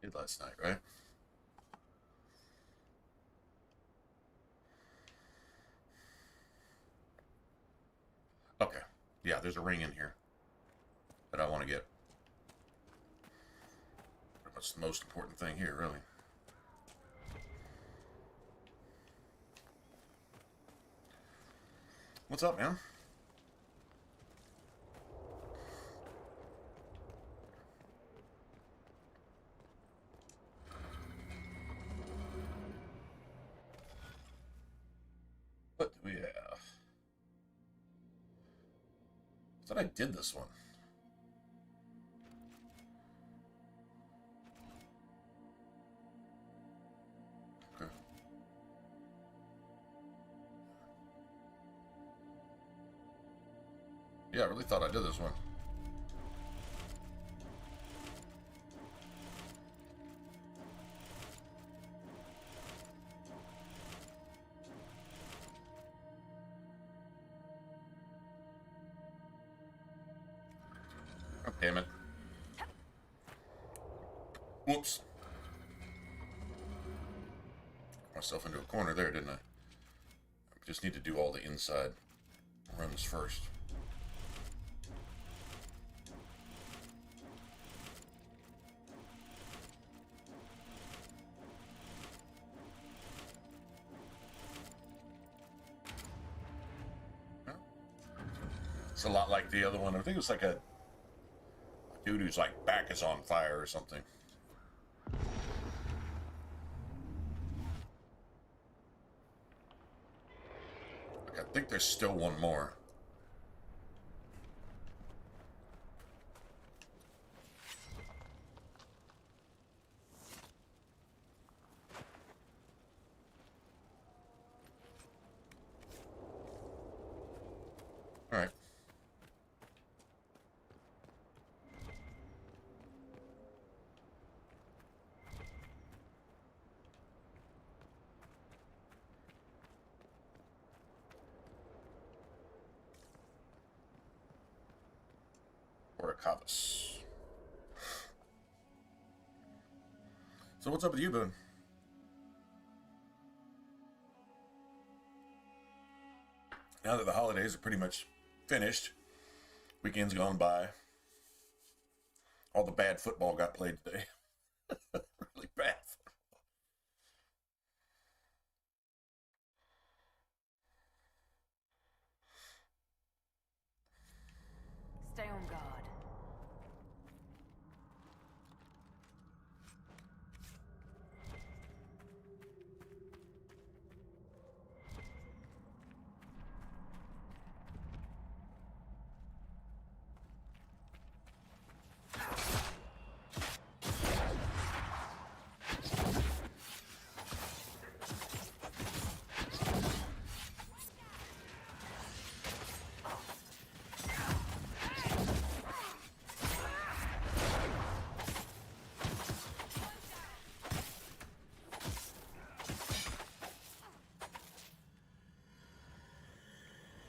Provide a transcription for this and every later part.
Did last night, right? Okay. Yeah, there's a ring in here that I want to get. Pretty much the most important thing here, really. What's up, man? What do we have? I thought I did this one. Okay. Yeah, I really thought I did this one. Oh, damn it. Whoops. Got myself into a corner there, didn't I? I just need to do all the inside runs first. It's a lot like the other one. I think it was like a dude whose like back is on fire or something. Like, I think there's still one more. All right. Or a cavus. So what's up with you, Boone? Now that the holidays are pretty much finished, weekend's gone by. All the bad football got played today. Really bad. Stay on guard.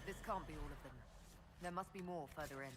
This can't be all of them. There must be more further in.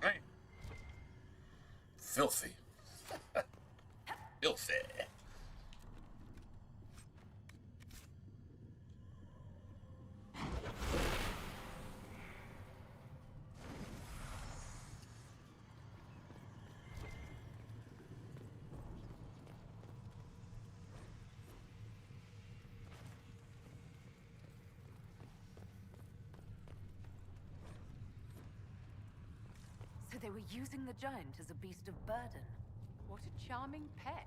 Right. Filthy. Filthy. So they were using the giant as a beast of burden. What a charming pet.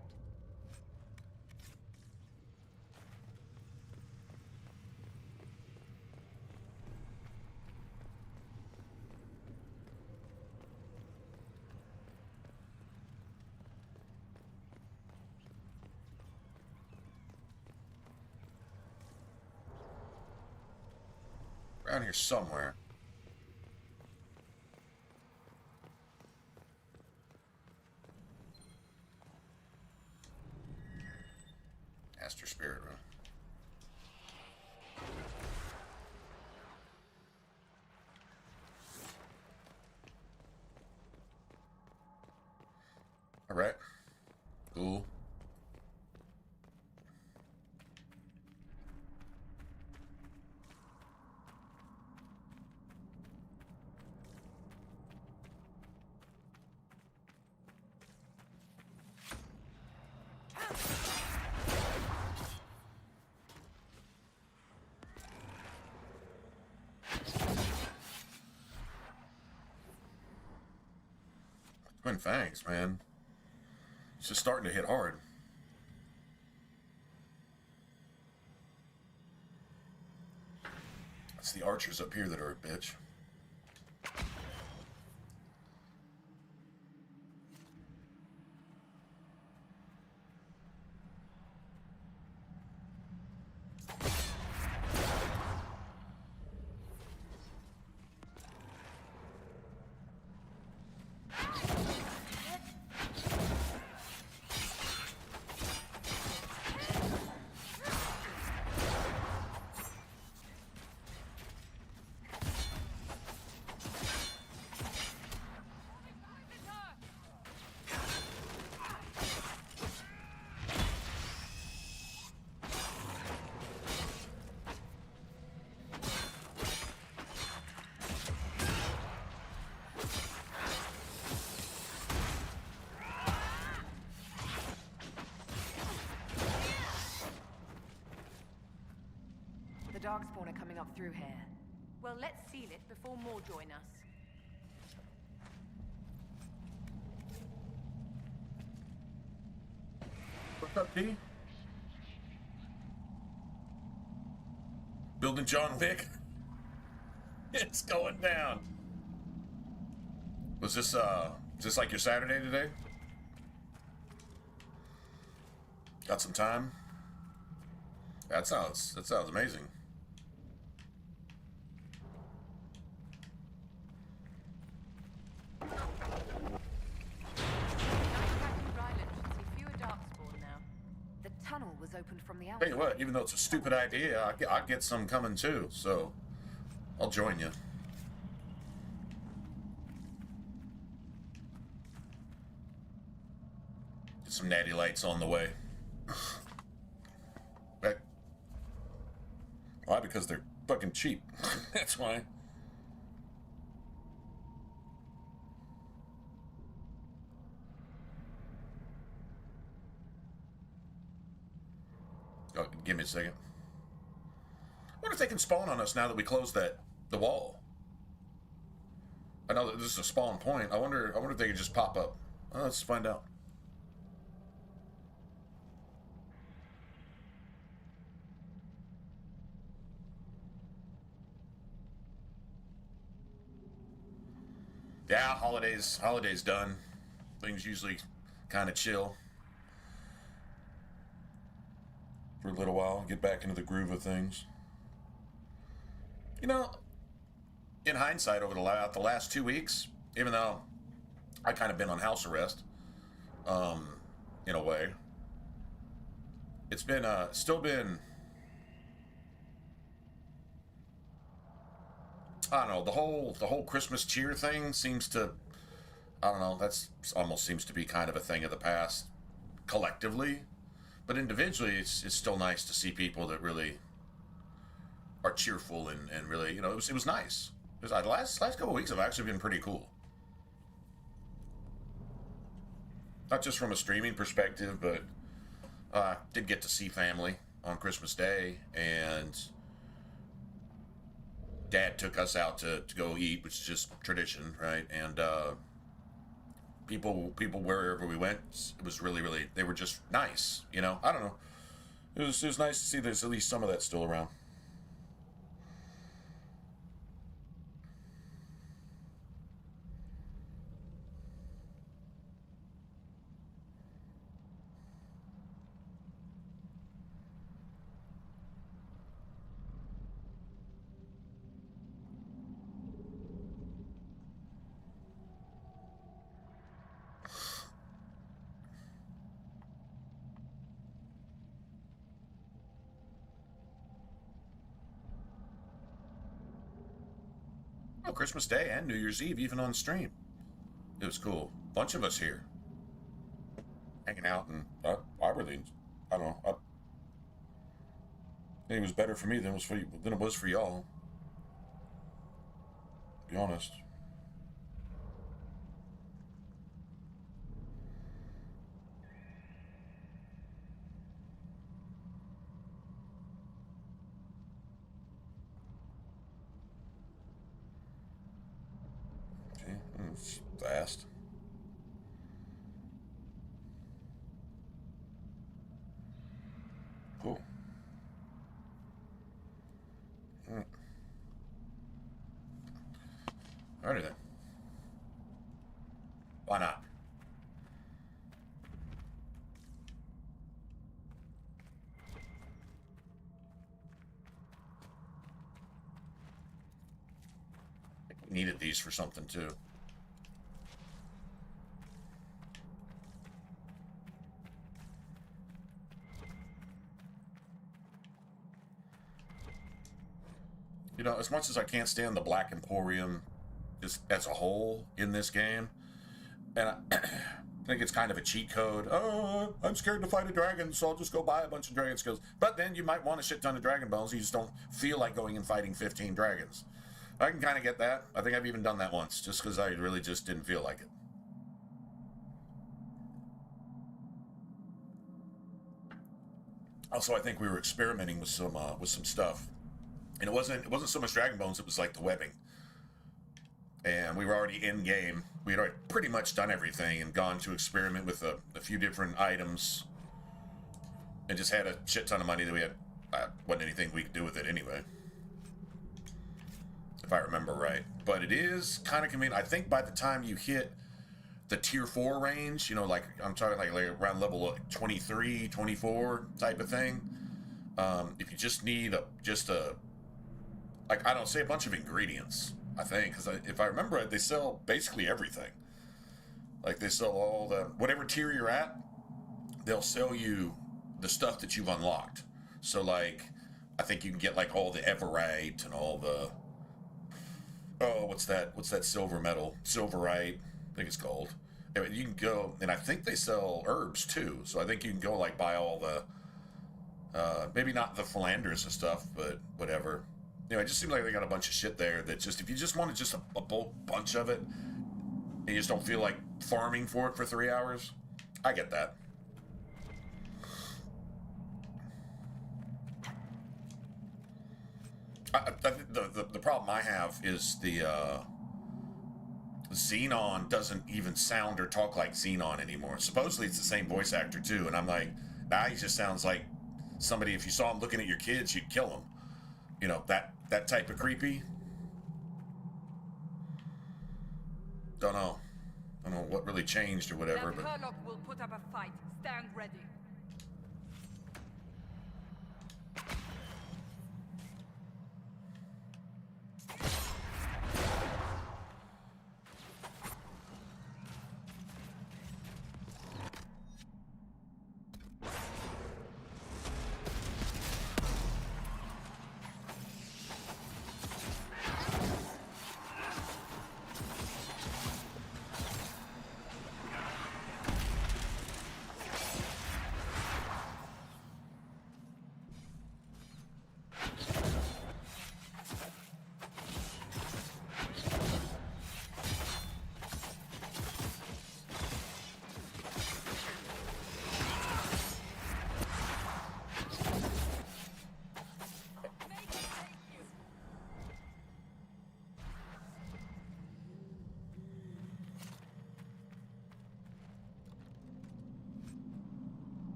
Around here somewhere. Aster Spirit Room. All right. Cool. Twin Fangs, man. It's just starting to hit hard. It's the archers up here that are a bitch. The darkspawn are coming up through here. Well, let's seal it before more join us. What's up, T? Building John Wick? It's going down. Was this like your Saturday today? Got some time? That sounds amazing. The tunnel was opened from the outside. Tell you what, even though it's a stupid idea, I get some coming too, so I'll join you. Get some natty lights on the way. Right. Why? Because they're fucking cheap. That's why. Oh, give me a second. I wonder if they can spawn on us now that we closed the wall. I know that this is a spawn point. I wonder if they could just pop up. Let's find out. Yeah, holidays done. Things usually kind of chill for a little while, get back into the groove of things. You know, in hindsight, over the last 2 weeks, even though I kind of been on house arrest, in a way, it's been still been, I don't know, the whole Christmas cheer thing seems to, I don't know, that's almost seems to be kind of a thing of the past collectively. But individually, it's still nice to see people that really are cheerful and really, you know, it was nice. The last couple of weeks have actually been pretty cool. Not just from a streaming perspective, but did get to see family on Christmas Day, and Dad took us out to go eat, which is just tradition, right? And People wherever we went, it was really, really, they were just nice, you know. I don't know. It was nice to see there's at least some of that still around. Oh, Christmas Day and New Year's Eve, even on stream. It was cool. Bunch of us here, hanging out, and I really, I don't know. I think it was better for me than it was for y'all. To be honest. It's fast. Cool. Alrighty then. Why not? We needed these for something too. You know, as much as I can't stand the Black Emporium as a whole in this game, and I think it's kind of a cheat code. Oh, I'm scared to fight a dragon, so I'll just go buy a bunch of dragon skills. But then you might want a shit ton of dragon bones. You just don't feel like going and fighting 15 dragons. I can kind of get that. I think I've even done that once, just because I really just didn't feel like it. Also, I think we were experimenting with some stuff. And it wasn't so much dragon bones, it was like the webbing. And we were already in game. We had already pretty much done everything and gone to experiment with a few different items. And just had a shit ton of money that we had. Wasn't anything we could do with it anyway. If I remember right. But it is kind of convenient. I think by the time you hit the tier 4 range, you know, like I'm talking like around level 23, 24 type of thing. If you just need like, I don't say a bunch of ingredients, I think, because if I remember it, they sell basically everything. Like, they sell all whatever tier you're at, they'll sell you the stuff that you've unlocked. So, like, I think you can get, like, all the Everite and all the, what's that silver metal? Silverite, I think it's called. Anyway, you can go, and I think they sell herbs, too. So I think you can go, like, buy all the, maybe not the philanders and stuff, but whatever. Anyway, it just seems like they got a bunch of shit there that just, if you just wanted just a bulk bunch of it, and you just don't feel like farming for it for 3 hours, I get that. The problem I have is the Xenon doesn't even sound or talk like Xenon anymore. Supposedly it's the same voice actor too, and I'm like, nah, he just sounds like somebody, if you saw him looking at your kids, you'd kill him. You know, that type of creepy. Don't know what really changed or whatever, but Herlock will put up a fight. Stand ready.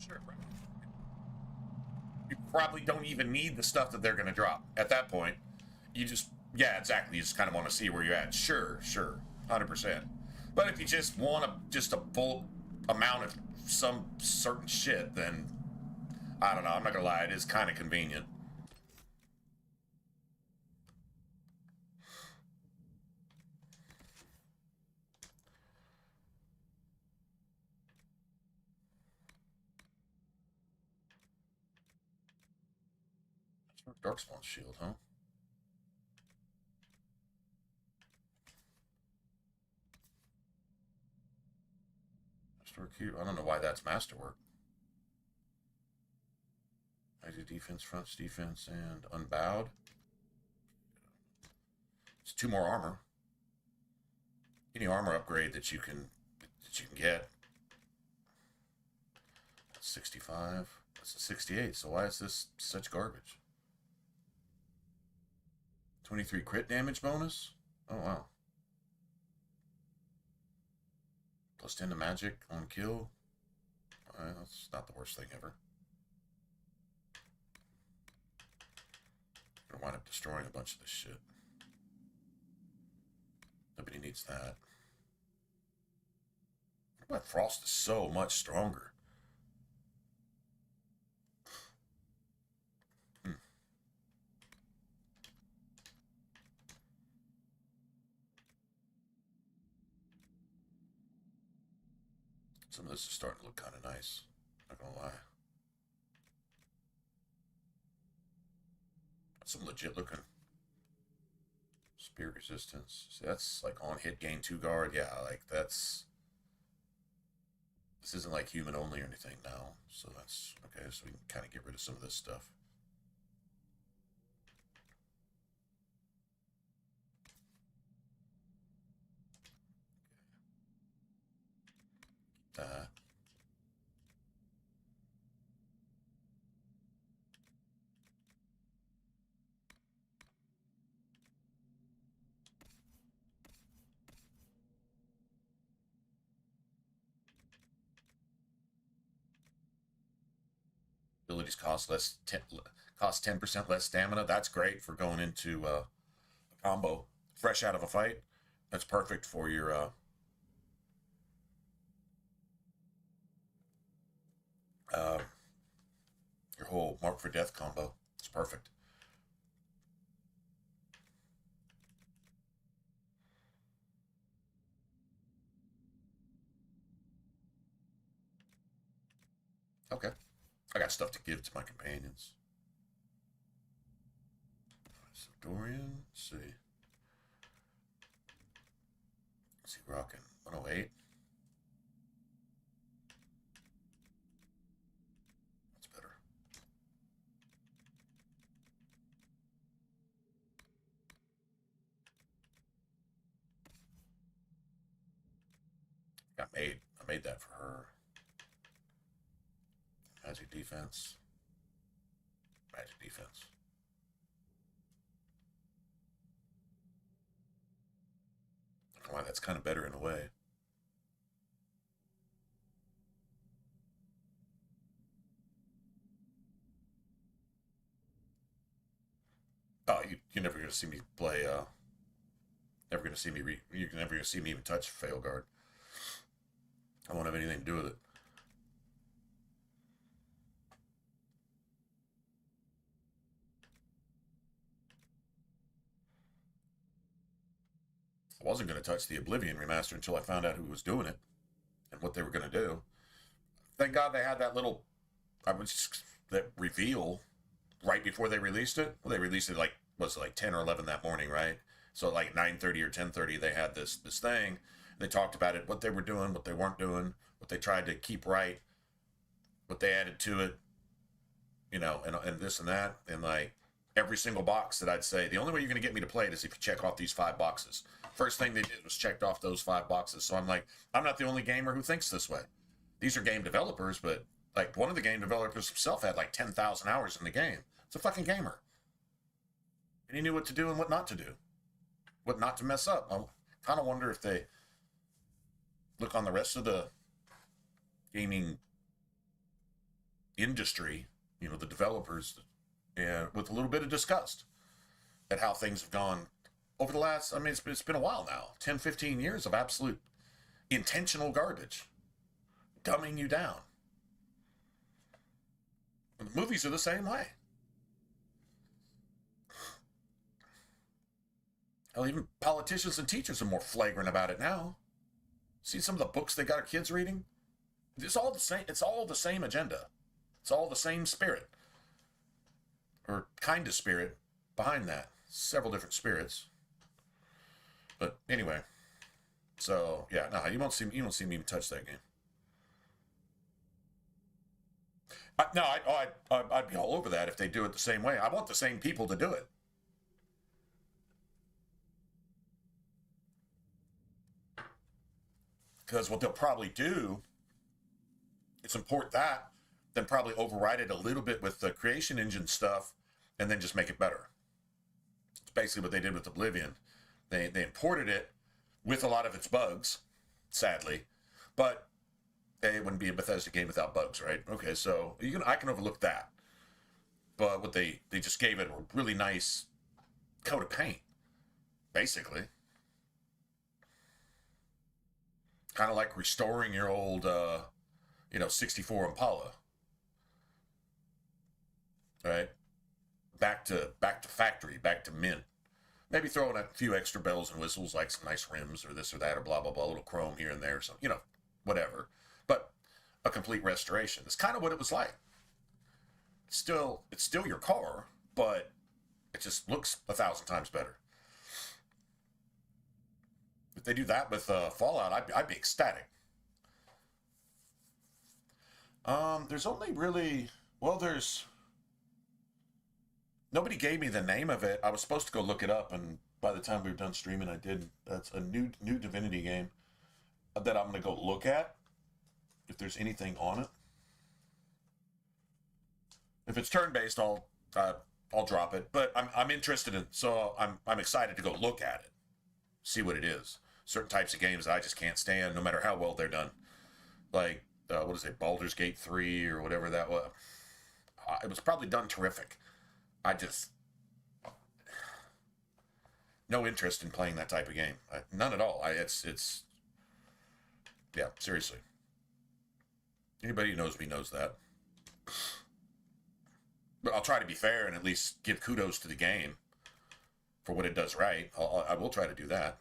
Sure, right. You probably don't even need the stuff that they're going to drop. At that point, you just, yeah, exactly. You just kind of want to see where you're at. Sure, 100%. But if you just want just a full amount of some certain shit, then I don't know. I'm not going to lie. It is kind of convenient. Darkspawn shield, huh? Masterwork here. I don't know why that's masterwork. I do defense, fronts defense, and unbowed. It's 2 more armor. Any armor upgrade that you can get. That's 65. That's a 68. So why is this such garbage? 23 crit damage bonus? Oh, wow. Plus 10 to magic on kill. Alright, that's not the worst thing ever. Gonna wind up destroying a bunch of this shit. Nobody needs that. But Frost is so much stronger. Some of this is starting to look kind of nice. Not gonna lie. That's some legit looking. Spirit resistance. See, that's like on hit gain 2 guard. Yeah, like that's. This isn't like human only or anything now. So that's okay. So we can kind of get rid of some of this stuff. That. Abilities cost 10% less stamina. That's great for going into a combo fresh out of a fight. That's perfect for your whole Mark for Death combo. It's perfect. Okay. I got stuff to give to my companions. So Dorian, let's see. Is he rocking 108? That's better. I made that for her. Magic defense. Magic defense. I don't know why that's kind of better in a way. Oh, you're never gonna see me play. Never gonna see me. You're never gonna see me even touch Fail Guard. I won't have anything to do with it. I wasn't going to touch the Oblivion remaster until I found out who was doing it and what they were going to do. Thank God they had that little, that reveal right before they released it. Well, they released it like 10 or 11 that morning, right? So like 9:30 or 10:30, they had this thing. They talked about it, what they were doing, what they weren't doing, what they tried to keep right, what they added to it, and this and that, and like every single box that I'd say, the only way you're going to get me to play it is if you check off these 5 boxes. First thing they did was checked off those 5 boxes. So I'm like, I'm not the only gamer who thinks this way. These are game developers, but like one of the game developers himself had like 10,000 hours in the game. It's a fucking gamer. And he knew what to do and what not to do. What not to mess up. I kind of wonder if they look on the rest of the gaming industry, the developers, and with a little bit of disgust at how things have gone over the last, it's been a while now, 10, 15 years of absolute intentional garbage, dumbing you down. And the movies are the same way. Hell, even politicians and teachers are more flagrant about it now. See some of the books they got our kids reading? It's all the same. It's all the same agenda. It's all the same spirit. Or kind of spirit behind that. Several different spirits. But anyway. So, yeah, no, you won't see me even touch that game. I'd be all over that if they do it the same way. I want the same people to do it. Because what they'll probably do is import that, then probably override it a little bit with the creation engine stuff, and then just make it better. It's basically what they did with Oblivion. They imported it with a lot of its bugs, sadly, but it wouldn't be a Bethesda game without bugs, right? Okay, so I can overlook that. But what they just gave it a really nice coat of paint, basically. Kind of like restoring your old, 64 Impala, right? Back to factory, back to mint. Maybe throw in a few extra bells and whistles, like some nice rims or this or that or blah blah blah, a little chrome here and there, something, whatever. But a complete restoration. It's kind of what it was like. It's still your car, but it just looks 1,000 times better. If they do that with Fallout, I'd be ecstatic. There's only really, nobody gave me the name of it. I was supposed to go look it up, and by the time we were done streaming, I did. That's a new Divinity game that I'm going to go look at, if there's anything on it. If it's turn-based, I'll drop it. But I'm interested in, so I'm excited to go look at it, see what it is. Certain types of games I just can't stand, no matter how well they're done. Like, what is it, Baldur's Gate 3 or whatever that was. It was probably done terrific. No interest in playing that type of game. None at all. Yeah, seriously. Anybody who knows me knows that. But I'll try to be fair and at least give kudos to the game for what it does right. I will try to do that.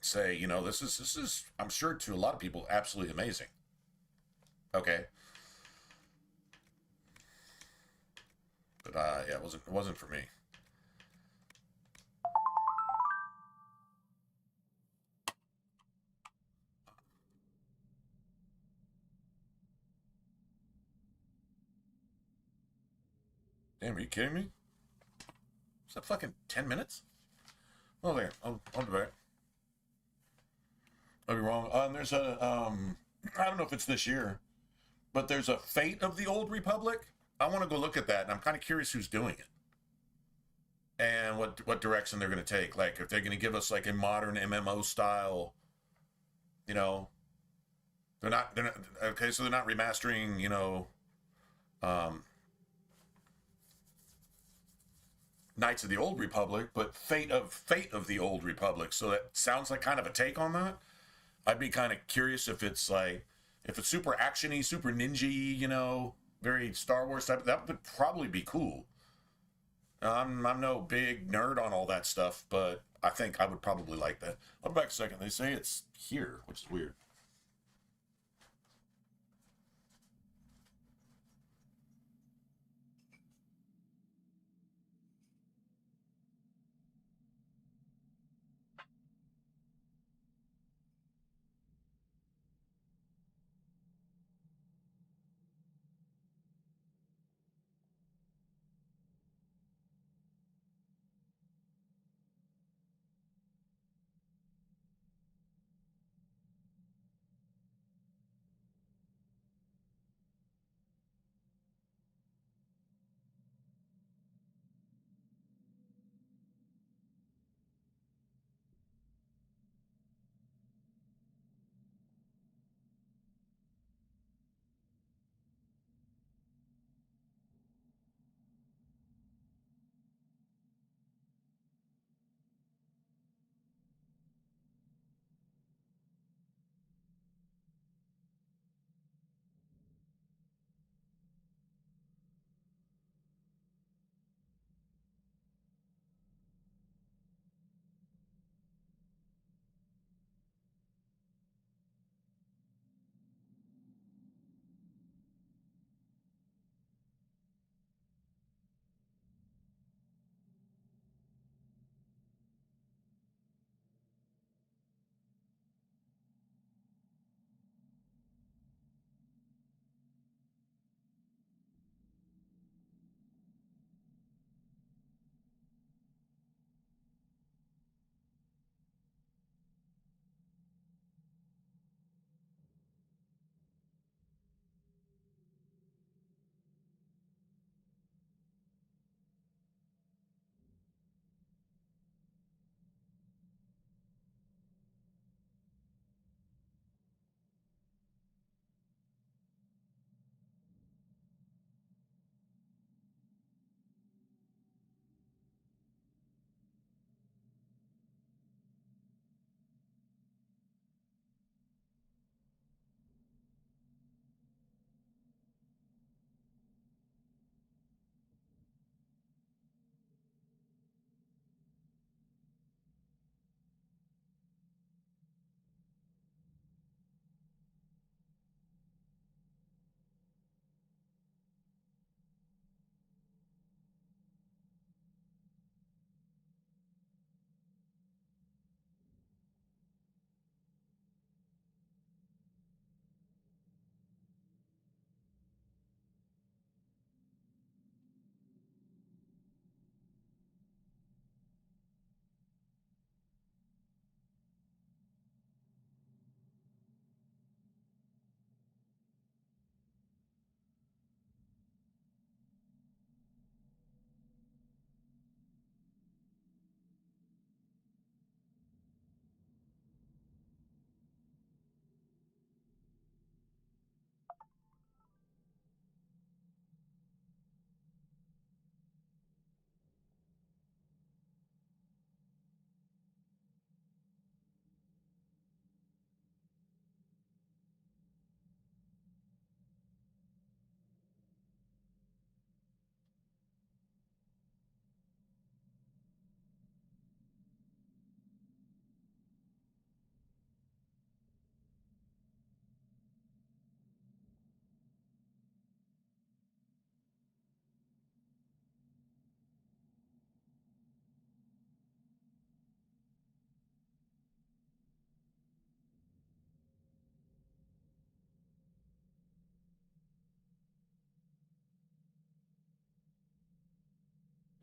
Say, this is, I'm sure to a lot of people, absolutely amazing. Okay. But yeah, it wasn't for me. Damn, are you kidding me? Is that fucking 10 minutes? Oh, there. I'll be back. I'll be wrong. There's a, I don't know if it's this year, but there's a Fate of the Old Republic. I want to go look at that, and I'm kind of curious who's doing it. And what direction they're going to take. Like, if they're going to give us, like, a modern MMO style, they're not, okay, so they're not remastering, Knights of the Old Republic, but Fate of the Old Republic. So that sounds like kind of a take on that. I'd be kind of curious if it's super actiony, super ninja-y, very Star Wars type. That would probably be cool. I'm no big nerd on all that stuff, but I think I would probably like that. I'll be back a second. They say it's here, which is weird.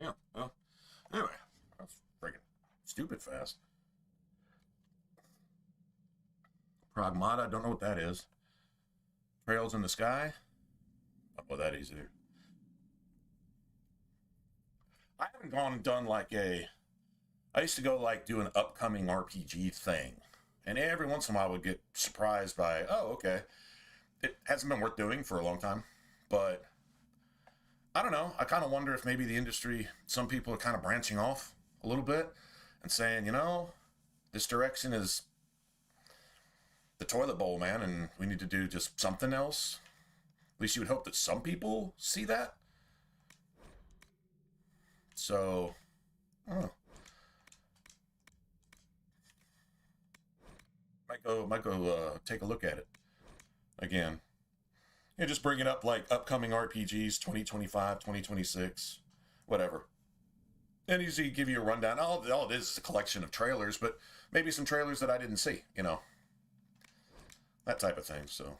Yeah. Well, anyway, that's freaking stupid fast. Pragmata, don't know what that is. Trails in the Sky. Don't know what that is either. I haven't gone and done like I used to go like do an upcoming RPG thing. And every once in a while I would get surprised by, oh, okay. It hasn't been worth doing for a long time. But I don't know. I kind of wonder if maybe the industry, some people are kind of branching off a little bit and saying, this direction is the toilet bowl, man, and we need to do just something else. At least you would hope that some people see that. So, I don't know. Might go take a look at it again. Yeah, just bring it up like upcoming RPGs 2025, 2026, whatever. And usually give you a rundown. All it is a collection of trailers, but maybe some trailers that I didn't see, that type of thing. So.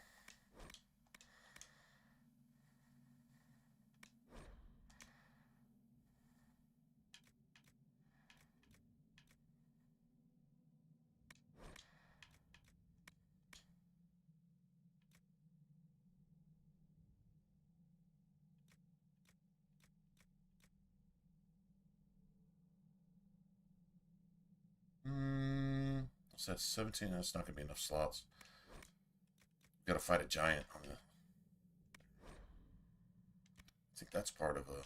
What's that? 17? That's not gonna be enough slots. Gotta fight a giant on the. I think that's part of a.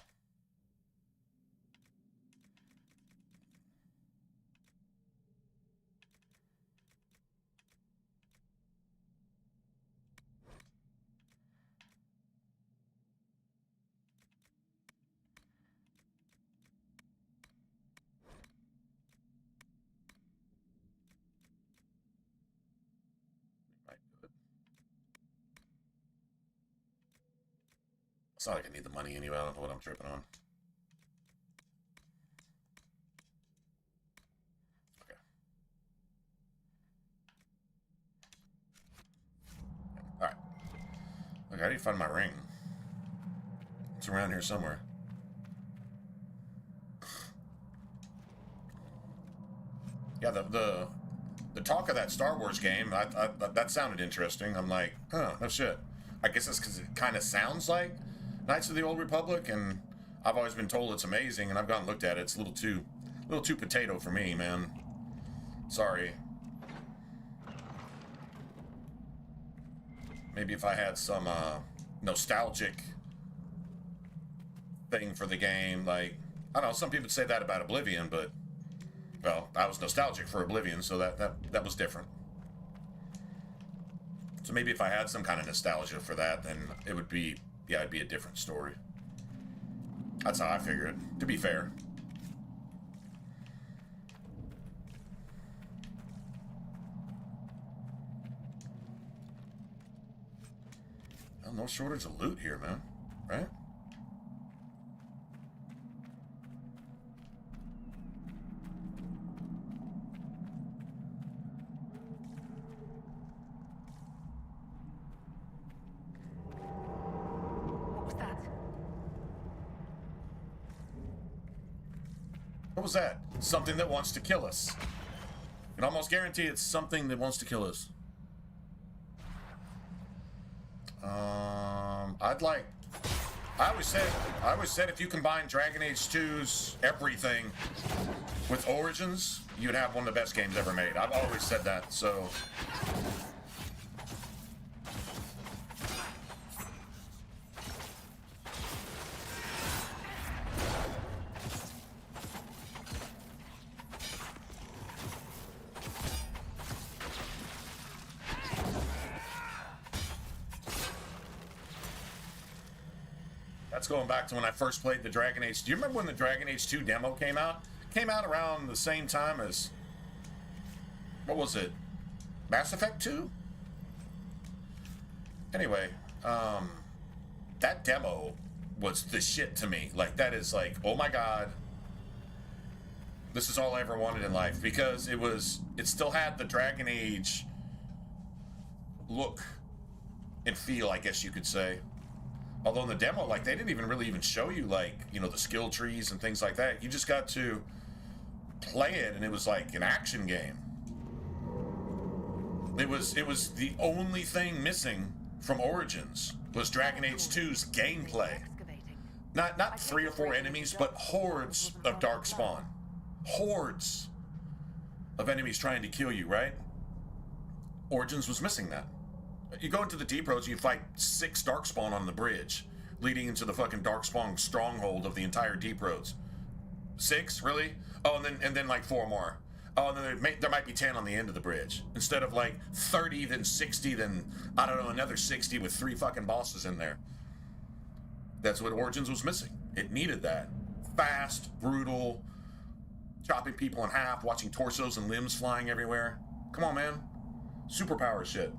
It's not like I need the money anyway. I don't know what I'm tripping on. Okay. Alright. Look, I need to find my ring. It's around here somewhere. Yeah, the talk of that Star Wars game, that sounded interesting. I'm like, oh, no shit. I guess it's because it kind of sounds like Knights of the Old Republic, and I've always been told it's amazing, and I've gone and looked at it. It's a little too potato for me, man. Sorry. Maybe if I had some nostalgic thing for the game, like, I don't know, some people would say that about Oblivion, but, well, I was nostalgic for Oblivion, so that was different. So maybe if I had some kind of nostalgia for that, then it would be, yeah, it'd be a different story. That's how I figure it, to be fair. Well, no shortage of loot here, man. Right? What was that? Something that wants to kill us. I can almost guarantee it's something that wants to kill us. I always said if you combine Dragon Age 2's everything with Origins, you'd have one of the best games ever made. I've always said that, so. That's going back to when I first played the Dragon Age. Do you remember when the Dragon Age 2 demo came out? It came out around the same time as, what was it? Mass Effect 2? Anyway, that demo was the shit to me. Like, that is like, oh my god, this is all I ever wanted in life. Because it still had the Dragon Age look and feel, I guess you could say. Although in the demo, like, they didn't even really show you, like, you know, the skill trees and things like that. You just got to play it, and it was like an action game. It was the only thing missing from Origins was Dragon Age 2's gameplay. Not 3 or 4 enemies, but hordes of Darkspawn. Hordes of enemies trying to kill you, right? Origins was missing that. You go into the Deep Roads, you fight 6 Darkspawn on the bridge, leading into the fucking Darkspawn stronghold of the entire Deep Roads. 6, really? Oh, and then like 4 more. Oh, and then there might be 10 on the end of the bridge. Instead of like 30, then 60, then, I don't know, another 60 with 3 fucking bosses in there. That's what Origins was missing. It needed that. Fast, brutal, chopping people in half, watching torsos and limbs flying everywhere. Come on, man. Superpower shit.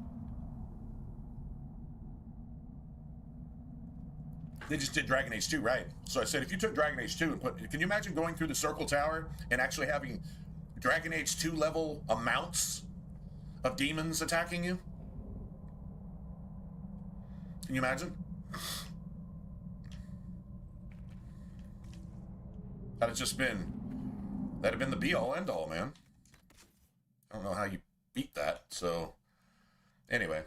They just did Dragon Age 2, right? So I said, if you took Dragon Age 2 and can you imagine going through the Circle Tower and actually having Dragon Age 2 level amounts of demons attacking you? Can you imagine? That'd have been the be-all, end-all, man. I don't know how you beat that, so... Anyway.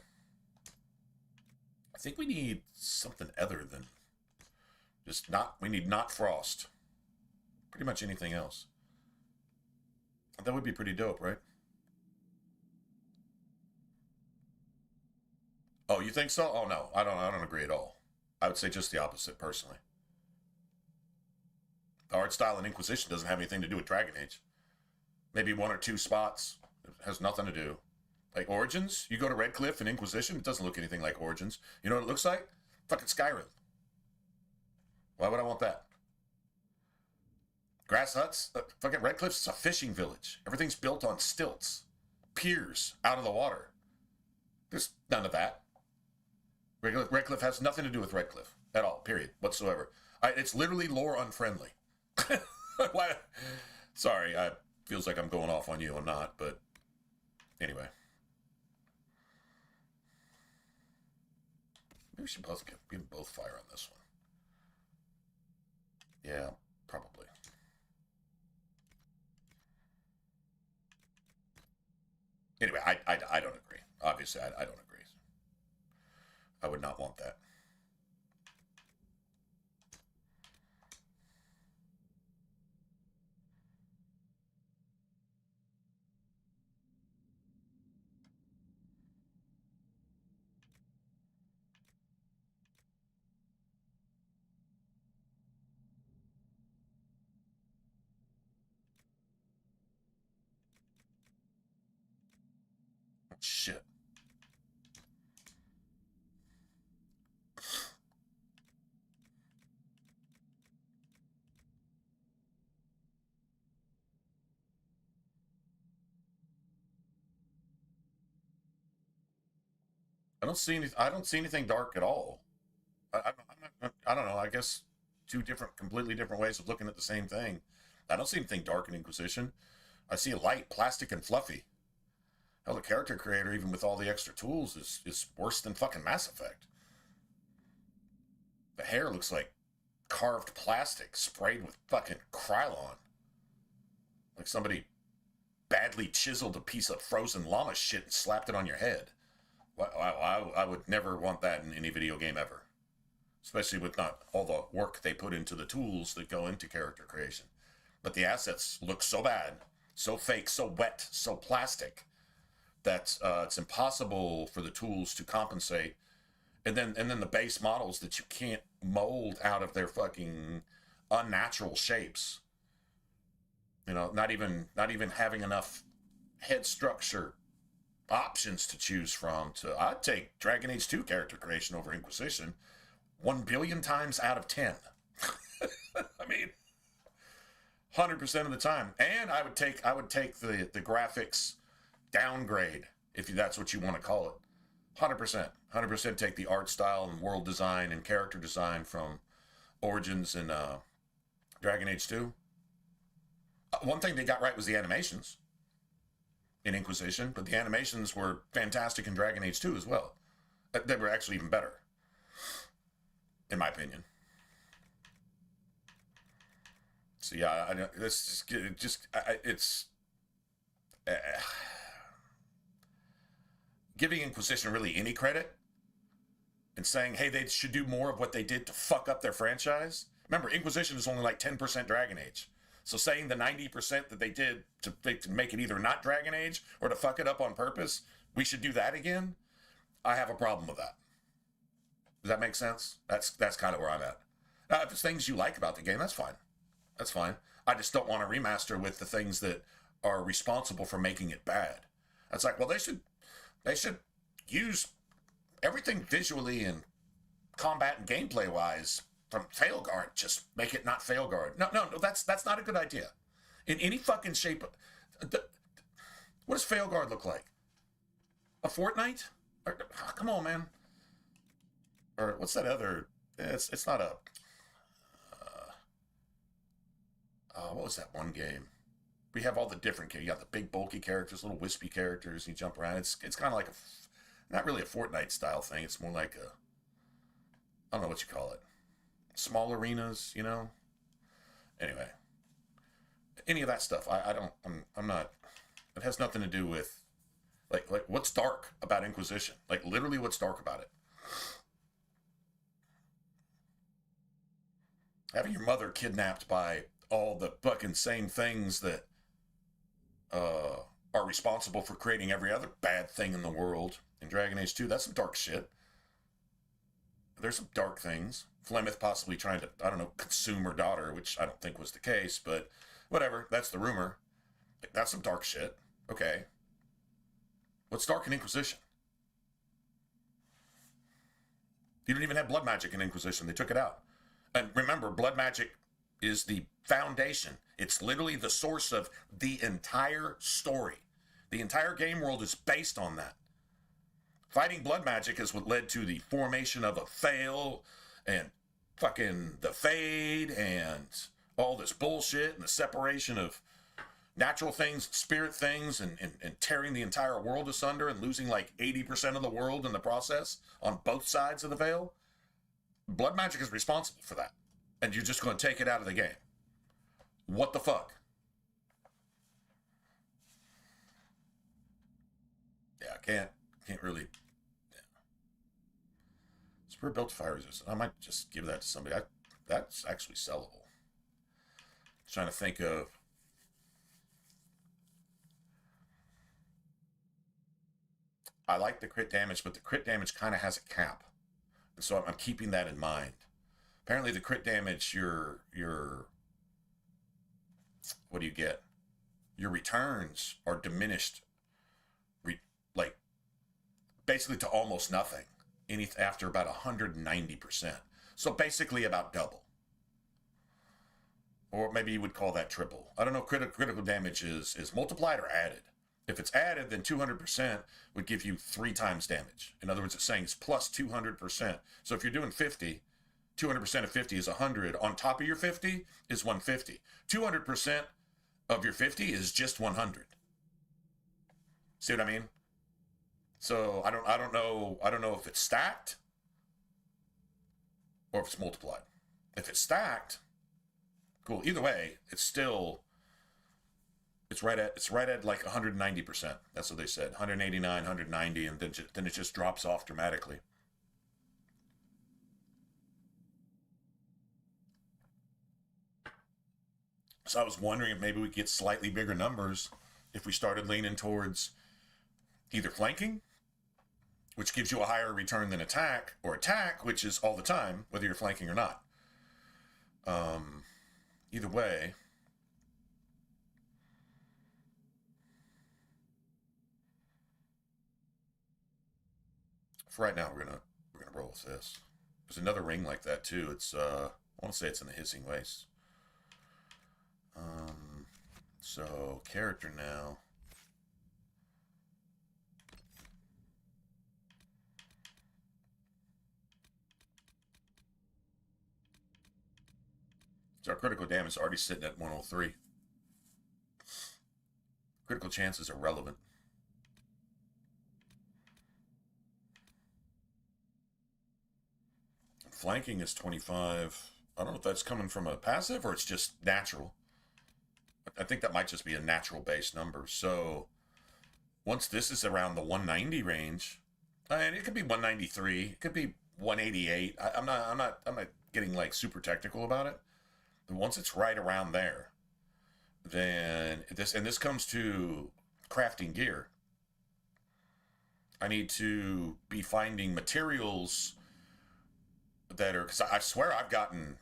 I think we need something other than... we need not Frost. Pretty much anything else. That would be pretty dope, right? Oh, you think so? Oh, no. I don't agree at all. I would say just the opposite, personally. The art style in Inquisition doesn't have anything to do with Dragon Age. Maybe 1 or 2 spots. It has nothing to do. Like Origins, you go to Redcliffe in Inquisition, it doesn't look anything like Origins. You know what it looks like? Fucking Skyrim. Why would I want that? Grass huts? Fucking Redcliffe's a fishing village. Everything's built on stilts. Piers out of the water. There's none of that. Redcliffe has nothing to do with Redcliffe at all, period, whatsoever. It's literally lore unfriendly. Why? Sorry, feels like I'm going off on you. I'm not, but anyway. Maybe we should both give them both fire on this one. Yeah, probably. Anyway, I don't agree. Obviously, I don't agree. I would not want that. Shit. I don't see anything dark at all. I don't know. I guess 2 completely different ways of looking at the same thing. I don't see anything dark in Inquisition. I see light, plastic, and fluffy. Hell, the character creator, even with all the extra tools, is worse than fucking Mass Effect. The hair looks like carved plastic sprayed with fucking Krylon. Like somebody badly chiseled a piece of frozen llama shit and slapped it on your head. I would never want that in any video game ever. Especially with not all the work they put into the tools that go into character creation. But the assets look so bad, so fake, so wet, so plastic, that it's impossible for the tools to compensate. And then the base models that you can't mold out of their fucking unnatural shapes. You know, not even having enough head structure options to choose from. I'd take Dragon Age 2 character creation over Inquisition 1 billion times out of 10. I mean, 100% of the time. And I would take the graphics downgrade, if that's what you want to call it. 100% take the art style and world design and character design from Origins and Dragon Age 2. One thing they got right was the animations in Inquisition, but the animations were fantastic in Dragon Age 2 as well. They were actually even better. in my opinion. So yeah, I know this it's giving Inquisition really any credit and saying, hey, they should do more of what they did to fuck up their franchise. Remember, Inquisition is only like 10% Dragon Age. So saying the 90% that they did to make it either not Dragon Age or to fuck it up on purpose, we should do that again, I have a problem with that. Does that make sense? That's kind of where I'm at. Now, if it's things you like about the game, that's fine. That's fine. I just don't want to remaster with the things that are responsible for making it bad. It's like, well, they should use everything visually and combat and gameplay wise from Failguard. Just make it not Failguard. No, that's not a good idea. In any fucking shape. What does Failguard look like? A Fortnite? Come on, man. Or what's that other? It's not a. What was that one game? We have all the different games. You got the big bulky characters, little wispy characters, and you jump around. It's kind of like not really a Fortnite style thing. It's more like I don't know what you call it. Small arenas, you know? Anyway. Any of that stuff, I'm not, it has nothing to do with, like what's dark about Inquisition? Like, literally what's dark about it? Having your mother kidnapped by all the fucking same things that are responsible for creating every other bad thing in the world in Dragon Age 2, that's some dark shit. There's some dark things. Flemeth possibly trying to, I don't know, consume her daughter, which I don't think was the case, but whatever, that's the rumor. That's some dark shit. Okay. What's dark in Inquisition? You don't even have blood magic in Inquisition. They took it out. And remember, blood magic is the foundation. It's literally the source of the entire story. The entire game world is based on that. Fighting blood magic is what led to the formation of a Fail and fucking the Fade and all this bullshit and the separation of natural things, spirit things, and tearing the entire world asunder and losing like 80% of the world in the process on both sides of the Veil. Blood magic is responsible for that. And you're just going to take it out of the game. What the fuck? Yeah, I can't really. Yeah. Spirit built fire resistance. I might just give that to somebody. That's actually sellable. Trying to think of. I like the crit damage, but the crit damage kind of has a cap. And so I'm keeping that in mind. Apparently the crit damage, your what do you get? Your returns are diminished, like basically to almost nothing after about 190%. So basically about double. Or maybe you would call that triple. I don't know, critical damage is multiplied or added. If it's added, then 200% would give you 3 times damage. In other words, it's saying it's plus 200%. So if you're doing 50, 200% of 50 is 100. On top of your 50 is 150. 200% of your 50 is just 100. See what I mean? So I don't know if it's stacked or if it's multiplied. If it's stacked, cool. Either way, it's right at like 190%. That's what they said. 189, 190, and then it just drops off dramatically. So I was wondering if maybe we get slightly bigger numbers if we started leaning towards either flanking, which gives you a higher return than attack, or attack, which is all the time, whether you're flanking or not. Either way. For right now, we're gonna roll with this. There's another ring like that too. It's I want to say it's in the Hissing Waste. So character now. So our critical damage is already sitting at 103. Critical chances are relevant. flanking is 25. I don't know if that's coming from a passive or it's just natural. I think that might just be a natural base number. So once this is around the 190 range, and it could be 193, it could be 188. I'm not getting like super technical about it. But once it's right around there, then this comes to crafting gear. I need to be finding materials that are, because I swear I've gotten,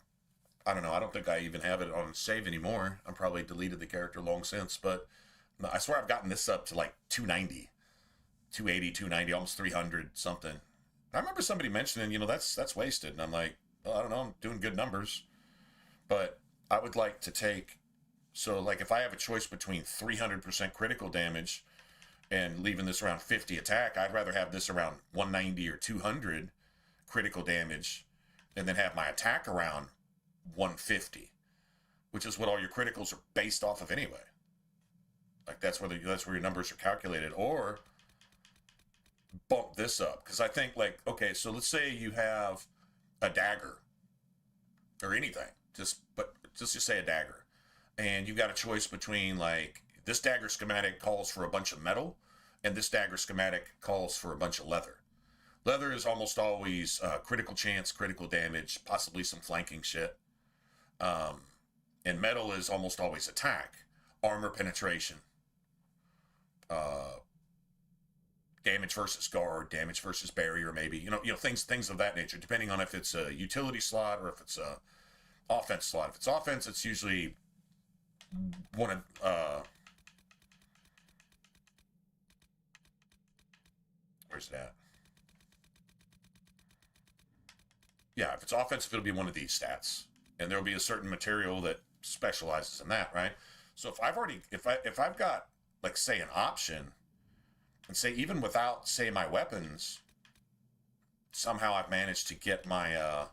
I don't know, I don't think I even have it on save anymore. I'm probably deleted the character long since, but I swear I've gotten this up to like 290, 280, 290, almost 300 something. I remember somebody mentioning, that's wasted. And I'm like, well, I don't know, I'm doing good numbers. But I would like to take, so like if I have a choice between 300% critical damage and leaving this around 50 attack, I'd rather have this around 190 or 200 critical damage and then have my attack around 150, which is what all your criticals are based off of anyway. Like that's where your numbers are calculated. Or bump this up, because I think like, okay, so let's say you have a dagger or anything, just say a dagger, and you've got a choice between like this dagger schematic calls for a bunch of metal and this dagger schematic calls for a bunch of leather. Leather is almost always critical chance, critical damage, possibly some flanking shit. And metal is almost always attack, armor penetration, damage versus guard, damage versus barrier, maybe, things of that nature, depending on if it's a utility slot or if it's a offense slot. If it's offense, it's usually one of, where's it at? Yeah, if it's offensive, it'll be one of these stats, and there'll be a certain material that specializes in that, right? So if I've got, like, say, an option, and say even without, say, my weapons, somehow I've managed to get my a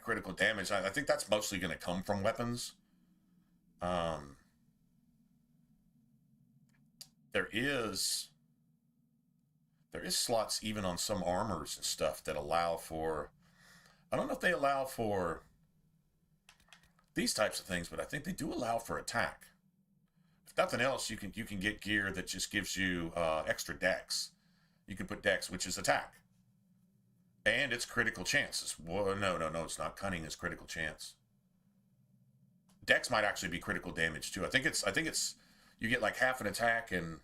critical damage. I think that's mostly going to come from weapons. There is slots even on some armors and stuff that allow for, I don't know if they allow for these types of things, but I think they do allow for attack. If nothing else, you can get gear that just gives you extra dex. You can put dex, which is attack, and it's critical chances. Well, no, it's not. Cunning is critical chance. Dex might actually be critical damage too. I think it's you get like half an attack and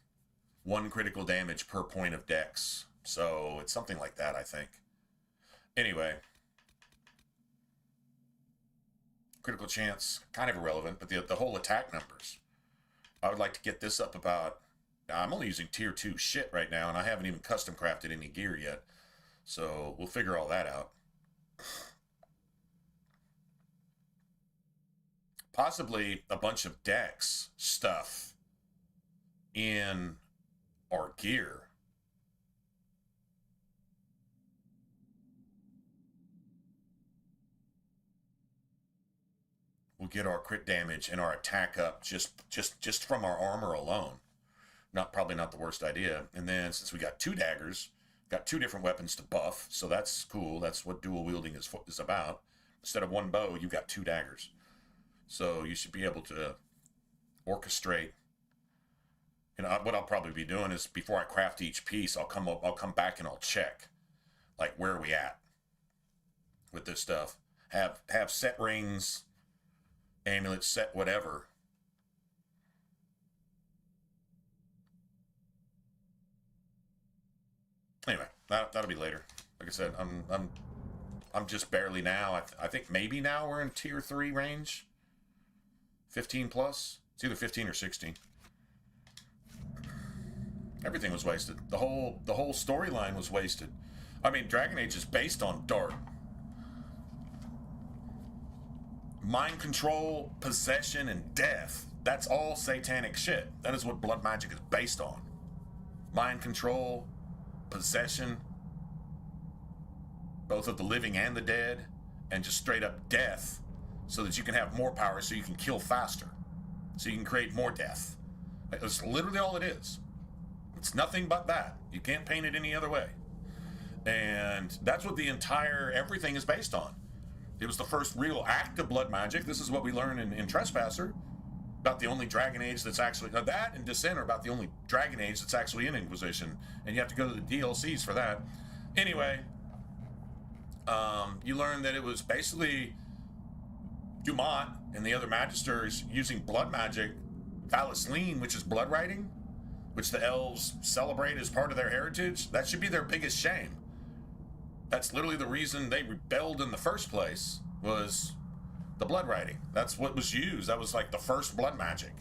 1 critical damage per point of dex. So it's something like that, I think. Anyway, critical chance, kind of irrelevant, but the whole attack numbers. I would like to get this up about, I'm only using tier 2 shit right now, and I haven't even custom crafted any gear yet. So we'll figure all that out. Possibly a bunch of dex stuff in our gear. We'll get our crit damage and our attack up just from our armor alone. Probably not the worst idea. And then since we got 2 daggers, got 2 different weapons to buff, so that's cool. That's what dual wielding is about. Instead of 1 bow, you've got 2 daggers. So you should be able to orchestrate. What I'll probably be doing is before I craft each piece, I'll come back and I'll check, like, where are we at with this stuff. Have set rings, amulets, set whatever. Anyway, that'll be later. Like I said, I'm just barely now. I think maybe now we're in tier 3 range. 15 plus. It's either 15 or 16. Everything was wasted. The whole storyline was wasted. I mean, Dragon Age is based on Dart. Mind control, possession, and death. That's all satanic shit. That is what blood magic is based on. Mind control, possession, both of the living and the dead, and just straight up death, so that you can have more power, so you can kill faster, so you can create more death. That's literally all it is. It's nothing but that. You can't paint it any other way. And that's what the entire everything is based on. It was the first real act of blood magic. This is what we learn in Trespasser, about the only Dragon Age that's actually... Now that and Descent are about the only Dragon Age that's actually in Inquisition. And you have to go to the DLCs for that. Anyway, you learn that it was basically Dumont and the other Magisters using blood magic, Valisleen, which is blood writing, which the elves celebrate as part of their heritage. That should be their biggest shame. That's literally the reason they rebelled in the first place, was the blood writing. That's what was used. That was like the first blood magic.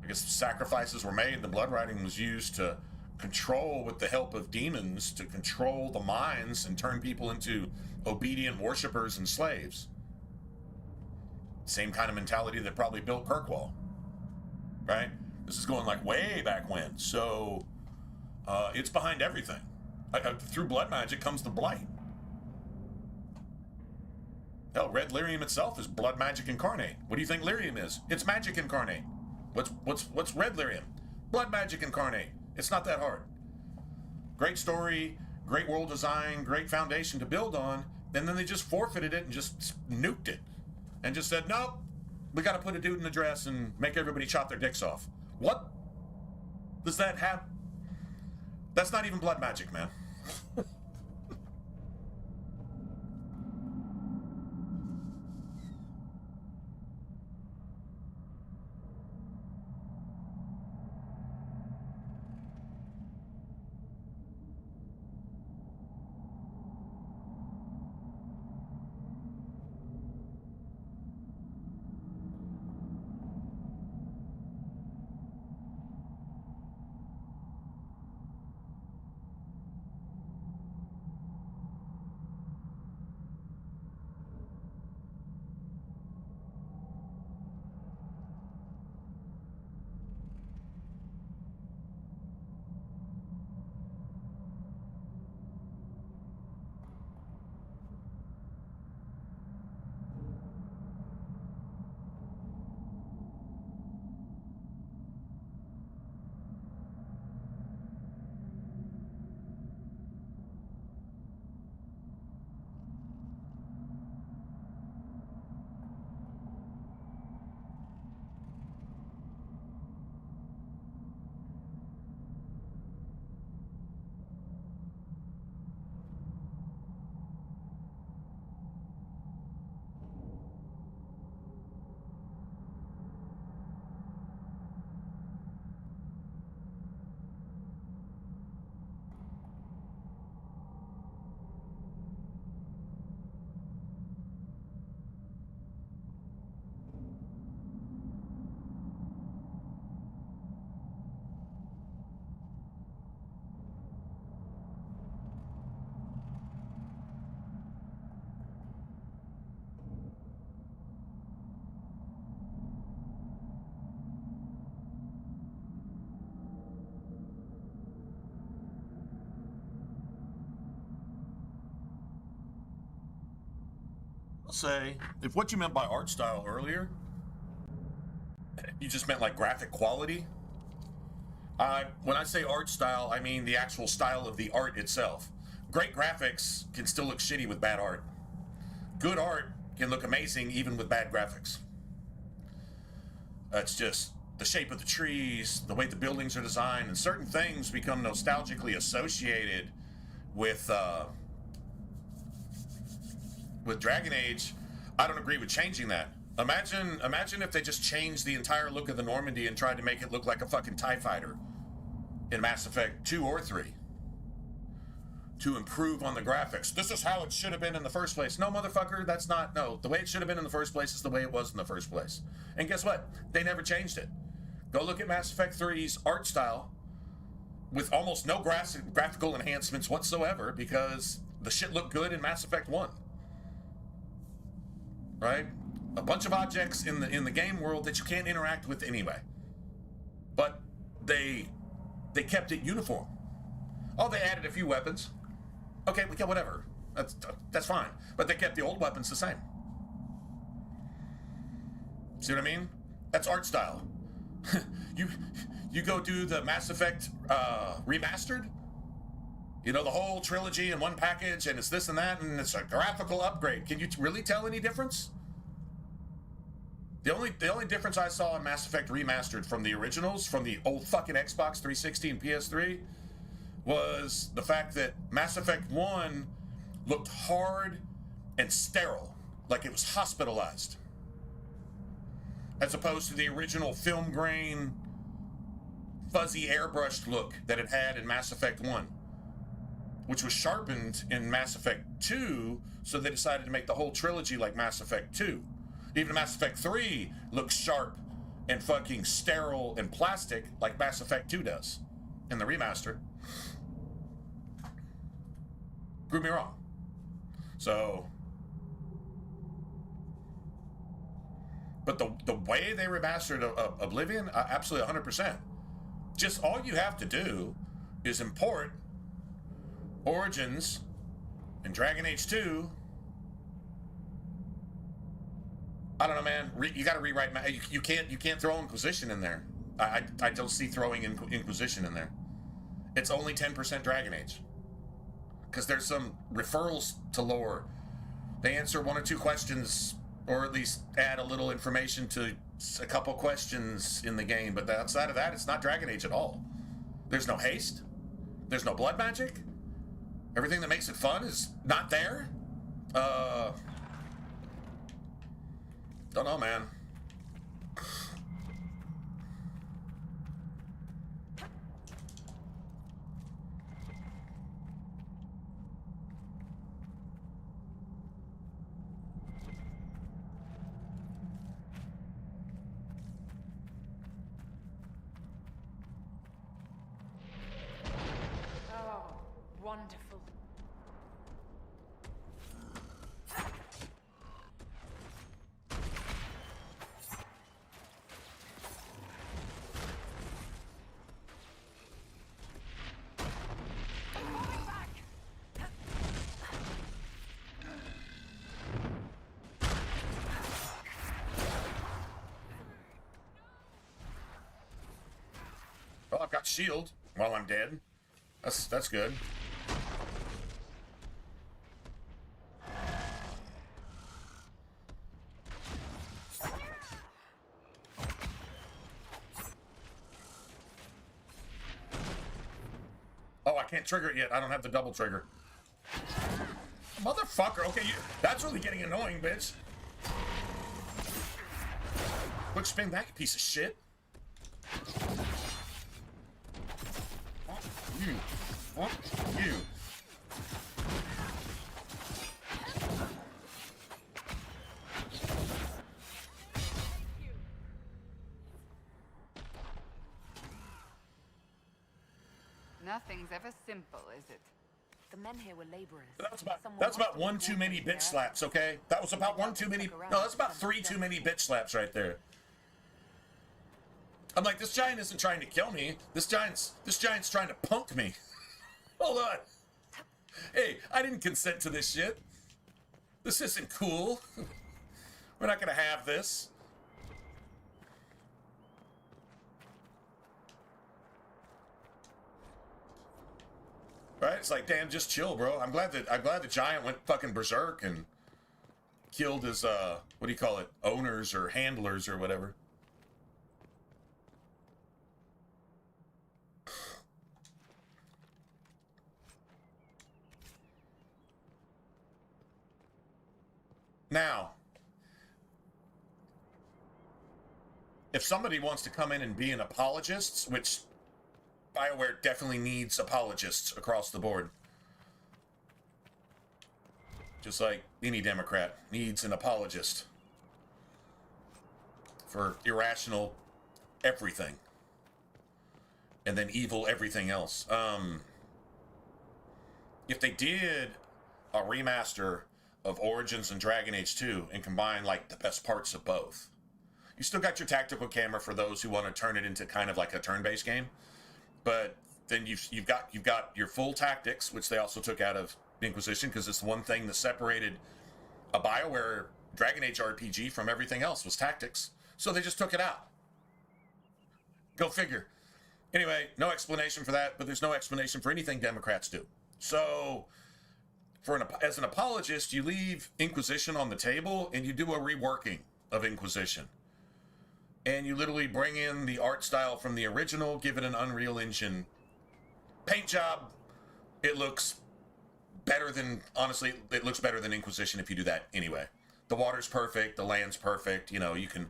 I guess sacrifices were made. The blood writing was used to control, with the help of demons, to control the minds and turn people into obedient worshippers and slaves. Same kind of mentality that probably built Kirkwall, right? This is going like way back when. So it's behind everything. Through blood magic comes the blight. Hell, red lyrium itself is blood magic incarnate. What do you think lyrium is? It's magic incarnate. What's red lyrium? Blood magic incarnate. It's not that hard. Great story, great world design, great foundation to build on, and then they just forfeited it and just nuked it. And just said, nope, we gotta put a dude in a dress and make everybody chop their dicks off. What does that have? That's not even blood magic, man. Say, if what you meant by art style earlier, you just meant like graphic quality. When I say art style, I mean the actual style of the art itself. Great graphics can still look shitty with bad art. Good art can look amazing even with bad graphics. It's just the shape of the trees, the way the buildings are designed, and certain things become nostalgically associated with Dragon Age. I don't agree with changing that. Imagine if they just changed the entire look of the Normandy and tried to make it look like a fucking TIE fighter in Mass Effect 2 or 3 to improve on the graphics. This is how it should have been in the first place. No, motherfucker, that's not. No, the way it should have been in the first place is the way it was in the first place. And guess what? They never changed it. Go look at Mass Effect 3's art style with almost no graphical enhancements whatsoever, because the shit looked good in Mass Effect 1. Right? A bunch of objects in the game world that you can't interact with anyway. But they kept it uniform. Oh, they added a few weapons. Okay, yeah, whatever. That's fine. But they kept the old weapons the same. See what I mean? That's art style. You go do the Mass Effect remastered, You know, the whole trilogy in one package, and it's this and that, and it's a graphical upgrade. Can you really tell any difference? The only difference I saw in Mass Effect Remastered from the originals, from the old fucking Xbox 360 and PS3, was the fact that Mass Effect 1 looked hard and sterile, like it was hospitalized, as opposed to the original film grain, fuzzy airbrushed look that it had in Mass Effect 1, which was sharpened in Mass Effect 2, so they decided to make the whole trilogy like Mass Effect 2. Even Mass Effect 3 looks sharp and fucking sterile and plastic like Mass Effect 2 does in the remaster. Prove me wrong. So, but the way they remastered Oblivion, absolutely 100%. Just all you have to do is import Origins and Dragon Age 2. I don't know, man. You got to rewrite. You can't throw Inquisition in there. I don't see throwing Inquisition in there. It's only 10% Dragon Age, because there's some referrals to lore. They answer one or two questions, or at least add a little information to a couple questions in the game. But outside of that, it's not Dragon Age at all. There's no haste. There's no blood magic. Everything that makes it fun is not there. Don't know, man. Oh, wonderful. Well, I've got shield while I'm dead. That's good. Oh, I can't trigger it yet. I don't have the double trigger. Motherfucker. Okay, that's really getting annoying, bitch. Quick spin that, you piece of shit. You. Fuck you. Nothing's ever simple, is it? The men here were laborers. That's about one too many bitch slaps, okay? That was about one too many. No, that's about 3 too many bitch slaps right there. I'm like, this giant isn't trying to kill me. This giant's trying to punk me. Hold on. Hey, I didn't consent to this shit. This isn't cool. We're not gonna have this. Right? It's like, damn, just chill, bro. I'm glad the giant went fucking berserk and killed his what do you call it? Owners or handlers or whatever. Now, if somebody wants to come in and be an apologist, which BioWare definitely needs apologists across the board, just like any Democrat needs an apologist for irrational everything and then evil everything else. If they did a remaster of Origins and Dragon Age 2 and combine like the best parts of both, you still got your tactical camera for those who want to turn it into kind of like a turn-based game, but then you've got your full tactics, which they also took out of Inquisition, because it's the one thing that separated a BioWare Dragon Age RPG from everything else was tactics. So they just took it out. Go figure. Anyway, no explanation for that, but there's no explanation for anything Democrats do. So, as an apologist, you leave Inquisition on the table and you do a reworking of Inquisition. And you literally bring in the art style from the original, give it an Unreal Engine paint job. It looks better than, honestly, it looks better than Inquisition if you do that anyway. The water's perfect, the land's perfect, you know, you can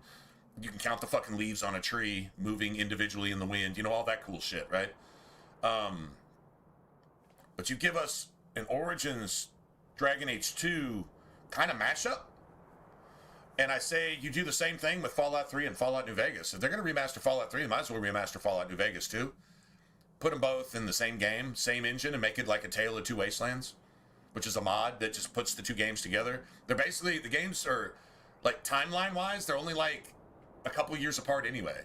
count the fucking leaves on a tree moving individually in the wind, you know, all that cool shit, right? But you give us an Origins Dragon Age 2 kind of mashup, and I say you do the same thing with Fallout 3 and Fallout New Vegas. If they're going to remaster Fallout 3, they might as well remaster Fallout New Vegas too. Put them both in the same game, same engine, and make it like a Tale of Two Wastelands, which is a mod that just puts the two games together. They're basically, the games are, like, timeline-wise, they're only, like, a couple years apart anyway.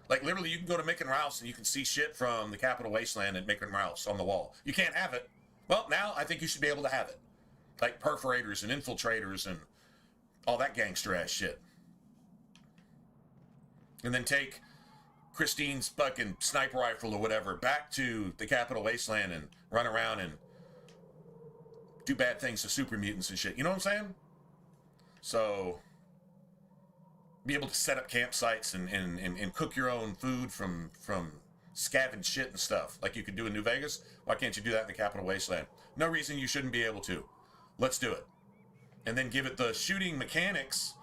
Like, literally, you can go to Mick and Ralph's and you can see shit from the Capital Wasteland at Mick and Ralph's on the wall. You can't have it. Well, now I think you should be able to have it. Like perforators and infiltrators and all that gangster-ass shit. And then take Christine's fucking sniper rifle or whatever back to the Capital Wasteland and run around and do bad things to super mutants and shit. You know what I'm saying? So, be able to set up campsites and cook your own food from scavenged shit and stuff like you could do in New Vegas. Why can't you do that in the Capital Wasteland? No reason you shouldn't be able to. Let's do it. And then give it the shooting mechanics,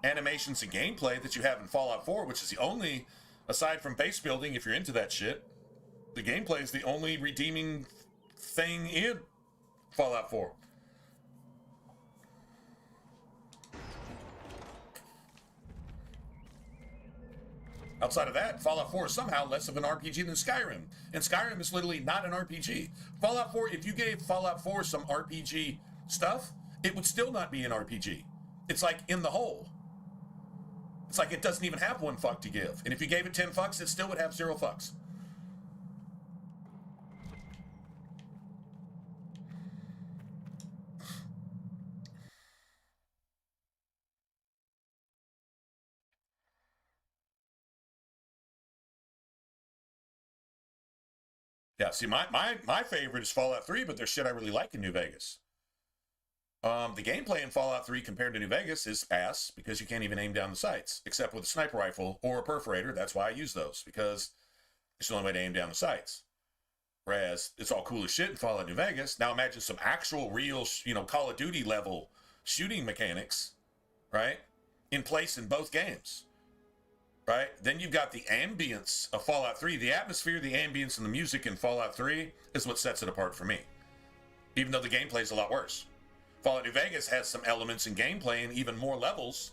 animations, and gameplay that you have in Fallout 4, which is the only, aside from base building, if you're into that shit, the gameplay is the only redeeming thing in Fallout 4. Outside of that, Fallout 4 is somehow less of an RPG than Skyrim. And Skyrim is literally not an RPG. Fallout 4, if you gave Fallout 4 some RPG stuff, it would still not be an RPG. It's like in the hole. It's like it doesn't even have one fuck to give. And if you gave it 10 fucks, it still would have 0 fucks. Yeah, see, my favorite is Fallout 3, but there's shit I really like in New Vegas. The gameplay in Fallout 3 compared to New Vegas is ass because you can't even aim down the sights, except with a sniper rifle or a perforator. That's why I use those, because it's the only way to aim down the sights. Whereas it's all cool as shit in Fallout New Vegas. Now imagine some actual, real, Call of Duty level shooting mechanics, right, in place in both games. Right? Then you've got the ambience of Fallout 3. The atmosphere, the ambience, and the music in Fallout 3 is what sets it apart for me. Even though the gameplay is a lot worse. Fallout New Vegas has some elements in gameplay and even more levels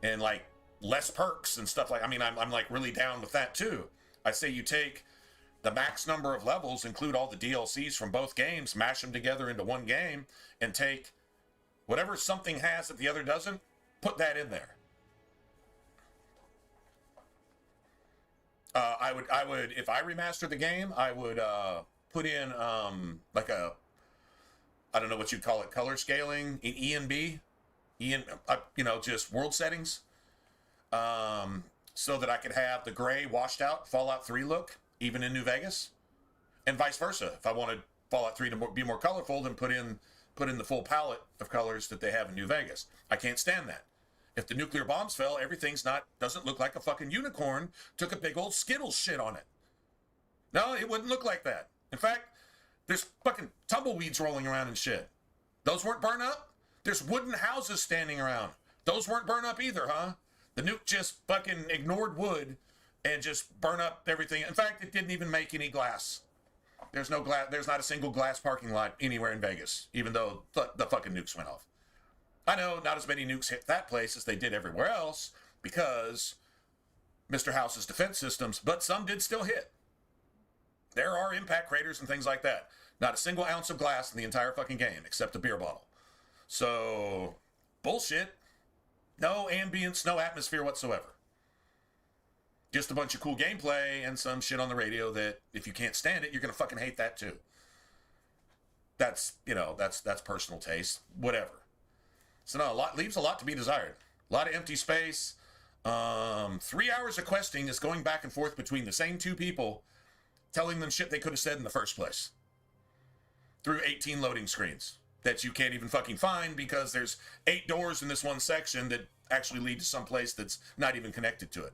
and like less perks and stuff like. I mean, I'm like really down with that too. I say you take the max number of levels, include all the DLCs from both games, mash them together into one game, and take whatever something has that the other doesn't, put that in there. I would, if I remaster the game, I would put in like a, I don't know what you'd call it, color scaling in ENB, just world settings, so that I could have the gray washed out Fallout 3 look even in New Vegas, and vice versa. If I wanted Fallout 3 to be more colorful, then put in the full palette of colors that they have in New Vegas. I can't stand that. If the nuclear bombs fell, everything's doesn't look like a fucking unicorn took a big old Skittles shit on it. No, it wouldn't look like that. In fact, there's fucking tumbleweeds rolling around and shit. Those weren't burned up? There's wooden houses standing around. Those weren't burned up either, huh? The nuke just fucking ignored wood and just burned up everything. In fact, it didn't even make any glass. There's no glass. There's not a single glass parking lot anywhere in Vegas, even though the fucking nukes went off. I know not as many nukes hit that place as they did everywhere else because Mr. House's defense systems, but some did still hit. There are impact craters and things like that. Not a single ounce of glass in the entire fucking game except a beer bottle. So, bullshit. No ambience, no atmosphere whatsoever. Just a bunch of cool gameplay and some shit on the radio that if you can't stand it, you're going to fucking hate that too. That's personal taste. Whatever. So no, leaves a lot to be desired. A lot of empty space. 3 hours of questing is going back and forth between the same two people, telling them shit they could have said in the first place. through 18 loading screens that you can't even fucking find because there's 8 doors in this one section that actually lead to some place that's not even connected to it.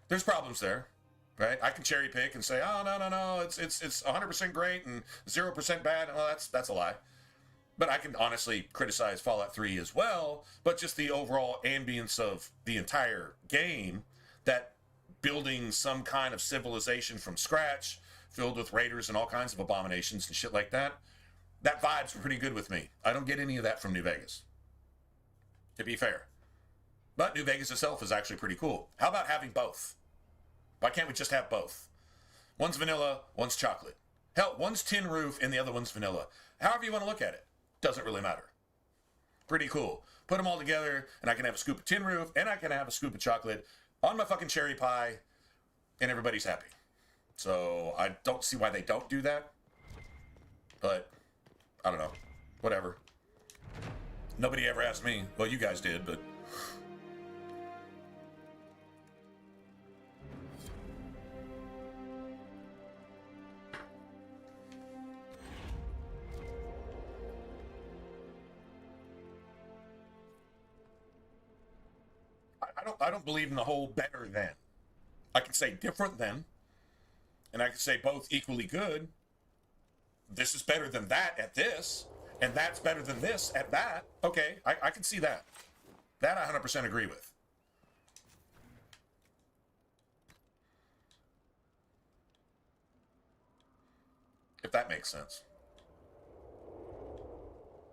There's problems there, right? I can cherry pick and say, oh, no, it's 100% great and 0% bad. Well, that's a lie. But I can honestly criticize Fallout 3 as well, but just the overall ambience of the entire game, that building some kind of civilization from scratch, filled with raiders and all kinds of abominations and shit like that, that vibe's pretty good with me. I don't get any of that from New Vegas, to be fair. But New Vegas itself is actually pretty cool. How about having both? Why can't we just have both? One's vanilla, one's chocolate. Hell, one's tin roof and the other one's vanilla. However you want to look at it. Doesn't really matter. Pretty cool. Put them all together and I can have a scoop of tin roof and I can have a scoop of chocolate on my fucking cherry pie and everybody's happy. So I don't see why they don't do that. But I don't know. Whatever. Nobody ever asked me. Well, you guys did, but... I don't believe in the whole better than. I can say different than, and I can say both equally good. This is better than that at this, and that's better than this at that. Okay, I can see that. That I 100% agree with. If that makes sense.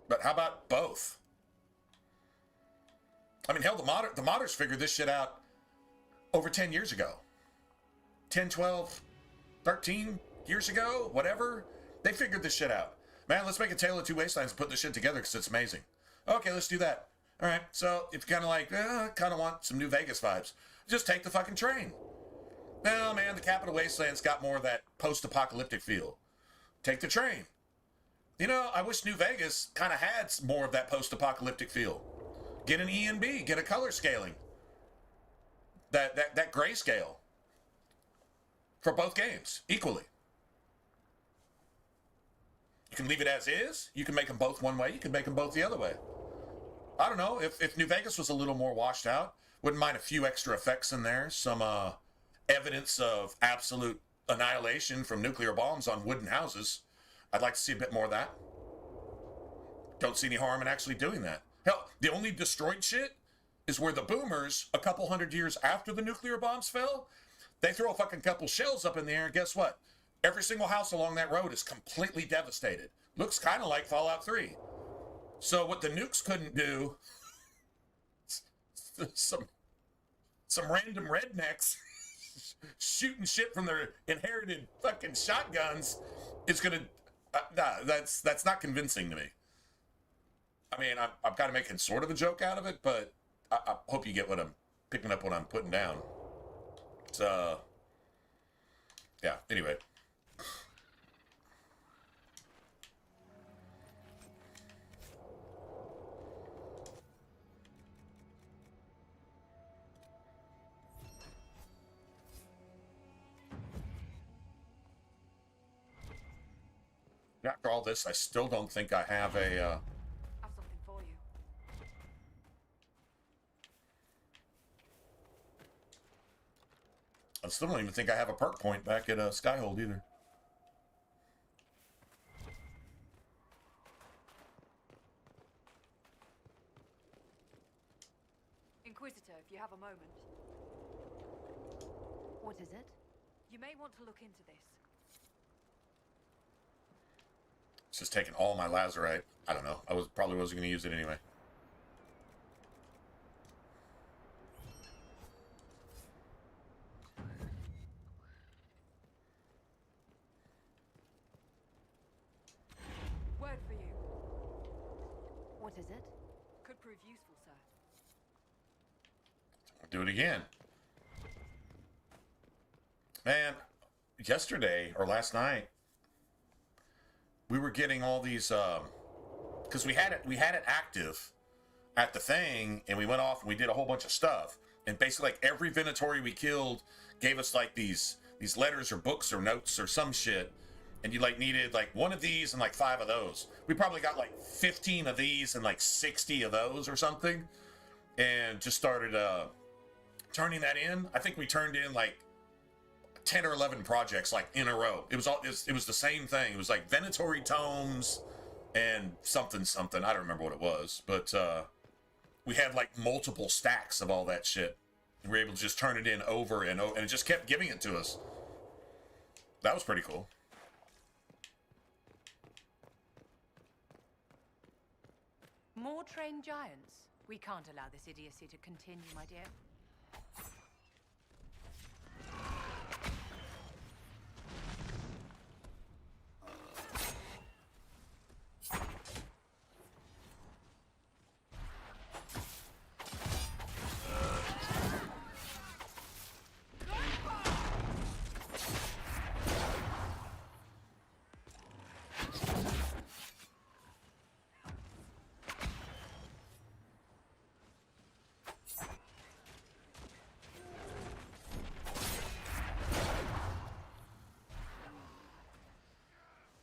But how about both? I mean, hell, the modders figured this shit out over 10 years ago. 10, 12, 13 years ago, whatever. They figured this shit out. Man, let's make a Tale of Two Wastelands and put this shit together because it's amazing. Okay, let's do that. All right, so if you kind of like, kind of want some New Vegas vibes, just take the fucking train. No, man, the Capital Wasteland's got more of that post-apocalyptic feel. Take the train. You know, I wish New Vegas kind of had more of that post-apocalyptic feel. Get an E&B, get a color scaling. That grayscale. For both games, equally. You can leave it as is. You can make them both one way. You can make them both the other way. I don't know. If New Vegas was a little more washed out, wouldn't mind a few extra effects in there. Some evidence of absolute annihilation from nuclear bombs on wooden houses. I'd like to see a bit more of that. Don't see any harm in actually doing that. Hell, the only destroyed shit is where the boomers, a couple hundred years after the nuclear bombs fell, they throw a fucking couple shells up in the air, and guess what? Every single house along that road is completely devastated. Looks kind of like Fallout 3. So what the nukes couldn't do, some random rednecks shooting shit from their inherited fucking shotguns is gonna... that's not convincing to me. I mean, I'm kind of making sort of a joke out of it, but I hope you get what I'm picking up, what I'm putting down. So, yeah, anyway. After all this, I still don't think I have a... Have something for you. I still don't even think I have a perk point back at Skyhold either. Inquisitor, if you have a moment. What is it? You may want to look into this. It's just taking all my lazarite. I don't know. Probably wasn't going to use it anyway. Word for you. What is it? Could prove useful, sir. I'll do it again. Man, yesterday or last night, we were getting all these because we had it active at the thing, and we went off and we did a whole bunch of stuff, and basically like every Venatori we killed gave us like these letters or books or notes or some shit, and you like needed like one of these and like 5 of those. We probably got like 15 of these and like 60 of those or something, and just started turning that in. I think we turned in like 10 or 11 projects like in a row. It was the same thing. It was like Venatory tomes and something. I don't remember what it was, but we had like multiple stacks of all that shit. And we were able to just turn it in over and over, and it just kept giving it to us. That was pretty cool. More trained giants? We can't allow this idiocy to continue, my dear.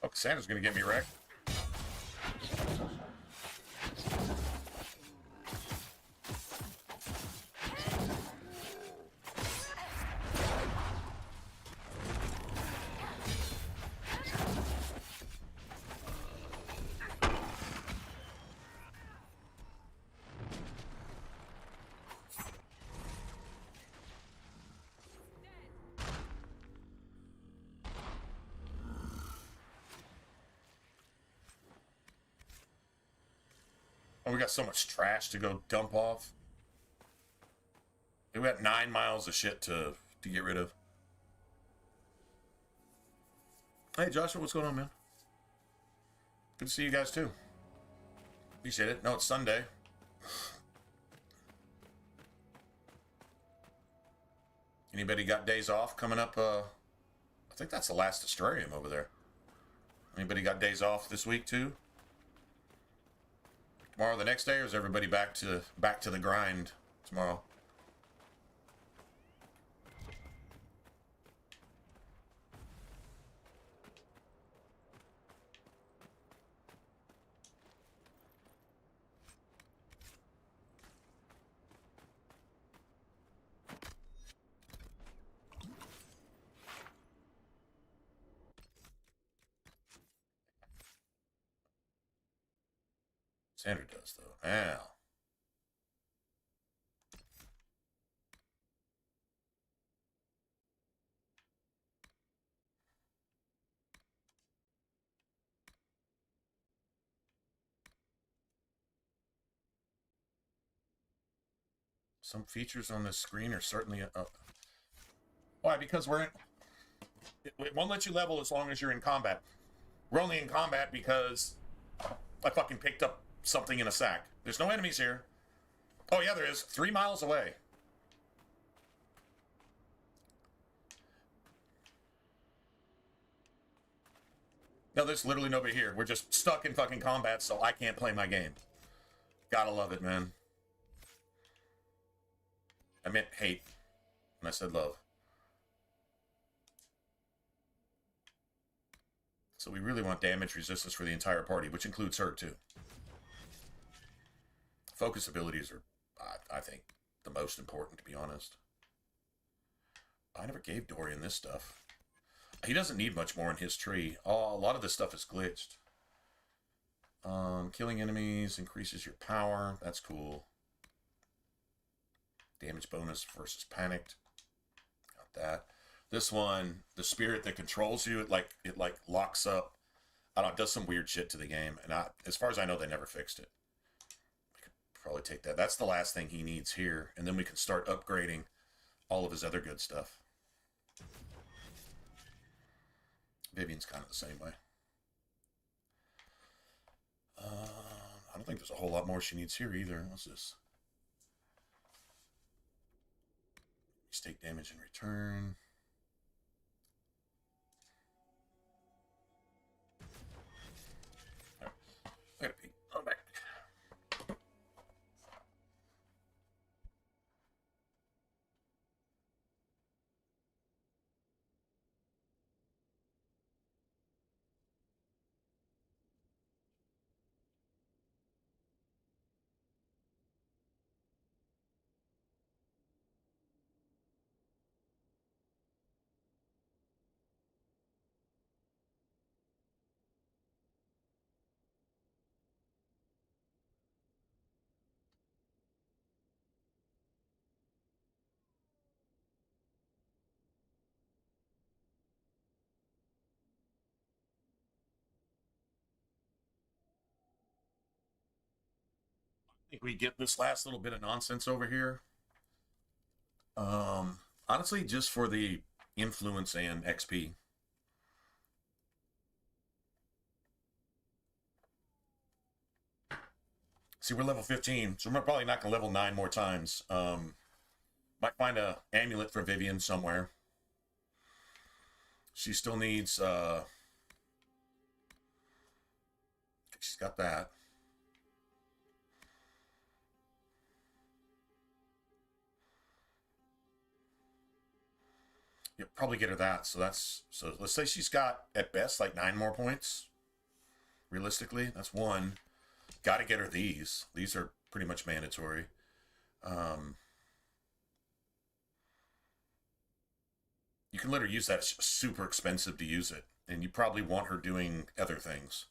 Oh, Cassandra's gonna get me wrecked. Oh, we got so much trash to go dump off. We got 9 miles of shit to get rid of. Hey, Joshua, what's going on, man? Good to see you guys, too. Appreciate it. No, it's Sunday. Anybody got days off coming up? I think that's the last Astrarium over there. Anybody got days off this week, too? Tomorrow the next day, or is everybody back to the grind tomorrow? Sandra does, though. Now. Some features on this screen are certainly up. Why? Because we're in... It won't let you level as long as you're in combat. We're only in combat because I fucking picked up something in a sack. There's no enemies here. Oh, yeah, there is. 3 miles away. No, there's literally nobody here. We're just stuck in fucking combat, so I can't play my game. Gotta love it, man. I meant hate when I said love. So we really want damage resistance for the entire party, which includes her, too. Focus abilities are, I think, the most important, to be honest. I never gave Dorian this stuff. He doesn't need much more in his tree. Oh, a lot of this stuff is glitched. Killing enemies increases your power. That's cool. Damage bonus versus panicked. Got that. This one, the spirit that controls you, it locks up. I don't know, it does some weird shit to the game. And as far as I know, they never fixed it. I could probably take that. That's the last thing he needs here. And then we can start upgrading all of his other good stuff. Vivian's kind of the same way. I don't think there's a whole lot more she needs here either. What's this? Take damage in return. Right. I gotta pee. I'm back. I think we get this last little bit of nonsense over here. Honestly, just for the influence and XP. See, we're level 15, so we're probably not going to level 9 more times. Might find a amulet for Vivian somewhere. She still needs, she's got that. You'll probably get her that, so let's say she's got, at best, like 9 more points. Realistically, that's 1. Got to get her these. These are pretty much mandatory. You can let her use that. It's super expensive to use it. And you probably want her doing other things.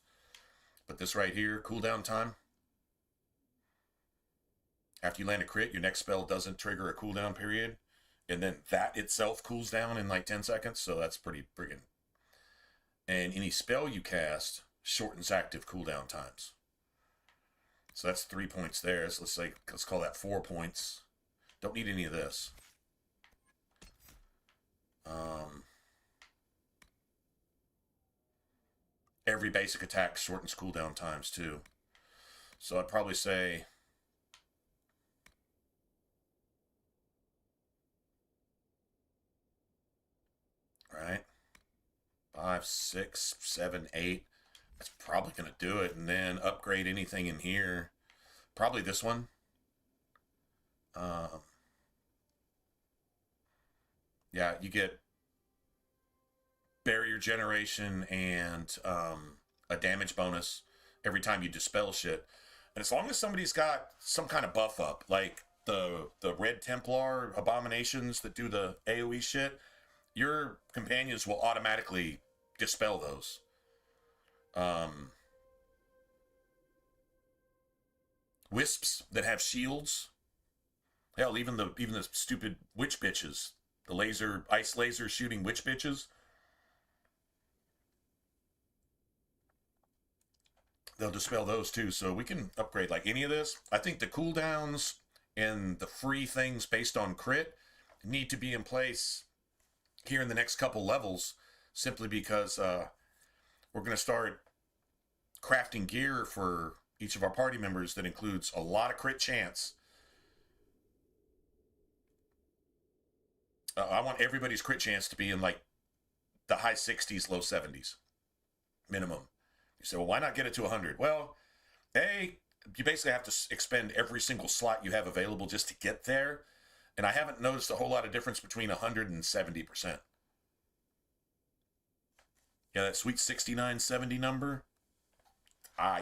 But this right here, cooldown time. After you land a crit, your next spell doesn't trigger a cooldown period. And then that itself cools down in like 10 seconds. So that's pretty friggin'. And any spell you cast shortens active cooldown times. So that's 3 points there. So let's call that 4 points. Don't need any of this. Every basic attack shortens cooldown times too. So I'd probably say right, 5, 6, 7, 8. That's probably going to do it. And then upgrade anything in here. Probably this one. Yeah, you get barrier generation and a damage bonus every time you dispel shit. And as long as somebody's got some kind of buff up, like the Red Templar abominations that do the AoE shit, your companions will automatically dispel those. Wisps that have shields. Hell, even the stupid witch bitches, the ice laser shooting witch bitches, they'll dispel those too. So we can upgrade like any of this. I think the cooldowns and the free things based on crit need to be in place here in the next couple levels, simply because we're going to start crafting gear for each of our party members that includes a lot of crit chance. I want everybody's crit chance to be in like the high 60s, low 70s minimum. You say, well, why not get it to 100? Well, you basically have to expend every single slot you have available just to get there. And I haven't noticed a whole lot of difference between 100 and 70%. Yeah, that sweet 69, 70 number.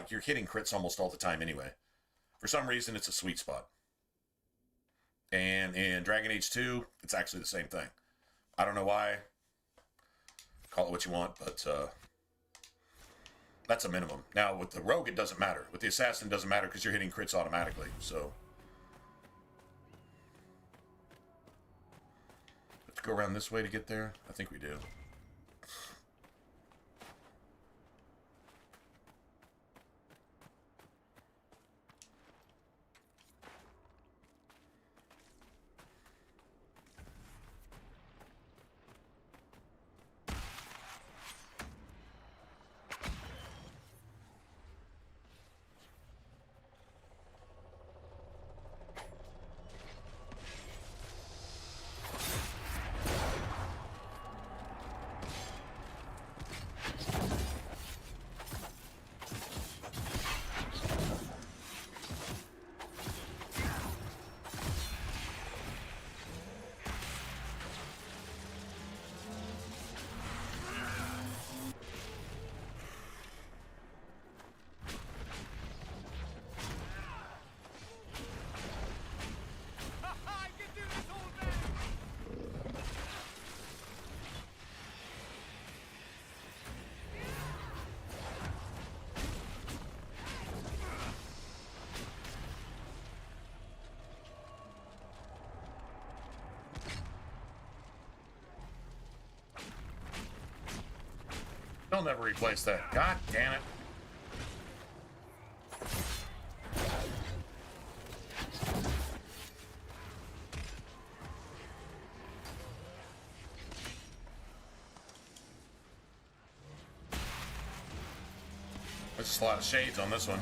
You're hitting crits almost all the time anyway. For some reason, it's a sweet spot. And in Dragon Age 2, it's actually the same thing. I don't know why. Call it what you want, but that's a minimum. Now, with the Rogue, it doesn't matter. With the Assassin, it doesn't matter because you're hitting crits automatically. So, have to go around this way to get there? I think we do. They'll never replace that. God damn it. There's just a lot of shades on this one.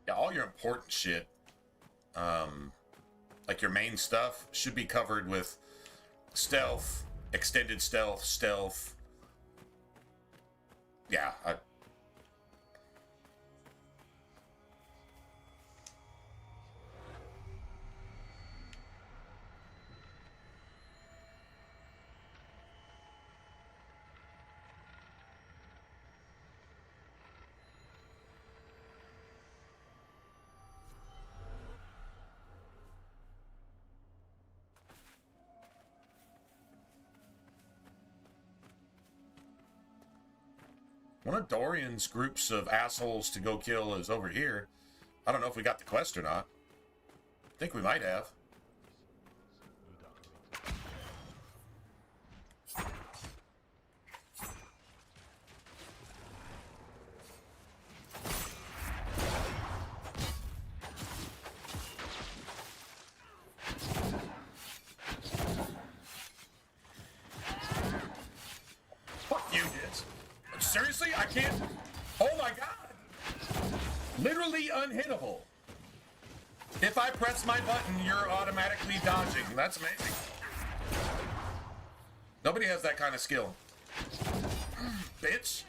Yeah, all your important shit, like your main stuff, should be covered with stealth, extended stealth, stealth. Yeah, one of Dorian's groups of assholes to go kill is over here. I don't know if we got the quest or not. I think we might have. Fuck you, Diz. Seriously? I can't... Oh my god! Literally unhittable. If I press my button, you're automatically dodging. That's amazing. Nobody has that kind of skill. Bitch.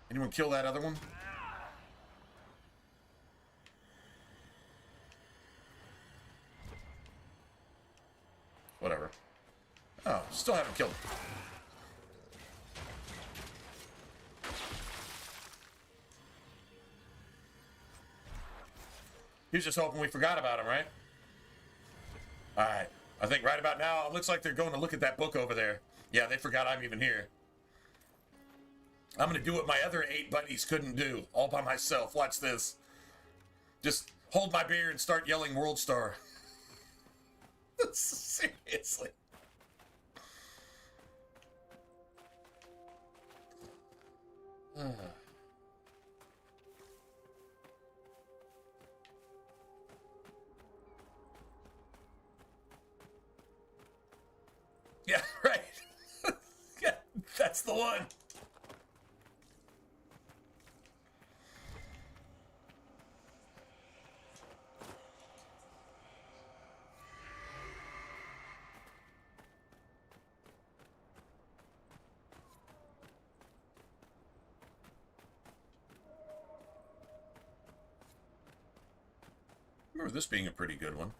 Anyone kill that other one? Whatever. Oh, still haven't killed him. He was just hoping we forgot about him, right? Alright. I think right about now, it looks like they're going to look at that book over there. Yeah, they forgot I'm even here. I'm going to do what my other 8 buddies couldn't do, all by myself. Watch this. Just hold my beer and start yelling World Star. Seriously. Yeah, right. Yeah, that's the one. I remember this being a pretty good one.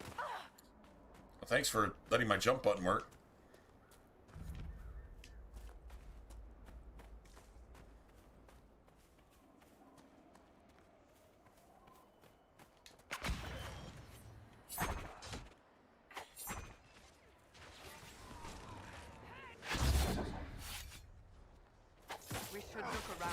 Well, thanks for letting my jump button work. We should look around.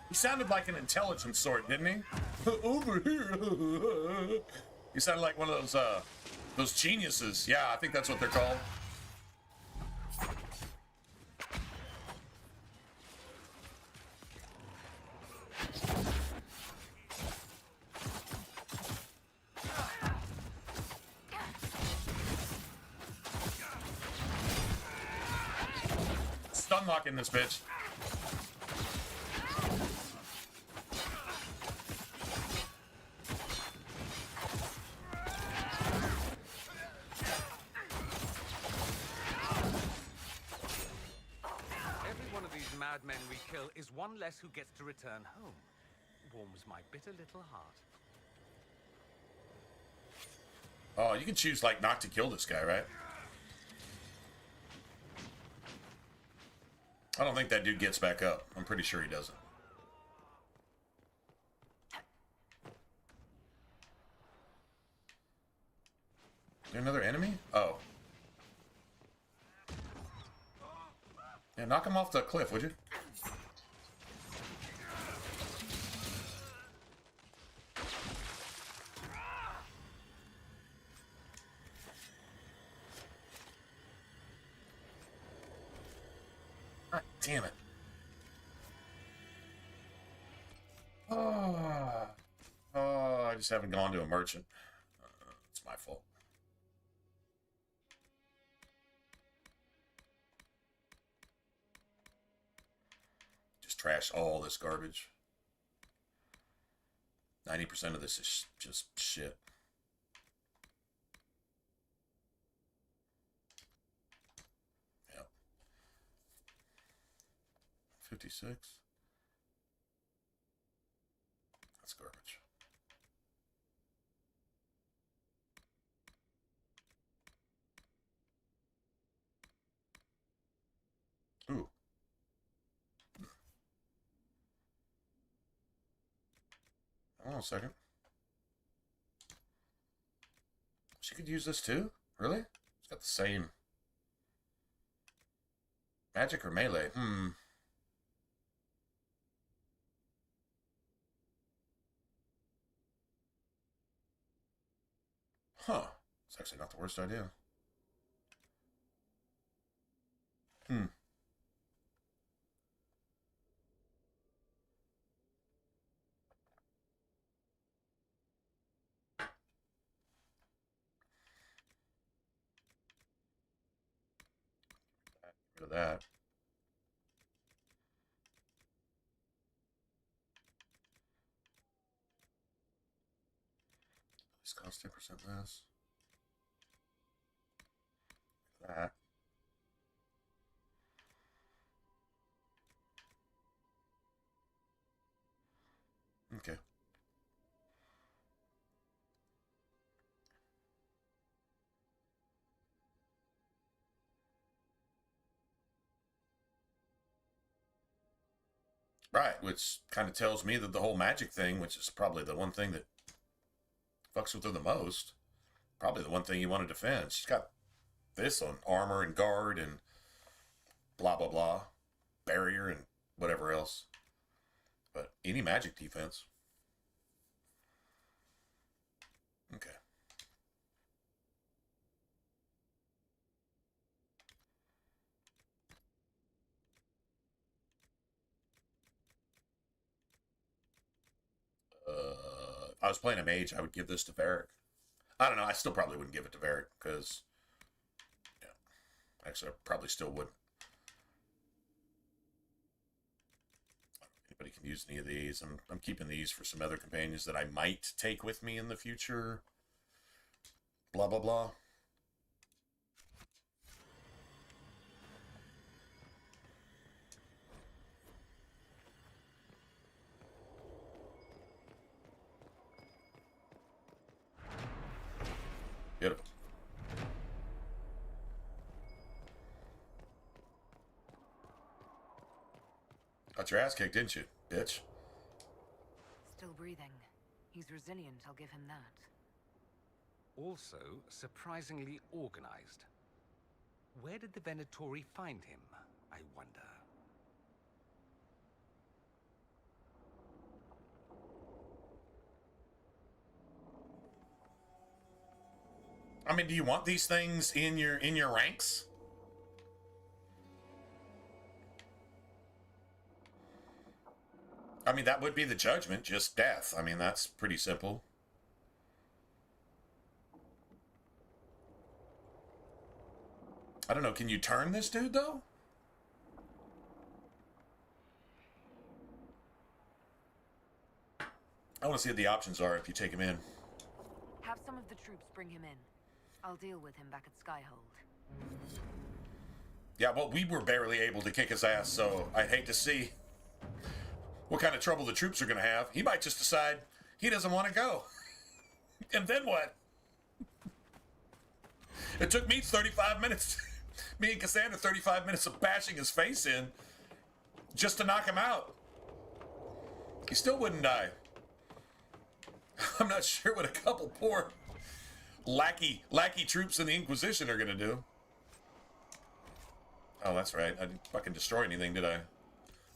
He sounded like an intelligent sort, didn't he? Over here. He sounded like one of those geniuses. Yeah, I think that's what they're called. Stun locking this bitch. men we kill is one less who gets to return home. Warms my bitter little heart. Oh, you can choose, like, not to kill this guy, right? I don't think that dude gets back up. I'm pretty sure he doesn't. Is there another enemy? Oh. Yeah, knock him off the cliff, would you? God damn it. Oh, I just haven't gone to a merchant. It's my fault. Just trash all this garbage. 90% of this is just shit. Yep. 56. That's garbage. Ooh. Hold on a second. She could use this too? Really? It's got the same magic or melee. Huh. It's actually not the worst idea. Rid of that. This costs 10% less. That. Okay. Right, which kind of tells me that the whole magic thing, which is probably the one thing that fucks with her the most, probably the one thing you want to defend. She's got this on armor and guard and blah, blah, blah, barrier and whatever else. But any magic defense. Okay. If I was playing a mage, I would give this to Varric. I don't know. I still probably wouldn't give it to Varric because, yeah, actually, I probably still wouldn't. Anybody can use any of these. I'm keeping these for some other companions that I might take with me in the future. Blah, blah, blah. Beautiful. Got your ass kicked, didn't you, bitch? Still breathing. He's resilient, I'll give him that. Also, surprisingly organized. Where did the Venatori find him, I wonder? I mean, do you want these things in your ranks? I mean, that would be the judgment, just death. I mean, that's pretty simple. I don't know, can you turn this dude, though? I want to see what the options are if you take him in. Have some of the troops bring him in. I'll deal with him back at Skyhold. Yeah, well, we were barely able to kick his ass, so I'd hate to see what kind of trouble the troops are going to have. He might just decide he doesn't want to go. And then what? It took me 35 minutes, me and Cassandra, 35 minutes of bashing his face in just to knock him out. He still wouldn't die. I'm not sure what a couple poor lackey troops in the Inquisition are going to do. Oh, that's right. I didn't fucking destroy anything, did I?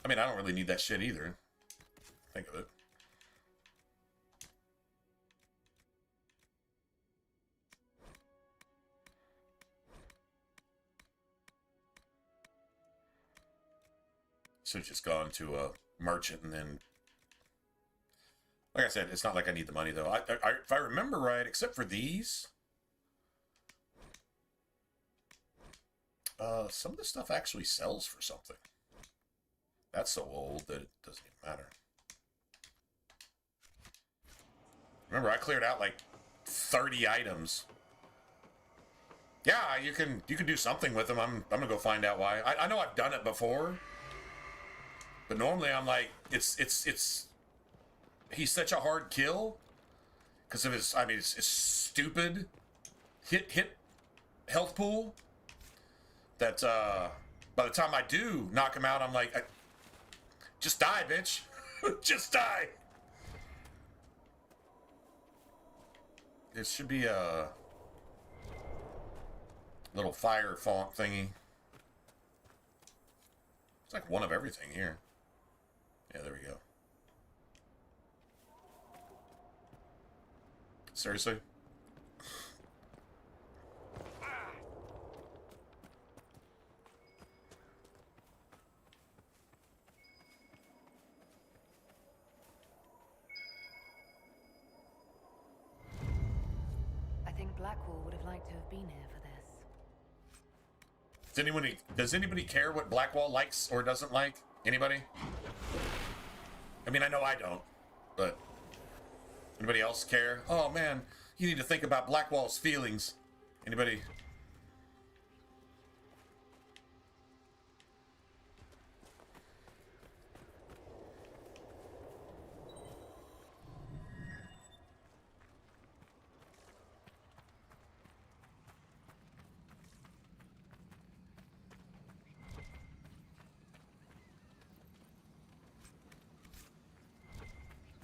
I mean, I don't really need that shit either. Think of it. Should have just gone to a merchant and then... Like I said, it's not like I need the money, though. If I remember right, except for these... some of this stuff actually sells for something. That's so old that it doesn't even matter. Remember, I cleared out like 30 items. Yeah, you can do something with them. I'm gonna go find out why. I know I've done it before, but normally I'm like, it's he's such a hard kill because of his. I mean, it's stupid hit health pool that by the time I do knock him out, I'm like, just die, bitch. Just die. There should be a little fire font thingy. It's like one of everything here. Yeah, there we go. Seriously? I think Blackwall would have liked to have been here for this. Does anybody care what Blackwall likes or doesn't like? Anybody? I mean, I know I don't, but anybody else care? Oh man, you need to think about Blackwall's feelings. Anybody?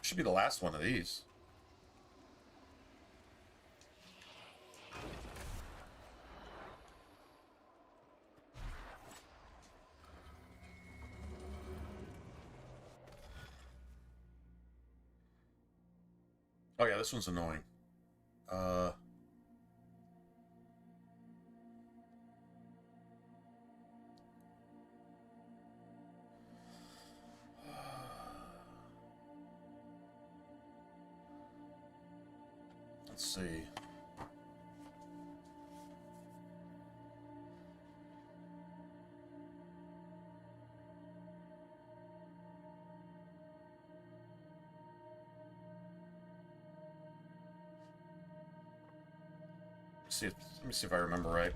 Should be the last one of these. Oh yeah, this one's annoying. Let's see. Let me see if I remember right.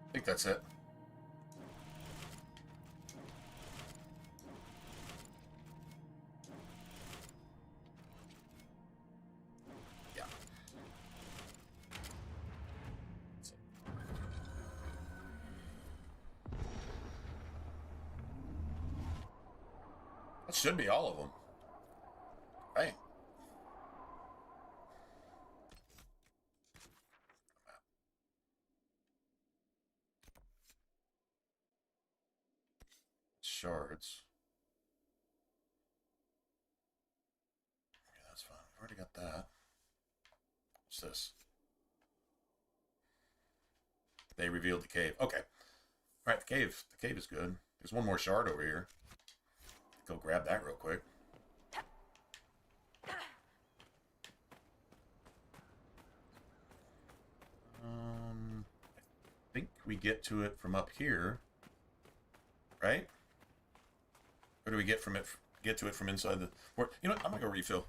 I think that's it. Yeah. That should be all of them. Right. Shards. Okay, that's fine. I've already got that. What's this? They revealed the cave. Okay. Alright, the cave. The cave is good. There's one more shard over here. Go grab that real quick. I think we get to it from up here. Right? Or do we get from it? get to it from inside the... You know what? I'm going to go refill.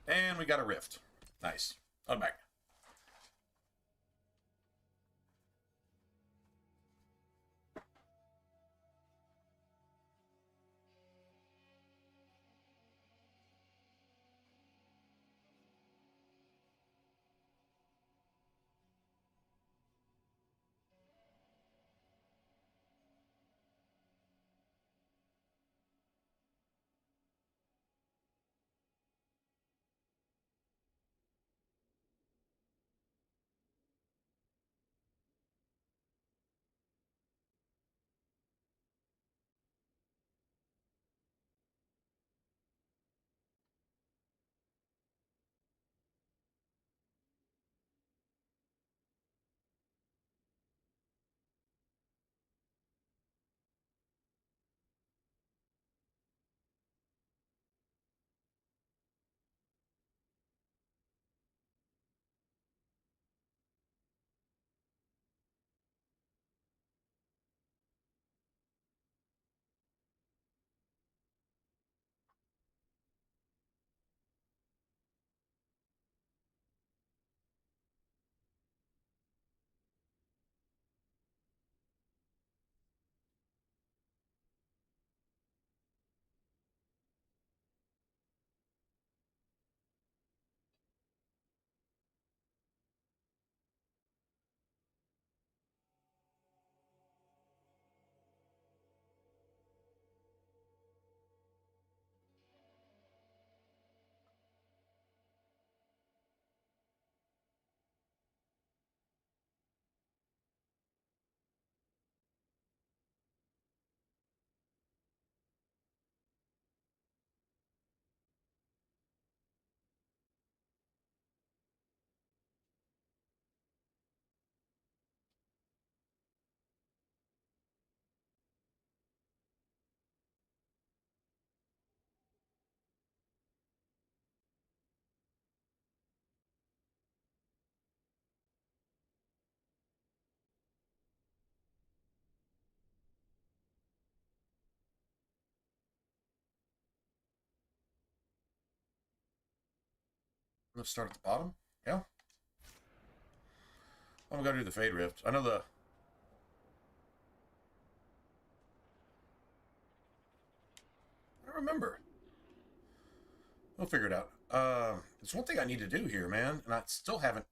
And we got a rift. Nice. I'm back. Let's start at the bottom. Yeah. I'm going to do the Fade Rift. I know the... I don't remember. We'll figure it out. There's one thing I need to do here, man, and I still haven't...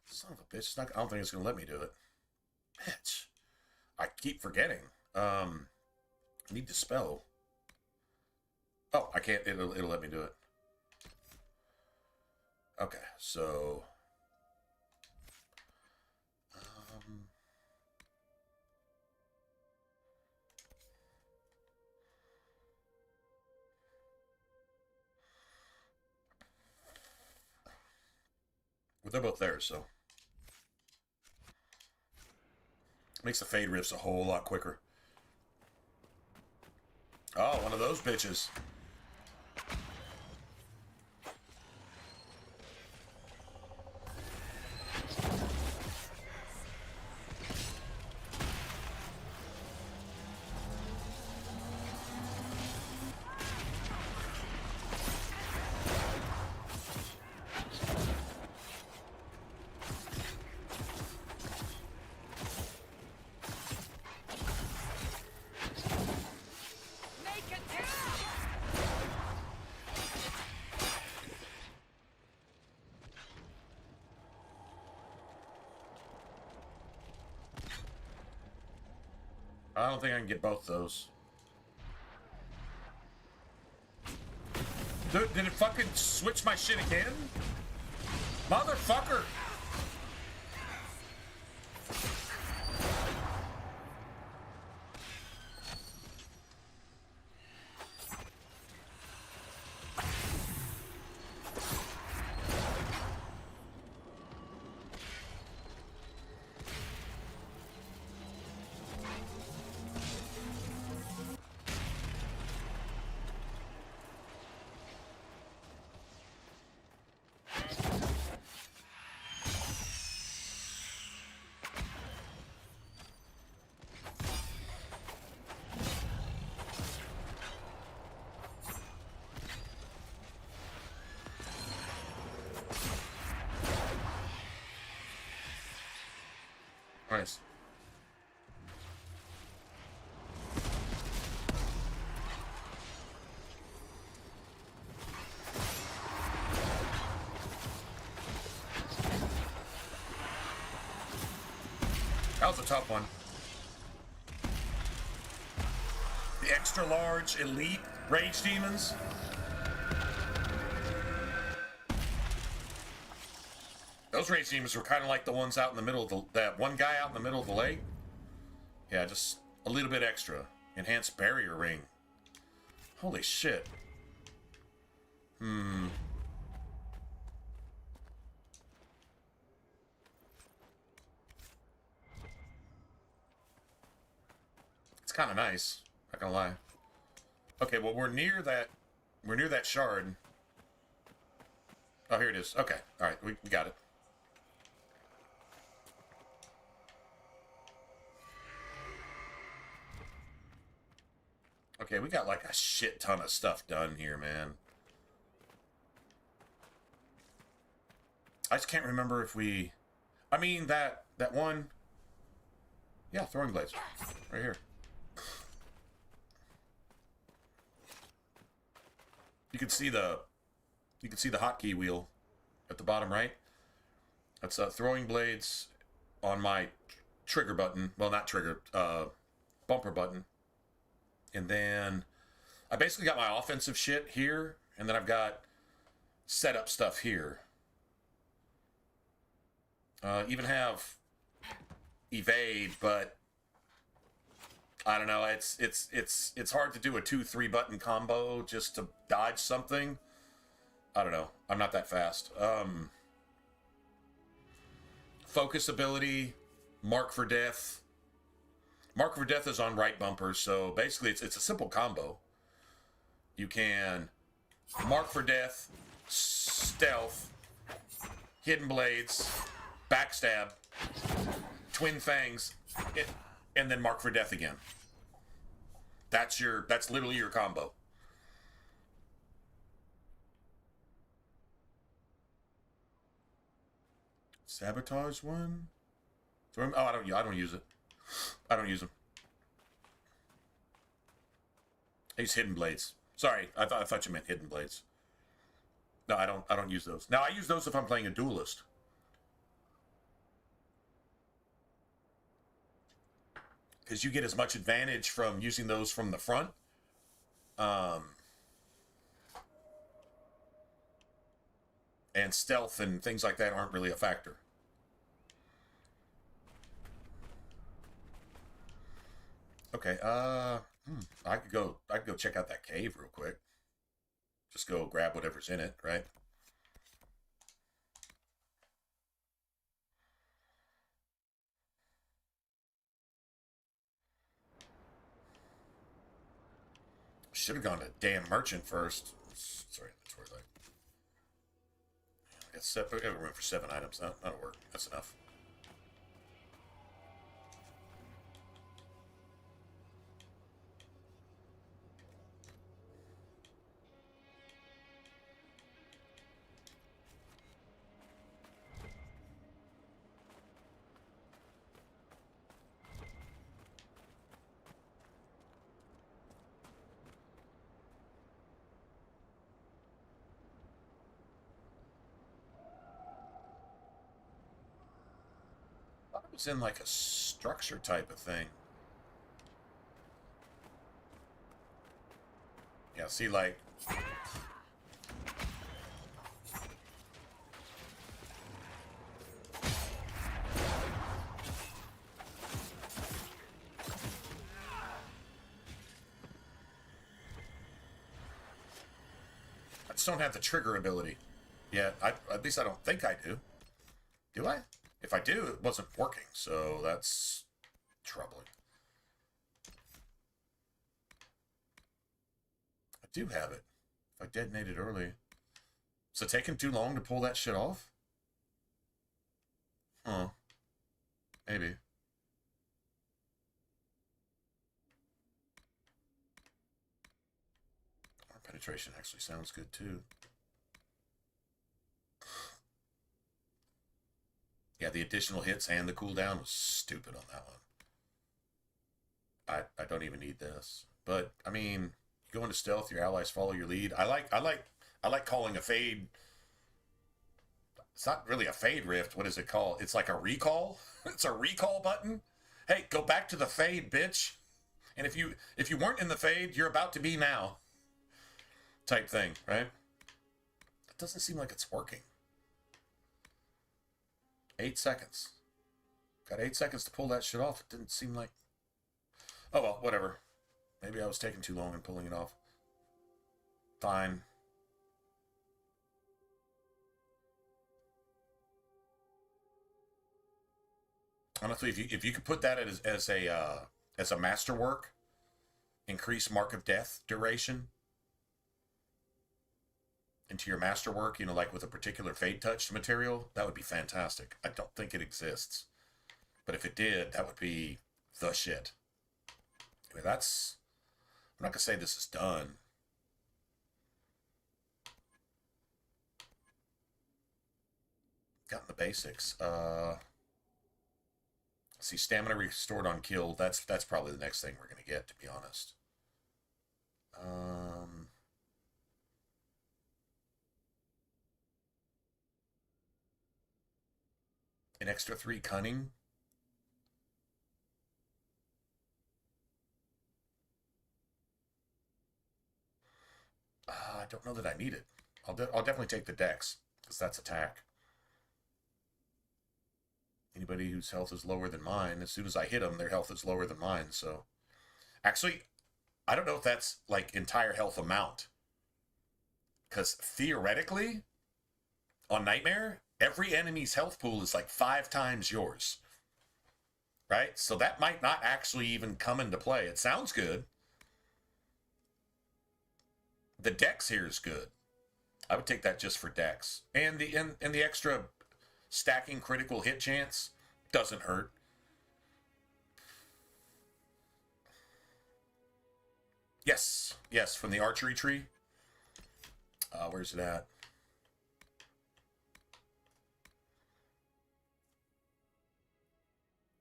Son of a bitch. It's not... I don't think it's going to let me do it. Bitch. I keep forgetting. I need to spell. Oh, I can't. It'll let me do it. Okay, so... Well, they're both there, so... Makes the fade riffs a whole lot quicker. Oh, one of those bitches. I don't think I can get both those. Dude, did it fucking switch my shit again? Motherfucker! Nice. That was a tough one. The extra large elite rage demons. Those rage demons were kind of like the ones out in the middle of the, that one guy out in the middle of the lake. Yeah, just a little bit extra. Enhanced barrier ring. Holy shit. It's kind of nice. Not gonna lie. Okay, well we're near that. We're near that shard. Oh, here it is. Okay, all right, we got it. Okay, we got like a shit ton of stuff done here, man. I just can't remember if we... I mean, that one... Yeah, throwing blades. Right here. You can see the hotkey wheel at the bottom right. That's throwing blades on my trigger button. Well, not trigger, bumper button. And then I basically got my offensive shit here, and then I've got setup stuff here. Even have evade, but I don't know. It's hard to do a 2-3 button combo just to dodge something. I don't know. I'm not that fast. Focus ability, mark for death. Mark for death is on right bumper, so basically it's a simple combo. You can mark for death, stealth, hidden blades, backstab, twin fangs, and then mark for death again. That's literally your combo. Sabotage one? Oh, I don't use it. I don't use them. I use hidden blades. Sorry, I thought you meant hidden blades. No, I don't use those. Now I use those if I'm playing a duelist. Because you get as much advantage from using those from the front. And stealth and things like that aren't really a factor. Okay, I could go check out that cave real quick. Just go grab whatever's in it, right? Should have gone to damn merchant first. Sorry, that's where I got room for 7 items. That'll work. That's enough. It's in like a structure type of thing. Yeah, see, like... I just don't have the trigger ability. Yeah, at least I don't think I do. Do I? If I do, it wasn't working, so that's troubling. I do have it. If I detonated early. Is it taking too long to pull that shit off? Huh. Maybe. Our penetration actually sounds good, too. Yeah, Yeah, the additional hits and the cooldown was stupid on that one. I don't even need this. But I mean, you go into stealth, your allies follow your lead. I like calling a fade. It's not really a fade rift. What is it called? It's like a recall. It's a recall button. Hey, go back to the fade, bitch. And if you weren't in the fade, you're about to be now. Type thing, right? It doesn't seem like it's working. 8 seconds. Got 8 seconds to pull that shit off. It didn't seem like... Oh, well, whatever. Maybe I was taking too long in pulling it off. Fine. Honestly, if you could put that as a masterwork, increase Mark of Death duration into your masterwork, you know, like with a particular Fade Touch material, that would be fantastic. I don't think it exists. But if it did, that would be the shit. Anyway, that's... I'm not going to say this is done. Gotten the basics. See, stamina restored on kill. That's probably the next thing we're going to get, to be honest. An extra 3 cunning. I don't know that I need it. I'll definitely take the dex, because that's attack. Anybody whose health is lower than mine, as soon as I hit them, their health is lower than mine, so... Actually, I don't know if that's, like, entire health amount. Because theoretically, on Nightmare, every enemy's health pool is, like, 5 times yours. Right? So that might not actually even come into play. It sounds good. The dex here is good. I would take that just for dex. And the extra stacking critical hit chance doesn't hurt. Yes, from the archery tree. Where's it at?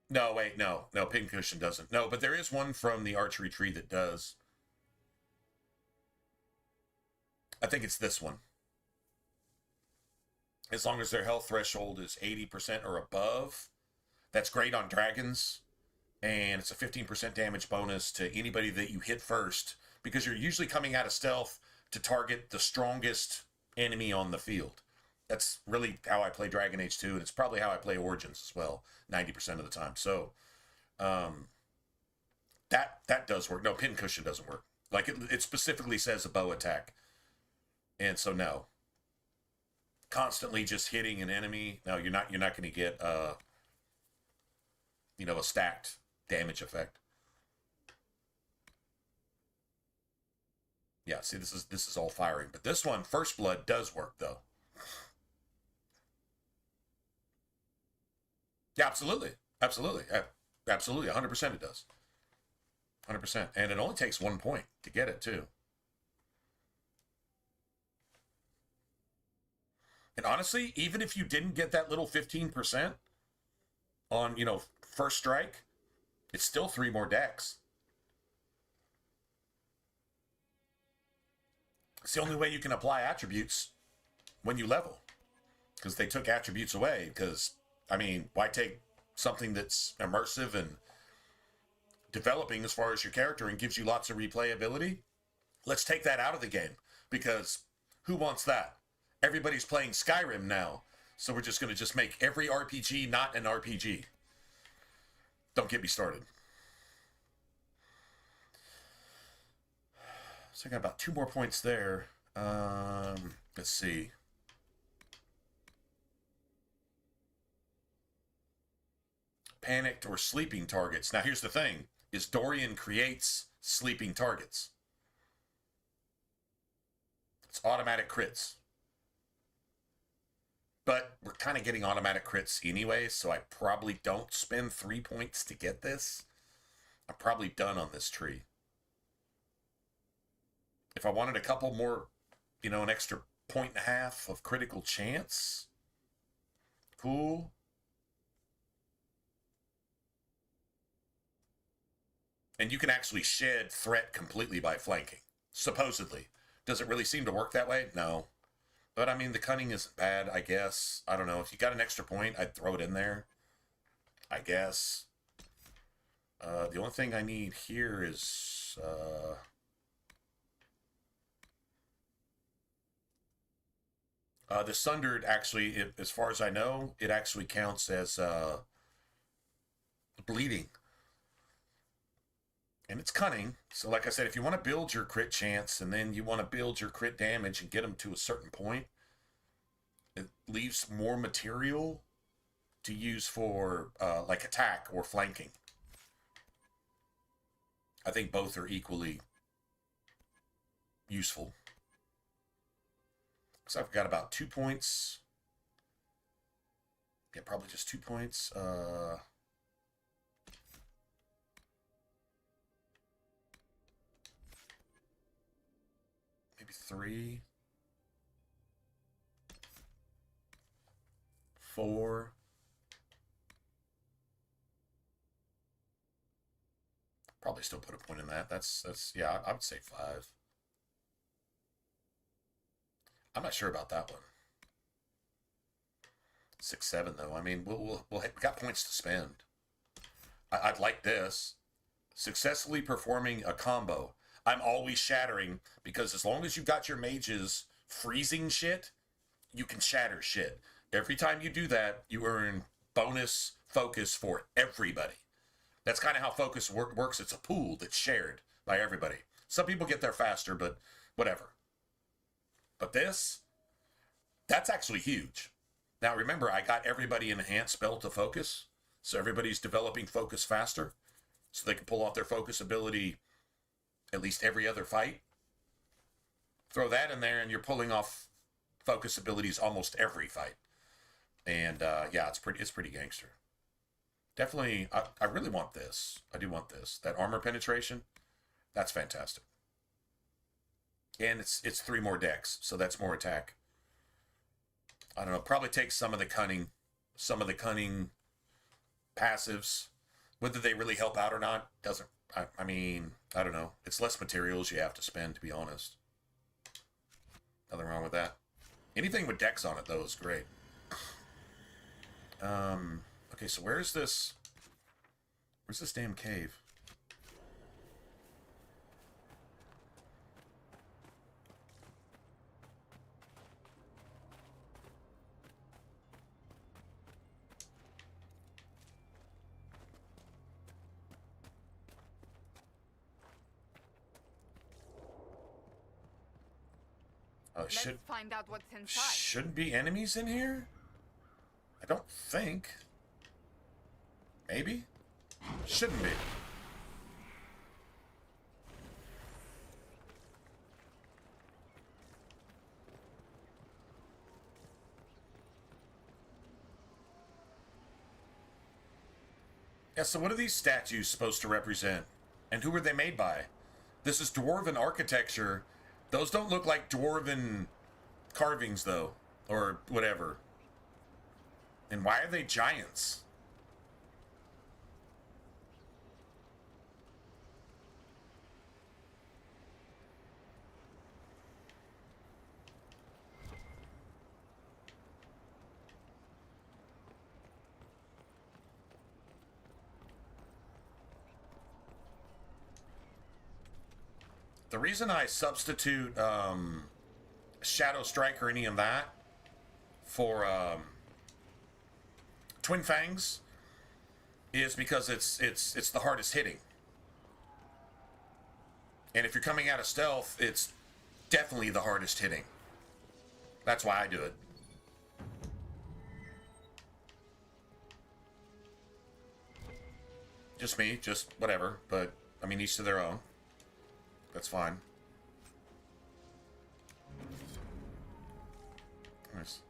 No, wait, no, Pincushion doesn't. No, but there is one from the archery tree that does. I think it's this one. As long as their health threshold is 80% or above, that's great on dragons. And it's a 15% damage bonus to anybody that you hit first, because you're usually coming out of stealth to target the strongest enemy on the field. That's really how I play Dragon Age 2, and it's probably how I play Origins as well, 90% of the time. So, that does work. No, Pincushion doesn't work. Like, it specifically says a bow attack. And so, no. Constantly just hitting an enemy. No, you're not going to get, a stacked damage effect. Yeah, see, this is all firing. But this one, First Blood, does work, though. Yeah, absolutely. Absolutely. 100% it does. 100%. And it only takes 1 point to get it, too. And honestly, even if you didn't get that little 15% on, first strike, it's still 3 more decks. It's the only way you can apply attributes when you level. Because they took attributes away. Because, why take something that's immersive and developing as far as your character and gives you lots of replayability? Let's take that out of the game. Because who wants that? Everybody's playing Skyrim now, so we're just going to make every RPG not an RPG. Don't get me started. So I got about 2 more points there. Let's see. Panicked or sleeping targets. Now here's the thing, is Dorian creates sleeping targets. It's automatic crits. But we're kind of getting automatic crits anyway, so I probably don't spend 3 points to get this. I'm probably done on this tree. If I wanted a couple more, an extra 1.5 of critical chance, cool. And you can actually shed threat completely by flanking, supposedly. Does it really seem to work that way? No. But I mean, the cunning isn't bad, I guess. I don't know. If you got an extra point, I'd throw it in there, I guess. The only thing I need here is... the Sundered, actually, as far as I know, it actually counts as bleeding. And it's cunning. So like I said, if you want to build your crit chance and then you want to build your crit damage and get them to a certain point, it leaves more material to use for like attack or flanking. I think both are equally useful. So I've got about 2 points. Yeah, probably just 2 points. Maybe 3. 4. Probably still put a point in that. That's yeah, I would say 5. I'm not sure about that one. 6, 7 though. I mean, we got points to spend. I'd like this. Successfully performing a combo. I'm always shattering because as long as you've got your mages freezing shit, you can shatter shit. Every time you do that, you earn bonus focus for everybody. That's kind of how focus works. It's a pool that's shared by everybody. Some people get there faster, but whatever. But this, that's actually huge. Now remember, I got everybody enhanced spell to focus, so everybody's developing focus faster, so they can pull off their focus ability at least every other fight. Throw that in there, and you're pulling off focus abilities almost every fight. And yeah, it's pretty gangster. Definitely, I really want this. I do want this. That armor penetration, that's fantastic. And it's 3 more decks, so that's more attack. I don't know, probably take some of the cunning passives. Whether they really help out or not, doesn't, I mean, I don't know. It's less materials you have to spend, to be honest. Nothing wrong with that. Anything with decks on it, though, is great. Okay, so where's this damn cave? Let's find out what's inside. Shouldn't be enemies in here? I don't think. Maybe? Shouldn't be. Yeah, so what are these statues supposed to represent? And who were they made by? This is dwarven architecture. Those don't look like dwarven carvings, though. Or whatever. And why are they giants? The reason I substitute Shadow Strike or any of that for Twin Fangs is because it's the hardest hitting. And if you're coming out of stealth, it's definitely the hardest hitting. That's why I do it. Just me, just whatever, but I mean, each to their own. That's fine. Nice.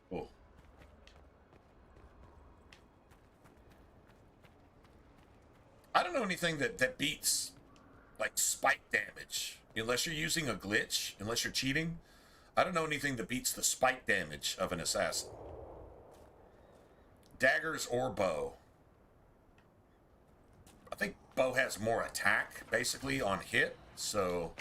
Cool. I don't know anything that beats, like, spike damage. Unless you're using a glitch, unless you're cheating. I don't know anything that beats the spike damage of an assassin. Daggers or bow. I think bow has more attack, basically, on hit, so...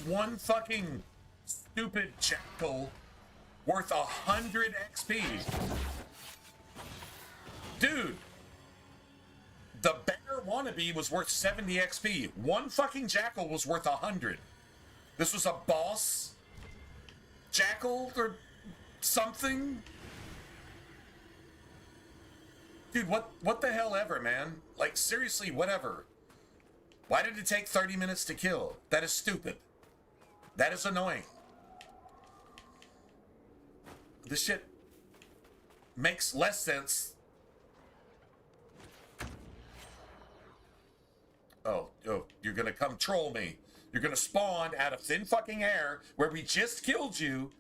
One fucking stupid jackal worth 100 XP. Dude, the bear wannabe was worth 70 XP. One fucking jackal was worth 100. This was a boss jackal or something. Dude, what the hell ever, man? Like, seriously, whatever. Why did it take 30 minutes to kill? That is stupid. That is annoying. This shit makes less sense. Oh, you're gonna come troll me. You're gonna spawn out of thin fucking air where we just killed you.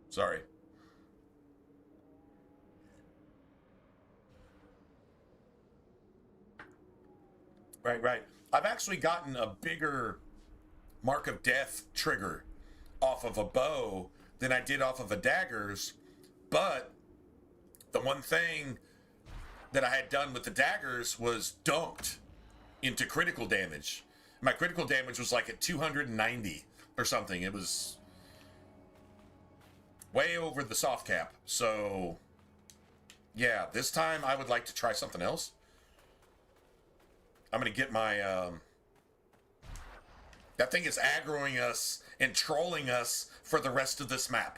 Sorry. Right. I've actually gotten a bigger Mark of Death trigger off of a bow than I did off of a daggers, but the one thing that I had done with the daggers was dunked into critical damage. My critical damage was like at 290 or something. It was way over the soft cap. So, yeah, this time I would like to try something else. I'm going to get my, that thing is aggroing us and trolling us for the rest of this map.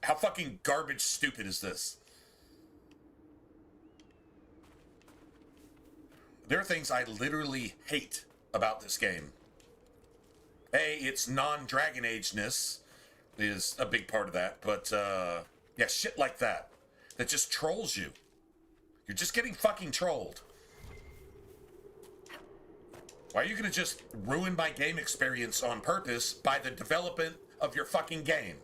How fucking garbage stupid is this? There are things I literally hate about this game. A, its non-Dragon Age-ness is a big part of that, but, yeah, shit like that. That just trolls you. You're just getting fucking trolled. Why are you gonna just ruin my game experience on purpose by the development of your fucking game?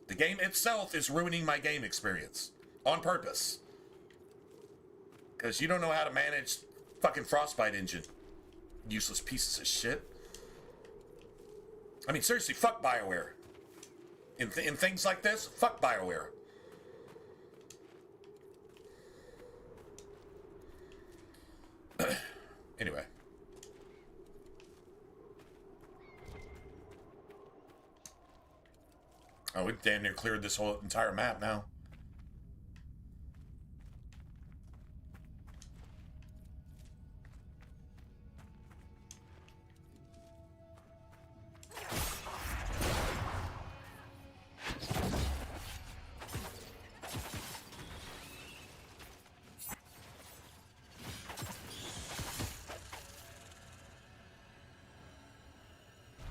The game itself is ruining my game experience on purpose. Because you don't know how to manage fucking Frostbite engine. Useless pieces of shit. I mean, seriously, fuck BioWare. In things like this, fuck BioWare. Anyway. Oh, we damn near cleared this whole entire map now.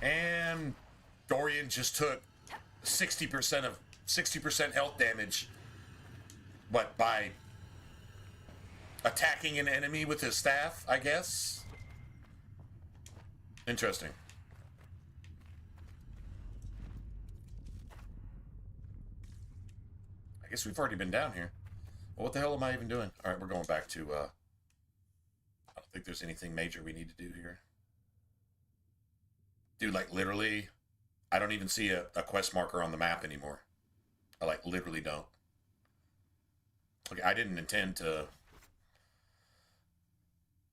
And Dorian just took 60% health damage. What, by attacking an enemy with his staff, I guess? Interesting. I guess we've already been down here. Well, what the hell am I even doing? All right, we're going back to, I don't think there's anything major we need to do here. Dude, like, literally, I don't even see a quest marker on the map anymore. I, like, literally don't. Okay, I didn't intend to...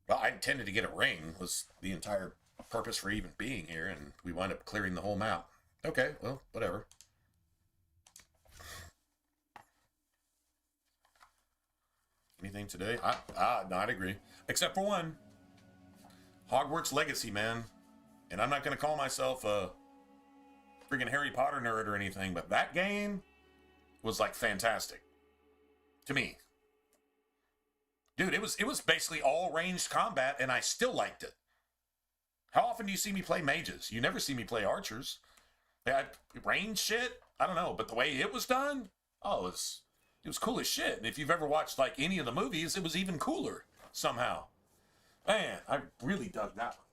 Well, I intended to get a ring, was the entire purpose for even being here, and we wound up clearing the whole map. Okay, well, whatever. Anything today? No, I'd agree. Except for one. Hogwarts Legacy, man. And I'm not going to call myself a freaking Harry Potter nerd or anything, but that game was like fantastic to me. Dude, it was basically all ranged combat, and I still liked it. How often do you see me play mages? You never see me play archers. Range shit? I don't know, but the way it was done, oh, it was cool as shit. And if you've ever watched like any of the movies, it was even cooler somehow. Man, I really dug that one.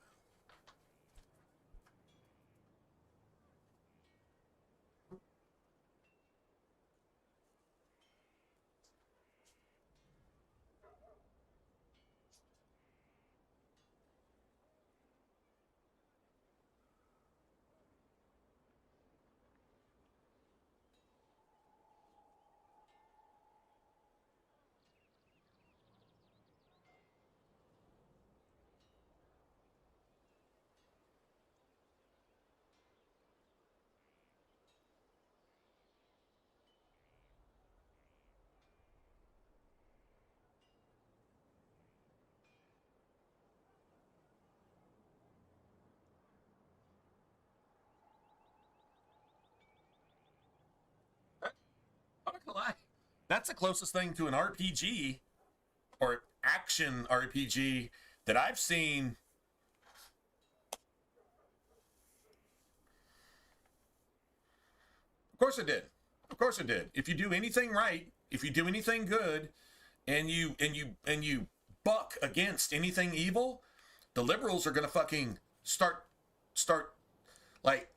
I'm not gonna lie. That's the closest thing to an RPG or action RPG that I've seen. Of course it did. Of course it did. If you do anything right, if you do anything good, and you buck against anything evil, the liberals are gonna fucking start like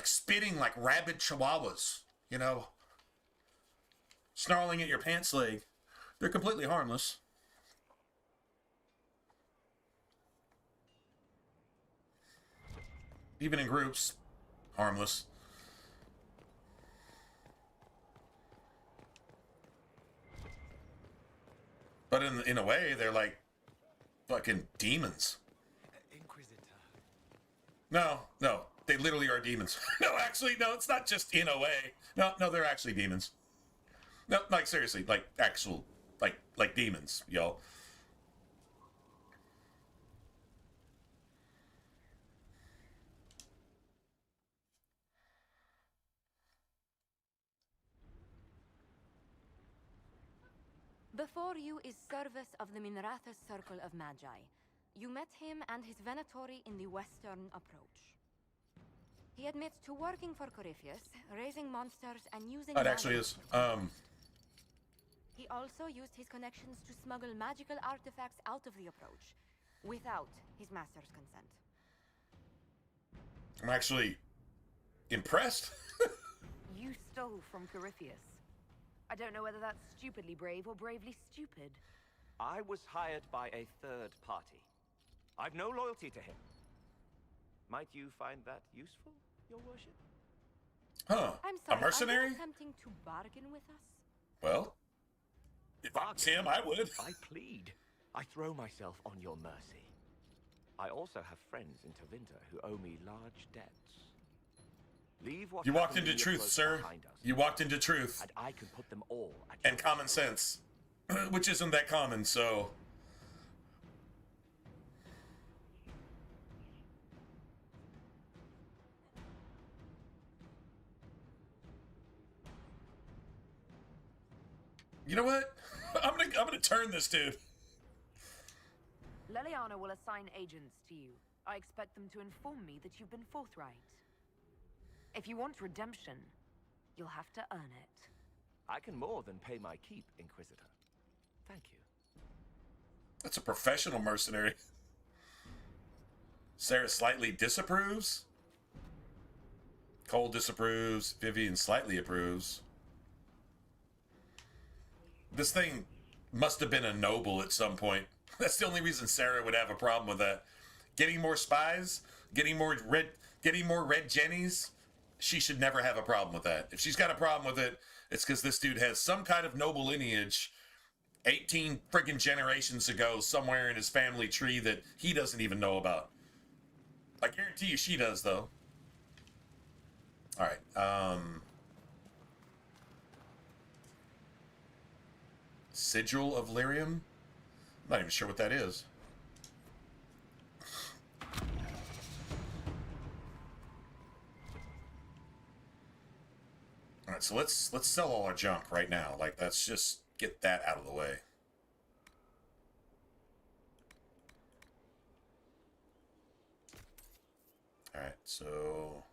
spitting like rabid chihuahuas, you know, snarling at your pants leg. They're completely harmless. Even in groups, harmless. But in a way, they're like fucking demons. Inquisitor. No, they literally are demons. No, actually, no, it's not just in a way. No, they're actually demons. No, like seriously, like actual, like demons, yo. Before you is Service of the Minrathous Circle of Magi. You met him and his Venatori in the Western Approach. He admits to working for Corypheus, raising monsters and using... It actually is. He also used his connections to smuggle magical artifacts out of the Approach, without his master's consent. I'm actually impressed. You stole from Corypheus. I don't know whether that's stupidly brave or bravely stupid. I was hired by a third party. I've no loyalty to him. Might you find that useful, your worship? Huh. I'm sorry, A mercenary? are you attempting to bargain with us? Well, if I was him, I would. I plead. I throw myself on your mercy. I also have friends in Tevinter who owe me large debts. Leave what You walked happened into to your truth, close sir. behind us, You walked into truth. and I can put them all at And your common sense. Which isn't that common, so... You know what? I'm gonna turn this dude. Leliana will assign agents to you. I expect them to inform me that you've been forthright. If you want redemption, you'll have to earn it. I can more than pay my keep, Inquisitor. Thank you. That's a professional mercenary. Sarah slightly disapproves. Cole disapproves. Vivian slightly approves. This thing must have been a noble at some point. That's the only reason Sarah would have a problem with that. Getting more spies, getting more red jennies. She should never have a problem with that. If she's got a problem with it, it's because this dude has some kind of noble lineage 18 friggin' generations ago somewhere in his family tree that he doesn't even know about. I guarantee you she does, though. Alright, Sigil of Lyrium? I'm not even sure what that is. All right, so let's sell all our junk right now. Like, let's just get that out of the way. All right, so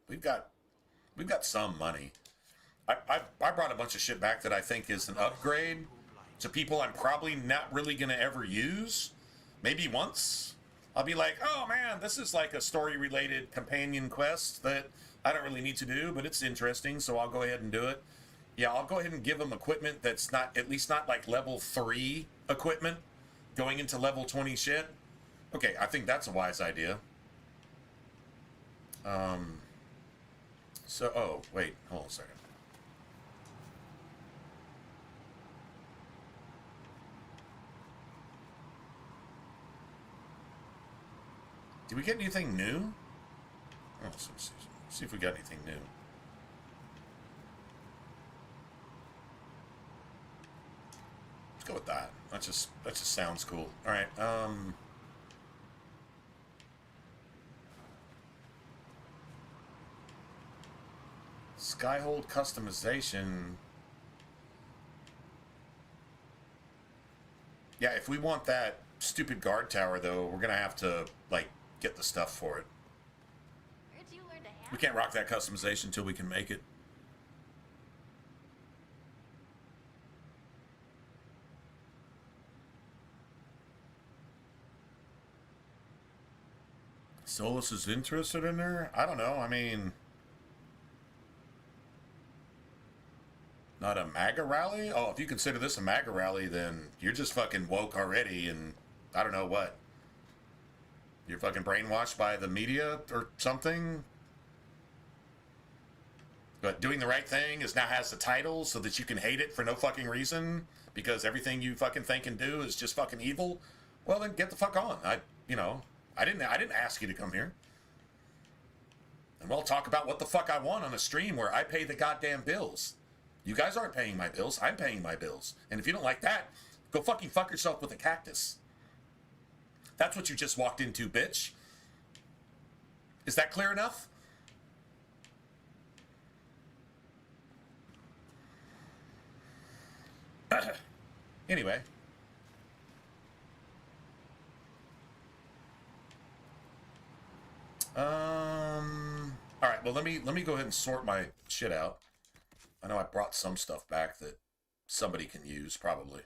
we've got some money. I brought a bunch of shit back that I think is an upgrade to people I'm probably not really gonna ever use. Maybe once. I'll be like, oh man, this is like a story-related companion quest that I don't really need to do, but it's interesting, so I'll go ahead and do it. Yeah, I'll go ahead and give them equipment that's not, at least not like level 3 equipment, going into level 20 shit. Okay, I think that's a wise idea. So, oh, wait, hold on a second. Did we get anything new? Oh, let's see if we got anything new. Let's go with that. That just sounds cool. All right. Skyhold customization. Yeah, if we want that stupid guard tower, though, we're gonna have to like get the stuff for it. Where'd you learn to have We can't rock that customization until we can make it. Solus is interested in her? I don't know. I mean, not a MAGA rally? Oh, if you consider this a MAGA rally, then you're just fucking woke already, and I don't know what. You're fucking brainwashed by the media or something? But doing the right thing now has the title so that you can hate it for no fucking reason because everything you fucking think and do is just fucking evil? Well, then get the fuck on. I didn't ask you to come here. And we'll talk about what the fuck I want on a stream where I pay the goddamn bills. You guys aren't paying my bills. I'm paying my bills. And if you don't like that, go fucking fuck yourself with a cactus. That's what you just walked into, bitch. Is that clear enough? Anyway. All right, well, let me go ahead and sort my shit out. I know I brought some stuff back that somebody can use, probably.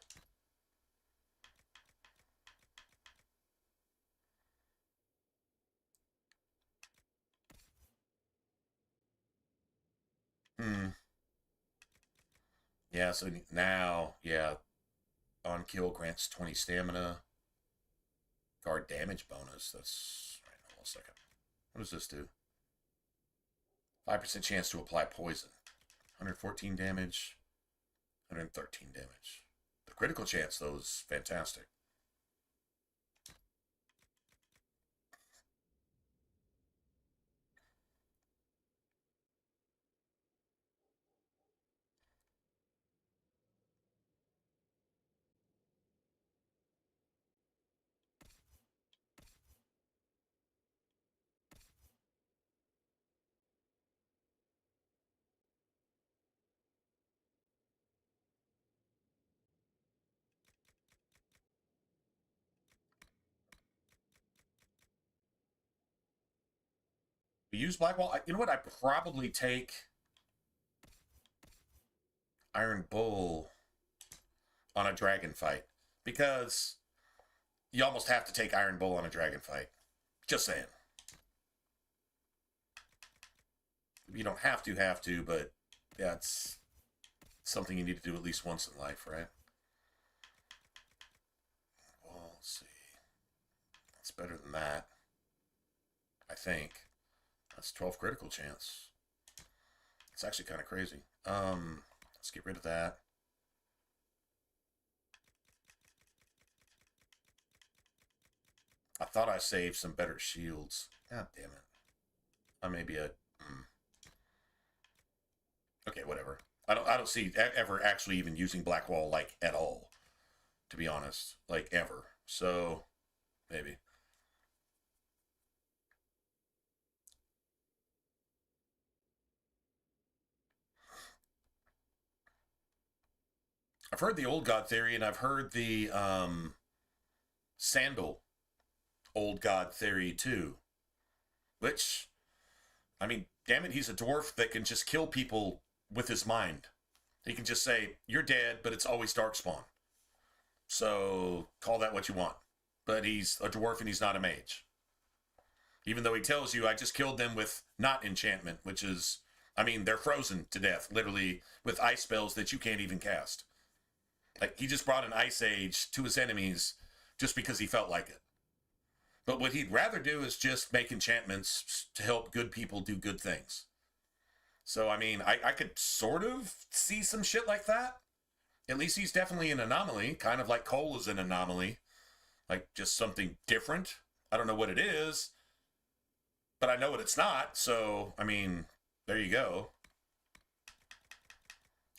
Yeah, so now, yeah, on kill grants 20 stamina. Guard damage bonus. That's right. Hold on a second. What does this do? 5% chance to apply poison. 114 damage. 113 damage. The critical chance, though, is fantastic. We use Blackwall. You know what? I'd probably take Iron Bull on a dragon fight. Because you almost have to take Iron Bull on a dragon fight. Just saying. You don't have to, but yeah, it's something you need to do at least once in life, right? Well, let's see. That's better than that. I think. That's 12 critical chance. It's actually kind of crazy. Let's get rid of that. I thought I saved some better shields. God damn it. I may be a... Okay, whatever. I don't see ever actually even using Blackwall, like, at all. to be honest, like ever. So maybe. I've heard the old god theory, and I've heard the sandal old god theory too. Which, I mean, damn it, he's a dwarf that can just kill people with his mind. He can just say, "You're dead," but it's always darkspawn. So call that what you want. But he's a dwarf and he's not a mage. Even though he tells you, "I just killed them with not enchantment," which is, I mean, they're frozen to death, literally, with ice spells that you can't even cast. Like, he just brought an ice age to his enemies just because he felt like it. But what he'd rather do is just make enchantments to help good people do good things. So, I mean, I could sort of see some shit like that. At least he's definitely an anomaly, kind of like Cole is an anomaly. Like, just something different. I don't know what it is, but I know what it's not. So, I mean, there you go.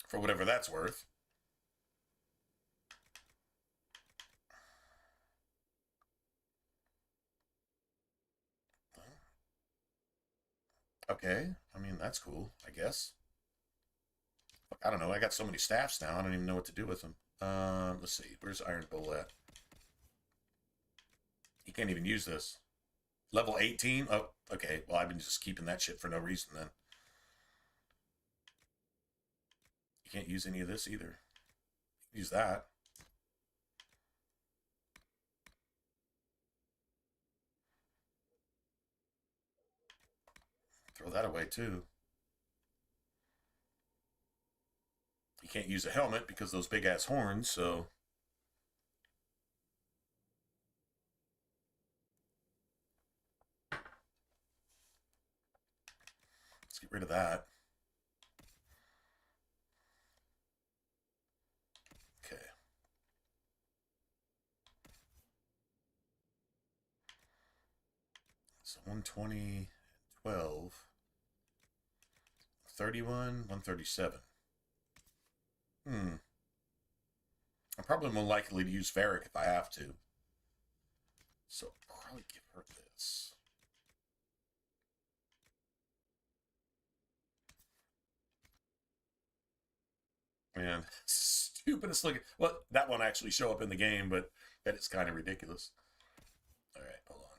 For whatever that's worth. Okay, I mean, that's cool, I guess. I don't know, I got so many staffs now, I don't even know what to do with them. Let's see, where's Iron Bull at? He can't even use this. Level 18? Oh, okay, well, I've been just keeping that shit for no reason then. You can't use any of this either. Use that. Throw that away too. You can't use a helmet because those big ass horns, so. Let's get rid of that. Okay. So 120, 12, 31, 137. I'm probably more likely to use Varric if I have to. So I'll probably give her this. Man, stupidest looking. Well, that one actually show up in the game, but that is kind of ridiculous. All right, hold on.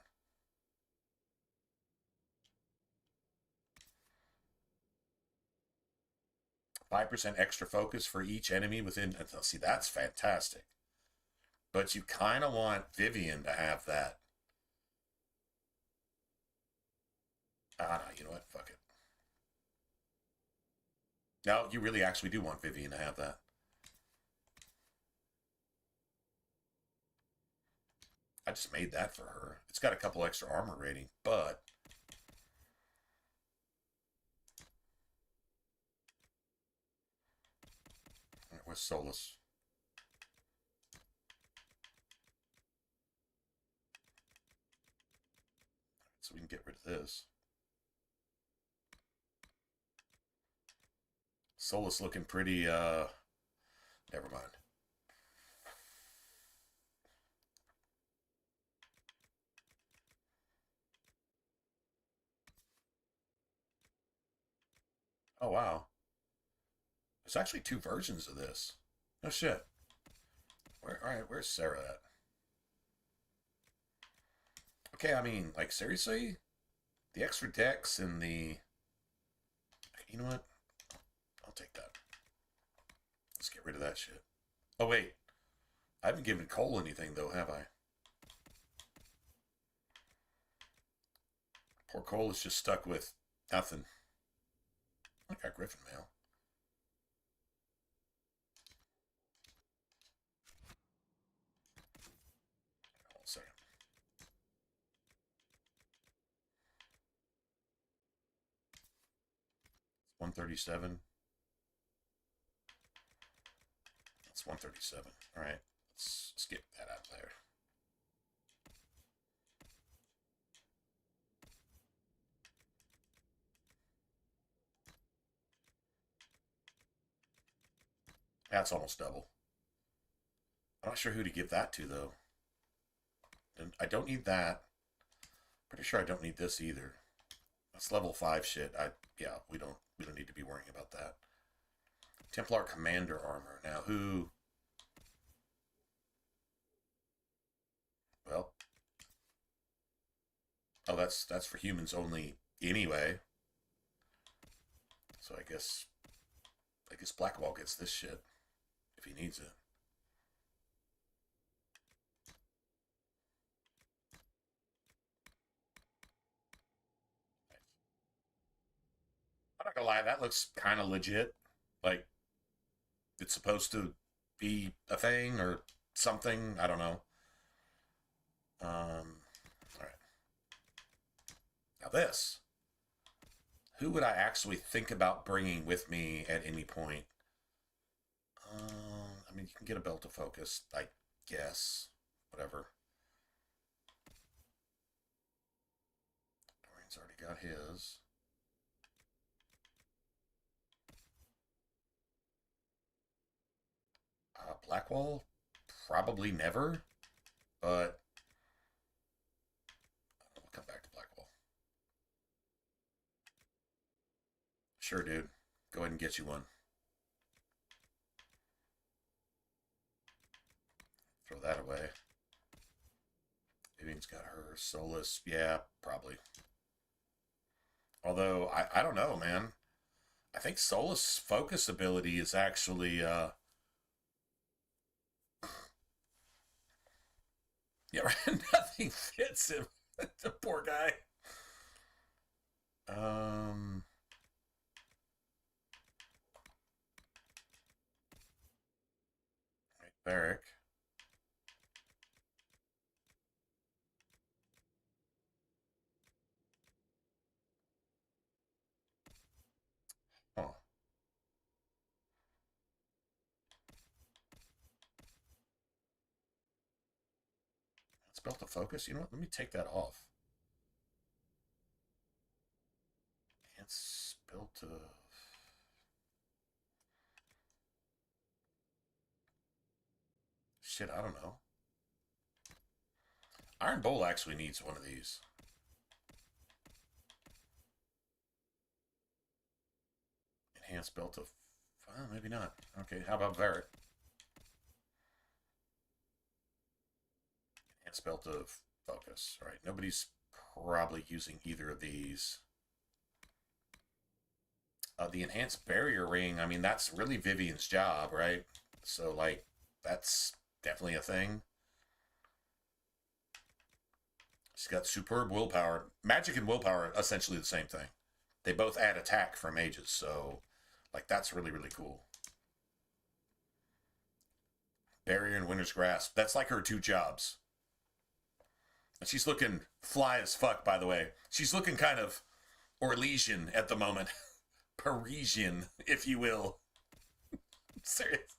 5% extra focus for each enemy within. See, that's fantastic. But you kind of want Vivian to have that. Ah, no, you know what? Fuck it. No, you really actually do want Vivian to have that. I just made that for her. It's got a couple extra armor rating, but all right, where's Solus? So we can get rid of this. Solus looking pretty, never mind. Oh, wow. There's actually 2 versions of this. No shit. All right, where's Sarah at? Okay, I mean, like, seriously? The extra decks and the... You know what? I'll take that. Let's get rid of that shit. Oh, wait. I haven't given Cole anything, though, have I? Poor Cole is just stuck with nothing. I got Griffin Mail. Hold on a second. 137. It's 137. All right, let's get that out of there. That's almost double. I I'm not sure who to give that to, though. And I don't need that. Pretty sure I don't need this either. That's level 5 shit. Yeah, we don't need to be worrying about that. Templar Commander armor. Now who? Well, oh, that's for humans only anyway. So I guess Blackwall gets this shit if he needs it. I'm not gonna lie, that looks kind of legit. Like, it's supposed to be a thing or something. I don't know. All right. Now this. Who would I actually think about bringing with me at any point? I mean, you can get a belt of focus, I guess. Whatever. Dorian's already got his. Blackwall? Probably never, but we'll come back to Blackwall. Sure, dude. Go ahead and get you one. Throw that away. Vivian's got her. Solus, yeah, probably. Although, I don't know, man. I think Solus' focus ability is actually, yeah, right. Nothing fits him. The poor guy. Right, Barrack. Huh. Spell to focus. You know what? Let me take that off. And spell to. Shit, I don't know. Iron Bowl actually needs one of these. Enhanced belt of. Well, maybe not. Okay, how about Varret? Enhanced belt of focus. All right, nobody's probably using either of these. The enhanced barrier ring. I mean, that's really Vivian's job, right? So, like, that's definitely a thing. She's got superb willpower. Magic and willpower are essentially the same thing. They both add attack for mages, so, like, that's really, really cool. Barrier and Winter's Grasp. That's like her 2 jobs. And she's looking fly as fuck, by the way. She's looking kind of Orlesian at the moment. Parisian, if you will. Serious.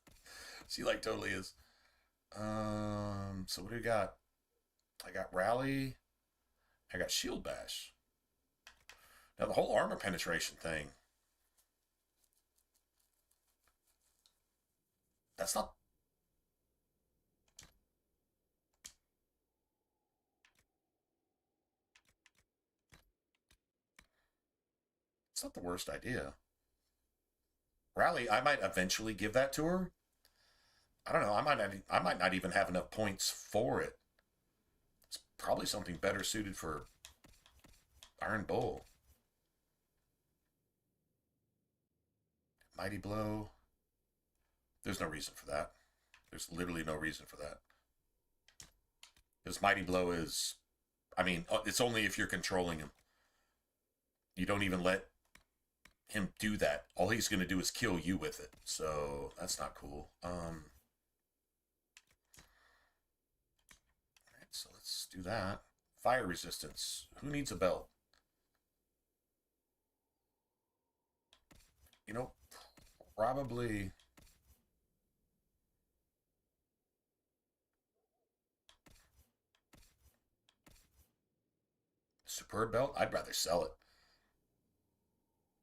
She, like, totally is. So what do we got? I got Rally. I got Shield Bash. Now, the whole armor penetration thing. That's not... It's not the worst idea. Rally, I might eventually give that to her. I don't know. I might not even have enough points for it. It's probably something better suited for Iron Bull. Mighty Blow. There's no reason for that. There's literally no reason for that. Because Mighty Blow is... I mean, it's only if you're controlling him. You don't even let him do that. All he's going to do is kill you with it. So, that's not cool. Alright, so let's do that. Fire resistance. Who needs a belt? You know, probably... Superb belt? I'd rather sell it.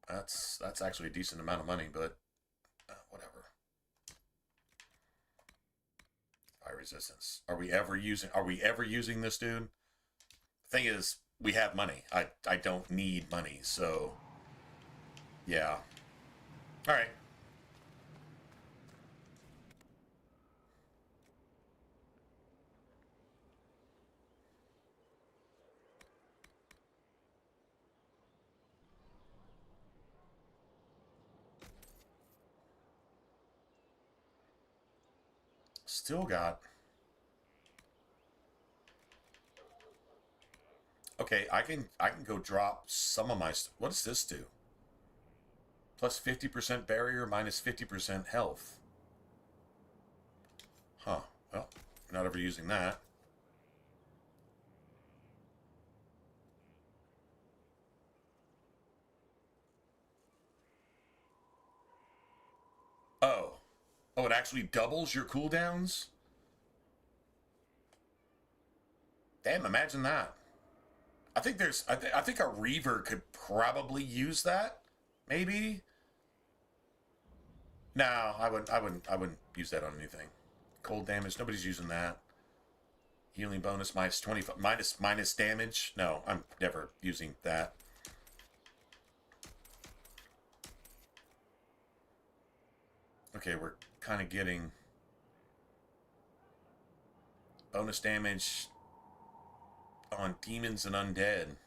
That's actually a decent amount of money, but whatever. Fire resistance. Are we ever using this, dude? Thing is, we have money. I don't need money, so yeah. All right. Still got. Okay, I can go drop some of my. What does this do? Plus 50% barrier, minus 50% health. Huh. Well, not ever using that. Oh. Oh, it actually doubles your cooldowns? Damn, imagine that. I think there's I think a Reaver could probably use that. Maybe. No, I wouldn't use that on anything. Cold damage, nobody's using that. Healing bonus minus 25 minus damage. No, I'm never using that. Okay, we're kind of getting bonus damage on demons and undead.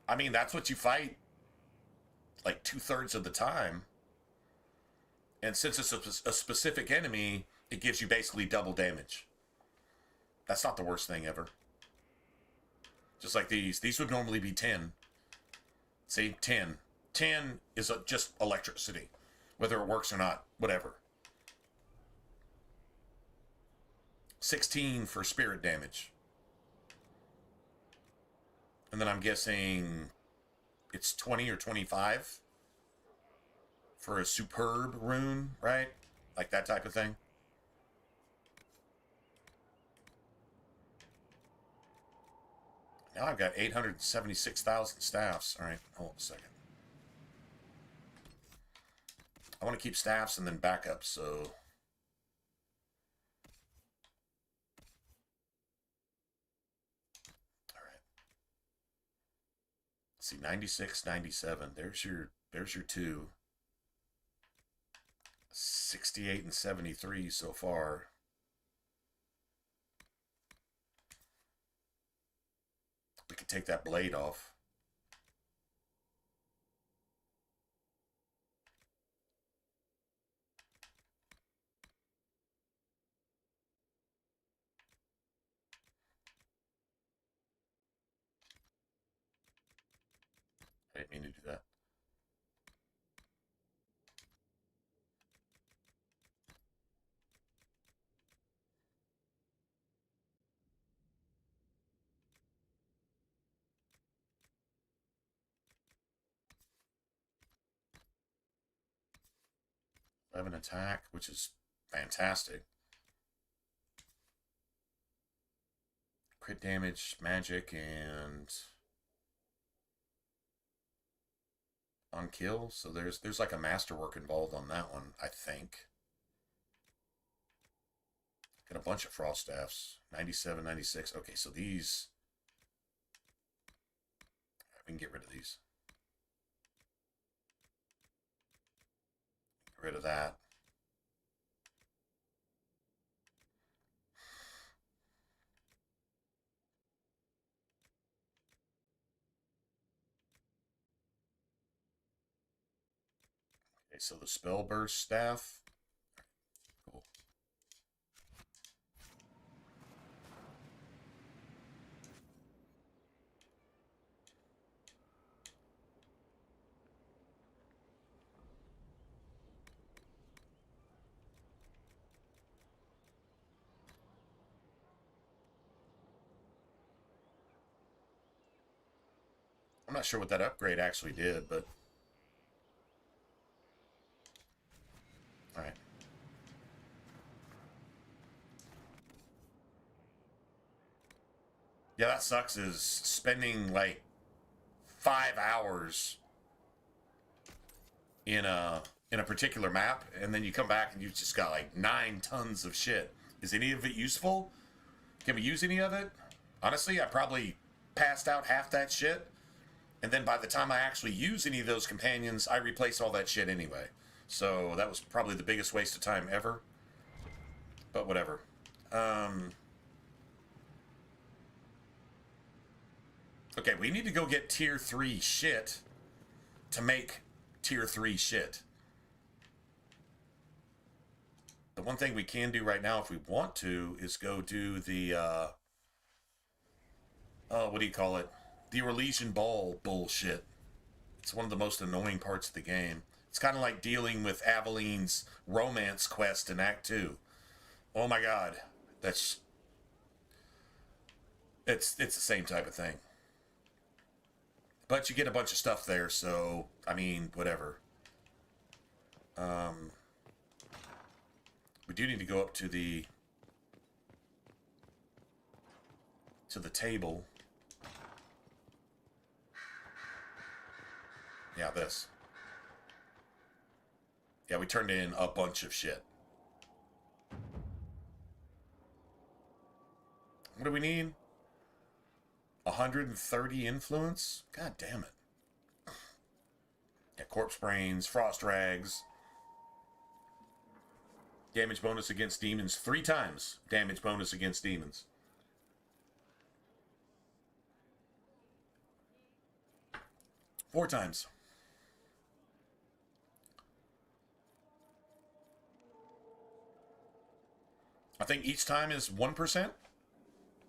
I mean, that's what you fight like 2/3 of the time. And since it's a specific enemy, it gives you basically double damage. That's not the worst thing ever. Just like these. These would normally be 10. See, 10. 10 is just electricity. Whether it works or not, whatever. 16 for spirit damage. And then I'm guessing it's 20 or 25 for a superb rune, right? Like that type of thing. Now I've got 876,000 staffs. All right, hold on a second. I want to keep staffs and then backups, so... All right. Let's see, 96, 97. There's your 2. 68 and 73 so far. We could take that blade off. I didn't mean to do that. I have an attack, which is fantastic. Crit damage, magic, and on kill. So there's like a masterwork involved on that one, I think. Got a bunch of frost staffs. 97, 96. Okay, so these we can get rid of these. Get rid of that. Okay, so the spell burst staff. Cool. I'm not sure what that upgrade actually did, but all right. Yeah, that sucks is spending like 5 hours in a particular map, and then you come back and you've just got like 9 tons of shit. Is any of it useful? Can we use any of it? Honestly, I probably passed out half that shit. And then by the time I actually use any of those companions, I replace all that shit anyway. So that was probably the biggest waste of time ever. But whatever. Okay, we need to go get tier 3 shit to make tier 3 shit. The one thing we can do right now if we want to is go do the, what do you call it? The Orlesian Ball bullshit. It's one of the most annoying parts of the game. It's kind of like dealing with Aveline's romance quest in Act 2. Oh my god. It's the same type of thing. But you get a bunch of stuff there, so, I mean, whatever. We do need to go up to the table. Yeah, this. Yeah, we turned in a bunch of shit. What do we need? 130 influence? God damn it. Yeah, corpse brains, frost rags. Damage bonus against demons 3 times. Damage bonus against demons. Four times. I think each time is 1%.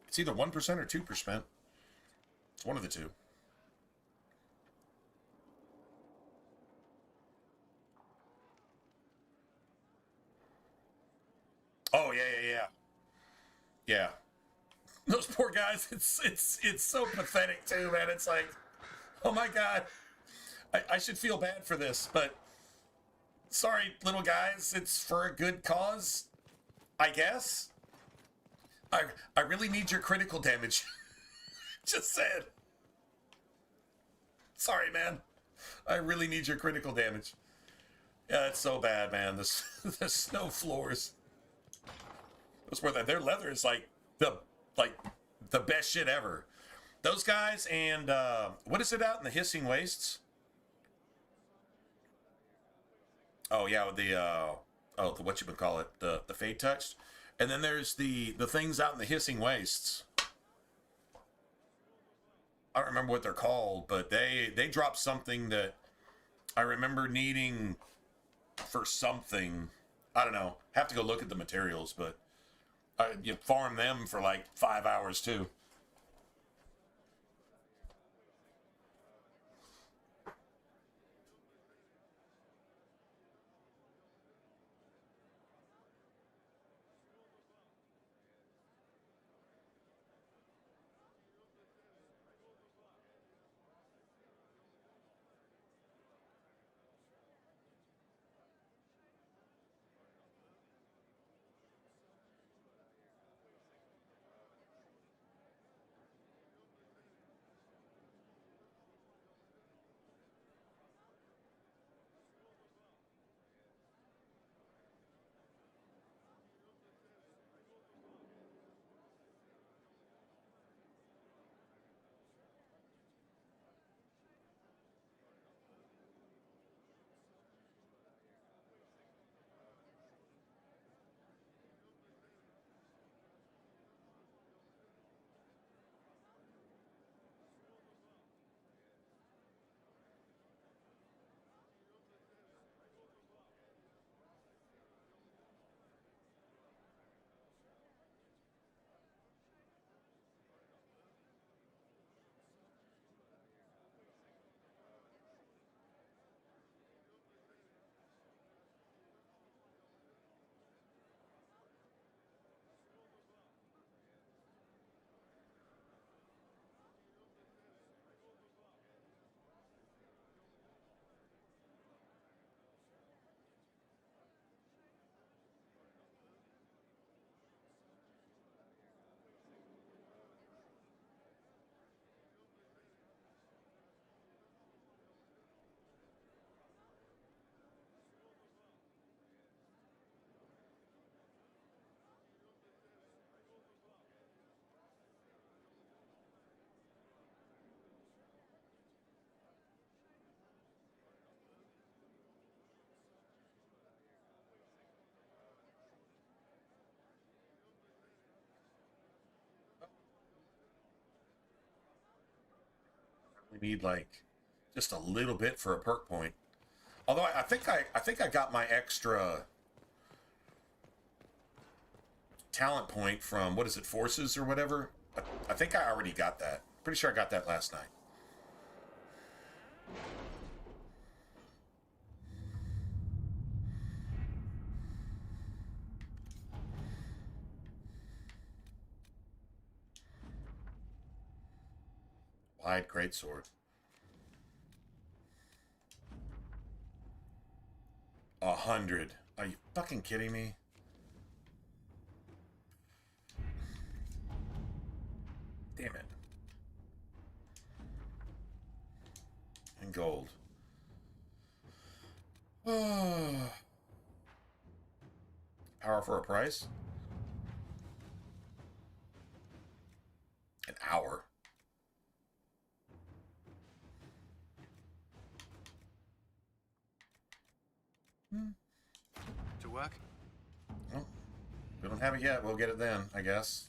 It's either 1% or 2%. It's one of the two. Oh, yeah. Yeah. Those poor guys, it's so pathetic too, man. It's like, oh my god. I should feel bad for this, but sorry, little guys, it's for a good cause, I guess. I really need your critical damage. Just said. Sorry, man. I really need your critical damage. Yeah, it's so bad, man. The snow floors. Those were their leather is like the best shit ever. Those guys and what is it out in the hissing wastes? Oh yeah, the what you would call it, the fade touched. And then there's the things out in the hissing wastes. I don't remember what they're called, but they dropped something that I remember needing for something. I don't know. Have to go look at the materials, but you farm them for like 5 hours too. need like just a little bit for a perk point. Although I think I got my extra talent point from, what is it, Forces or whatever? I think I already got that. Pretty sure I got that last night. Wide greatsword. 100. Are you fucking kidding me? Damn it. And gold. Power for a price? An hour. To work? Well, we don't have it yet. We'll get it then, I guess.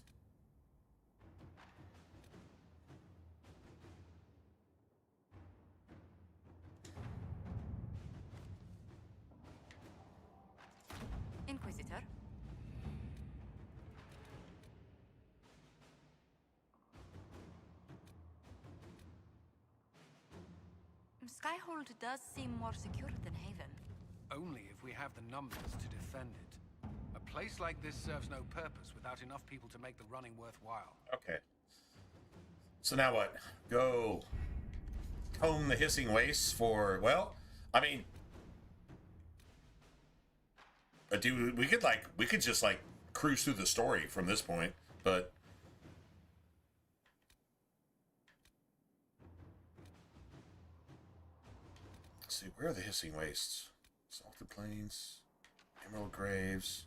Inquisitor. Skyhold does seem more secure than Haven. Only if we have the numbers to defend it. A place like this serves no purpose without enough people to make the running worthwhile. Okay. So now what? Go comb the hissing wastes for, well, I mean, dude, we could just like cruise through the story from this point, but let's see, where are the hissing wastes? Salted Plains, Emerald Graves.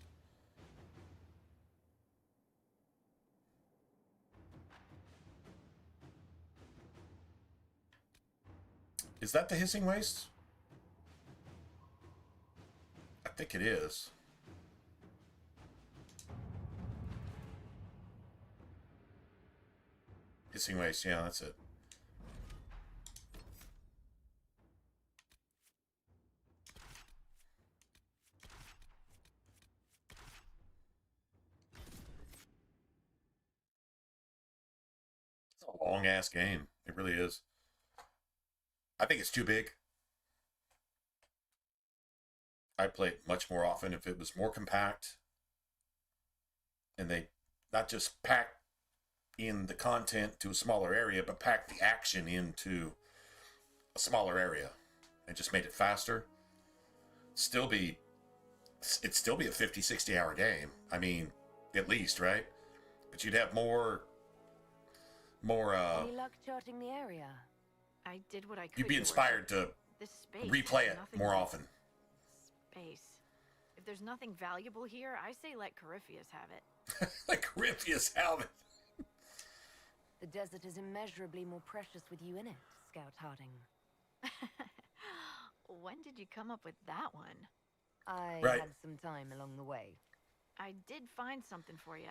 Is that the hissing waste? I think it is. Hissing waste, yeah, that's it. It's a long ass game. It really is. I think it's too big. I'd play it much more often if it was more compact. And they not just pack in the content to a smaller area, but pack the action into a smaller area and just made it faster. It'd still be a 50, 60 hour game. I mean, at least, right? But you'd have more Any luck charting the area? I did what I could. you'd be Your inspired Worship. to This space replay has it nothing more but often. Space. If there's nothing valuable here, I say let Corypheus have it. Like Corypheus Halvin. The desert is immeasurably more precious with you in it, Scout Harding. When did you come up with that one? I Right. had some time along the way. I did find something for you.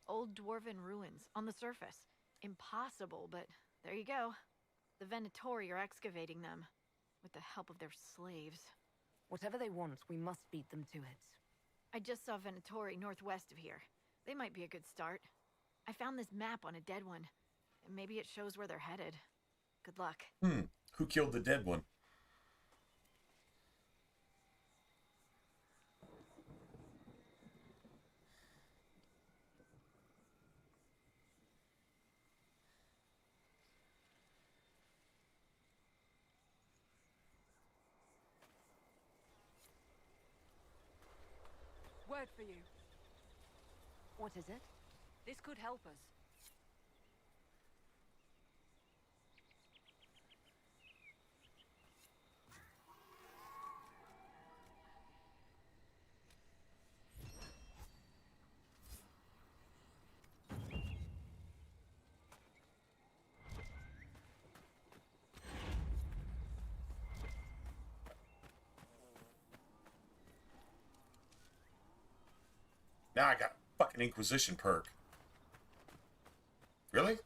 Old dwarven ruins on the surface. Impossible, but there you go. The Venatori are excavating them, with the help of their slaves. Whatever they want, we must beat them to it. I just saw Venatori northwest of here. They might be a good start. I found this map on a dead one. And maybe it shows where they're headed. Good luck. Who killed the dead one? Word for you. What is it? This could help us. Now I got fucking Inquisition perk. Really?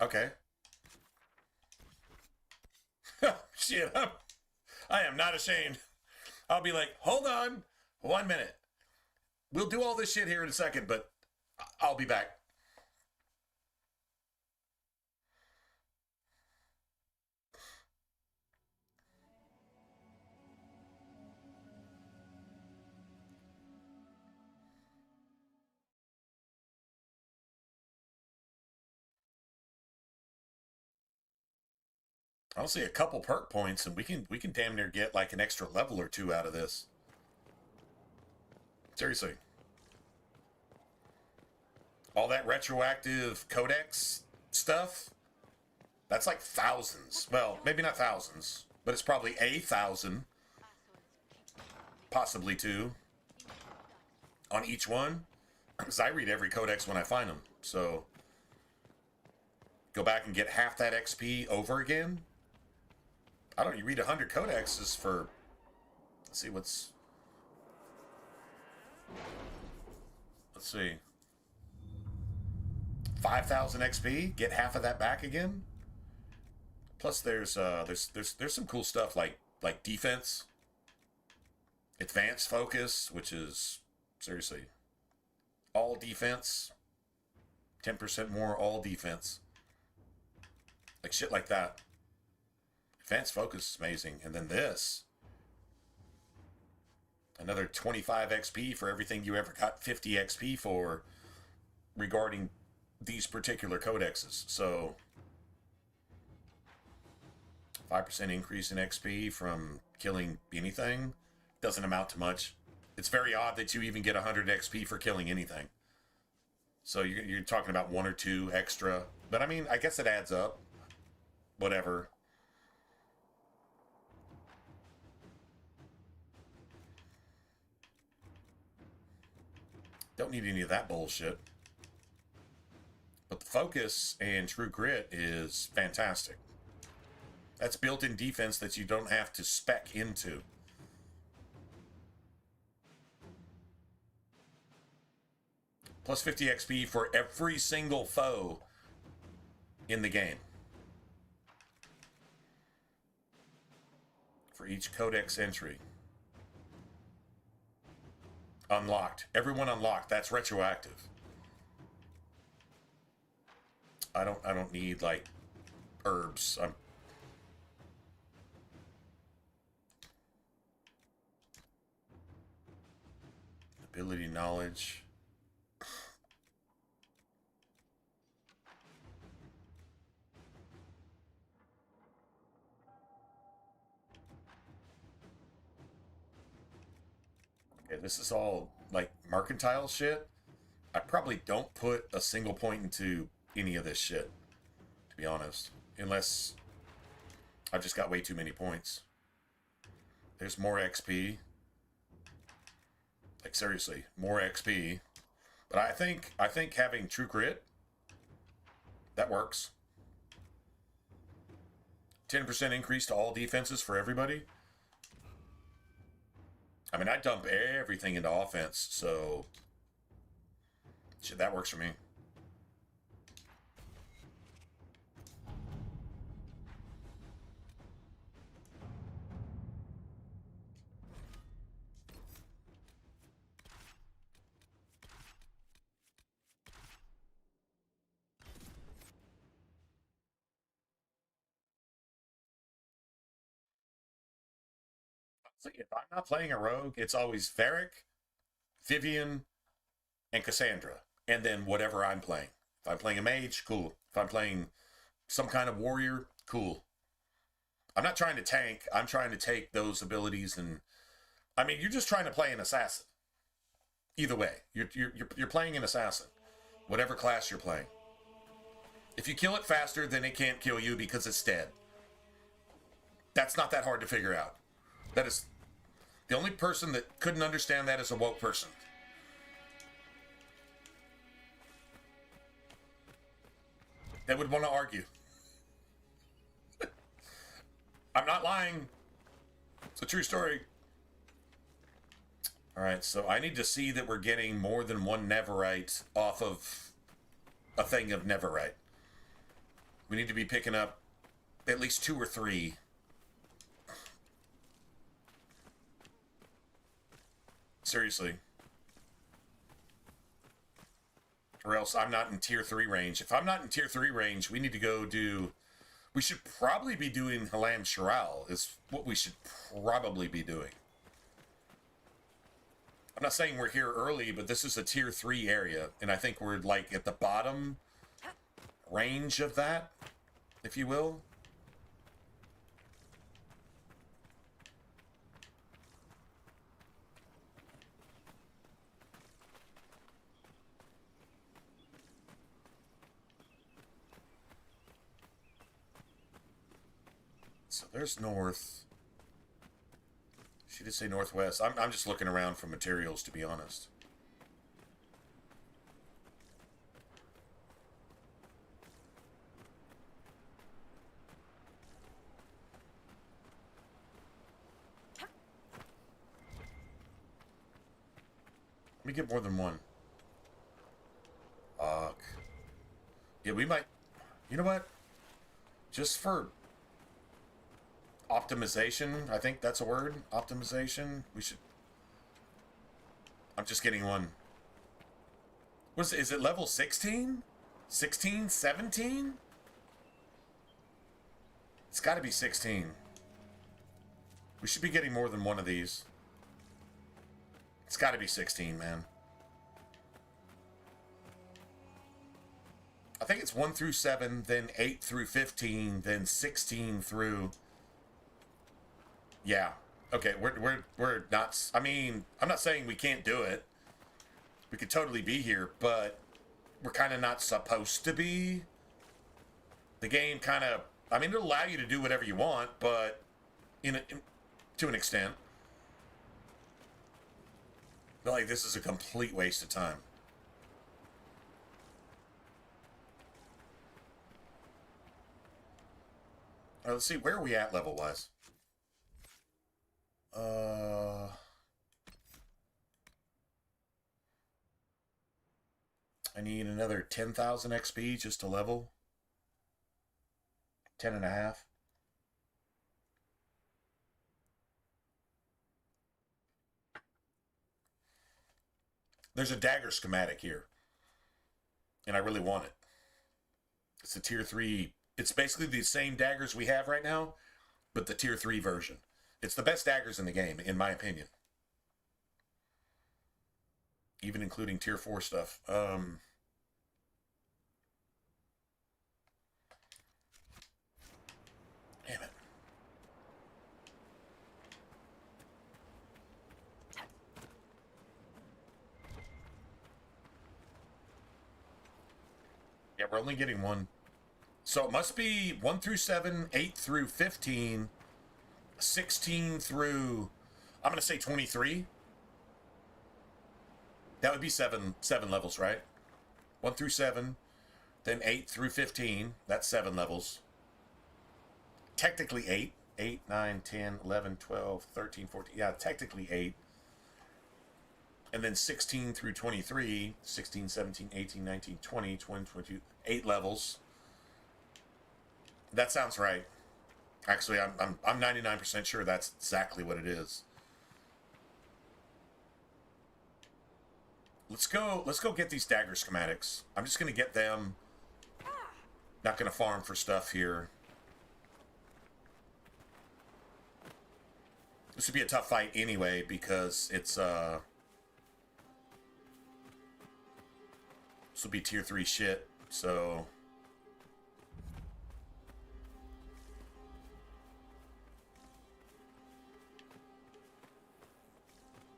Okay. shit. I am not ashamed. I'll be like, hold on 1 minute. We'll do all this shit here in a second, but I'll be back. I'll see a couple perk points, and we can damn near get like an extra level or two out of this. Seriously. All that retroactive codex stuff, that's like thousands. Well, maybe not thousands, but it's probably 1,000, possibly 2, on each one. Because I read every codex when I find them. So, go back and get half that XP over again. I don't know, you read 100 codexes for, let's see, let's see, 5,000 XP, get half of that back again. Plus there's some cool stuff like defense, advanced focus, which is seriously all defense, 10% more all defense, like shit like that. Advanced focus is amazing. And then this, another 25 XP for everything you ever got 50 XP for regarding these particular codexes. So 5% increase in XP from killing anything doesn't amount to much. It's very odd that you even get 100 XP for killing anything. So you're talking about 1 or 2 extra. But I mean, I guess it adds up. Whatever. Don't need any of that bullshit. But the focus and true grit is fantastic. That's built-in defense that you don't have to spec into. Plus 50 XP for every single foe in the game. For each codex entry. Unlocked. Everyone unlocked. That's retroactive. I don't need like herbs. Ability, knowledge. Okay, this is all like mercantile shit. I probably don't put a single point into any of this shit, to be honest. Unless I've just got way too many points. There's more XP. Like seriously, more XP. But I think having true grit, that works. 10% increase to all defenses for everybody. I mean, I dump everything into offense, so shit, that works for me. So if I'm not playing a rogue, it's always Varric, Vivian, and Cassandra. And then whatever I'm playing. If I'm playing a mage, cool. If I'm playing some kind of warrior, cool. I'm not trying to tank. I'm trying to take those abilities and... I mean, you're just trying to play an assassin. Either way. You're playing an assassin. Whatever class you're playing. If you kill it faster, then it can't kill you because it's dead. That's not that hard to figure out. That is... The only person that couldn't understand that is a woke person. That would want to argue. I'm not lying. It's a true story. Alright, so I need to see that we're getting more than one Neverite off of a thing of Neverite. We need to be picking up at least 2 or 3 Seriously. Or else I'm not in tier 3 range. If I'm not in tier 3 range, we need to go do... We should probably be doing Halam Shiral, is what we should probably be doing. I'm not saying we're here early, but this is a tier 3 area, and I think we're, like, at the bottom range of that, if you will. So there's north. She did say northwest. I'm just looking around for materials, to be honest. Let me get more than one. Yeah, we might... You know what? Just for... optimization, I think that's a word. Optimization. We should... I'm just getting one. Is it level 16? 16? 17? It's got to be 16. We should be getting more than one of these. It's got to be 16, man. I think it's 1 through 7, then 8 through 15, then 16 through... Yeah. Okay, we're not... I mean, I'm not saying we can't do it. We could totally be here, but we're kind of not supposed to be. The game kind of... I mean, it'll allow you to do whatever you want, but to an extent. But, like, this is a complete waste of time. All right, let's see. Where are we at level-wise? I need another 10,000 XP just to level. 10.5. There's a dagger schematic here. And I really want it. It's a tier 3. It's basically the same daggers we have right now, but the tier 3 version. It's the best daggers in the game, in my opinion. Even including tier 4 stuff. Damn it. Yeah, we're only getting one. So it must be 1 through 7, 8 through 15, 16 through, I'm going to say 23. That would be seven levels, right? 1 through 7, then 8 through 15. That's 7 levels. Technically 8. 8, 9, 10, 11, 12, 13, 14. Yeah, technically 8. And then 16 through 23. 16, 17, 18, 19, 20, 21, 22. 8 levels. That sounds right. Actually, I'm 99% sure that's exactly what it is. Let's go get these dagger schematics. I'm just gonna get them. Not gonna farm for stuff here. This would be a tough fight anyway because it's this will be tier 3 shit, so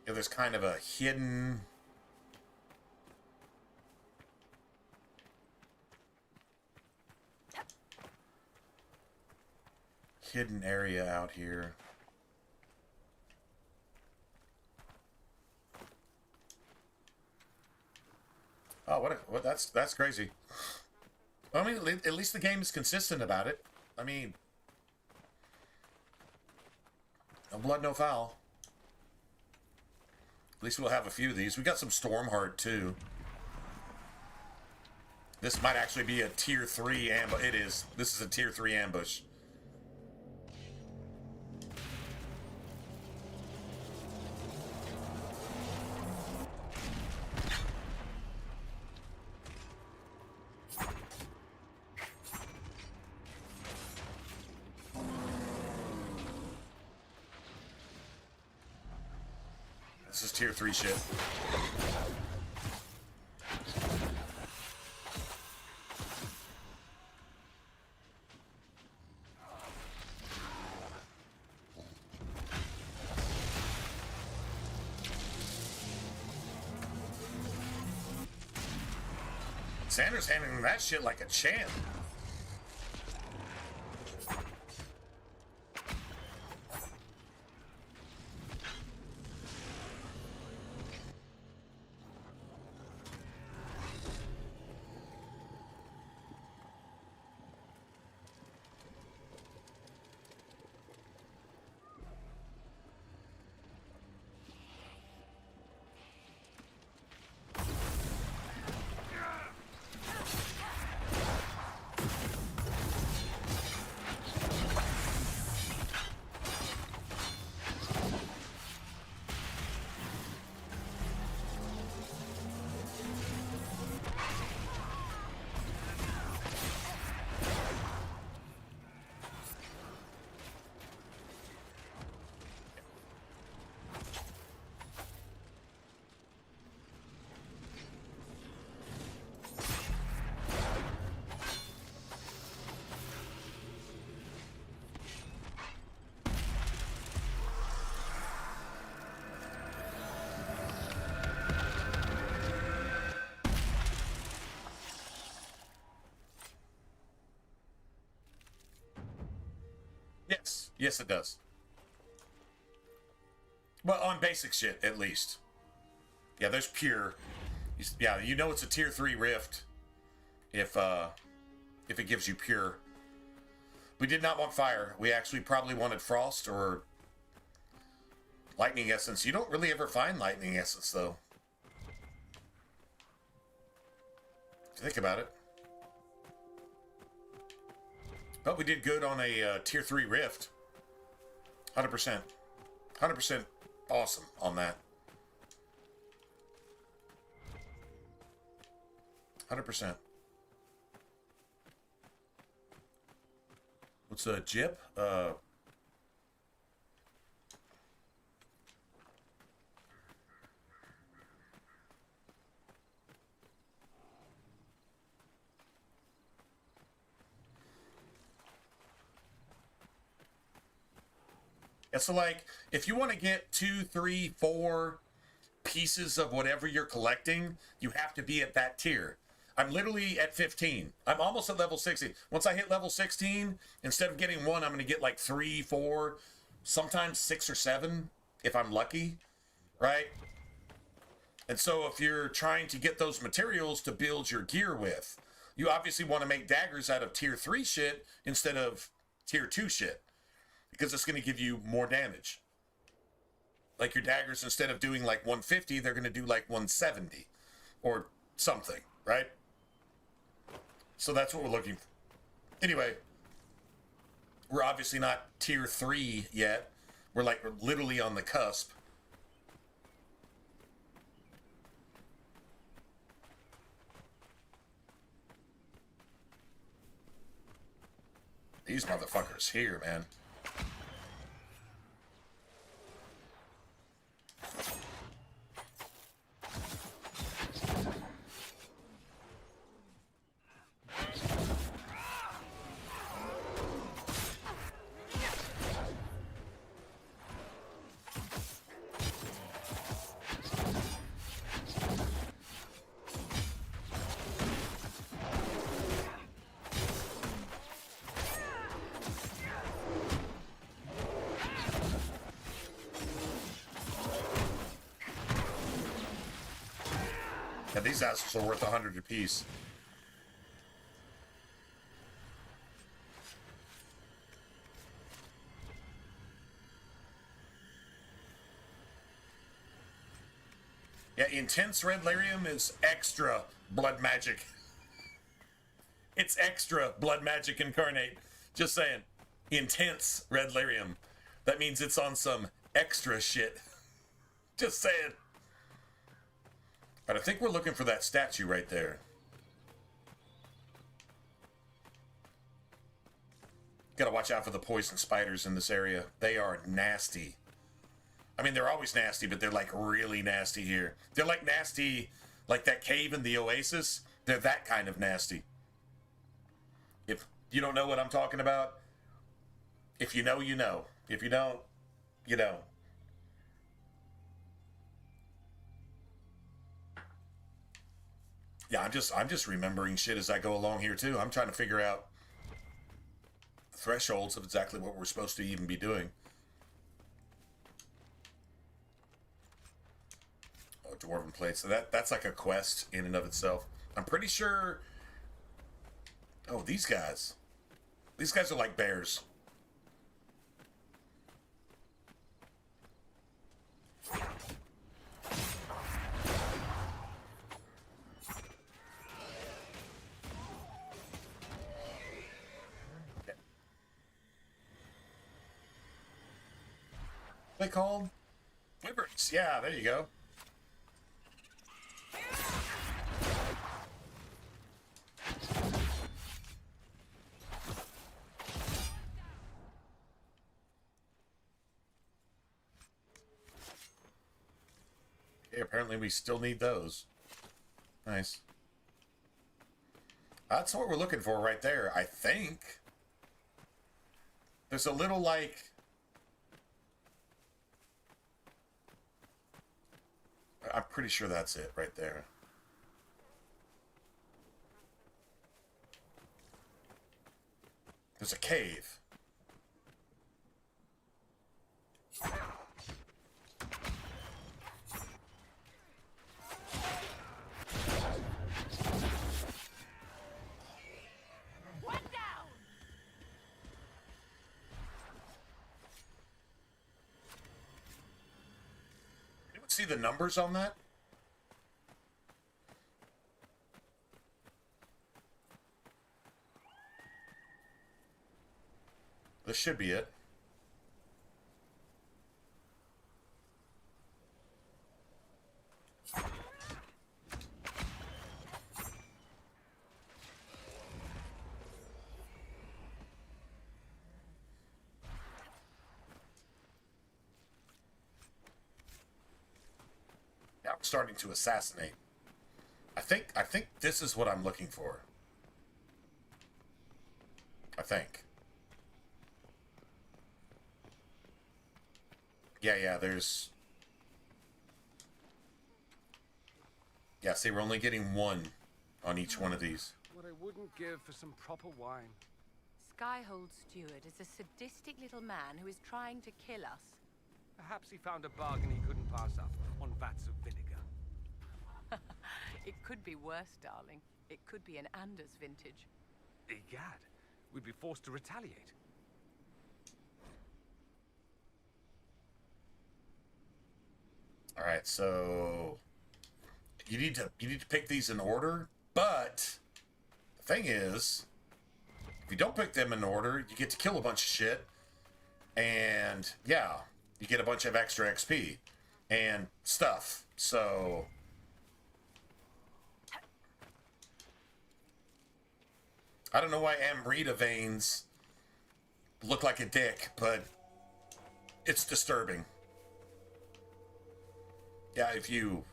yeah, there's kind of a hidden area out here. Oh, what that's crazy. I mean, at least the game is consistent about it. I mean, no blood, no foul. At least we'll have a few of these. We got some Stormheart too. This might actually be a tier 3 ambush. It is. This is a tier 3 ambush. This is tier 3 shit. Sanders handling that shit like a champ. Yes. Yes, it does. Well, on basic shit, at least. Yeah, there's pure. Yeah, you know it's a tier 3 rift if it gives you pure. We did not want fire. We actually probably wanted frost or lightning essence. You don't really ever find lightning essence, though. Think about it. But we did good on a tier 3 rift. 100%. 100% awesome on that. 100%. What's a Jip? Yeah, so like, if you want to get 2, 3, 4 pieces of whatever you're collecting, you have to be at that tier. I'm literally at 15. I'm almost at level 16. Once I hit level 16, instead of getting 1, I'm going to get like 3, 4, sometimes 6 or 7, if I'm lucky, right? And so if you're trying to get those materials to build your gear with, you obviously want to make daggers out of tier 3 shit instead of tier 2 shit, because it's going to give you more damage. Like your daggers, instead of doing like 150, they're going to do like 170 or something, right? So that's what we're looking for. Anyway, we're obviously not tier 3 yet. We're literally on the cusp. These motherfuckers here, man. Yeah, these assholes are worth 100 apiece. Yeah, intense red lyrium is extra blood magic. It's extra blood magic incarnate. Just saying. Intense red lyrium. That means it's on some extra shit. Just saying. But I think we're looking for that statue right there. Gotta watch out for the poison spiders in this area. They are nasty. I mean, they're always nasty, but they're like really nasty here. They're like nasty, like that cave in the Oasis. They're that kind of nasty. If you don't know what I'm talking about, if you know, you know. If you don't, you don't. Yeah, I'm just remembering shit as I go along here too. I'm trying to figure out thresholds of exactly what we're supposed to even be doing. Oh, dwarven plate. So that's like a quest in and of itself. I'm pretty sure. Oh, these guys. These guys are like bears. They called wyverns. Yeah, there you go. Okay, apparently we still need those. Nice. That's what we're looking for right there, I think. There's a little like... I'm pretty sure that's it right there. There's a cave. See the numbers on that? This should be it. Now I'm starting to assassinate. I think this is what I'm looking for. I think. Yeah, there's... Yeah, see, we're only getting one on each one of these. What I wouldn't give for some proper wine. Skyhold Steward is a sadistic little man who is trying to kill us. Perhaps he found a bargain he couldn't pass up on vats of vinegar. It could be worse, darling. It could be an Anders vintage. Egad, we'd be forced to retaliate. All right, so you need to pick these in order, but the thing is, if you don't pick them in order, you get to kill a bunch of shit, and yeah, you get a bunch of extra XP and stuff. So I don't know why Amrita veins look like a dick, but it's disturbing. Yeah, if you...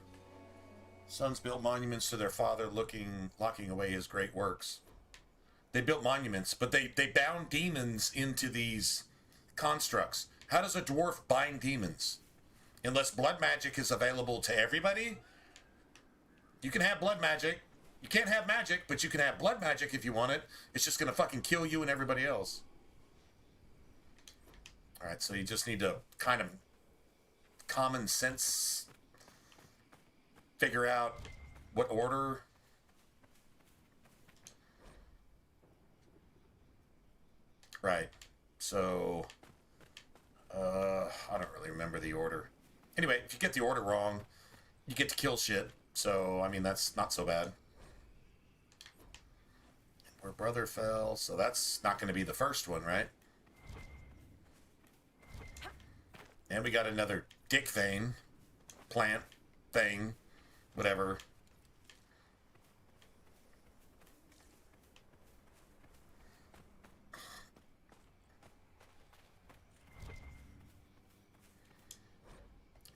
Sons built monuments to their father locking away his great works. They built monuments, but they bound demons into these constructs. How does a dwarf bind demons? Unless blood magic is available to everybody, you can have blood magic. You can't have magic, but you can have blood magic if you want it. It's just gonna fucking kill you and everybody else. Alright, so you just need to kind of common sense figure out what order. Right. So I don't really remember the order. Anyway, if you get the order wrong, you get to kill shit. So I mean, that's not so bad. Where brother fell, so that's not going to be the first one, right? And we got another dick vein, plant thing, whatever.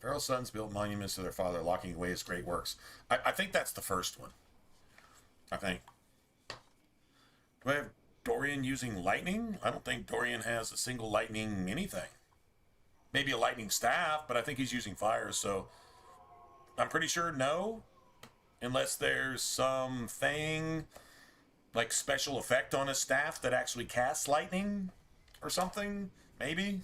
Pharaoh's sons built monuments to their father, locking away his great works. I think that's the first one. I think. Do I have Dorian using lightning? I don't think Dorian has a single lightning anything. Maybe a lightning staff, but I think he's using fire, so I'm pretty sure no. Unless there's something like special effect on his staff that actually casts lightning or something, maybe.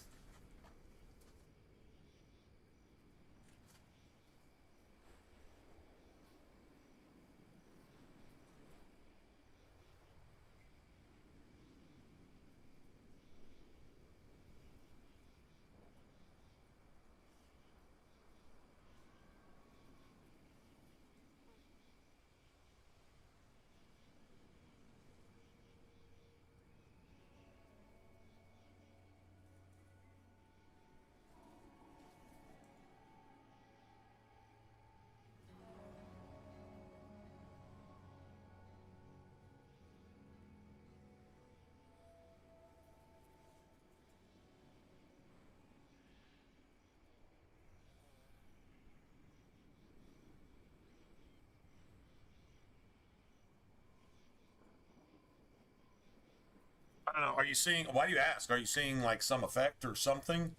I don't know. Are you seeing, why do you ask? Are you seeing like some effect or something?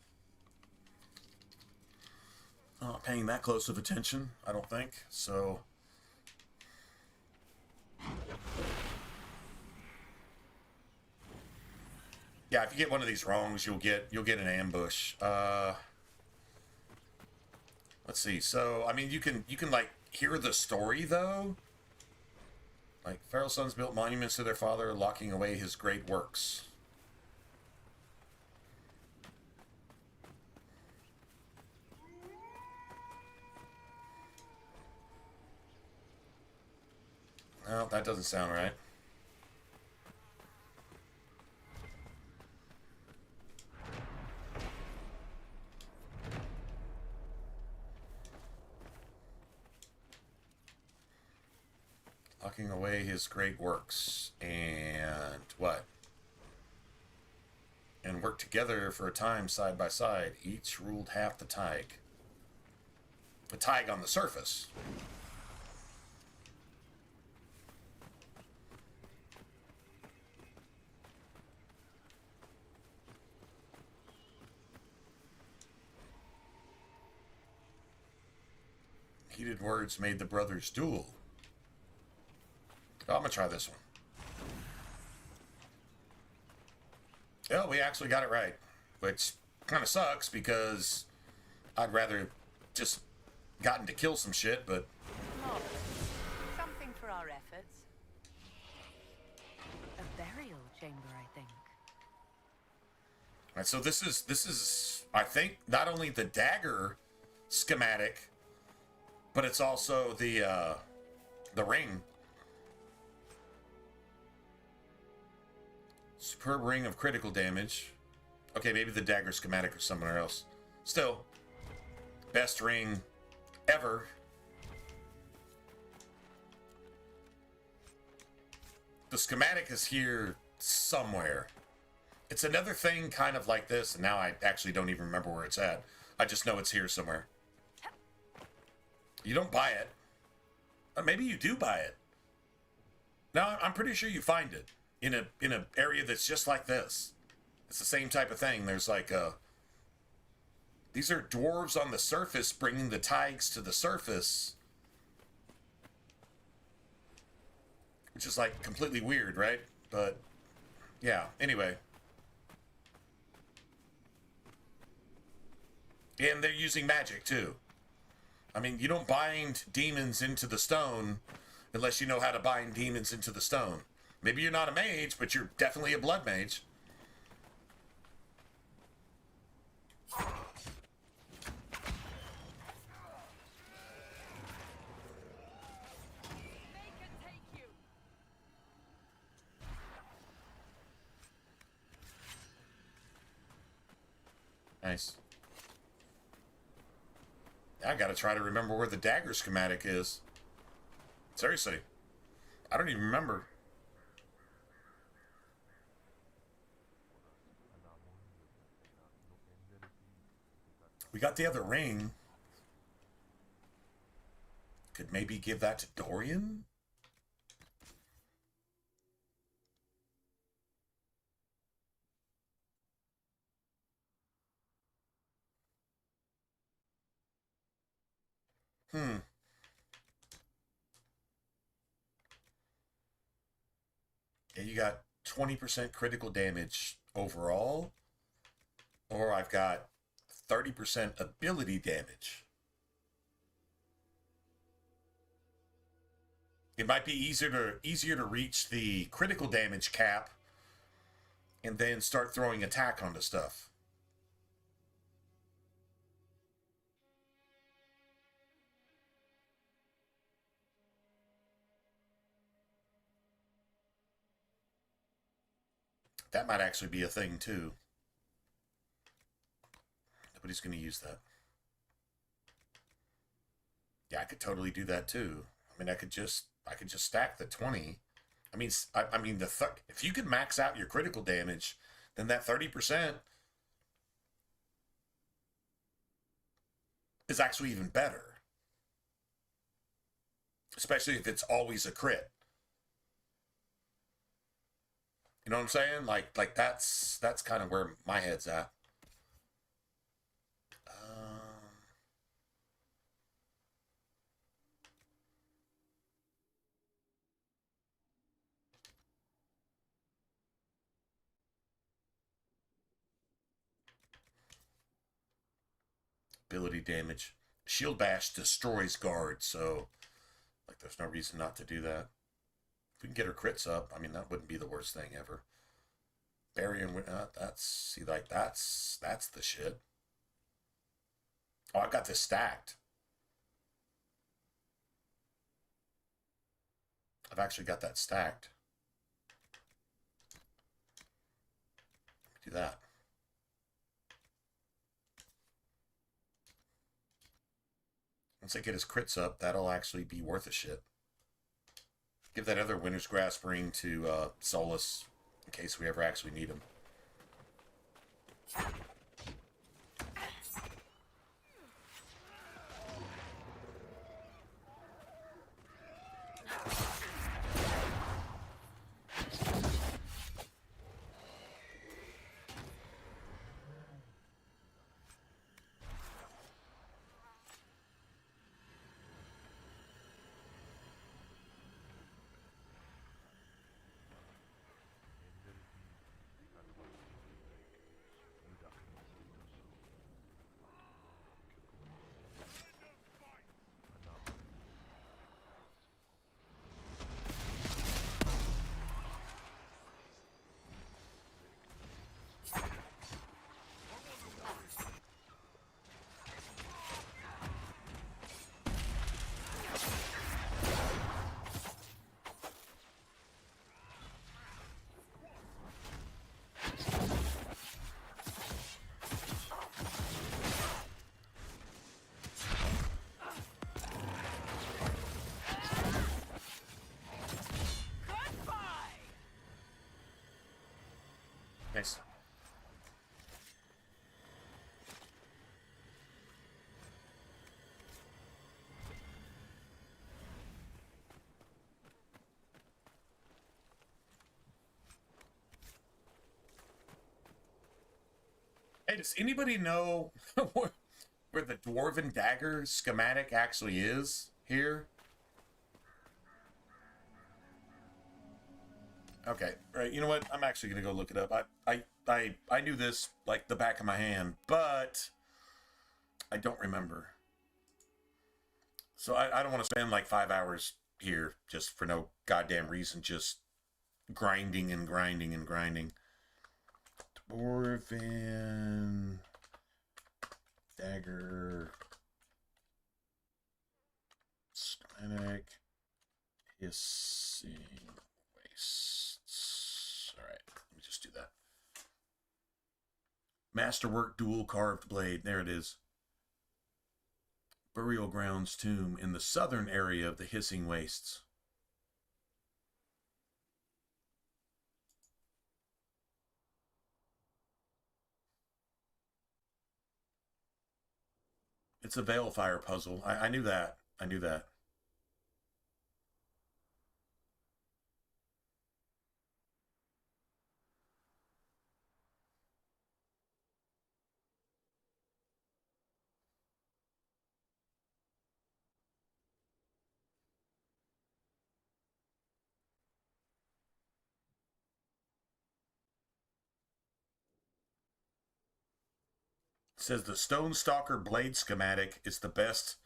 I'm not paying that close of attention, I don't think. So. Yeah, if you get one of these wrongs, you'll get an ambush. Let's see. So, I mean, you can like hear the story though. Like, Pharaoh's sons built monuments to their father, locking away his great works. No, that doesn't sound right. Locking away his great works. And what? And worked together for a time side by side. Each ruled half the Tig. The Tig on the surface. Heated words made the brothers duel. Oh, I'm gonna try this one. Oh, we actually got it right. Which kind of sucks because I'd rather just gotten to kill some shit, but... Marvelous. Something for our efforts. A burial chamber, I think. Alright, so this is, I think, not only the dagger schematic, but it's also the ring. Superb ring of critical damage. Okay, maybe the dagger schematic or somewhere else. Still, best ring ever. The schematic is here somewhere. It's another thing kind of like this, and now I actually don't even remember where it's at. I just know it's here somewhere. You don't buy it. Or maybe you do buy it. No, I'm pretty sure you find it in a area that's just like this. It's the same type of thing. There's like these are dwarves on the surface bringing the Tigs to the surface, which is like completely weird, right? But yeah. Anyway, and they're using magic too. I mean, you don't bind demons into the stone unless you know how to bind demons into the stone. Maybe you're not a mage, but you're definitely a blood mage. Nice. I gotta try to remember where the dagger schematic is. Seriously. I don't even remember. We got the other ring. Could maybe give that to Dorian? Yeah, you got 20% critical damage overall, or I've got 30% ability damage. It might be easier to reach the critical damage cap and then start throwing attack onto stuff. That might actually be a thing too. Nobody's going to use that. Yeah, I could totally do that too. I mean, I could just stack the 20. I mean, if you could max out your critical damage, then that 30% is actually even better. Especially if it's always a crit. You know what I'm saying? Like that's kind of where my head's at. Ability damage. Shield Bash destroys guards, so like there's no reason not to do that. If we can get her crits up, I mean that wouldn't be the worst thing ever. Barrier and that's the shit. Oh, I've got this stacked. I've actually got that stacked. Let me do that. Once I get his crits up, that'll actually be worth a shit. Give that other Winter's Grasp ring to Solus in case we ever actually need him. Nice. Hey, does anybody know where the Dwarven Dagger schematic actually is here? Okay, right. You know what? I'm actually gonna go look it up. I knew this like the back of my hand, but I don't remember. So I don't want to spend like 5 hours here just for no goddamn reason, just grinding and grinding and grinding. Dwarven Dagger schematic hissing wastes. All right, let me just do that. Masterwork dual carved blade. There it is. Burial grounds tomb in the southern area of the hissing wastes. It's a Veilfire puzzle. I knew that. I knew that. says the Stone Stalker blade schematic is the best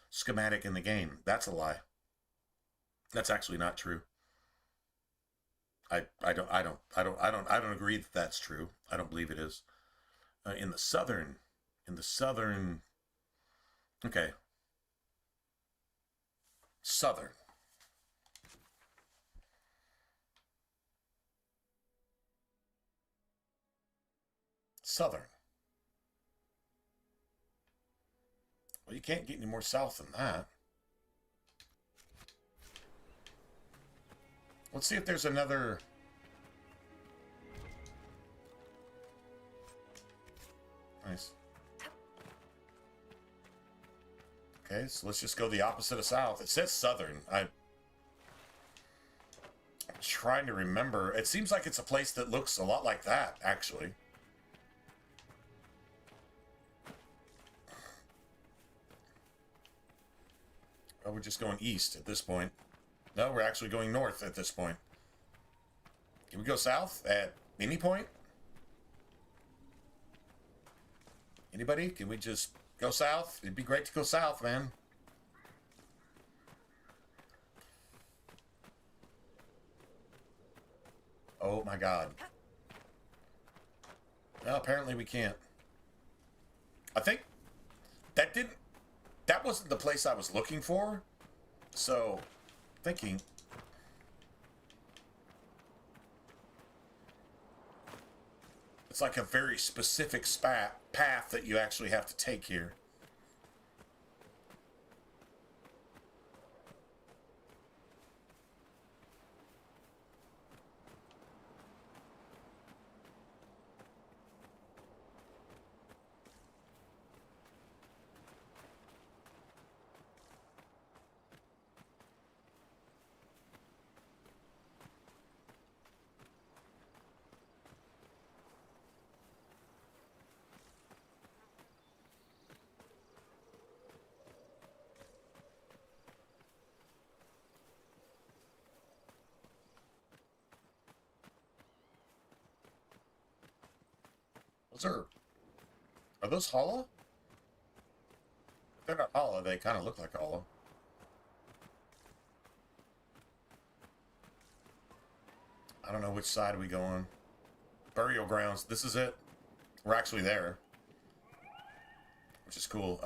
schematic in the game. That's a lie. That's actually not true. I don't agree that that's true. I don't believe it is. In the southern, okay, southern. Southern. Well, you can't get any more south than that. Let's see if there's another. Nice. Okay, so let's just go the opposite of south. It says southern. I'm trying to remember. It seems like it's a place that looks a lot like that, actually. Oh, we're just going east at this point. No, we're actually going north at this point. Can we go south at any point? Anybody? Can we just go south? It'd be great to go south, man. Oh my god. Well, apparently we can't. I think that wasn't the place I was looking for. So, thinking. It's like a very specific path that you actually have to take here. Are those hollow? If they're not hollow, they kind of look like hollow. I don't know which side we go on. Burial grounds. This is it. We're actually there. Which is cool.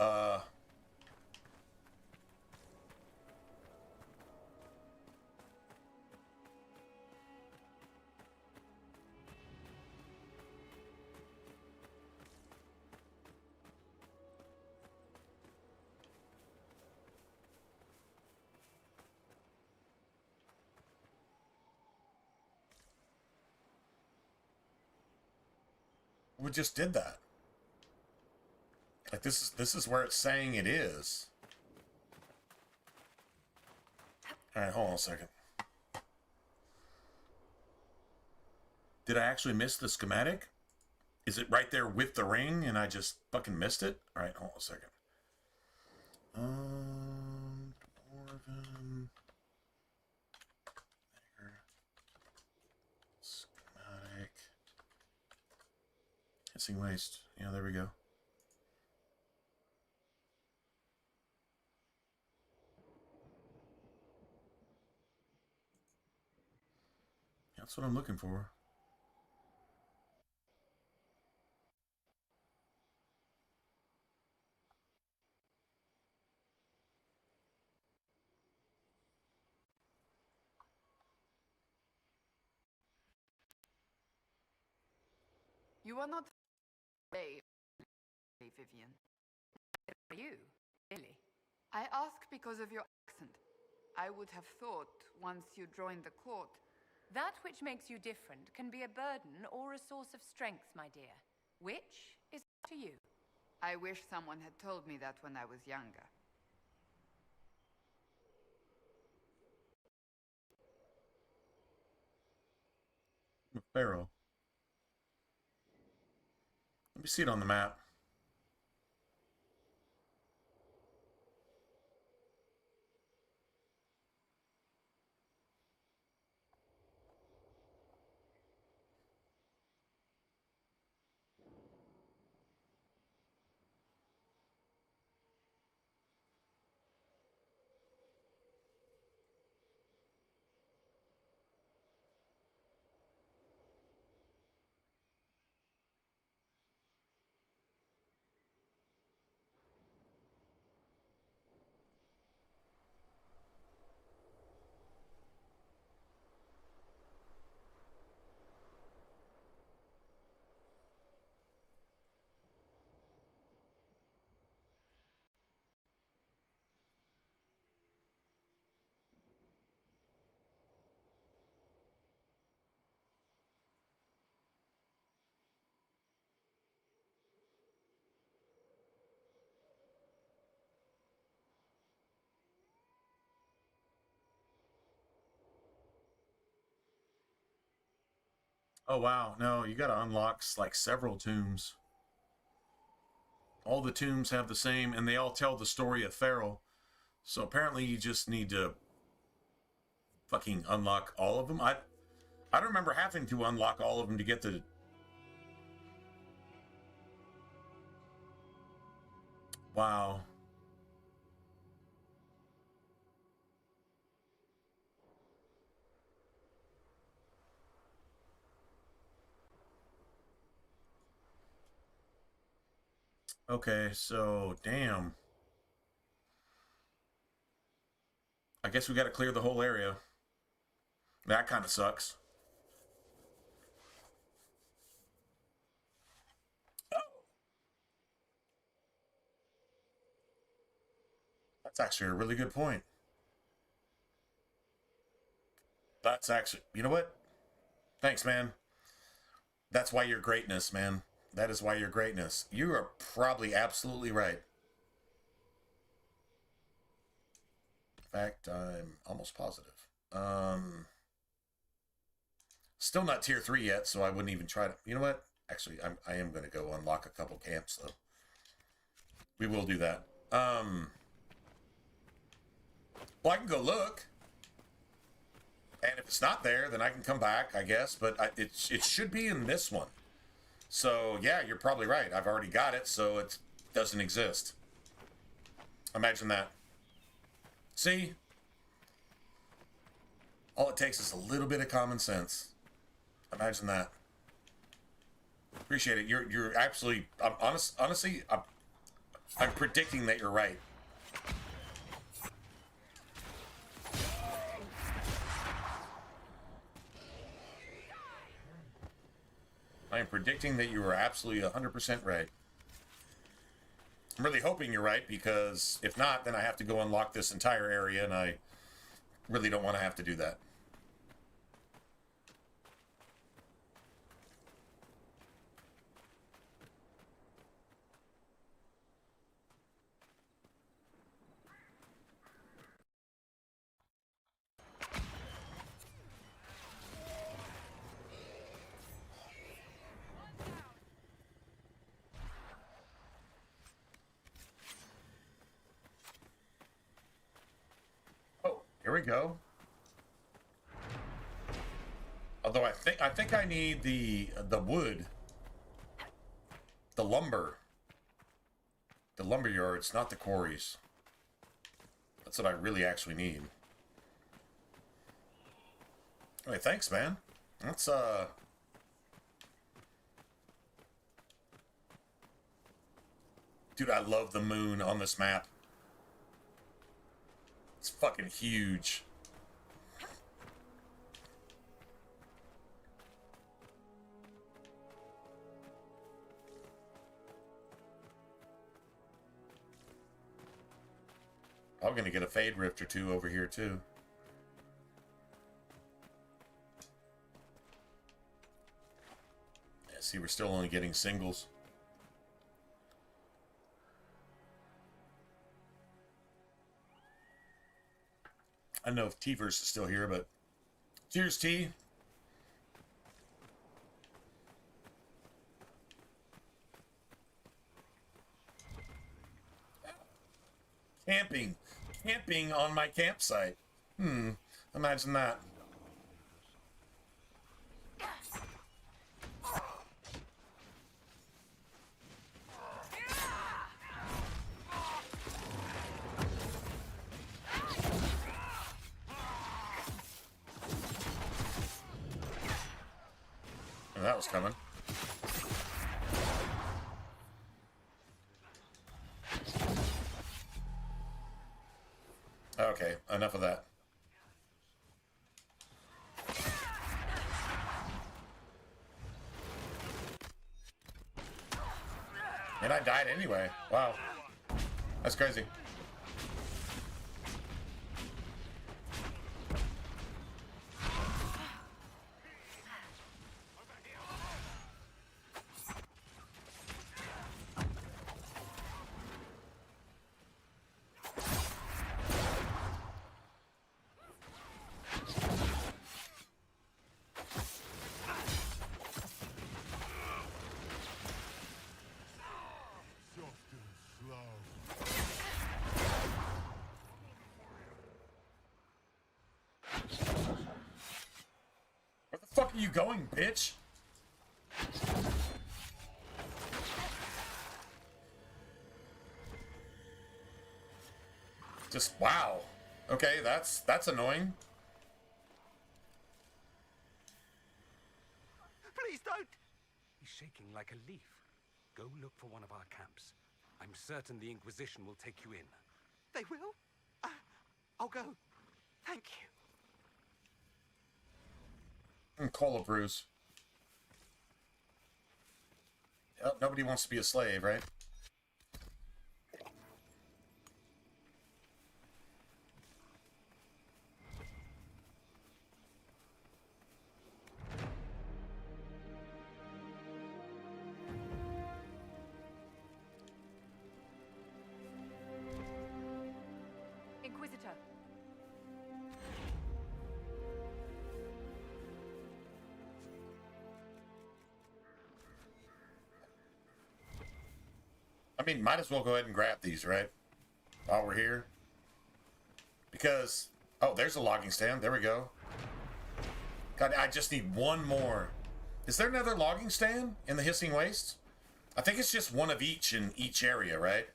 We just did that. Like this is where it's saying it is. All right, hold on a second. Did I actually miss the schematic? Is it right there with the ring and I just fucking missed it? All right, hold on a second. Dwarven. There. Schematic. Hissing waste. Yeah, there we go. That's what I'm looking for. You are not Hey, Vivian. Are you? Really? I ask because of your accent. I would have thought, once you joined the court... That which makes you different can be a burden or a source of strength, my dear. Which is up to you. I wish someone had told me that when I was younger. Pharaoh. Let me see it on the map. Oh, wow. No, you got to unlock like several tombs. All the tombs have the same, and they all tell the story of Farrell. So apparently you just need to fucking unlock all of them. I don't remember having to unlock all of them to get the... Wow. Okay, so, damn. I guess we got to clear the whole area. That kind of sucks. That's actually a really good point. That's actually... You know what? Thanks, man. That's why you're greatness, man. That is why you're greatness. You are probably absolutely right. In fact, I'm almost positive. Still not tier 3 yet, so I wouldn't even try to... You know what? Actually, I am going to go unlock a couple camps, though. We will do that. Well, I can go look. And if it's not there, then I can come back, I guess. But it should be in this one. So, yeah, you're probably right. I've already got it, so it doesn't exist. Imagine that. See? All it takes is a little bit of common sense. Imagine that. Appreciate it. You're absolutely... honestly, I'm predicting that you're right. I am predicting that you are absolutely 100% right. I'm really hoping you're right, because if not, then I have to go unlock this entire area, and I really don't want to have to do that. Here we go. Although I think I need the wood, the lumber, the lumber yards, not the quarries. That's what I really actually need. Hey, thanks, man. That's dude, I love the moon on this map. It's fucking huge. I'm gonna get a fade rift or two over here too. Yeah, see, we're still only getting singles. I don't know if T-Verse is still here, but cheers, T. Camping on my campsite. Imagine that. Oh, that was coming. Okay, enough of that. And I died anyway. Wow. That's crazy. fuck are you going, bitch? Just, wow. Okay, that's annoying. Please don't! He's shaking like a leaf. Go look for one of our camps. I'm certain the Inquisition will take you in. They will? I'll go. Thank you. Call a Bruce. Yep, nobody wants to be a slave, right? Inquisitor. I mean, might as well go ahead and grab these, right? While we're here. Because, oh, there's a logging stand. There we go. God, I just need one more. Is there another logging stand in the Hissing Wastes? I think it's just one of each in each area, right?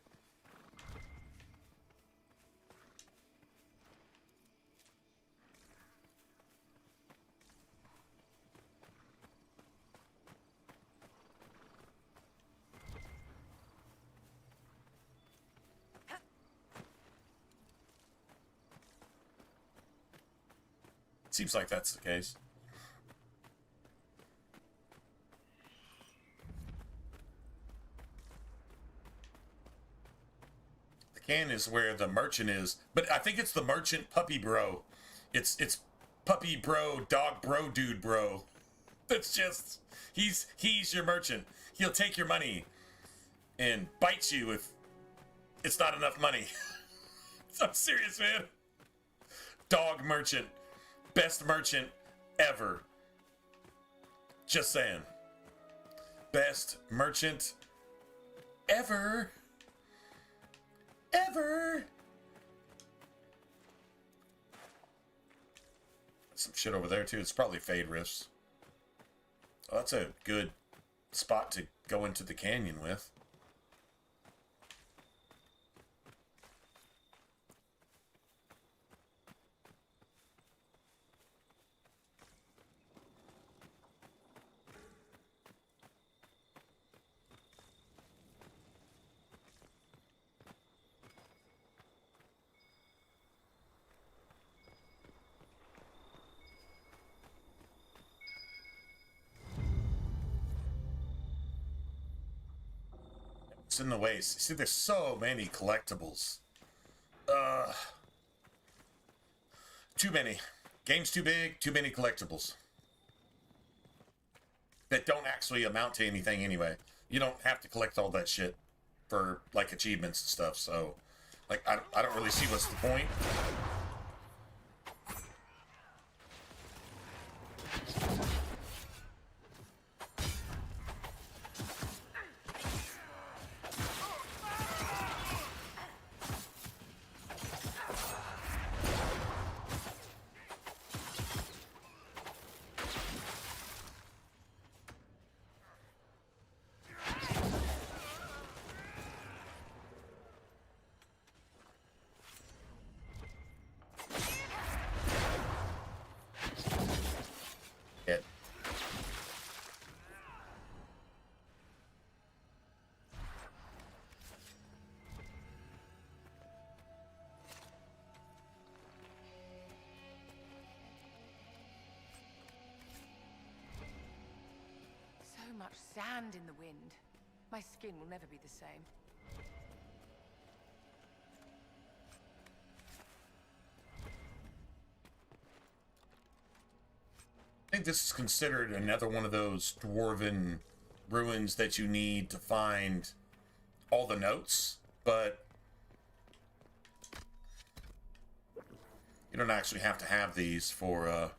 Seems like that's the case. The can is where the merchant is, but I think it's the merchant puppy bro. It's puppy bro, dog bro, dude bro. That's just he's your merchant. He'll take your money and bite you if it's not enough money. I'm serious, man. Dog merchant. Best merchant ever. Just saying. Best merchant ever. Ever. Some shit over there too. It's probably Fade Rifts. Oh, that's a good spot to go into the canyon with. It's in the waste. See, there's so many collectibles. Too many. Game's too big, too many collectibles. That don't actually amount to anything anyway. You don't have to collect all that shit for, like, achievements and stuff, so... Like, I don't really see what's the point. So much sand in the wind. My skin will never be the same. I think this is considered another one of those dwarven ruins that you need to find all the notes, but you don't actually have to have these for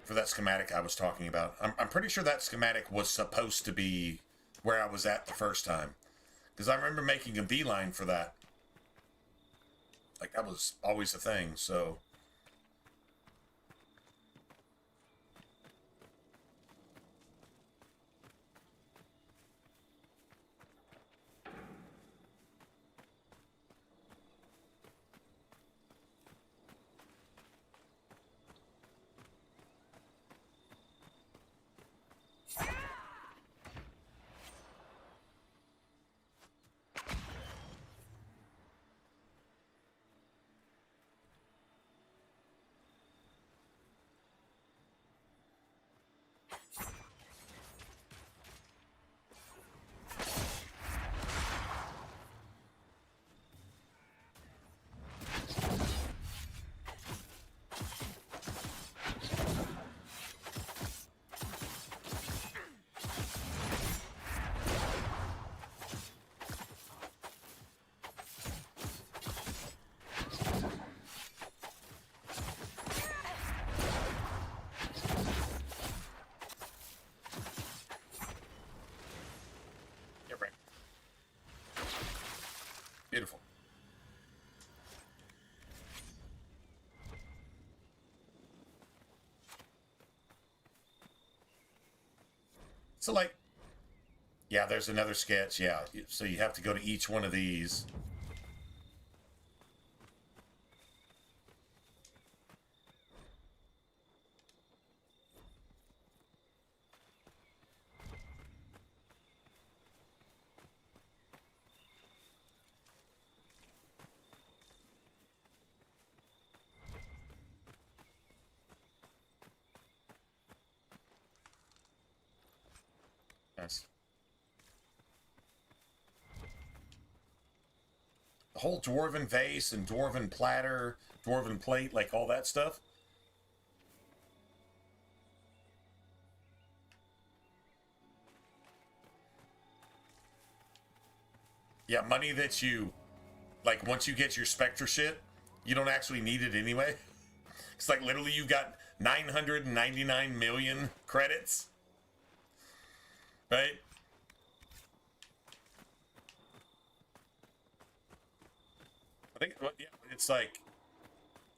that schematic I was talking about. I'm pretty sure that schematic was supposed to be where I was at the first time, because I remember making a beeline for that. Like, that was always a thing, so... Beautiful. So, like, yeah, there's another sketch. Yeah, so you have to go to each one of these. Nice. The whole dwarven vase and dwarven platter, dwarven plate, like all that stuff. Yeah, money that you, like, once you get your Spectre shit, you don't actually need it anyway. It's like literally you got 999 million credits. Right? I think, yeah, it's like,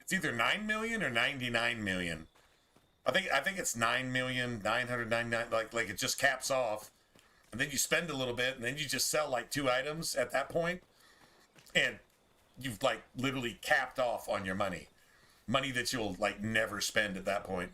it's either 9 million or 99 million. I think it's 9,999,000, like it just caps off. And then you spend a little bit, and then you just sell like 2 items at that point, and you've like literally capped off on your money. Money that you'll like never spend at that point.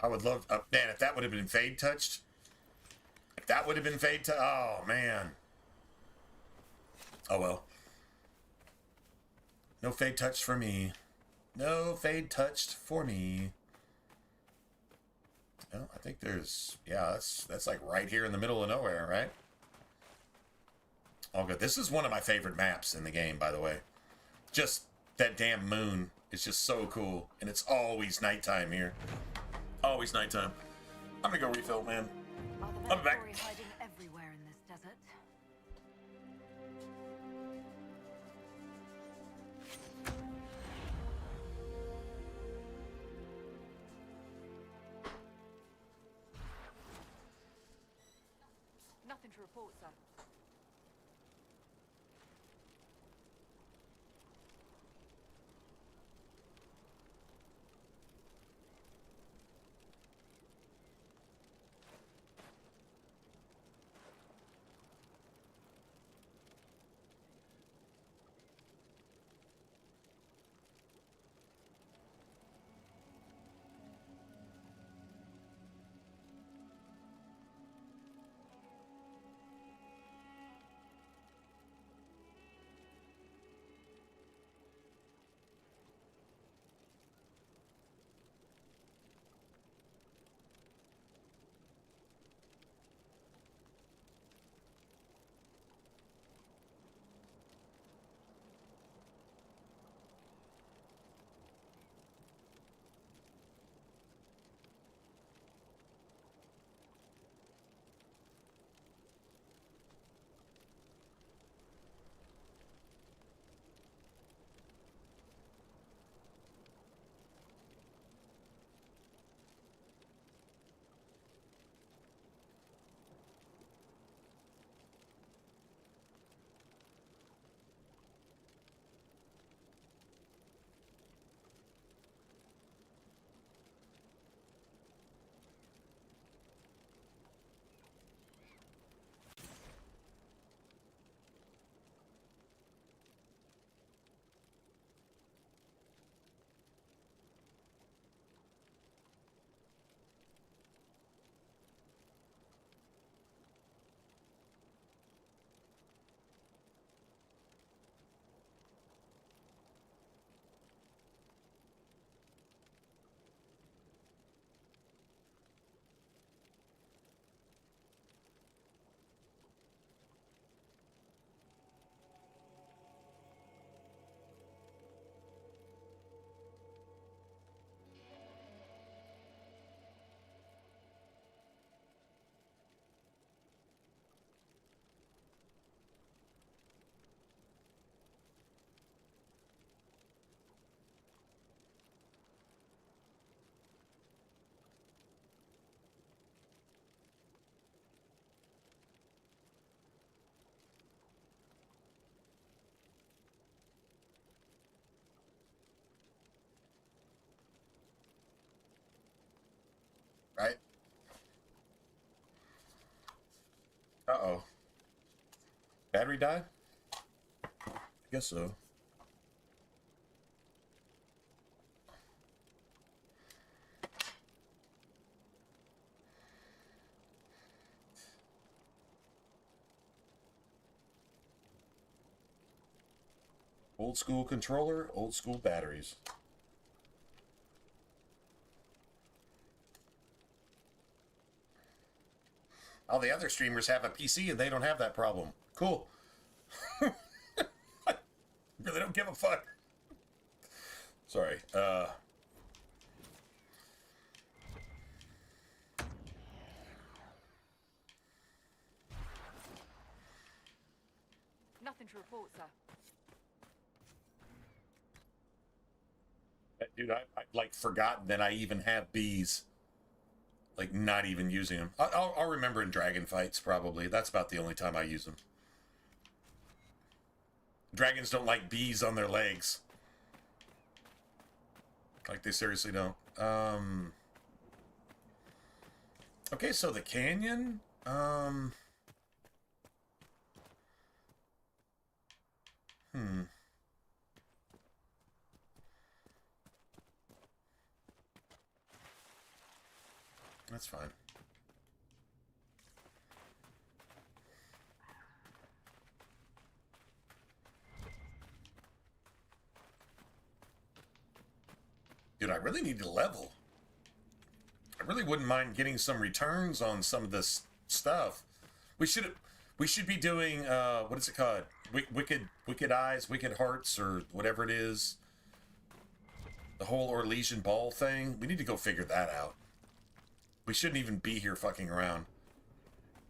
I would love, man, if that would have been fade touched. If that would have been fade touched, oh man. Oh well. No fade touched for me. No fade touched for me. Well, I think there's, yeah, that's like right here in the middle of nowhere, right? All good. This is one of my favorite maps in the game, by the way. Just that damn moon is just so cool, and it's always nighttime here. Always nighttime. I'm gonna go refill, man. Are the I'm back. Venatori hiding everywhere in this desert? Nothing to report, sir. Uh-oh. Battery died? I guess so. Old school controller, old school batteries. All the other streamers have a PC and they don't have that problem. Cool. Really don't give a fuck. Sorry. Nothing to report, sir. Dude, I've like forgotten that I even have bees. Like, not even using them. I'll remember in dragon fights, probably. That's about the only time I use them. Dragons don't like bees on their legs. Like, they seriously don't. Okay, so the canyon. That's fine. Dude, I really need to level. I really wouldn't mind getting some returns on some of this stuff. We should be doing what is it called? Wicked Eyes, Wicked Hearts, or whatever it is. The whole Orlesian Ball thing. We need to go figure that out. We shouldn't even be here fucking around.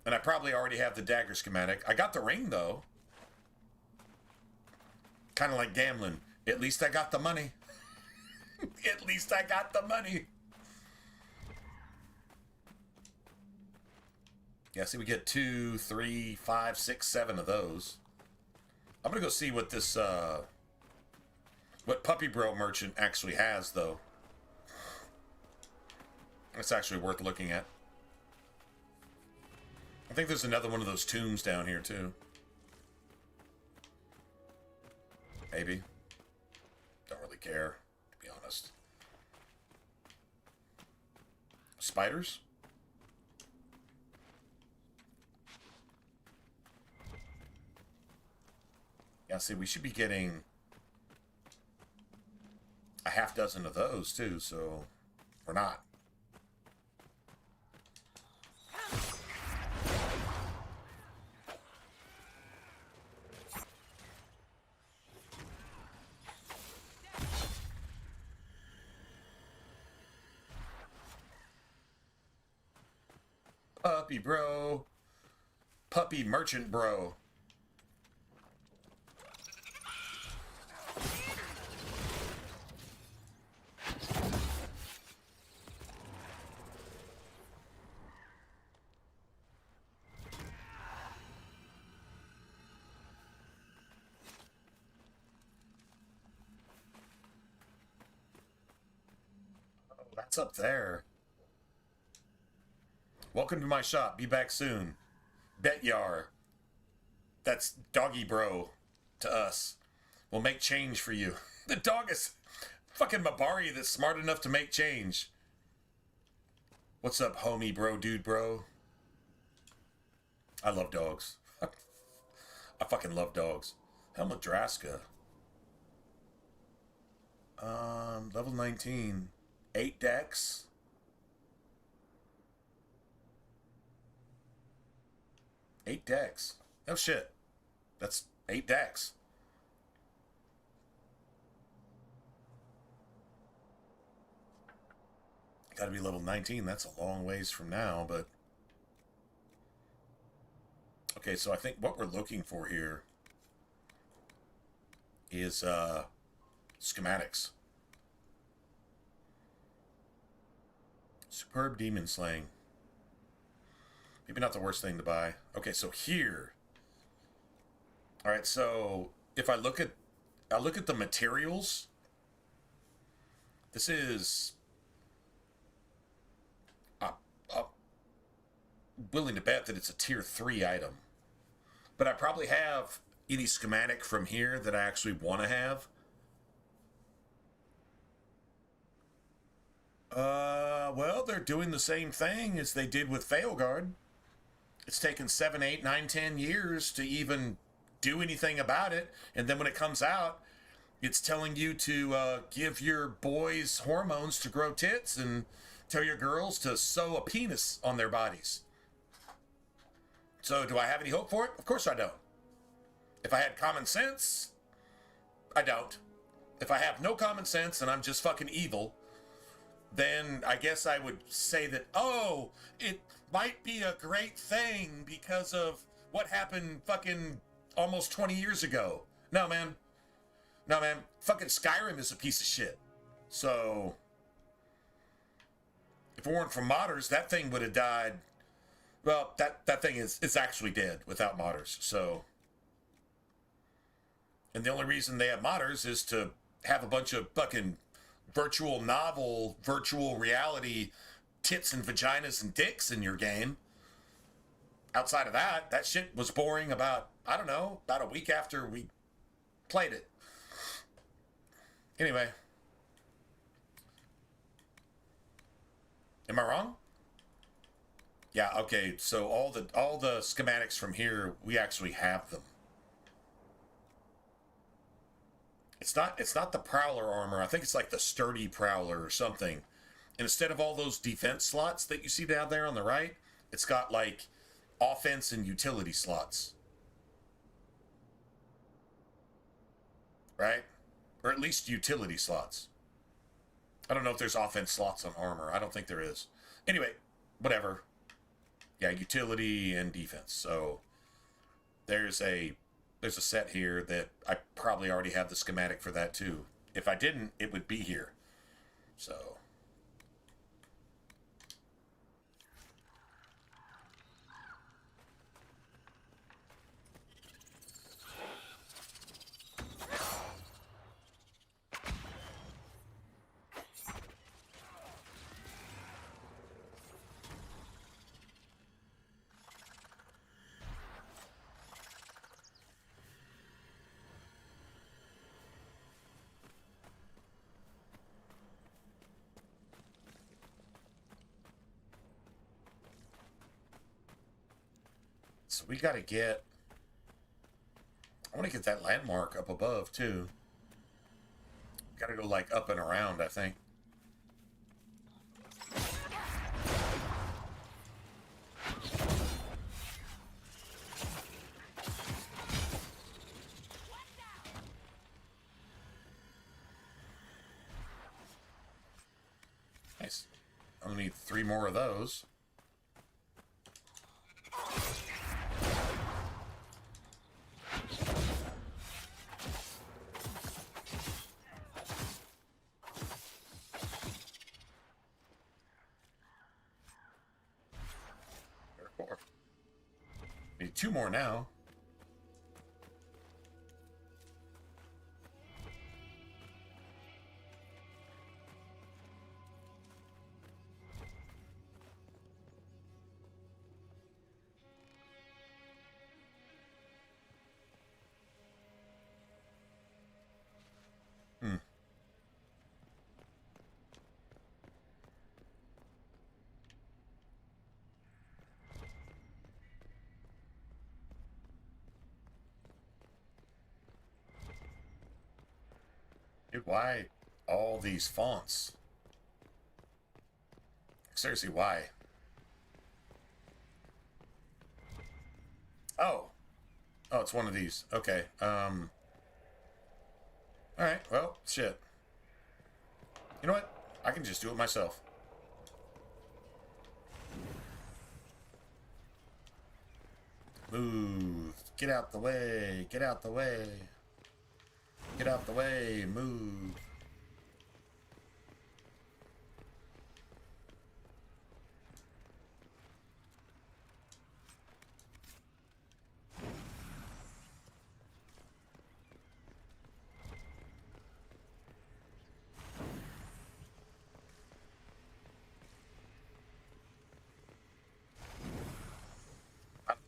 And I probably already have the dagger schematic. I got the ring, though. Kind of like gambling. At least I got the money. At least I got the money. Yeah, see, we get 2, 3, 5, 6, 7 of those. I'm gonna go see what this, what Puppy Bro Merchant actually has, though. It's actually worth looking at. I think there's another one of those tombs down here, too. Maybe. Don't really care, to be honest. Spiders? Yeah, see, we should be getting a half dozen of those, too, so we're not. Puppy bro. Puppy merchant bro. Oh, that's up there. Welcome to my shop. Be back soon. Bet yar. That's doggy bro to us. We'll make change for you. The dog is fucking Mabari that's smart enough to make change. What's up, homie bro, dude bro? I love dogs. I fucking love dogs. Helmadraska. Level 19. 8 decks. 8 decks. Oh shit. That's 8 decks. Gotta be level 19. That's a long ways from now, but... Okay, so I think what we're looking for here is schematics. Superb demon slaying. Maybe not the worst thing to buy. Okay, so here. All right, so if I look at the materials, this is willing to bet that it's a tier 3 item. But I probably have any schematic from here that I actually want to have. Well, they're doing the same thing as they did with Failguard. It's taken 7, 8, 9, 10 years to even do anything about it. And then when it comes out, it's telling you to give your boys hormones to grow tits and tell your girls to sew a penis on their bodies. So do I have any hope for it? Of course I don't. If I had common sense, I don't. If I have no common sense and I'm just fucking evil, then I guess I would say that, oh, it might be a great thing because of what happened fucking almost 20 years ago. No, man. No, man. Fucking Skyrim is a piece of shit. So, if it weren't for modders, that thing would have died. Well, that thing is actually dead without modders. So, and the only reason they have modders is to have a bunch of fucking virtual novel, virtual reality tits and vaginas and dicks in your game. Outside of that, that shit was boring about, I don't know, about a week after we played it. Anyway. Am I wrong? Yeah, okay, so all the schematics from here, we actually have them. It's not the Prowler armor. I think it's like the Sturdy Prowler or something. And instead of all those defense slots that you see down there on the right, it's got like offense and utility slots. Right? Or at least utility slots. I don't know if there's offense slots on armor. I don't think there is. Anyway, whatever. Yeah, utility and defense. So there's a set here that I probably already have the schematic for that too. If I didn't, it would be here. So we got to get... I want to get that landmark up above, too. Got to go, like, up and around, I think. Nice. I'm going to need 3 more of those. Need 2 more now. Dude, why all these fonts? Seriously, why? Oh. Oh, it's one of these. Okay. Alright, well, shit. You know what? I can just do it myself. Move. Get out the way. Get out the way. Get out the way. Move.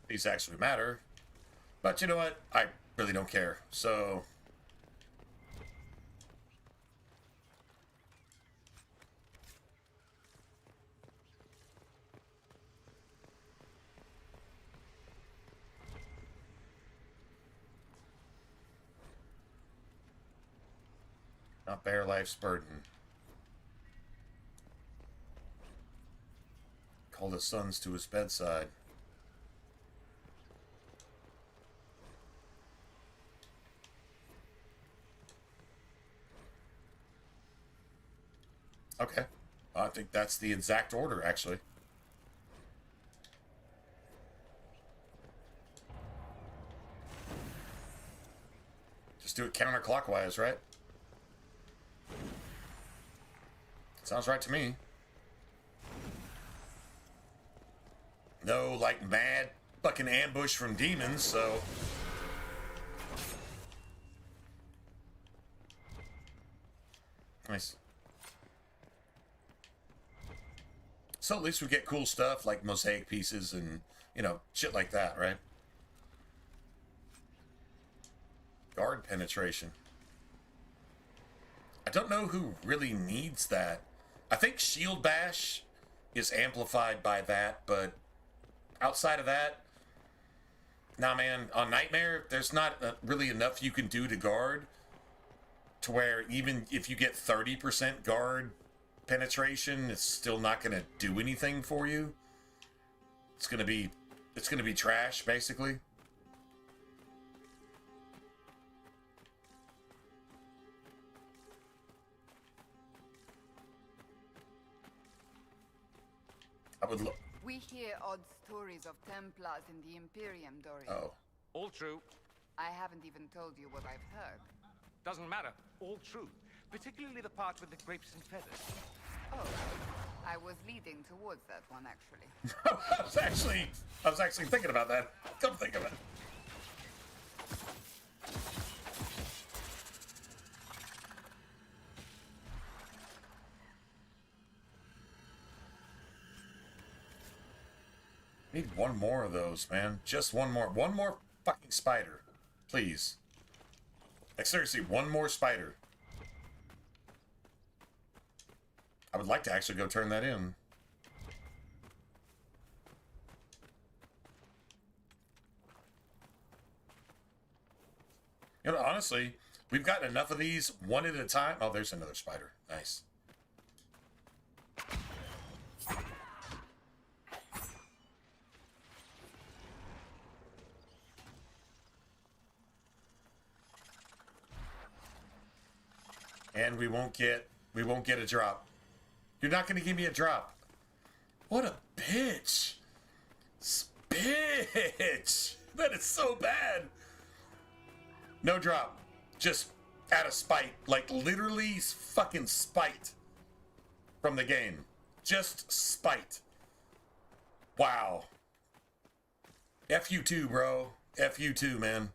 These actually matter. But you know what? I really don't care. So... Not bear life's burden. Called his sons to his bedside. Okay. I think that's the exact order, actually. Just do it counterclockwise, right? Sounds right to me. No, like, mad fucking ambush from demons, so... Nice. So at least we get cool stuff like mosaic pieces and, you know, shit like that, right? Guard penetration. I don't know who really needs that. I think Shield Bash is amplified by that, but outside of that, nah, man, on Nightmare, there's not really enough you can do to guard to where even if you get 30% guard penetration, it's still not going to do anything for you. It's going to be trash, basically. I would look. We hear odd stories of Templars in the Imperium, Dorian. Oh. All true. I haven't even told you what I've heard. Doesn't matter. All true. Particularly the part with the grapes and feathers. Oh, I was leading towards that one, actually. I was actually thinking about that. Come think of it. Need one more of those, man. Just one more. One more fucking spider. Please. Like, seriously, one more spider. I would like to actually go turn that in. You know, honestly, we've gotten enough of these one at a time. Oh, there's another spider. Nice. And we won't get a drop. You're not going to give me a drop. What a bitch. Bitch. That is so bad. No drop. Just out of spite. Like, literally fucking spite from the game. Just spite. Wow. F you too, bro. F you too, man.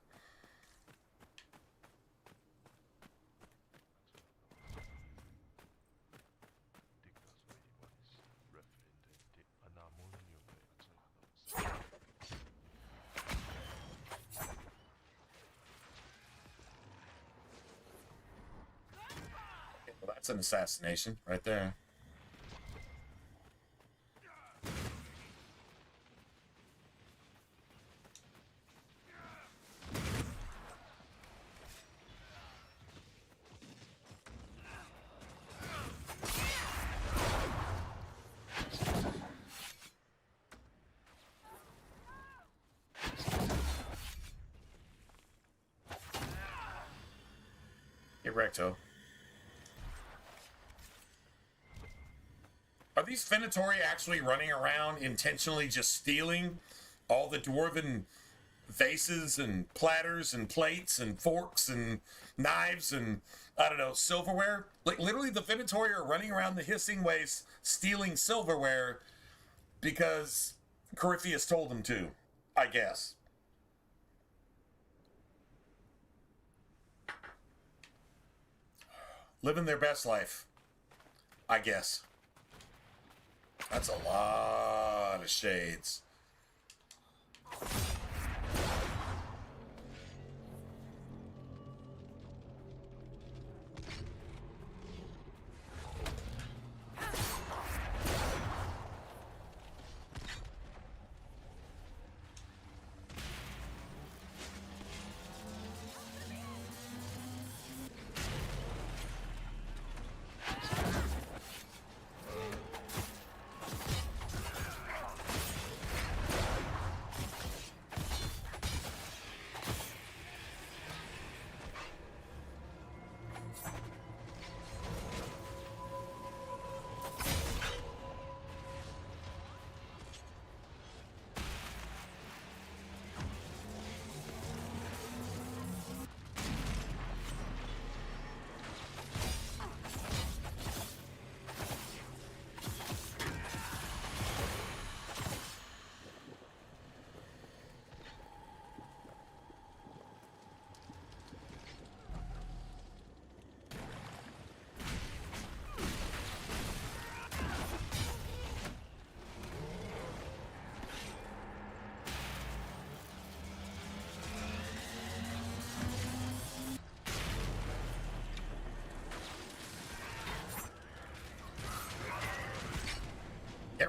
Well, that's an assassination right there. Get recto. Are these Venatori actually running around intentionally just stealing all the dwarven vases and platters and plates and forks and knives and, I don't know, silverware? Like, literally the Venatori are running around the hissing waste stealing silverware because Corypheus told them to, I guess. Living their best life, I guess. That's a lot of shades.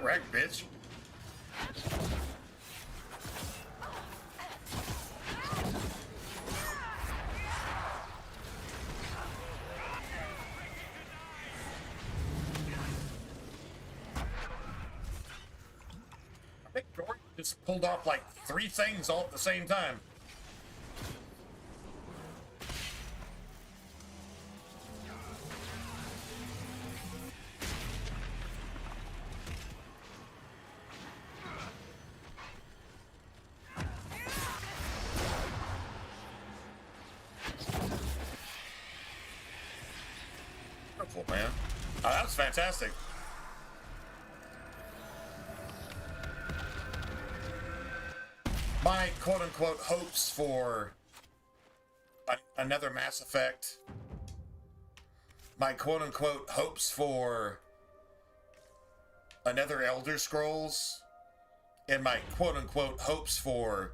Get wrecked, bitch. I think Jordan just pulled off like 3 things all at the same time. Beautiful, man. Oh, that was fantastic. My quote-unquote hopes for another Mass Effect, my quote-unquote hopes for another Elder Scrolls, and my quote-unquote hopes for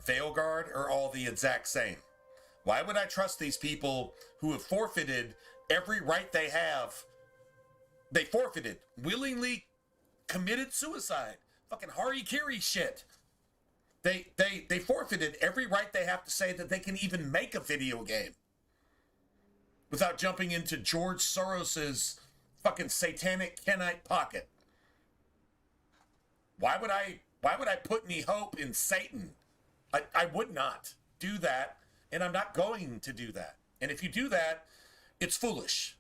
Veilguard are all the exact same. Why would I trust these people who have forfeited every right they have? They forfeited, willingly committed suicide. Fucking Harikiri shit. They forfeited every right they have to say that they can even make a video game without jumping into George Soros's fucking satanic Kenite pocket. Why would I put any hope in Satan? I would not do that, and I'm not going to do that. And if you do that, it's foolish.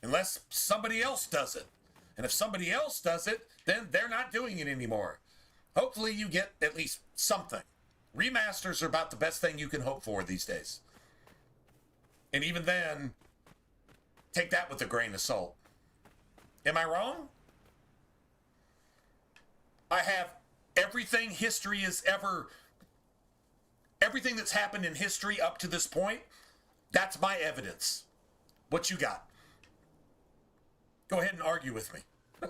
Unless somebody else does it. And if somebody else does it, then they're not doing it anymore. Hopefully you get at least something. Remasters are about the best thing you can hope for these days. And even then, take that with a grain of salt. Am I wrong? I have everything history has ever... Everything that's happened in history up to this point, that's my evidence. What you got? Go ahead and argue with me. I'm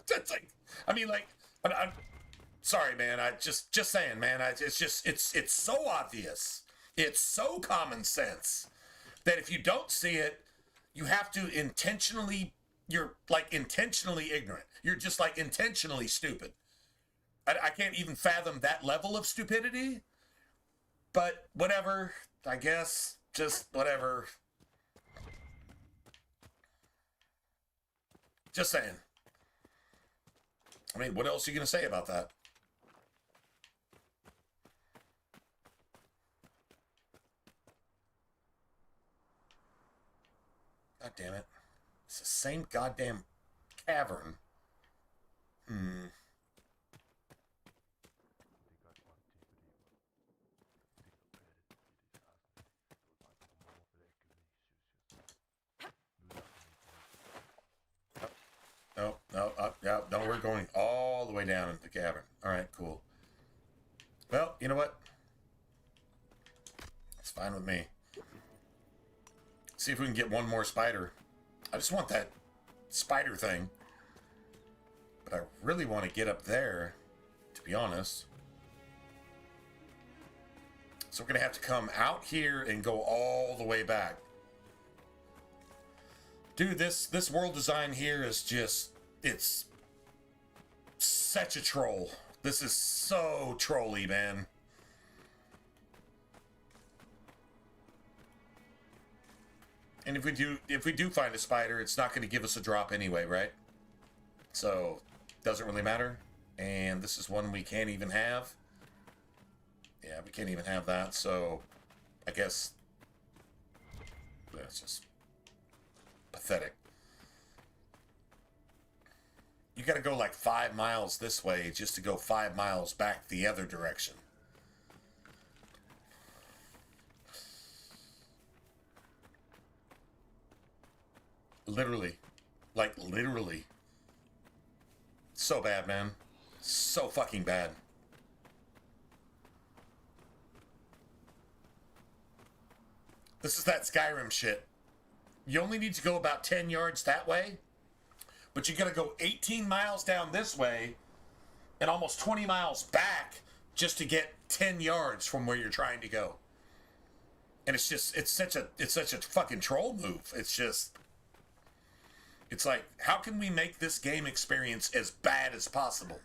sorry, man. Just saying, man. It's so obvious. It's so common sense that if you don't see it, you have to intentionally. You're like intentionally ignorant. You're just like intentionally stupid. I can't even fathom that level of stupidity. But whatever. I guess just whatever. Just saying. I mean, what else are you going to say about that? God damn it. It's the same goddamn cavern. No, we're going all the way down into the cavern. All right, cool. Well, you know what? It's fine with me. See if we can get one more spider. I just want that spider thing. But I really want to get up there, to be honest. So we're going to have to come out here and go all the way back. Dude, this world design here is just... It's such a troll. This is so trolly, man. And if we do find a spider, it's not going to give us a drop anyway, right? So, doesn't really matter. And this is one we can't even have. Yeah, we can't even have that, so I guess that's just pathetic. You gotta go like 5 miles this way just to go 5 miles back the other direction. Literally. Like, literally. So bad, man. So fucking bad. This is that Skyrim shit. You only need to go about 10 yards that way, but you gotta go 18 miles down this way and almost 20 miles back just to get 10 yards from where you're trying to go. And it's just, it's such a fucking troll move. It's like, how can we make this game experience as bad as possible?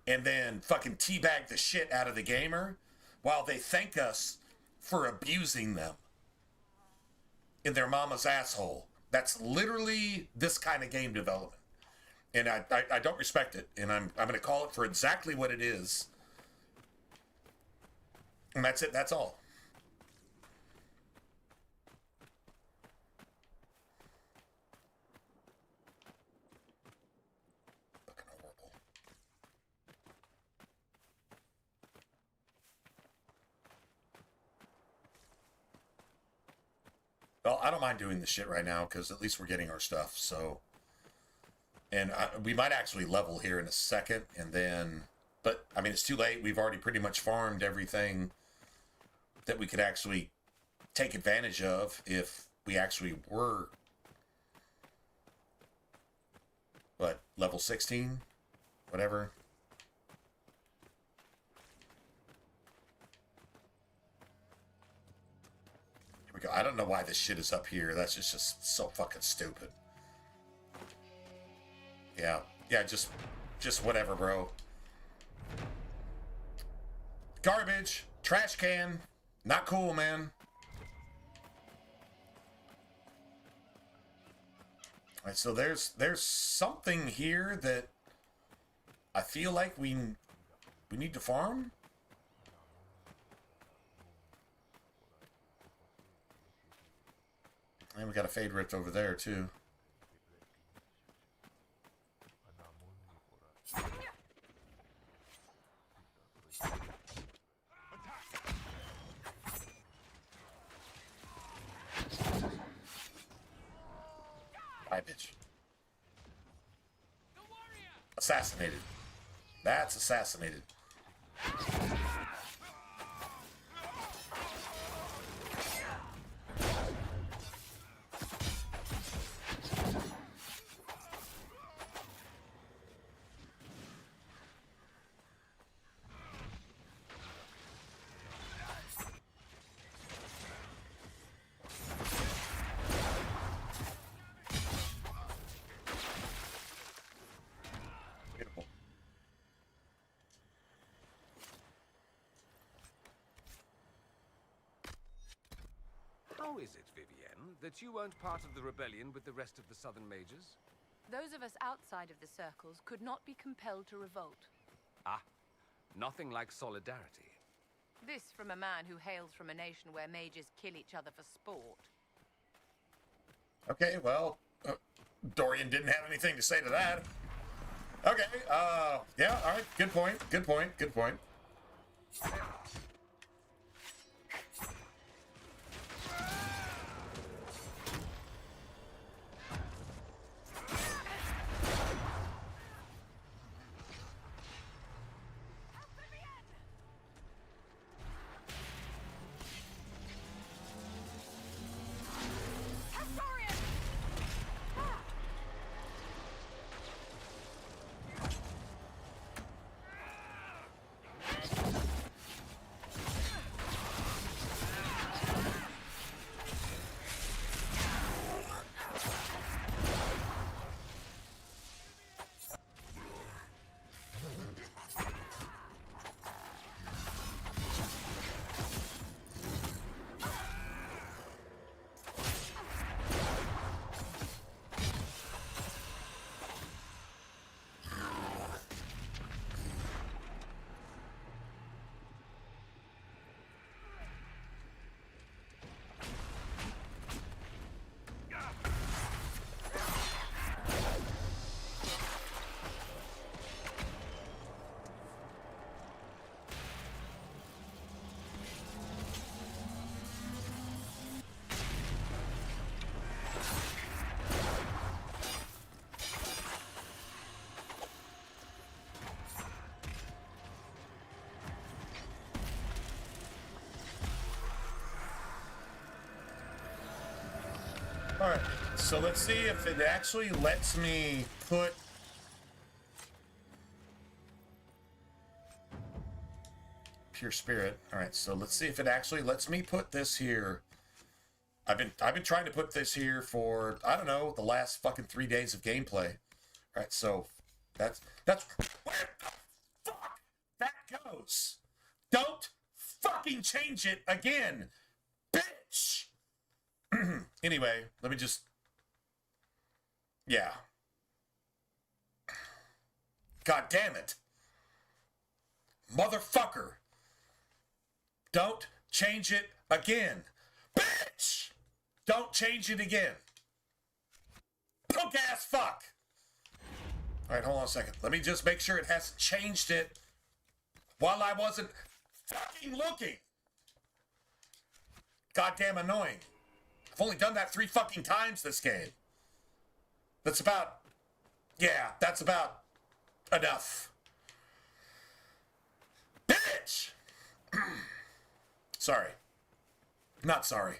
And then fucking teabag the shit out of the gamer while they thank us for abusing them in their mama's asshole. That's literally this kind of game development. And I don't respect it. And I'm going to call it for exactly what it is. And that's it. That's all. Fucking horrible. Well, I don't mind doing this shit right now because at least we're getting our stuff. So, and we might actually level here in a second, and then, but I mean, it's too late. We've already pretty much farmed everything that we could actually take advantage of if we actually were, what, level 16, whatever. Here we go. I don't know why this shit is up here. That's just so fucking stupid. Yeah, just whatever, bro. Garbage, trash can, not cool, man. All right, so there's something here that I feel like we need to farm. And we got a fade rift over there too. Bye, bitch. Assassinated. That's assassinated. How is it, Vivienne, that you weren't part of the rebellion with the rest of the Southern Mages? Those of us outside of the circles could not be compelled to revolt. Ah, nothing like solidarity. This from a man who hails from a nation where mages kill each other for sport. Okay, well, Dorian didn't have anything to say to that. Okay, yeah, all right, good point, good point, good point. Alright, so let's see if it actually lets me put... Pure spirit. All right, so let's see if it actually lets me put this here. I've been trying to put this here for, I don't know, the last fucking 3 days of gameplay. All right, so that's where the fuck that goes. Don't fucking change it again, bitch. Anyway, let me just, yeah. God damn it. Motherfucker. Don't change it again. Bitch! Don't change it again. Punk ass fuck. Alright, hold on a second. Let me just make sure it hasn't changed it while I wasn't fucking looking. Goddamn annoying. I've only done that 3 fucking times this game. That's about, yeah, that's about enough. Bitch! Sorry. Not sorry.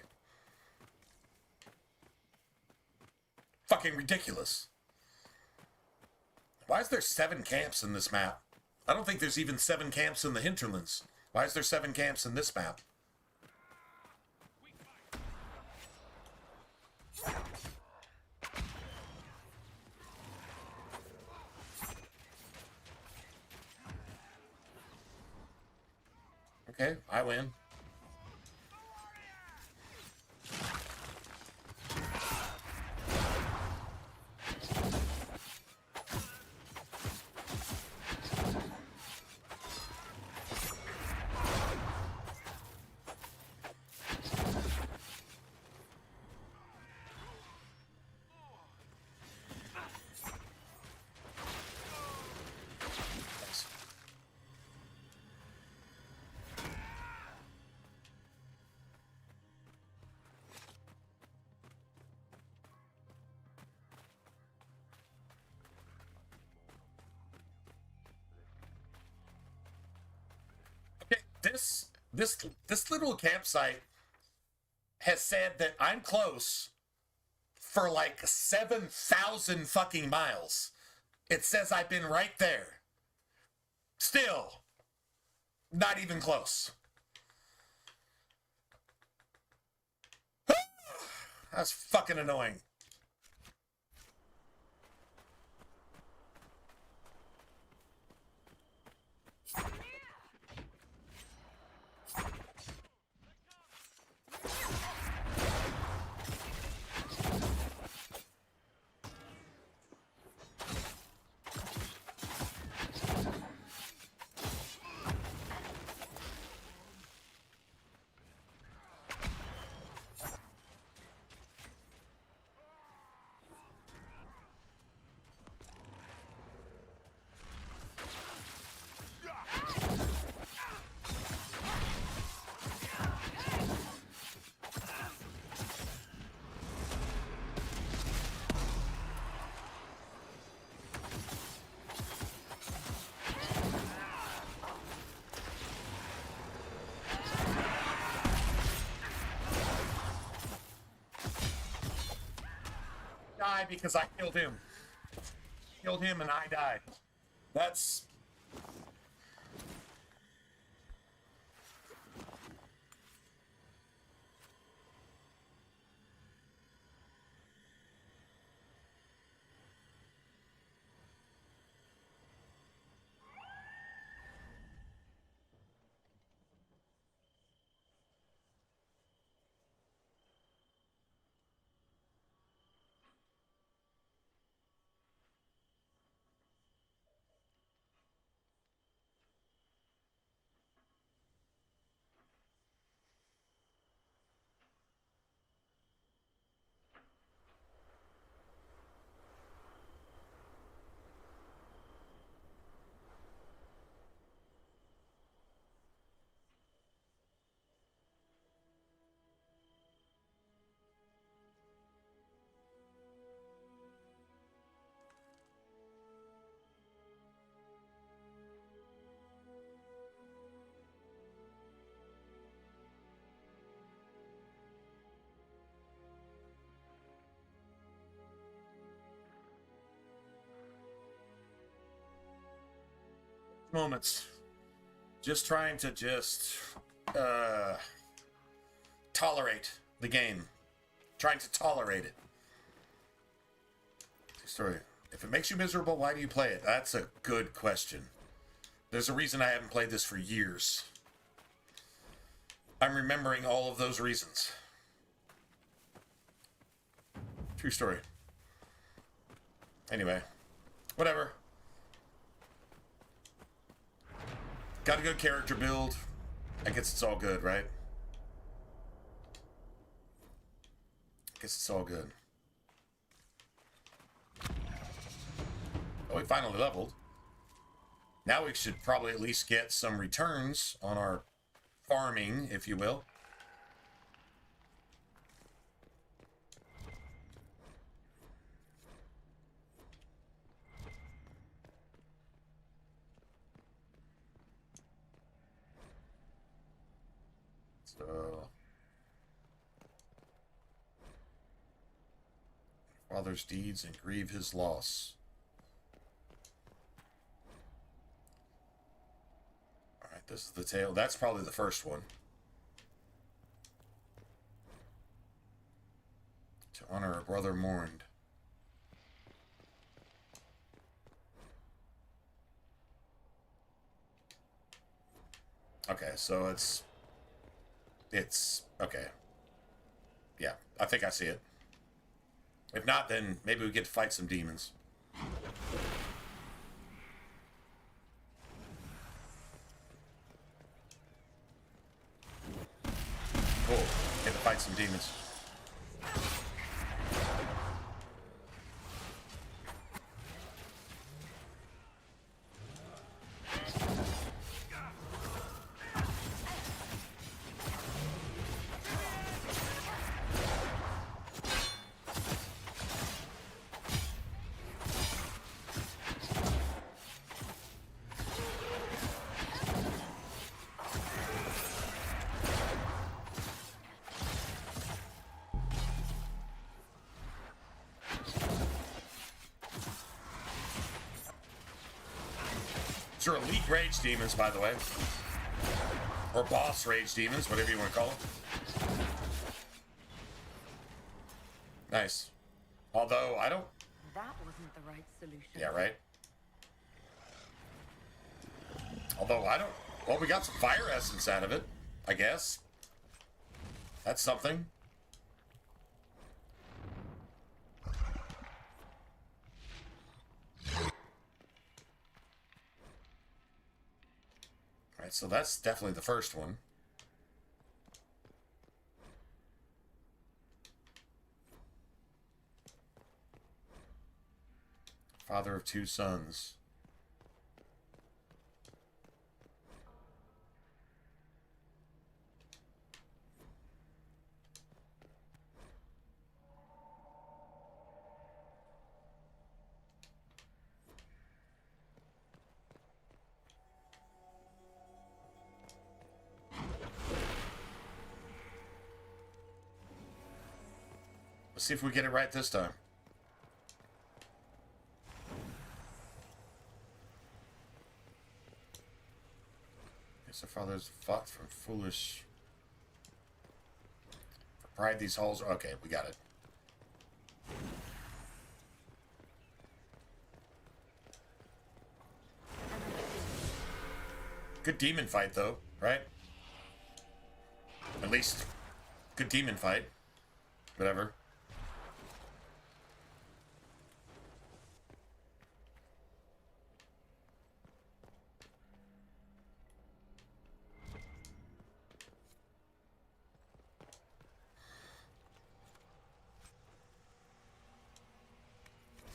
Fucking ridiculous. Why is there 7 camps in this map? I don't think there's even 7 camps in the hinterlands. Why is there 7 camps in this map? Okay, I win. This little campsite has said that I'm close for like 7,000 fucking miles. It says I've been right there. Still, not even close. That's fucking annoying. Die because I killed him. Killed him and I died. That's... moments. Just trying to tolerate the game. Trying to tolerate it. Story. If it makes you miserable, why do you play it? That's a good question. There's a reason I haven't played this for years. I'm remembering all of those reasons. True story. Anyway, whatever. Got a good character build. I guess it's all good, right? I guess it's all good. Oh, we finally leveled. Now we should probably at least get some returns on our farming, if you will. So, father's deeds and grieve his loss. All right, this is the tale. That's probably the first one. To honor a brother mourned. Okay, so it's okay. Yeah, I think I see it. If not, then maybe we get to fight some demons. Cool. Get to fight some demons. These are elite rage demons, by the way. Or boss rage demons, whatever you want to call them. Nice. Although, I don't... That wasn't the right solution. Yeah, right? Although, I don't... Well, we got some fire essence out of it, I guess. That's something. Alright, so that's definitely the first one. Father of two sons. Let's see if we get it right this time. Yes, our fathers fought for foolish... For pride these halls... Okay, we got it. Good demon fight, though, right? At least, good demon fight. Whatever.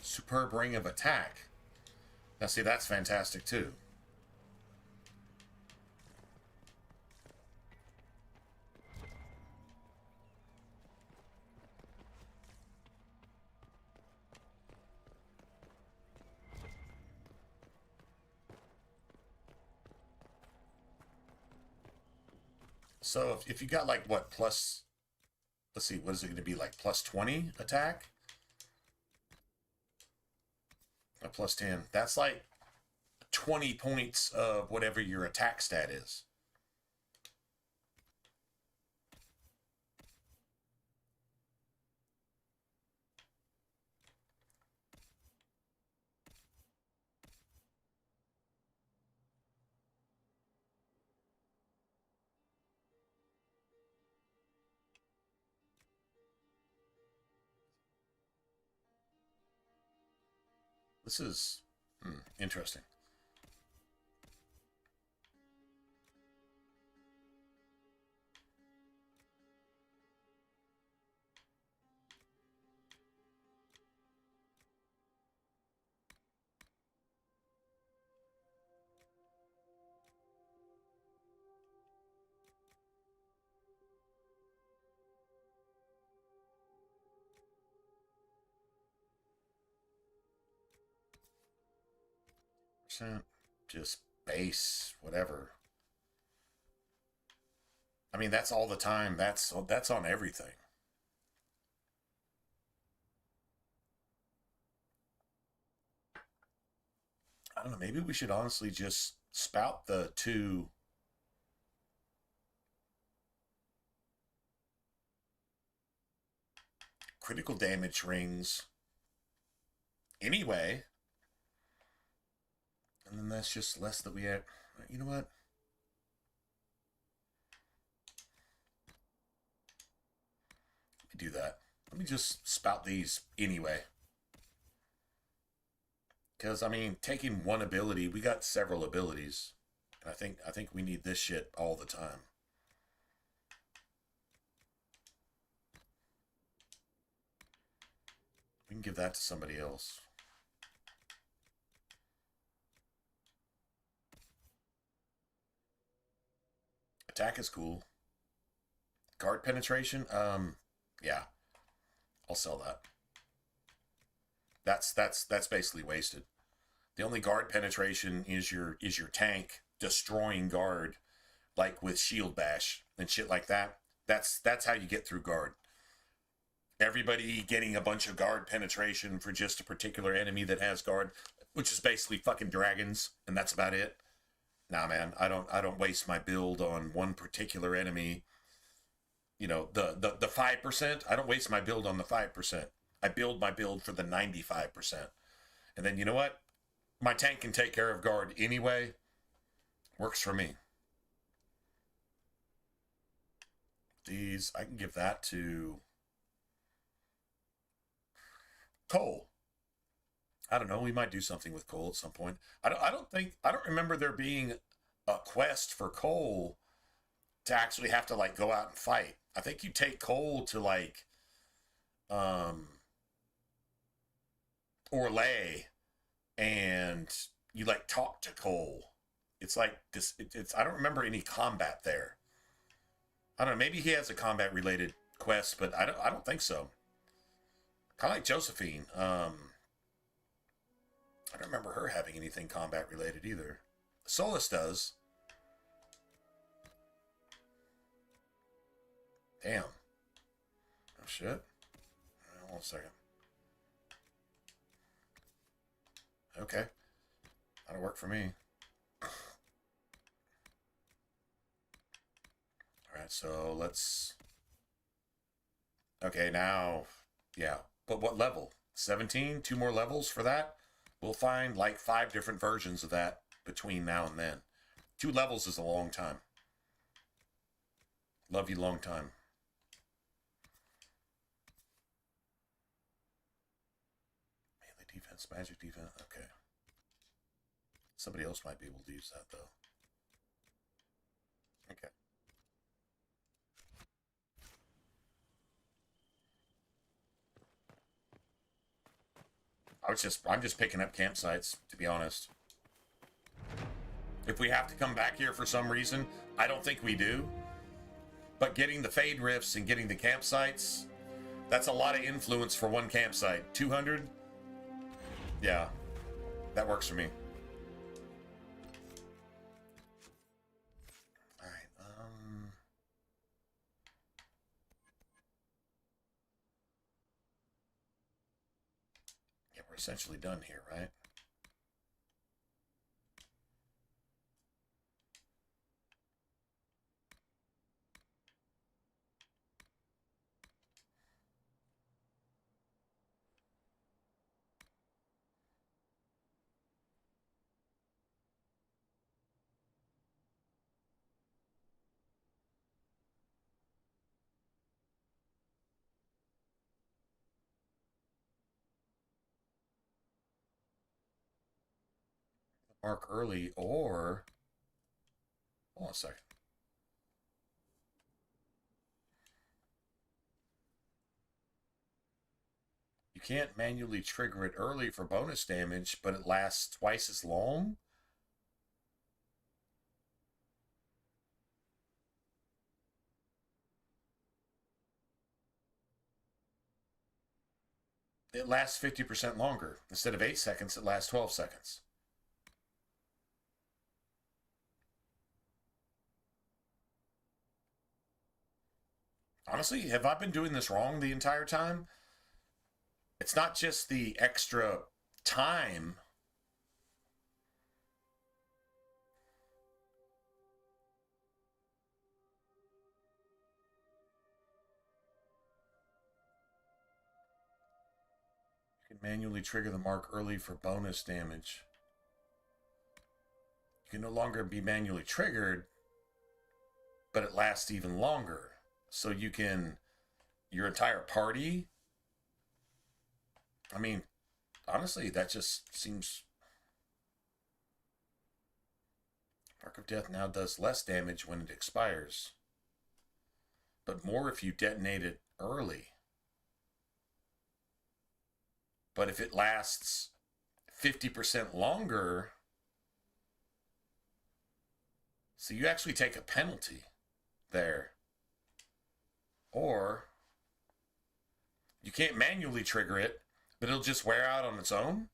Superb ring of attack. Now see, that's fantastic too. So if you got like what, plus, let's see, what is it going to be, like plus 20 attack? A plus 10. That's like 20 points of whatever your attack stat is. This is interesting. Just base, whatever. I mean, that's all the time. That's on everything. I don't know. Maybe we should honestly just spout the 2 critical damage rings anyway. And then that's just less that we had. You know what? Let me do that. Let me just spout these anyway. Because, I mean, taking one ability, we got several abilities. And I think we need this shit all the time. We can give that to somebody else. Attack is cool. Guard penetration, yeah. I'll sell that. That's basically wasted. The only guard penetration is your tank destroying guard, like with shield bash and shit like that. That's how you get through guard. Everybody getting a bunch of guard penetration for just a particular enemy that has guard, which is basically fucking dragons, and that's about it. Nah, man, I don't waste my build on one particular enemy. You know, the 5%, I don't waste my build on the 5%. I build my build for the 95%. And then, you know what? My tank can take care of guard anyway. Works for me. These, I can give that to Cole. I don't know. We might do something with Cole at some point. I don't remember there being a quest for Cole to actually have to like go out and fight. I think you take Cole to like Orlais and you like talk to Cole. It's like this. It's I don't remember any combat there. I don't know. Maybe he has a combat related quest, but I don't think so. Kind of like Josephine. I don't remember her having anything combat related either. Solus does. Damn. Oh shit. Hold on a second. Okay. That'll work for me. Alright, so let's... Okay, now... Yeah. But what level? 17? 2 more levels for that? We'll find like 5 different versions of that between now and then. 2 levels is a long time. Love you long time. Melee defense, magic defense. Okay. Somebody else might be able to use that though. Okay. I'm just picking up campsites, to be honest. If we have to come back here for some reason, I don't think we do. But getting the Fade Rifts and getting the campsites, that's a lot of influence for one campsite. 200? Yeah, that works for me. Alright, yeah, we're essentially done here, right? mark early, or hold on a second. You can't manually trigger it early for bonus damage, but it lasts twice as long? It lasts 50% longer. Instead of 8 seconds, it lasts 12 seconds. Honestly, have I been doing this wrong the entire time? It's not just the extra time. You can manually trigger the mark early for bonus damage. You can no longer be manually triggered, but it lasts even longer. So you can, your entire party, I mean, honestly, that just seems... Mark of Death now does less damage when it expires, but more if you detonate it early. But if it lasts 50% longer, so you actually take a penalty there. Or you can't manually trigger it, but it'll just wear out on its own?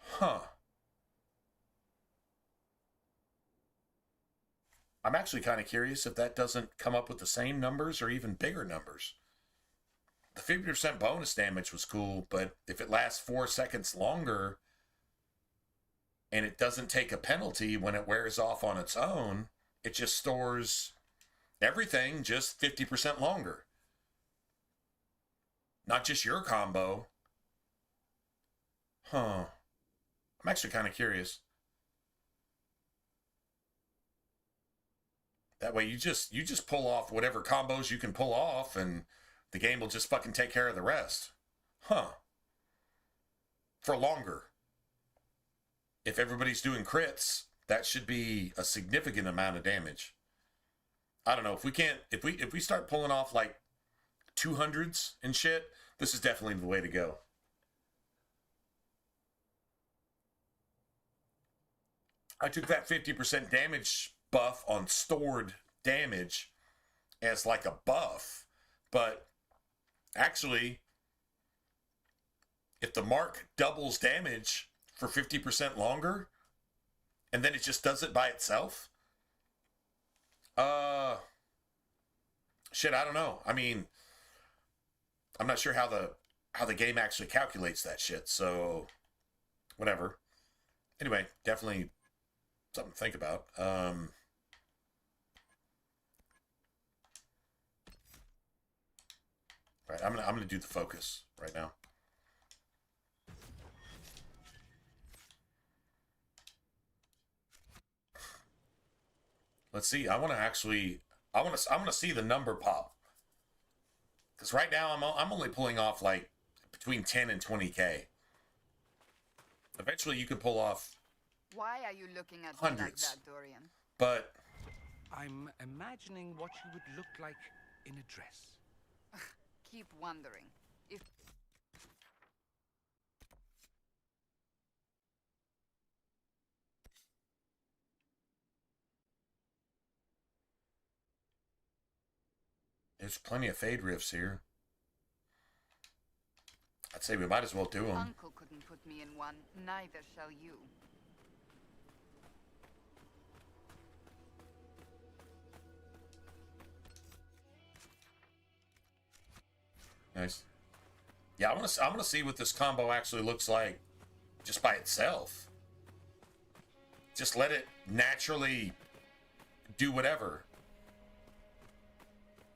Huh. I'm actually kind of curious if that doesn't come up with the same numbers or even bigger numbers. The 50% bonus damage was cool, but if it lasts 4 seconds longer and it doesn't take a penalty when it wears off on its own, it just stores everything just 50% longer. Not just your combo. Huh. I'm actually kind of curious. That way you just pull off whatever combos you can pull off and the game will just fucking take care of the rest. Huh. For longer. If everybody's doing crits, that should be a significant amount of damage. I don't know, if we start pulling off like 200s and shit, this is definitely the way to go. I took that 50% damage buff on stored damage as like a buff, but actually, if the mark doubles damage for 50% longer, and then it just does it by itself, shit, I don't know. I mean, I'm not sure how the game actually calculates that shit, so whatever. Anyway, definitely something to think about. Right, I'm gonna do the focus right now. Let's see. I want to see the number pop. Because right now I'm only pulling off like between 10 and 20k. Eventually you can pull off Why are you looking at me like hundreds. that, Dorian? But I'm imagining what you would look like in a dress. Keep wondering. If there's plenty of fade riffs here. I'd say we might as well do them. Uncle couldn't put me in one, neither shall you. Nice. Yeah, I want to see what this combo actually looks like just by itself. Just let it naturally do whatever.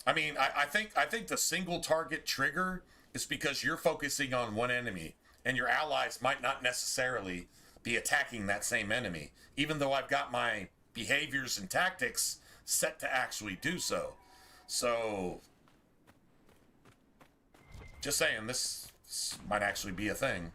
I mean, I think the single target trigger is because you're focusing on one enemy and your allies might not necessarily be attacking that same enemy, even though I've got my behaviors and tactics set to actually do so. So, just saying, this This might actually be a thing.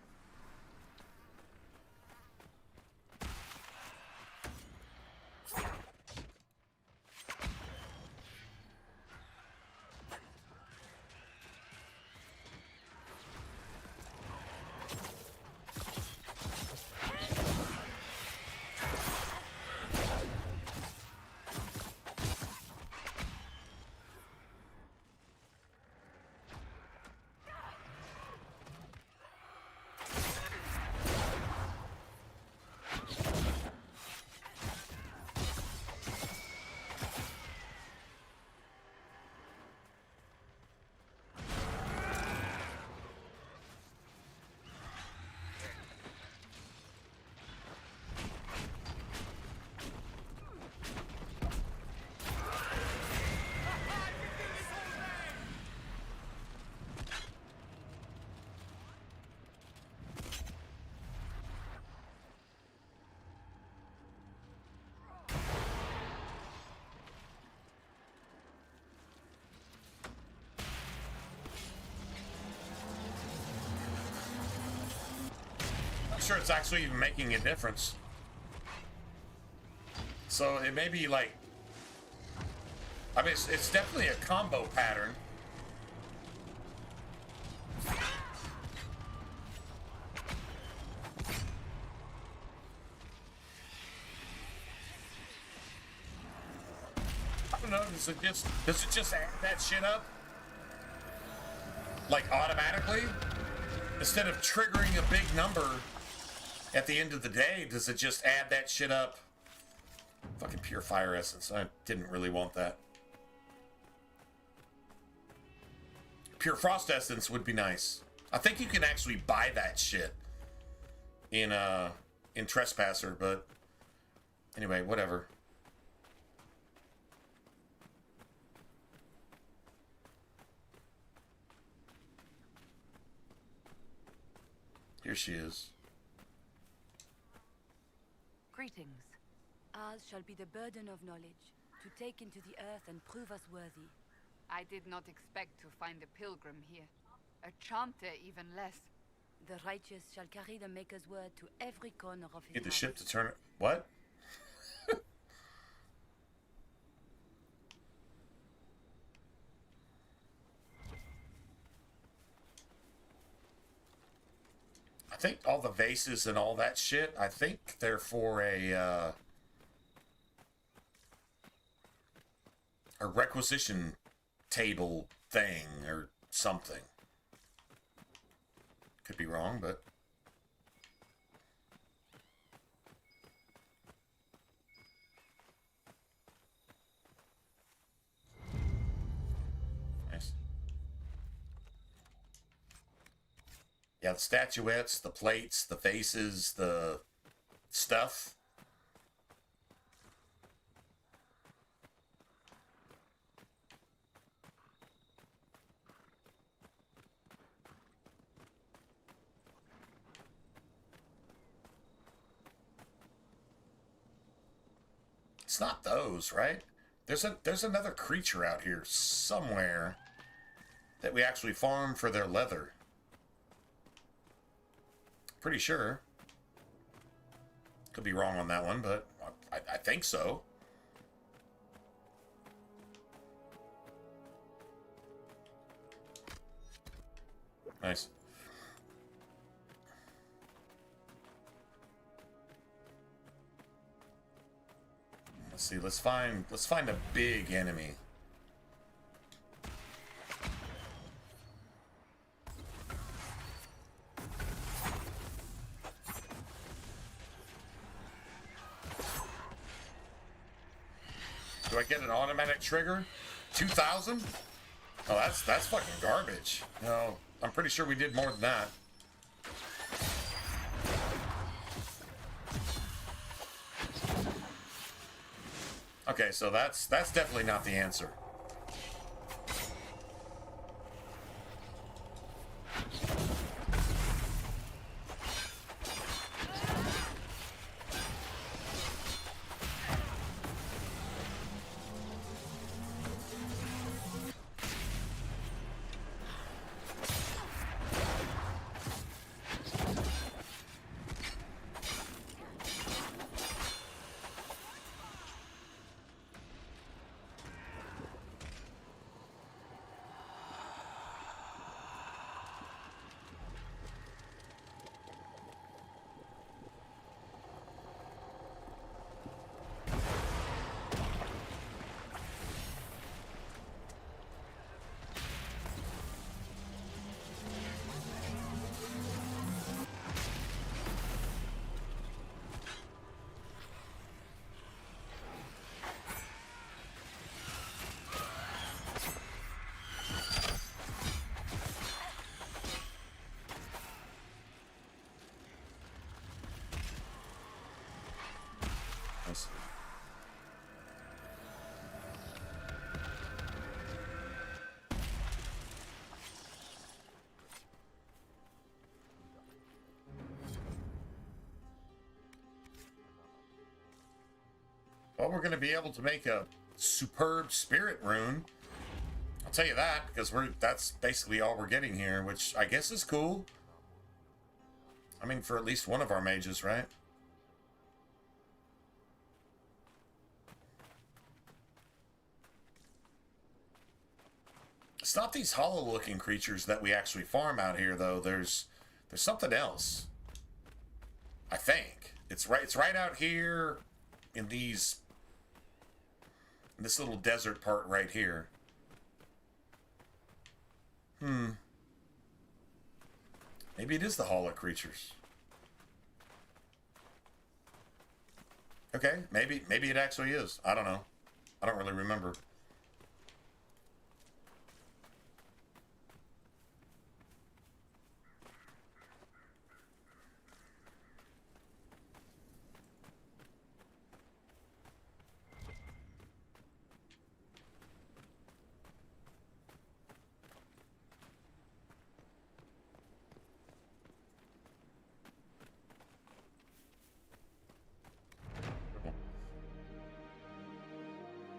Sure it's actually even making a difference. So it may be like, I mean, it's definitely a combo pattern. I don't know, does it just add that shit up? Like automatically? Instead of triggering a big number at the end of the day, does it just add that shit up? Fucking pure fire essence. I didn't really want that. Pure frost essence would be nice. I think you can actually buy that shit in Trespasser, but anyway, whatever. Here she is. Greetings. Ours shall be the burden of knowledge, to take into the earth and prove us worthy. I did not expect to find a pilgrim here. A chanter even less. The righteous shall carry the Maker's word to every corner of his Get the house. ship to turn it. What? I think all the vases and all that shit, I think they're for a requisition table thing or something. Could be wrong, but nice. Yeah, the statuettes, the plates, the faces, the stuff. It's not those, right? There's another creature out here somewhere that we actually farm for their leather. Pretty sure. Could be wrong on that one, but I think so. Nice. Let's see. Let's find a big enemy. Do I get an automatic trigger? 2,000? Oh, that's fucking garbage. No, I'm pretty sure we did more than that. Okay, so that's definitely not the answer. Well, we're going to be able to make a superb spirit rune. I'll tell you that, because that's basically all we're getting here, which I guess is cool. I mean, for at least one of our mages, right? It's not these hollow-looking creatures that we actually farm out here, though. There's something else. I think it's right out here in this little desert part right here. Maybe it is the hollow creatures. Okay, maybe it actually is. I don't know. I don't really remember.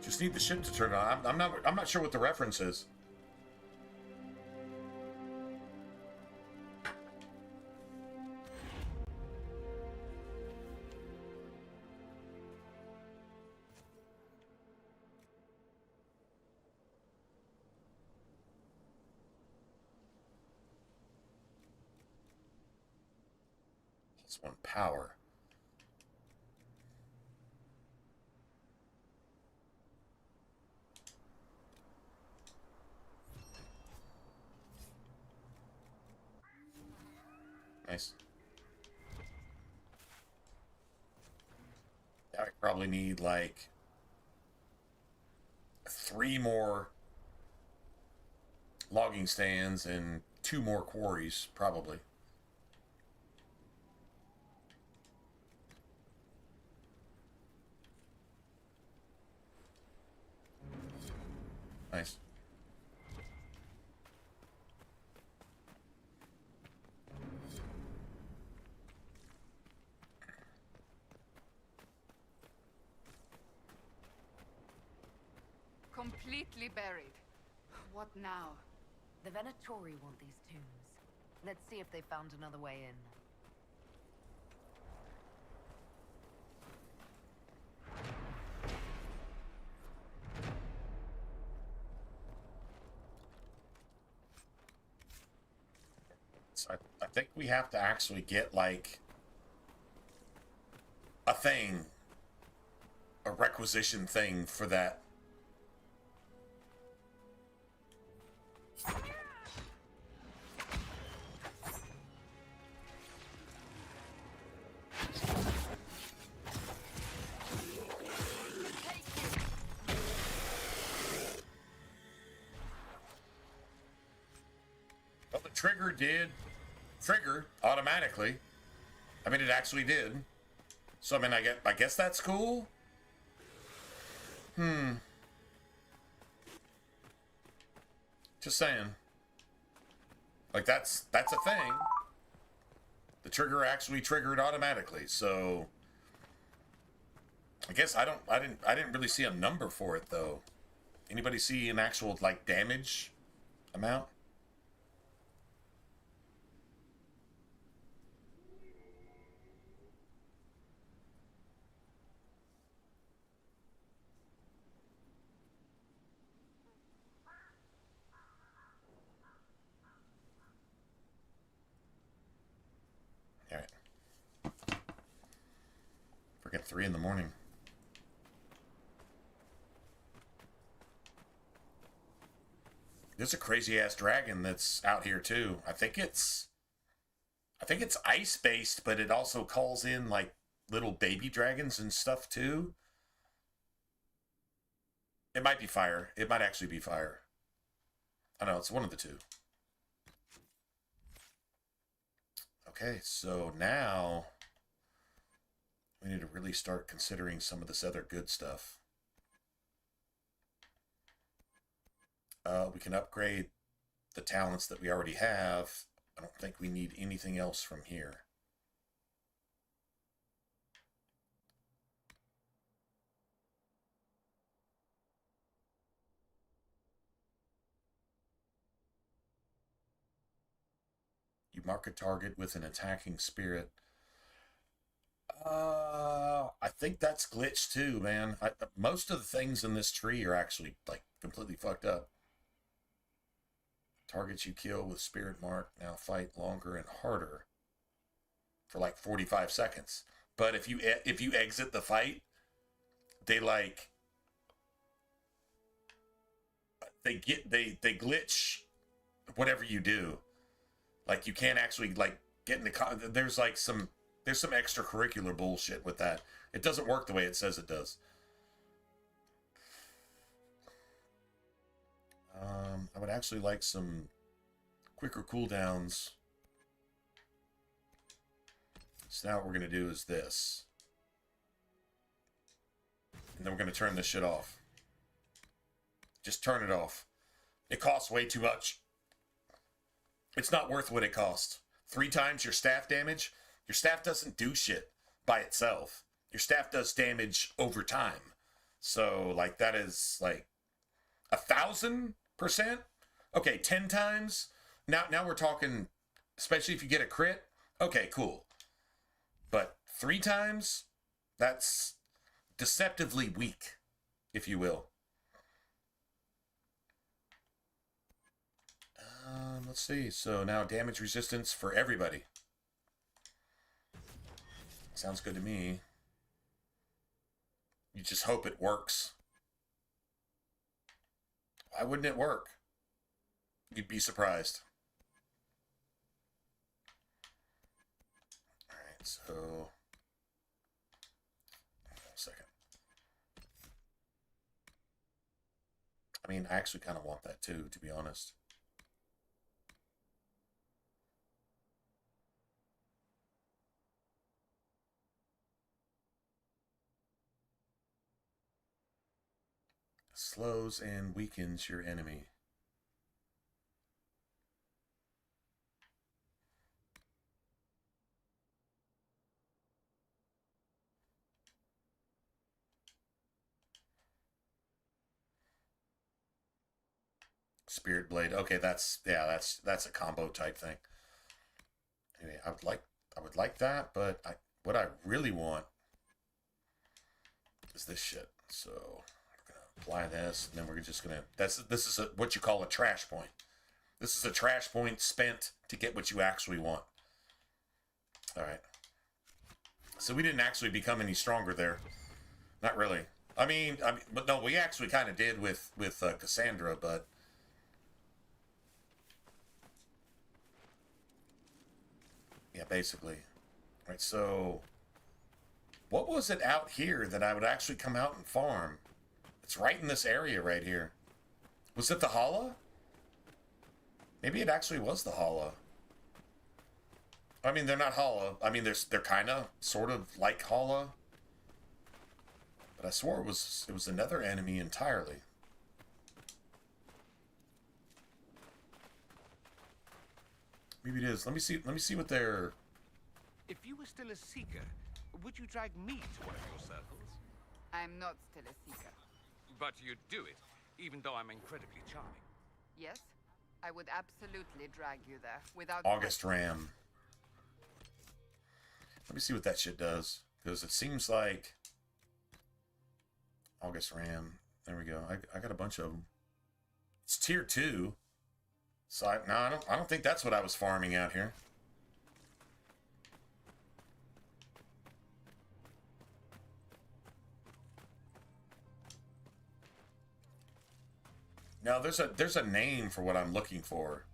Just need the ship to turn on. I'm not sure what the reference is. It's one power. Nice. I probably need like 3 more logging stands and 2 more quarries, probably. Nice. Completely buried. What now? The Venatori want these tombs. Let's see if they found another way in. So I think we have to actually get like a thing, a requisition thing for that. Well, the trigger did trigger automatically. I mean, it actually did. So, I mean, I guess that's cool. Just saying. Like, that's a thing. The trigger actually triggered automatically, so I guess I didn't really see a number for it though. Anybody see an actual like damage amount? All right. Forget 3 in the morning. There's a crazy ass dragon that's out here too. I think it's ice based, but it also calls in like little baby dragons and stuff too. It might be fire. It might actually be fire. I don't know, it's one of the two. Okay, so now we need to really start considering some of this other good stuff. We can upgrade the talents that we already have. I don't think we need anything else from here. You mark a target with an attacking spirit. I think that's glitched too, man. Most of the things in this tree are actually like completely fucked up. Targets you kill with spirit mark now fight longer and harder for like 45 seconds. But if you exit the fight, they glitch whatever you do. Like you can't actually like get into there's some extracurricular bullshit with that. It doesn't work the way it says it does. I would actually like some quicker cooldowns. So now what we're going to do is this. And then we're going to turn this shit off. Just turn it off. It costs way too much. It's not worth what it costs. 3 times your staff damage. Your staff doesn't do shit by itself. Your staff does damage over time. So, like, that is, like, 1,000%? Okay, 10 times? Now we're talking, especially if you get a crit. Okay, cool. But 3 times? That's deceptively weak, if you will. Let's see. So now damage resistance for everybody. Sounds good to me. You just hope it works. Why wouldn't it work? You'd be surprised. Alright, so... Hold on a second. I mean, I actually kind of want that too, to be honest. Slows and weakens your enemy. Spirit Blade. Okay, that's a combo type thing. Anyway, I would like that, but what I really want is this shit. So apply this, and then we're just gonna. This is what you call a trash point. This is a trash point spent to get what you actually want. All right. So we didn't actually become any stronger there. Not really. I mean, but no, we actually kind of did with Cassandra, but. Yeah, basically. All right. So, what was it out here that I would actually come out and farm? It's right in this area right here. Was it the Hala? Maybe it actually was the Hala. I mean, they're not Hala. I mean, they're kind of, sort of like Hala. But I swore it was another enemy entirely. Maybe it is. Let me see what they're... If you were still a seeker, would you drag me to one of your circles? I'm not still a seeker. But you'd do it, even though I'm incredibly charming. Yes, I would absolutely drag you there without... August Ram. Let me see what that shit does. Because it seems like... August Ram. There we go. I got a bunch of them. It's tier 2. So I don't think that's what I was farming out here. No, there's a name for what I'm looking for.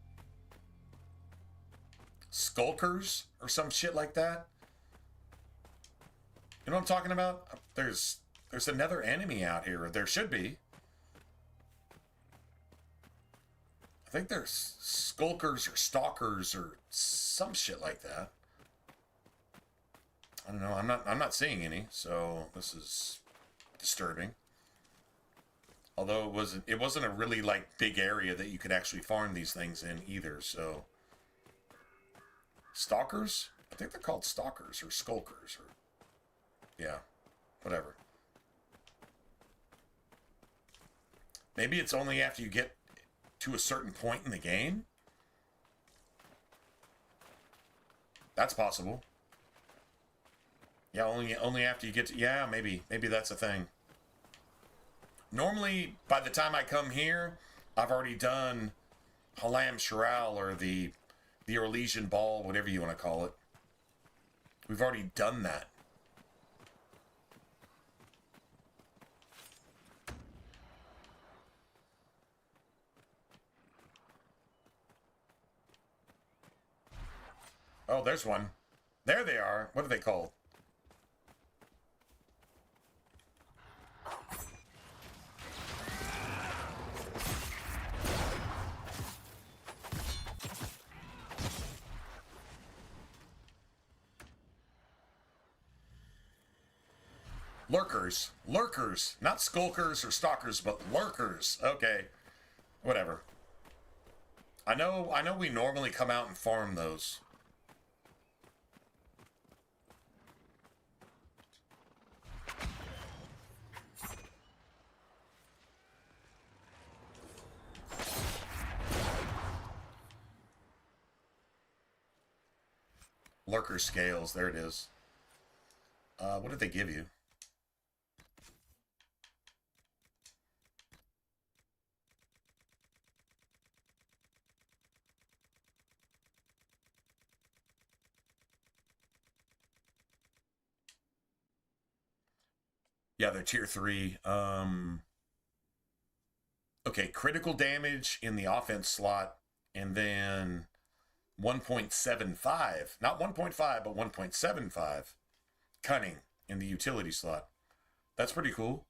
Skulkers or some shit like that. You know what I'm talking about? There's another enemy out here, or there should be. I think there's skulkers or stalkers or some shit like that. I don't know. I'm not seeing any, so this is disturbing. Although it wasn't a really like big area that you could actually farm these things in either, so stalkers? I think they're called stalkers or skulkers or yeah, whatever. Maybe it's only after you get to a certain point in the game. That's possible. Yeah, only after you get to... Yeah, maybe that's a thing. Normally, by the time I come here, I've already done Halam Sharal, or the Orlesian Ball, whatever you want to call it. We've already done that. Oh, there's one. There they are. What are they called? Lurkers. Lurkers. Not skulkers or stalkers, but lurkers. Okay. Whatever. I know we normally come out and farm those. Lurker scales. There it is. What did they give you? Yeah, they're tier 3. Okay, critical damage in the offense slot, and then 1.75. Not 1.5, but 1.75. Cunning in the utility slot. That's pretty cool.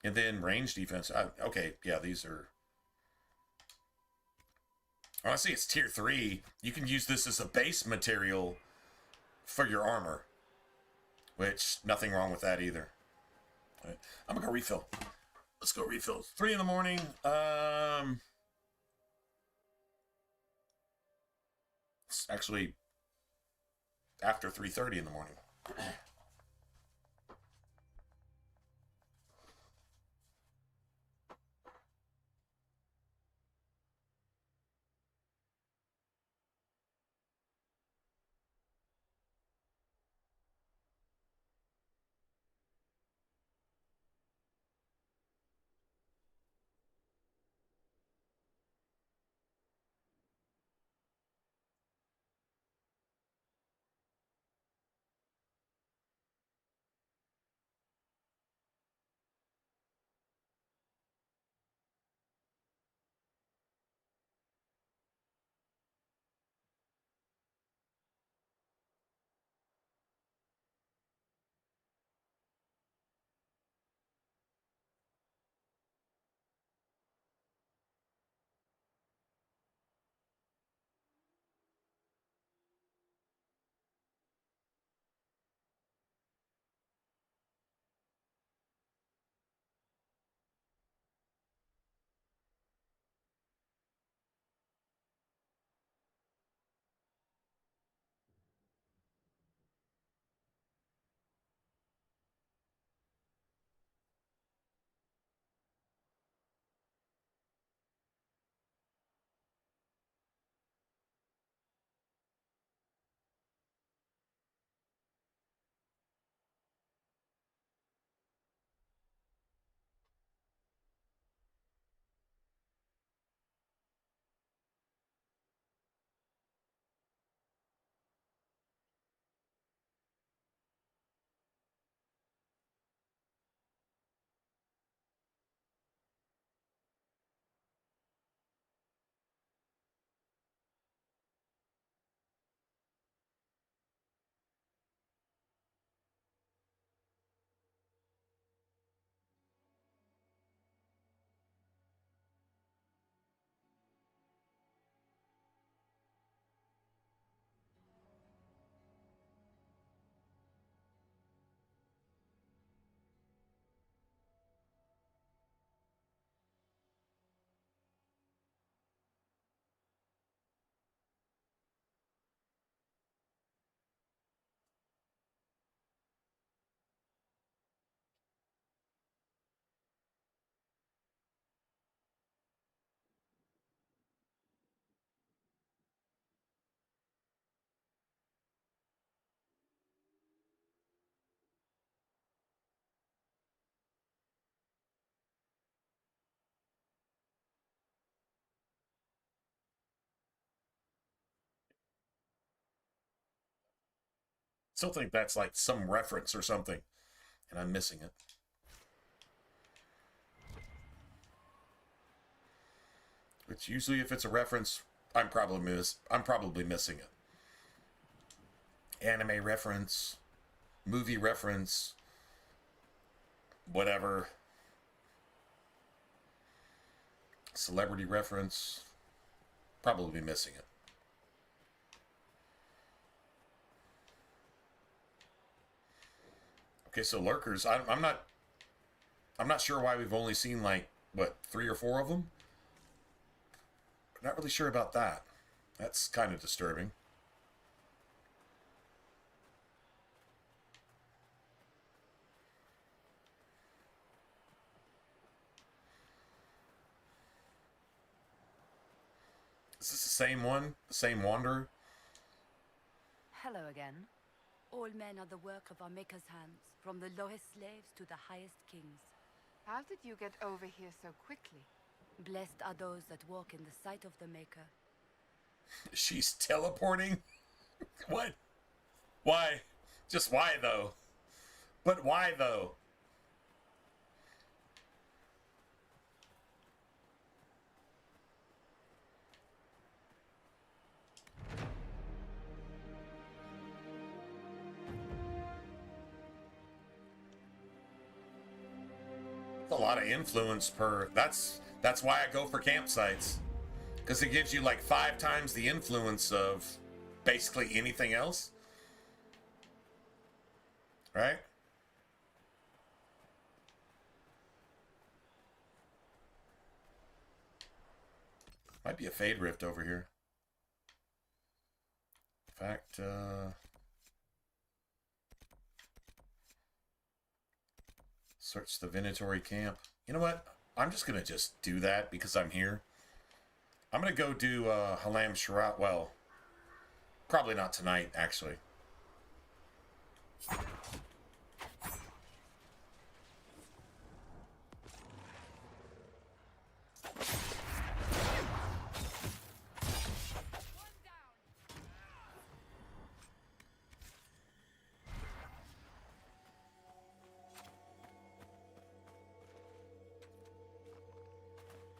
And then range defense. Okay, yeah, these are... Honestly, it's tier 3. You can use this as a base material for your armor. Which, nothing wrong with that either. All right, I'm gonna go refill. Let's go refill. 3 in the morning. It's actually after 3:30 in the morning. Still think that's like some reference or something, and I'm missing it. Which usually, if it's a reference, I'm probably missing it. Anime reference, movie reference, whatever. Celebrity reference, probably missing it. Okay, so lurkers. I'm not sure why we've only seen like what 3 or 4 of them. Not really sure about that. That's kind of disturbing. Is this the same one? The same wanderer? Hello again. All men are the work of our Maker's hands, from the lowest slaves to the highest kings. How did you get over here so quickly? Blessed are those that walk in the sight of the Maker. She's teleporting? What? Why? Just why, though? But why, though? A lot of influence per... That's why I go for campsites. Because it gives you like 5 times the influence of basically anything else. Right? Might be a Fade Rift over here. In fact, search the Venatory camp. You know what? I'm just going to just do that because I'm here. I'm going to go do Halam Sharat. Well, probably not tonight, actually.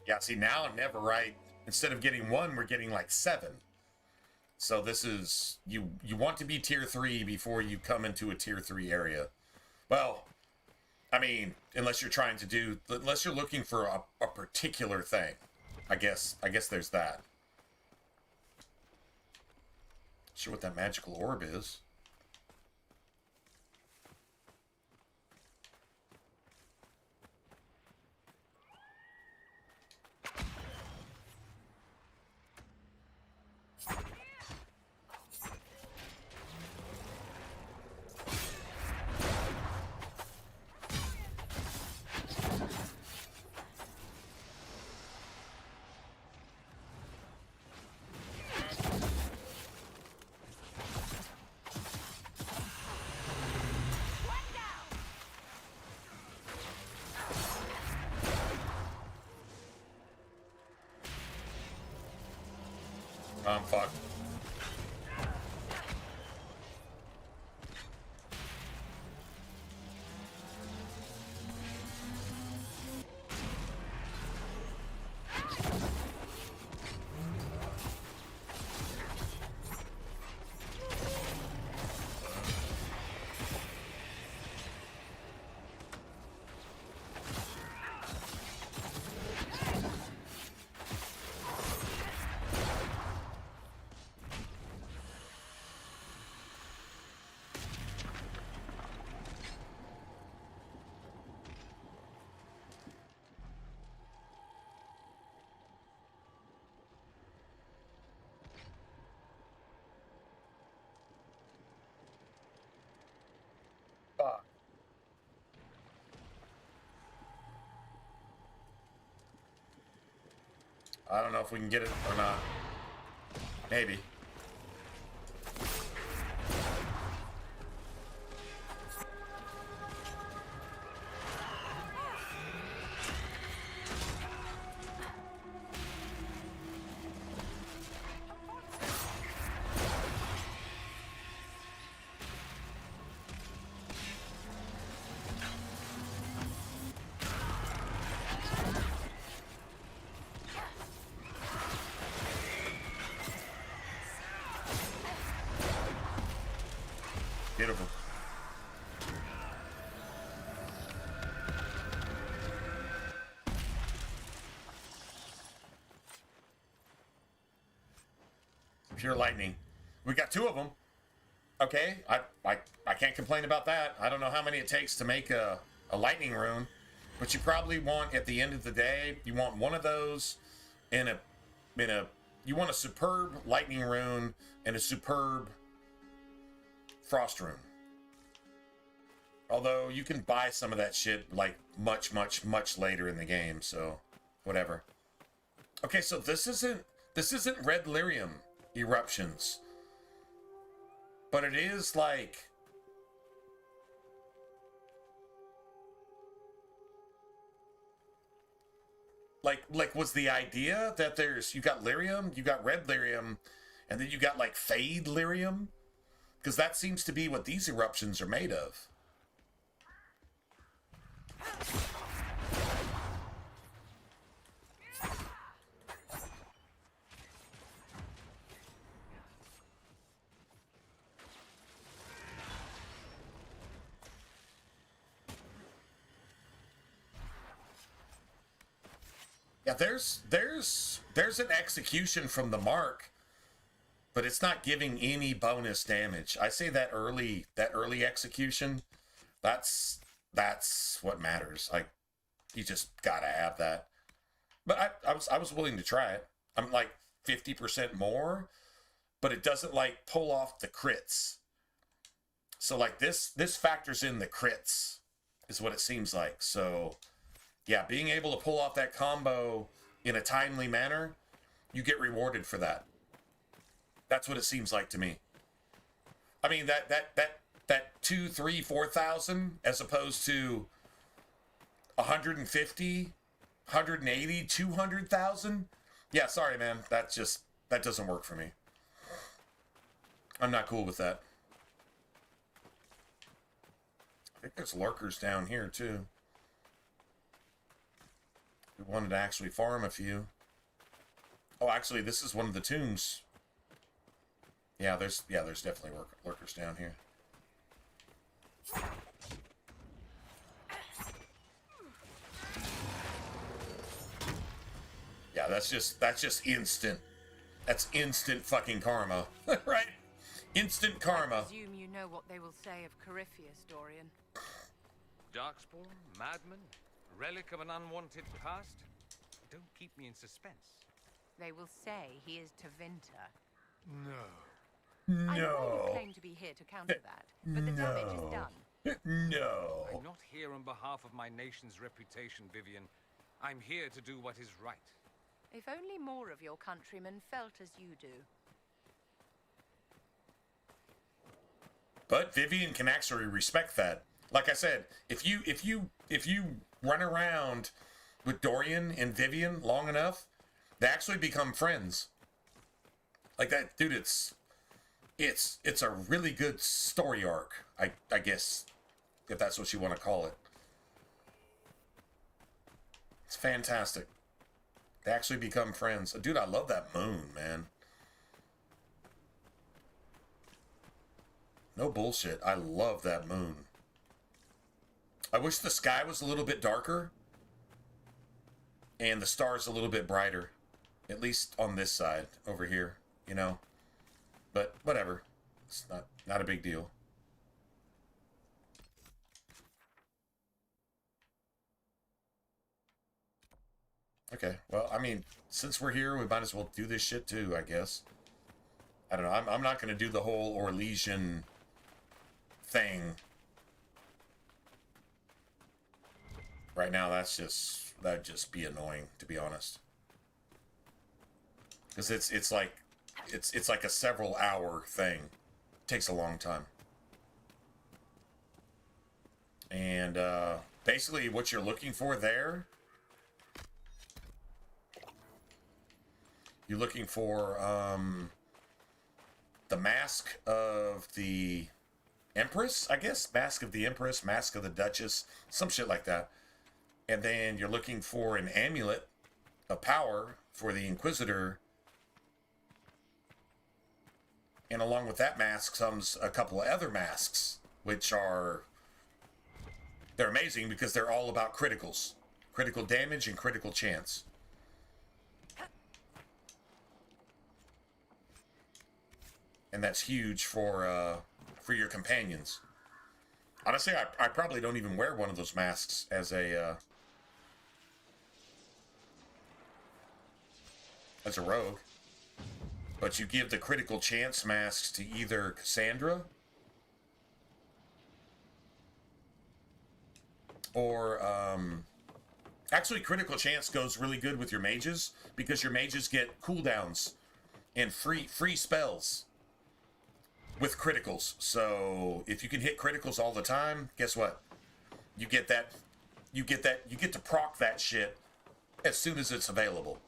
Yeah, see, now I'm never right. Instead of getting 1, we're getting like 7. So this is... You want to be tier 3 before you come into a tier 3 area. Well, I mean, unless you're trying to do... Unless you're looking for a particular thing. I guess there's that. Not sure what that magical orb is. Fuck. I don't know if we can get it or not. Maybe. Hit over. Pure lightning. We got 2 of them. Okay, I can't complain about that. I don't know how many it takes to make a lightning rune, but you probably want, at the end of the day, you want one of those you want a superb lightning rune and a superb frost rune. Although you can buy some of that shit like much later in the game, so whatever. Okay, so this isn't red lyrium eruptions, but it is like was the idea that you got lyrium, you got red lyrium, and then you got like fade lyrium, because that seems to be what these eruptions are made of. Yeah, there's an execution from the mark, but it's not giving any bonus damage. I say that early execution, that's what matters. Like, you just gotta have that. But I was willing to try it. I'm like 50% more, but it doesn't like pull off the crits. So like this factors in the crits, is what it seems like. So yeah, being able to pull off that combo in a timely manner, you get rewarded for that. That's what it seems like to me. I mean, that 2, 3, 4,000 as opposed to 150, 180, 200,000. Yeah, sorry, man. That doesn't work for me. I'm not cool with that. I think there's lurkers down here too. We wanted to actually farm a few. Oh, actually, this is one of the tombs. Yeah, there's definitely lurkers down here. Yeah, that's just instant. That's instant fucking karma, right? Instant karma. I presume you know what they will say of Corypheus, Dorian. Darkspawn, madman, relic of an unwanted past. Don't keep me in suspense. They will say he is Tevinter. No. I know you claim to be here to counter that, but the damage is done. No. I'm not here on behalf of my nation's reputation, Vivian. I'm here to do what is right. If only more of your countrymen felt as you do. But Vivian can actually respect that. Like I said, if you run around with Dorian and Vivian long enough, they actually become friends. Like that, dude. It's a really good story arc. I guess, if that's what you want to call it. It's fantastic. They actually become friends. Dude, I love that moon, man. No bullshit. I love that moon. I wish the sky was a little bit darker and the stars a little bit brighter. At least on this side over here, you know. But whatever. It's not a big deal. Okay, well, I mean, since we're here, we might as well do this shit too, I guess. I don't know. I'm not going to do the whole Orlesian thing right now. That'd just be annoying, to be honest. Because it's like a several hour thing. It takes a long time. And basically what you're looking for there, you're looking for the Mask of the Empress, I guess. Mask of the Empress, Mask of the Duchess, some shit like that. And then you're looking for an amulet of power for the Inquisitor. And along with that mask comes a couple of other masks, which are... They're amazing because they're all about criticals. Critical damage and critical chance. And that's huge for your companions. Honestly, I probably don't even wear one of those masks as a rogue. But you give the critical chance masks to either Cassandra or actually critical chance goes really good with your mages because your mages get cooldowns and free spells with criticals. So if you can hit criticals all the time, guess what? You get to proc that shit as soon as it's available.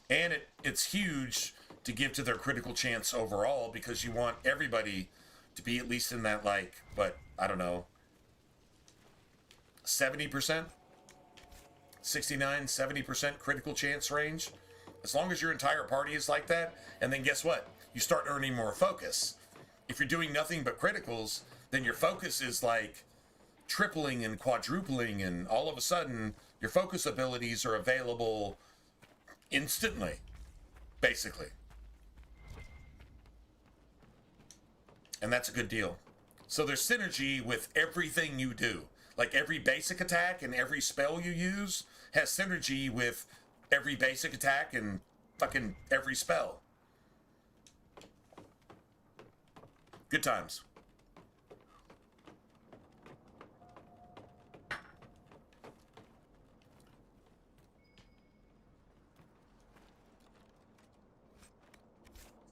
And it's huge to give to their critical chance overall because you want everybody to be at least in that, like, but I don't know, 70%, 69-70% critical chance range. As long as your entire party is like that, and then guess what? You start earning more focus. If you're doing nothing but criticals, then your focus is like tripling and quadrupling, and all of a sudden your focus abilities are available instantly, basically. And that's a good deal. So there's synergy with everything you do. Like every basic attack and every spell you use has synergy with every basic attack and fucking every spell. Good times.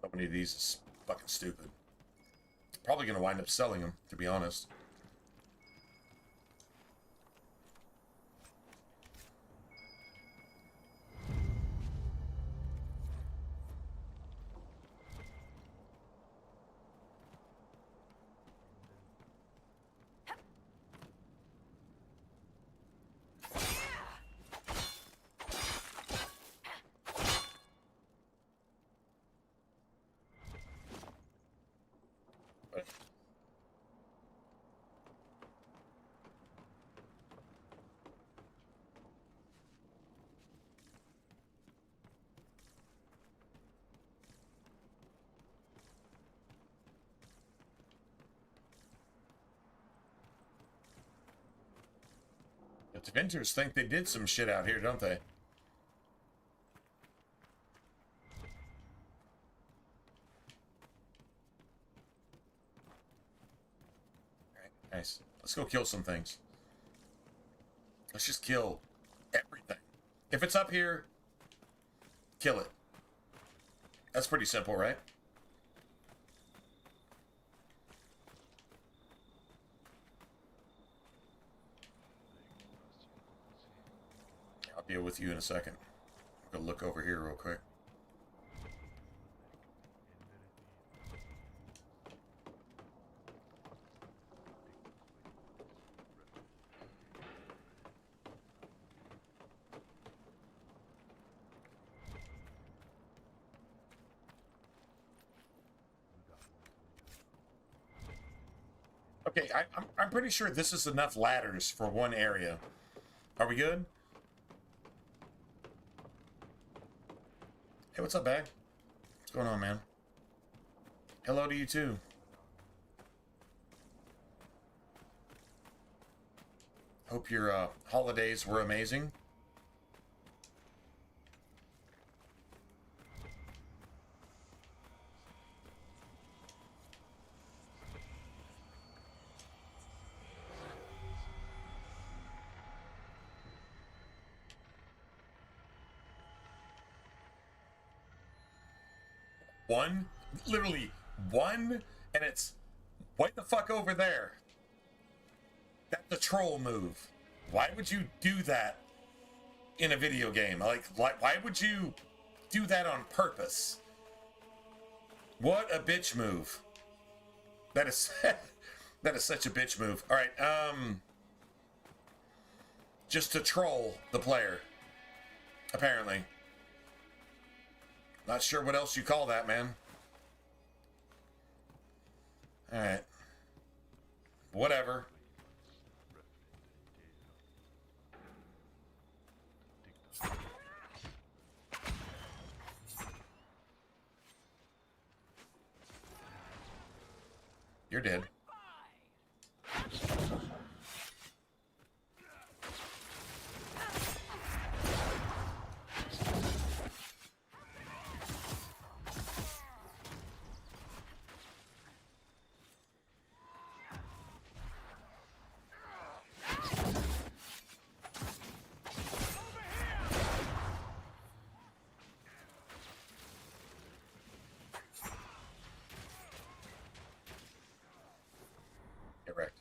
So many of these is fucking stupid. Probably gonna wind up selling them, to be honest. The Venters think they did some shit out here, don't they? Alright, nice. Let's go kill some things. Let's just kill everything. If it's up here, kill it. That's pretty simple, right? I'll be with you in a second. I'm gonna look over here real quick. Okay, I'm pretty sure this is enough ladders for one area. Are we good? Hey, what's up, Bag? What's going on, man? Hello to you, too. Hope your holidays were amazing. One, literally one, and it's what the fuck over there? That's a troll move. Why would you do that in a video game? Like, why would you do that on purpose? What a bitch move. That is that is such a bitch move. All right, just to troll the player, apparently. Not sure what else you call that, man. Alright. Whatever. You're dead. Correct.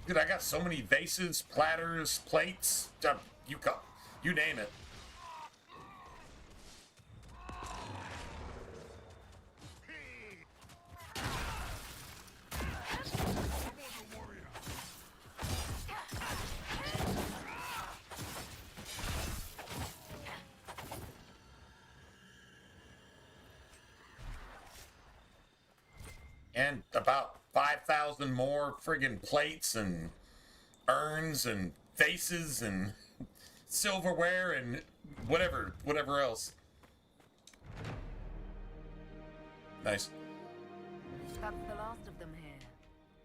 Dude, I got so many vases, platters, plates. You name it. And about 5,000 more friggin' plates and urns and vases and silverware and whatever else. Nice. That's the last of them here.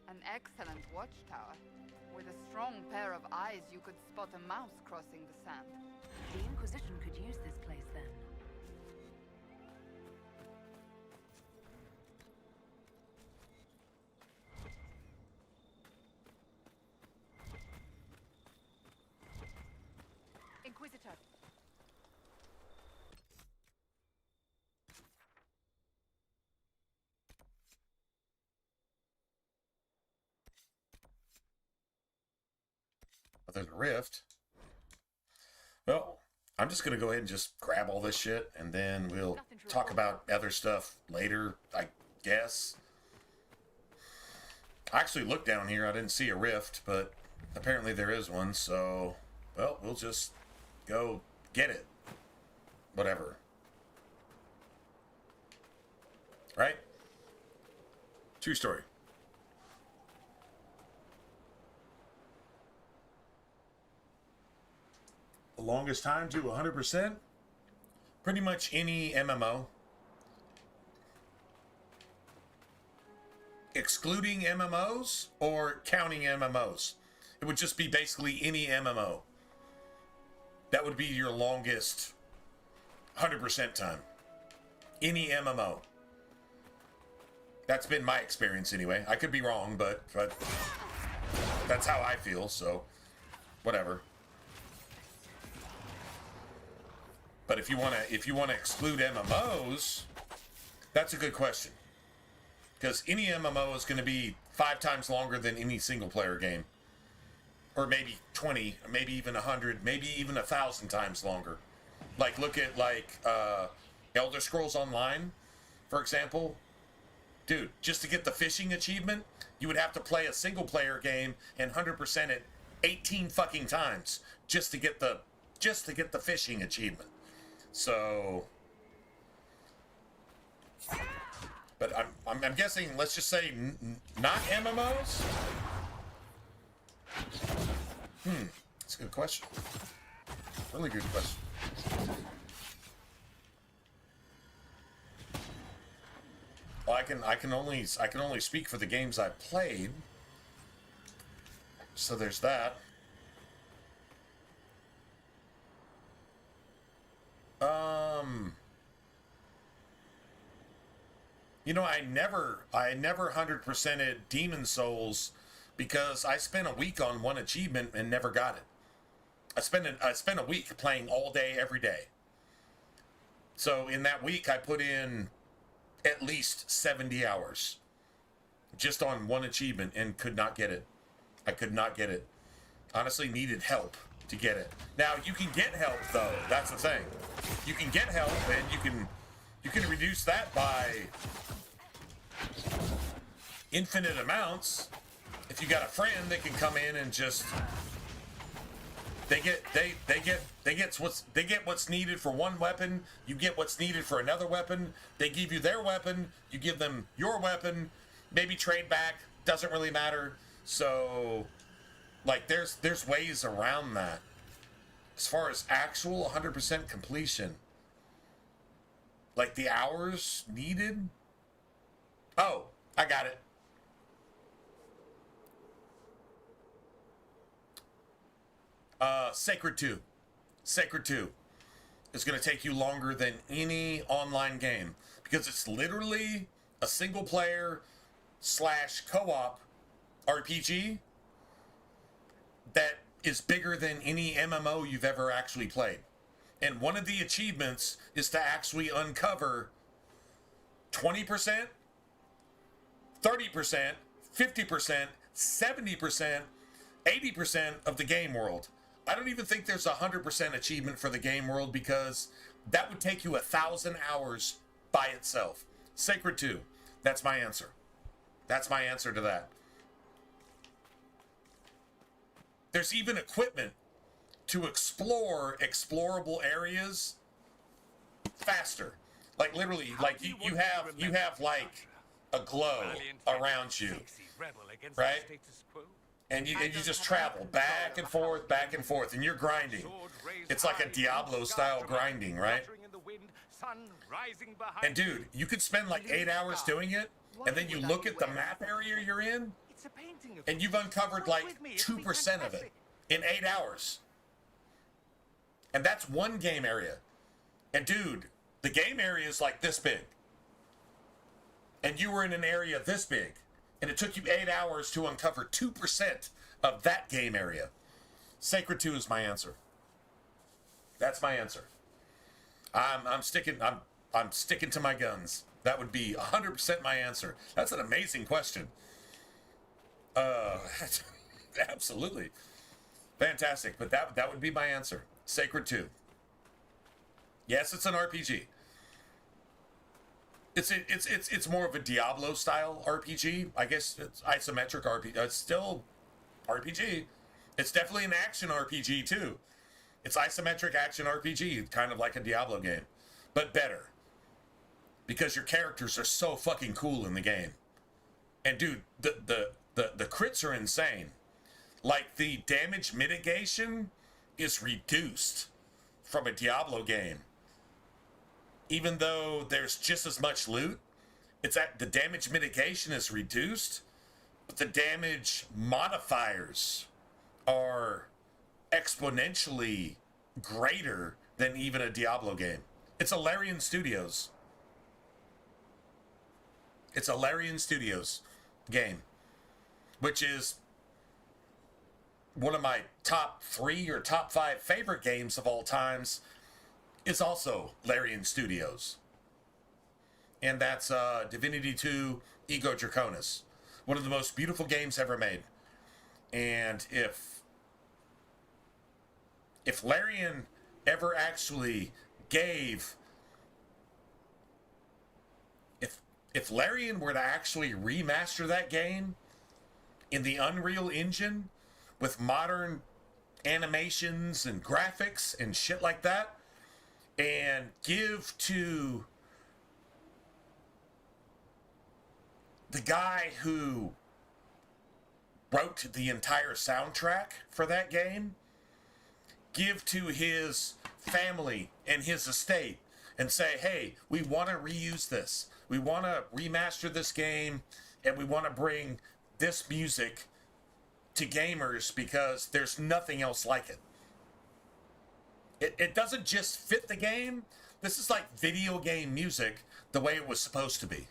An excellent watchtower. With a strong pair of eyes, you could spot a mouse crossing the sand. The Inquisition could use this place then. Inquisitor. But there's a rift. Well, I'm just going to go ahead and just grab all this shit, and then we'll talk about other stuff later, I guess. I actually looked down here. I didn't see a rift, but apparently there is one, so, well, we'll just go get it. Whatever. Right? True story. The longest time to 100%? Pretty much any MMO. Excluding MMOs or counting MMOs? It would just be basically any MMO. That would be your longest 100% time. Any MMO. That's been my experience anyway. I could be wrong, but that's how I feel, so whatever. But if you wanna exclude MMOs, that's a good question. Because any MMO is going to be 5 times longer than any single player game. Or maybe 20, maybe even 100, maybe even 1,000 times longer. Like, look at, Elder Scrolls Online, for example. Dude, just to get the fishing achievement, you would have to play a single player game and 100% it 18 fucking times just to get the fishing achievement. So, but I'm guessing, let's just say not MMOs. That's a good question. Really good question. Well, I can only speak for the games I've played. So there's that. You know, I never 100%ed Demon Souls because I spent a week on one achievement and never got it. I spent a week playing all day, every day. So in that week, I put in at least 70 hours just on one achievement and could not get it. I could not get it. Honestly, needed help to get it. Now, you can get help, though. That's the thing. You can get help, and you can reduce that by infinite amounts. If you got a friend that can come in and just They get what's needed for one weapon. You get what's needed for another weapon. They give you their weapon. You give them your weapon. Maybe trade back. Doesn't really matter. So, like, there's ways around that. As far as actual 100% completion, like the hours needed. Oh, I got it. Sacred 2. Sacred 2 is going to take you longer than any online game because it's literally a single player / co-op RPG that is bigger than any MMO you've ever actually played. And one of the achievements is to actually uncover 20%, 30%, 50%, 70%, 80% of the game world. I don't even think there's a 100% achievement for the game world because that would take you 1,000 hours by itself. Sacred 2. That's my answer. That's my answer to that. There's even equipment to explore explorable areas faster. Like literally, like you have like a glow around you, right? And you just travel back and forth, and you're grinding. It's like a Diablo style grinding, right? And dude, you could spend like 8 hours doing it, and then you look at the map area you're in, and you've uncovered like 2% of it in 8 hours. And that's one game area. And dude, the game area is like this big. And you were in an area this big. And it took you 8 hours to uncover 2% of that game area. Sacred 2 is my answer. That's my answer. I'm sticking to my guns. That would be 100% my answer. That's an amazing question. Absolutely. Fantastic. But that would be my answer. Sacred 2. Yes, it's an RPG. It's more of a Diablo style RPG. I guess it's isometric RPG. It's still RPG. It's definitely an action RPG too. It's isometric action RPG, kind of like a Diablo game, but better. Because your characters are so fucking cool in the game. And dude, the crits are insane. Like the damage mitigation is reduced from a Diablo game. Even though there's just as much loot, the damage mitigation is reduced, but the damage modifiers are exponentially greater than even a Diablo game. It's a Larian Studios. It's a Larian Studios game, which is one of my top 3 or top 5 favorite games of all times. Is also Larian Studios. And that's Divinity 2 Ego Draconis. One of the most beautiful games ever made. And if Larian ever actually gave... If Larian were to actually remaster that game in the Unreal Engine with modern animations and graphics and shit like that, and give to the guy who wrote the entire soundtrack for that game, give to his family and his estate and say, hey, we want to reuse this. We want to remaster this game, and we want to bring this music to gamers because there's nothing else like it. It doesn't just fit the game. This is like video game music the way it was supposed to be.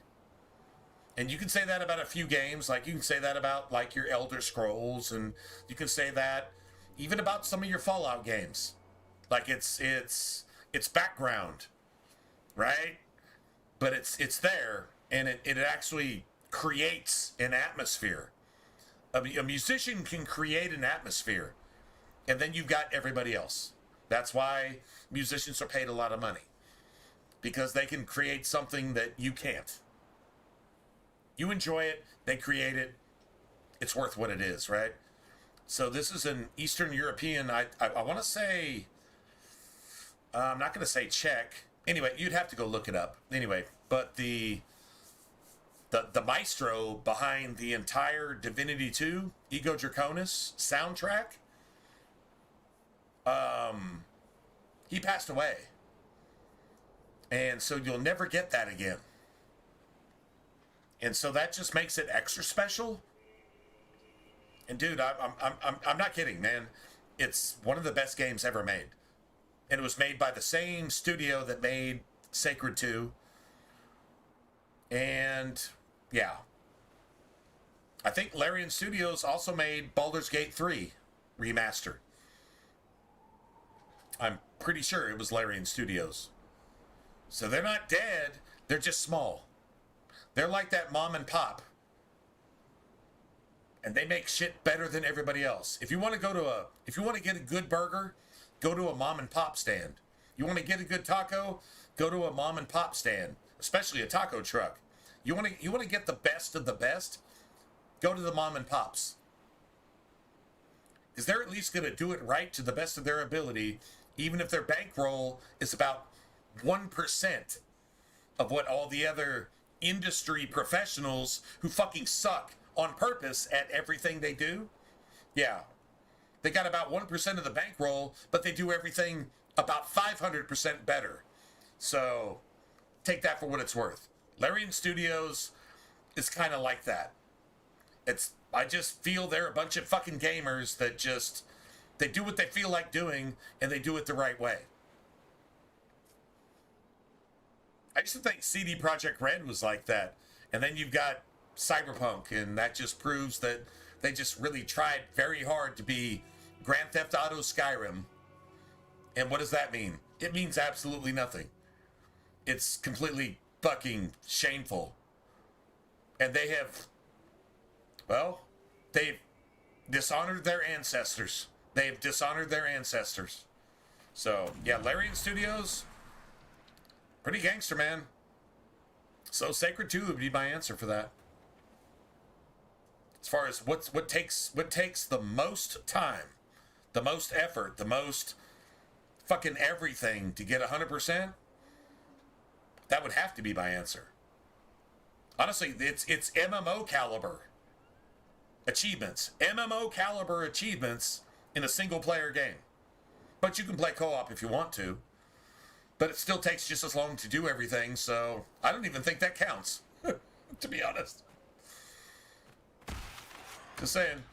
And you can say that about a few games. Like you can say that about like your Elder Scrolls, and you can say that even about some of your Fallout games. Like it's background, right? But it's there, and it actually creates an atmosphere. A musician can create an atmosphere, and then you've got everybody else. That's why musicians are paid a lot of money, because they can create something that you can't. You enjoy it, they create it, it's worth what it is, right? So this is an Eastern European. I want to say. I'm not going to say Czech. Anyway, you'd have to go look it up. Anyway, but the maestro behind the entire Divinity 2 Ego Draconis soundtrack, he passed away. And so you'll never get that again. And so that just makes it extra special. And dude, I'm not kidding, man. It's one of the best games ever made. And it was made by the same studio that made Sacred 2. And yeah. I think Larian Studios also made Baldur's Gate 3 remaster. I'm pretty sure it was Larian Studios. So they're not dead, they're just small. They're like that mom and pop. And they make shit better than everybody else. If you want to get a good burger, go to a mom and pop stand. You want to get a good taco, go to a mom and pop stand, especially a taco truck. You want to get the best of the best, go to the mom and pops. Because they're at least going to do it right to the best of their ability, even if their bankroll is about 1% of what all the other industry professionals who fucking suck on purpose at everything they do. Yeah. They got about 1% of the bankroll, but they do everything about 500% better. So take that for what it's worth. Larian Studios is kind of like that. I just feel they're a bunch of fucking gamers that just, they do what they feel like doing and they do it the right way. I used to think CD Projekt Red was like that. And then you've got Cyberpunk, and that just proves that they just really tried very hard to be Grand Theft Auto Skyrim. And what does that mean? It means absolutely nothing. It's completely fucking shameful. And they have, well, they've dishonored their ancestors. They've dishonored their ancestors. So, yeah, Larian Studios, pretty gangster, man. So Sacred 2 would be my answer for that. As far as what takes the most time, the most effort, the most fucking everything to get 100%, that would have to be my answer. Honestly, it's MMO caliber achievements. MMO caliber achievements in a single player game. But you can play co-op if you want to. But it still takes just as long to do everything, so I don't even think that counts, to be honest. Just saying.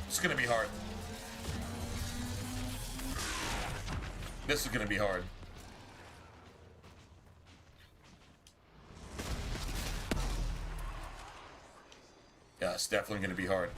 It's gonna be hard. This is gonna be hard. Yeah, it's definitely gonna be hard.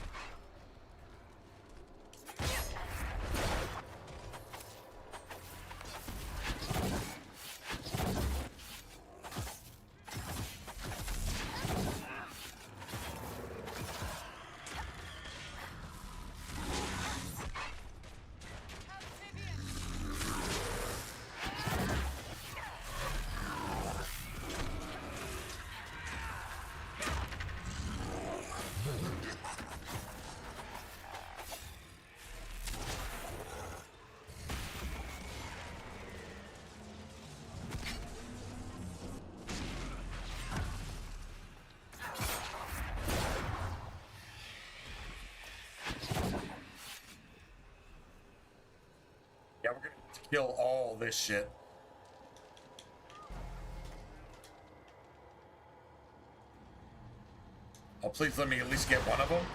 Yeah, we're gonna kill all this shit. Oh, please let me at least get one of them.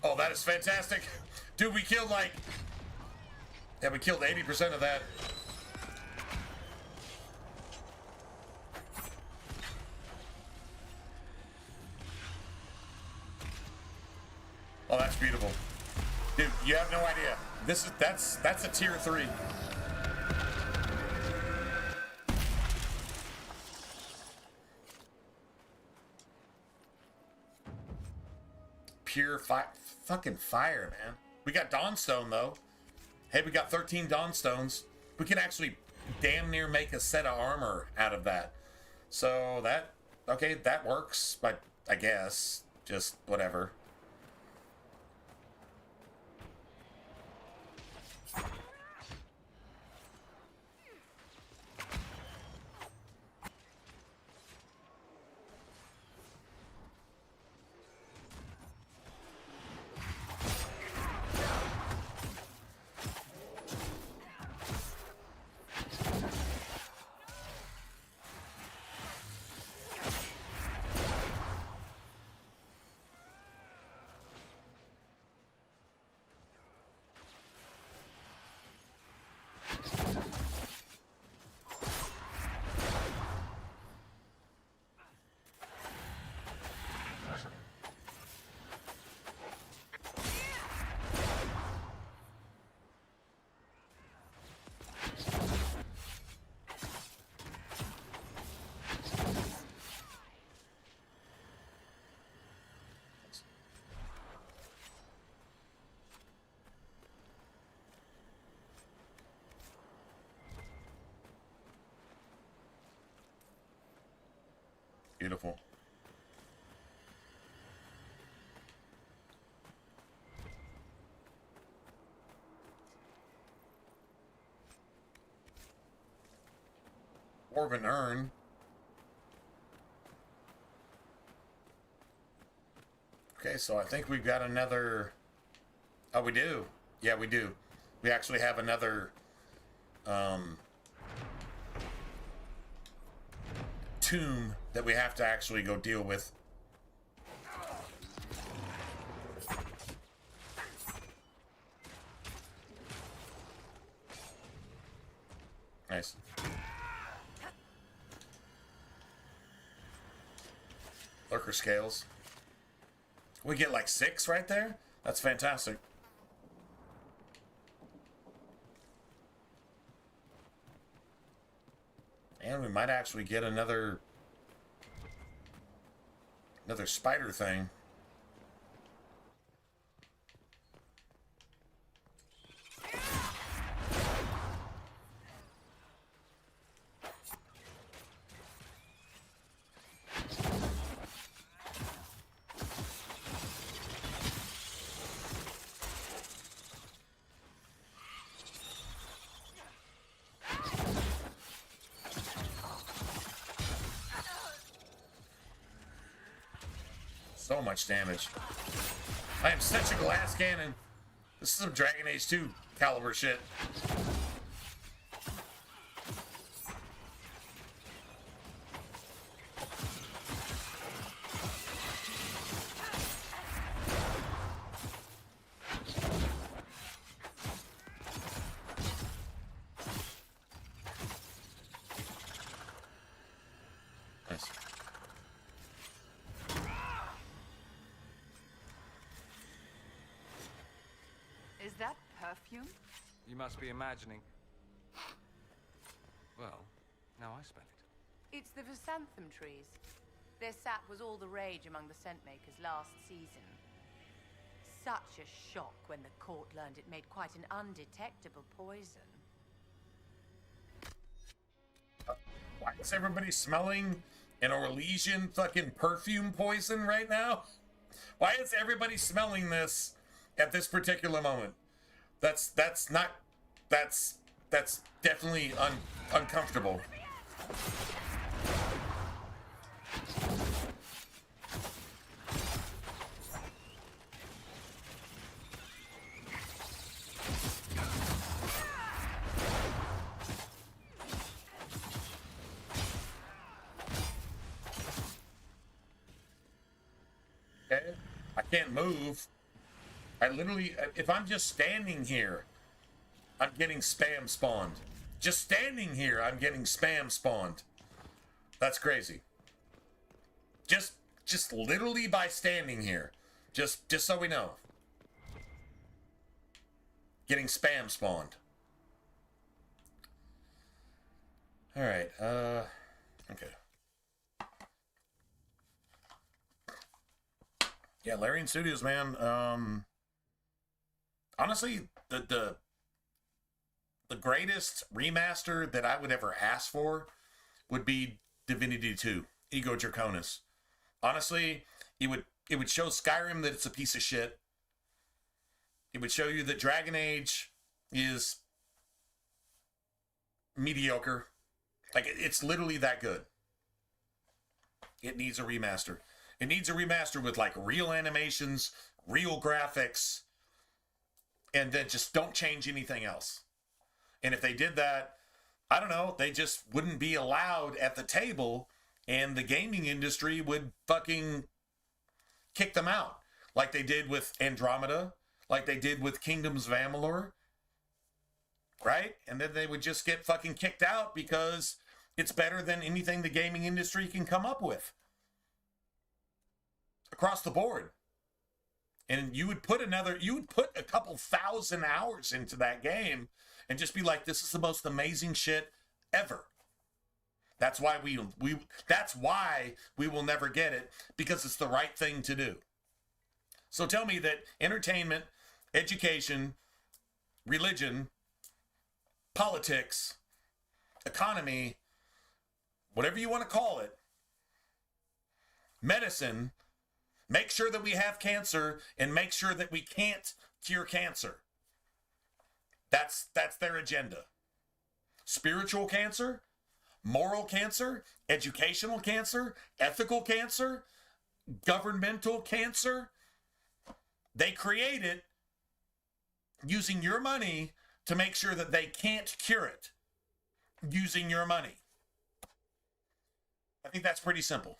Oh, that is fantastic. Dude, we killed like... Yeah, we killed 80% of that. Oh, that's beautiful. Dude, you have no idea. That's a tier 3. Pure fucking fire, man. We got Dawnstone though. Hey, we got 13 Dawnstones. We can actually damn near make a set of armor out of that. So that, okay, that works, but I guess, just whatever. Beautiful. Dwarven urn. Okay, so I think we've got another... Oh, we do. Yeah, we do. We actually have another... tomb that we have to actually go deal with. Nice. Lurker scales. We get like 6 right there? That's fantastic. And we might actually get another spider thing. So much damage. I am such a glass cannon. This is some Dragon Age 2 caliber shit. Nice. Is that perfume? You must be imagining. Well, now I smell it. It's the Chrysanthemum trees. Their sap was all the rage among the scent makers last season. Such a shock when the court learned it made quite an undetectable poison. Why is everybody smelling an Orlesian fucking perfume poison right now? Why is everybody smelling this at this particular moment? That's definitely uncomfortable. Okay, I can't move. I literally, if I'm just standing here, I'm getting spam spawned. Just standing here, I'm getting spam spawned. That's crazy. Just literally by standing here. Just so we know. Getting spam spawned. All right, okay. Yeah, Larian Studios, man. Honestly, the the greatest remaster that I would ever ask for would be Divinity 2, Ego Draconis. Honestly, it would show Skyrim that it's a piece of shit. It would show you that Dragon Age is mediocre. Like, it's literally that good. It needs a remaster. It needs a remaster with, like, real animations, real graphics, and then just don't change anything else. And if they did that, I don't know, they just wouldn't be allowed at the table, and the gaming industry would fucking kick them out. Like they did with Andromeda, like they did with Kingdoms of Amalur, right? And then they would just get fucking kicked out because it's better than anything the gaming industry can come up with. Across the board. And you would put a couple thousand hours into that game and just be like, this is the most amazing shit ever. That's why we will never get it, because it's the right thing to do. So tell me that entertainment, education, religion, politics, economy, whatever you want to call it, medicine, make sure that we have cancer and make sure that we can't cure cancer. That's their agenda. Spiritual cancer, moral cancer, educational cancer, ethical cancer, governmental cancer. They create it using your money to make sure that they can't cure it using your money. I think that's pretty simple.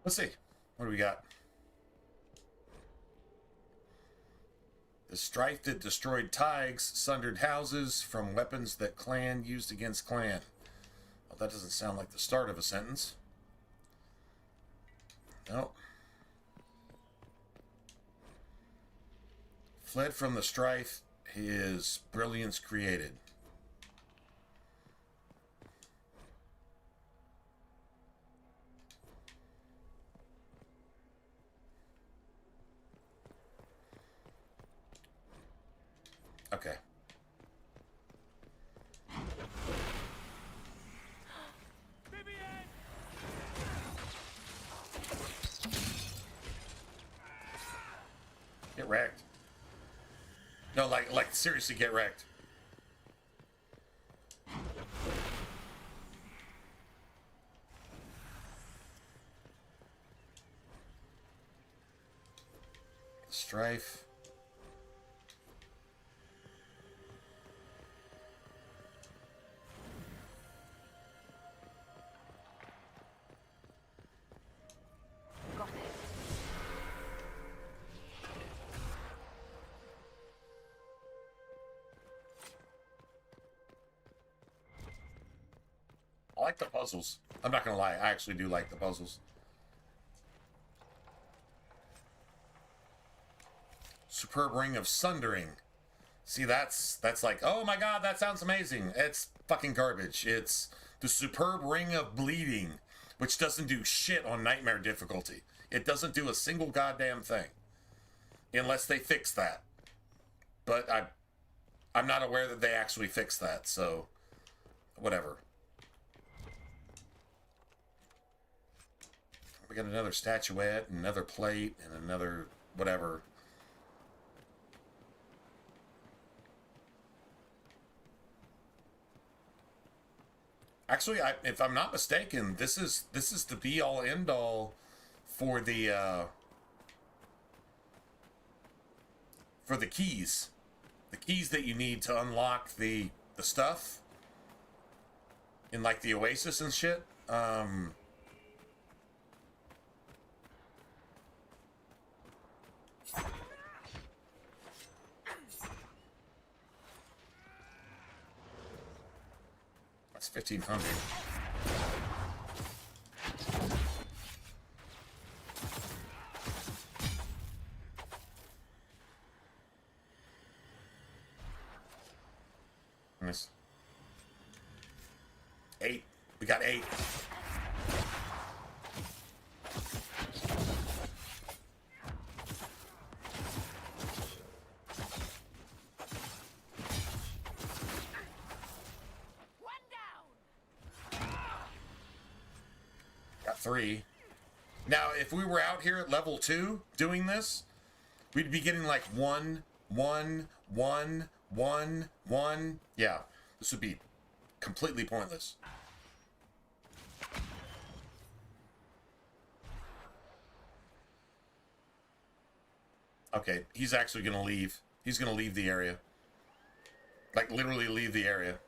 Let's see. What do we got? The strife that destroyed Tigers sundered houses from weapons that clan used against clan. Well, that doesn't sound like the start of a sentence. Nope. Fled from the strife, his brilliance created. Okay. Get wrecked. No, like seriously get wrecked. Strife. I like the puzzles. I'm not gonna lie, I actually do like the puzzles. Superb Ring of Sundering. See, that's like, oh my god, that sounds amazing. It's fucking garbage. It's the Superb Ring of Bleeding, which doesn't do shit on nightmare difficulty. It doesn't do a single goddamn thing unless they fix that. But I'm not aware that they actually fixed that, so whatever. We got another statuette, and another plate, and another whatever. Actually, if I'm not mistaken, this is the be-all, end-all for the keys. The keys that you need to unlock the stuff in like the Oasis and shit. That's 1,500. Nice. 8. We got 8. Got 3. Now, if we were out here at level 2 doing this, we'd be getting like 1, 1, 1, 1, 1. Yeah, this would be completely pointless. Okay, he's actually going to leave. He's going to leave the area. Like, literally leave the area.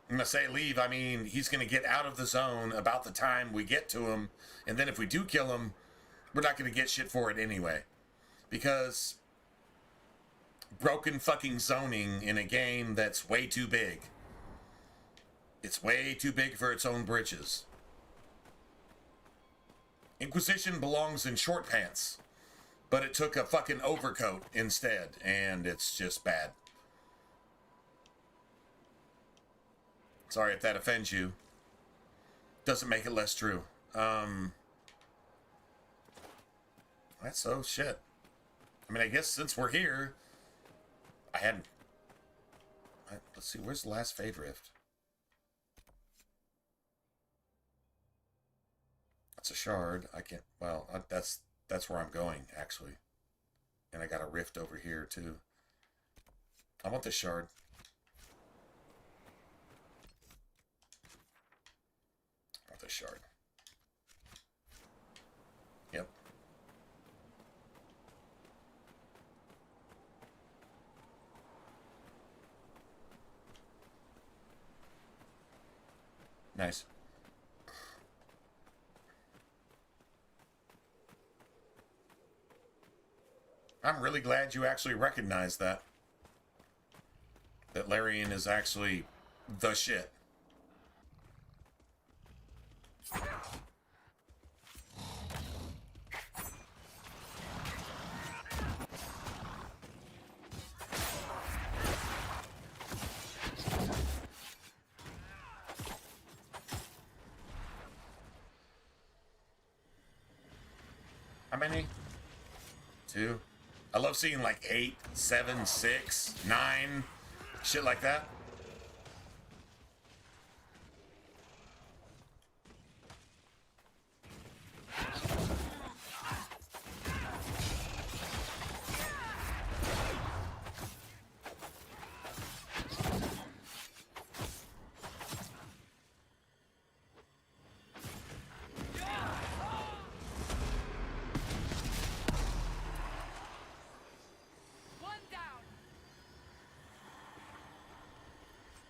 I'm going to say leave, I mean, he's going to get out of the zone about the time we get to him. And then if we do kill him, we're not going to get shit for it anyway. Because broken fucking zoning in a game that's way too big. It's way too big for its own britches. Inquisition belongs in short pants. But it took a fucking overcoat instead. And it's just bad. Sorry if that offends you. Doesn't make it less true. That's so shit. I mean, I guess since we're here, I hadn't... Let's see, where's the last Fade Rift? That's a shard. I can't... Well, that's where I'm going, actually. And I got a rift over here, too. I want this shard. I want this shard. Yep. Nice. I'm really glad you actually recognized that. That Larian is actually the shit. How many? 2. I love seeing like 8, 7, 6, 9, shit like that.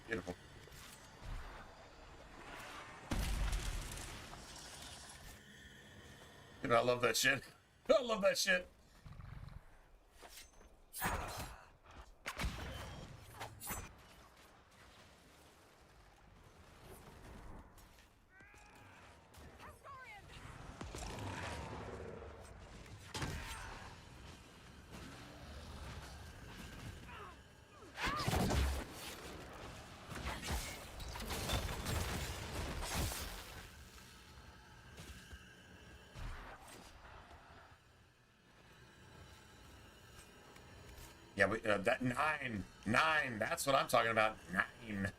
Beautiful. Dude, I love that shit. I love that shit. Yeah, that nine. That's what I'm talking about. 9.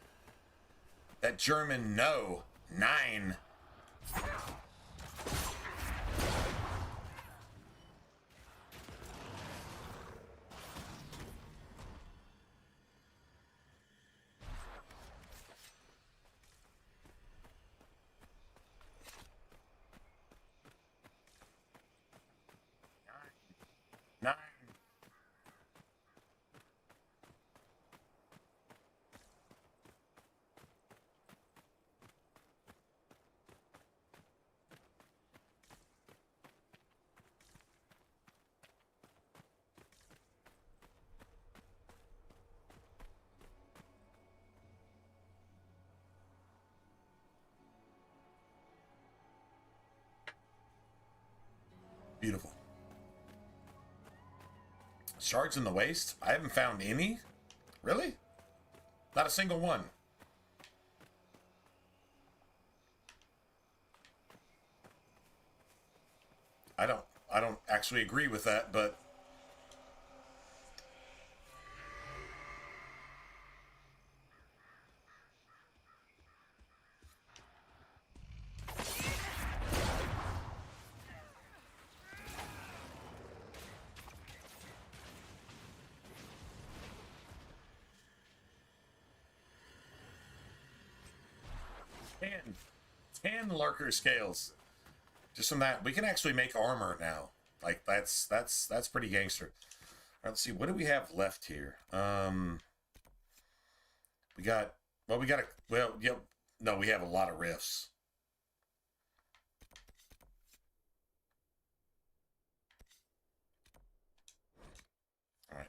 That German no. 9. Nine. Beautiful. Shards in the waist? I haven't found any. Really? Not a single one. I don't actually agree with that, but ten lurker scales. Just from that, we can actually make armor now. Like that's pretty gangster. All right, let's see. What do we have left here? We got yep. No, we have a lot of rifts. All right.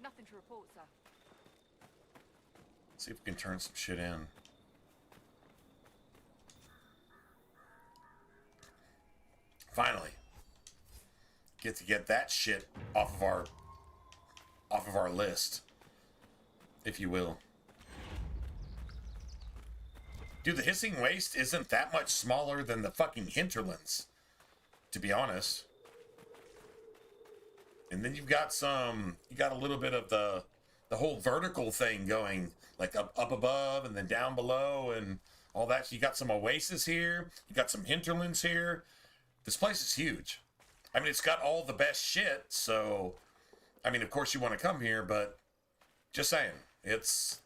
Nothing to report, sir. See if we can turn some shit in. Finally. Get that shit off of our list, if you will. Dude, the Hissing Waste isn't that much smaller than the fucking hinterlands, to be honest. And then you got a little bit of the whole vertical thing going, like up above and then down below and all that. So you got some oasis here, you got some hinterlands here. This place is huge. I mean, it's got all the best shit, so I mean, of course you want to come here, but just saying, it's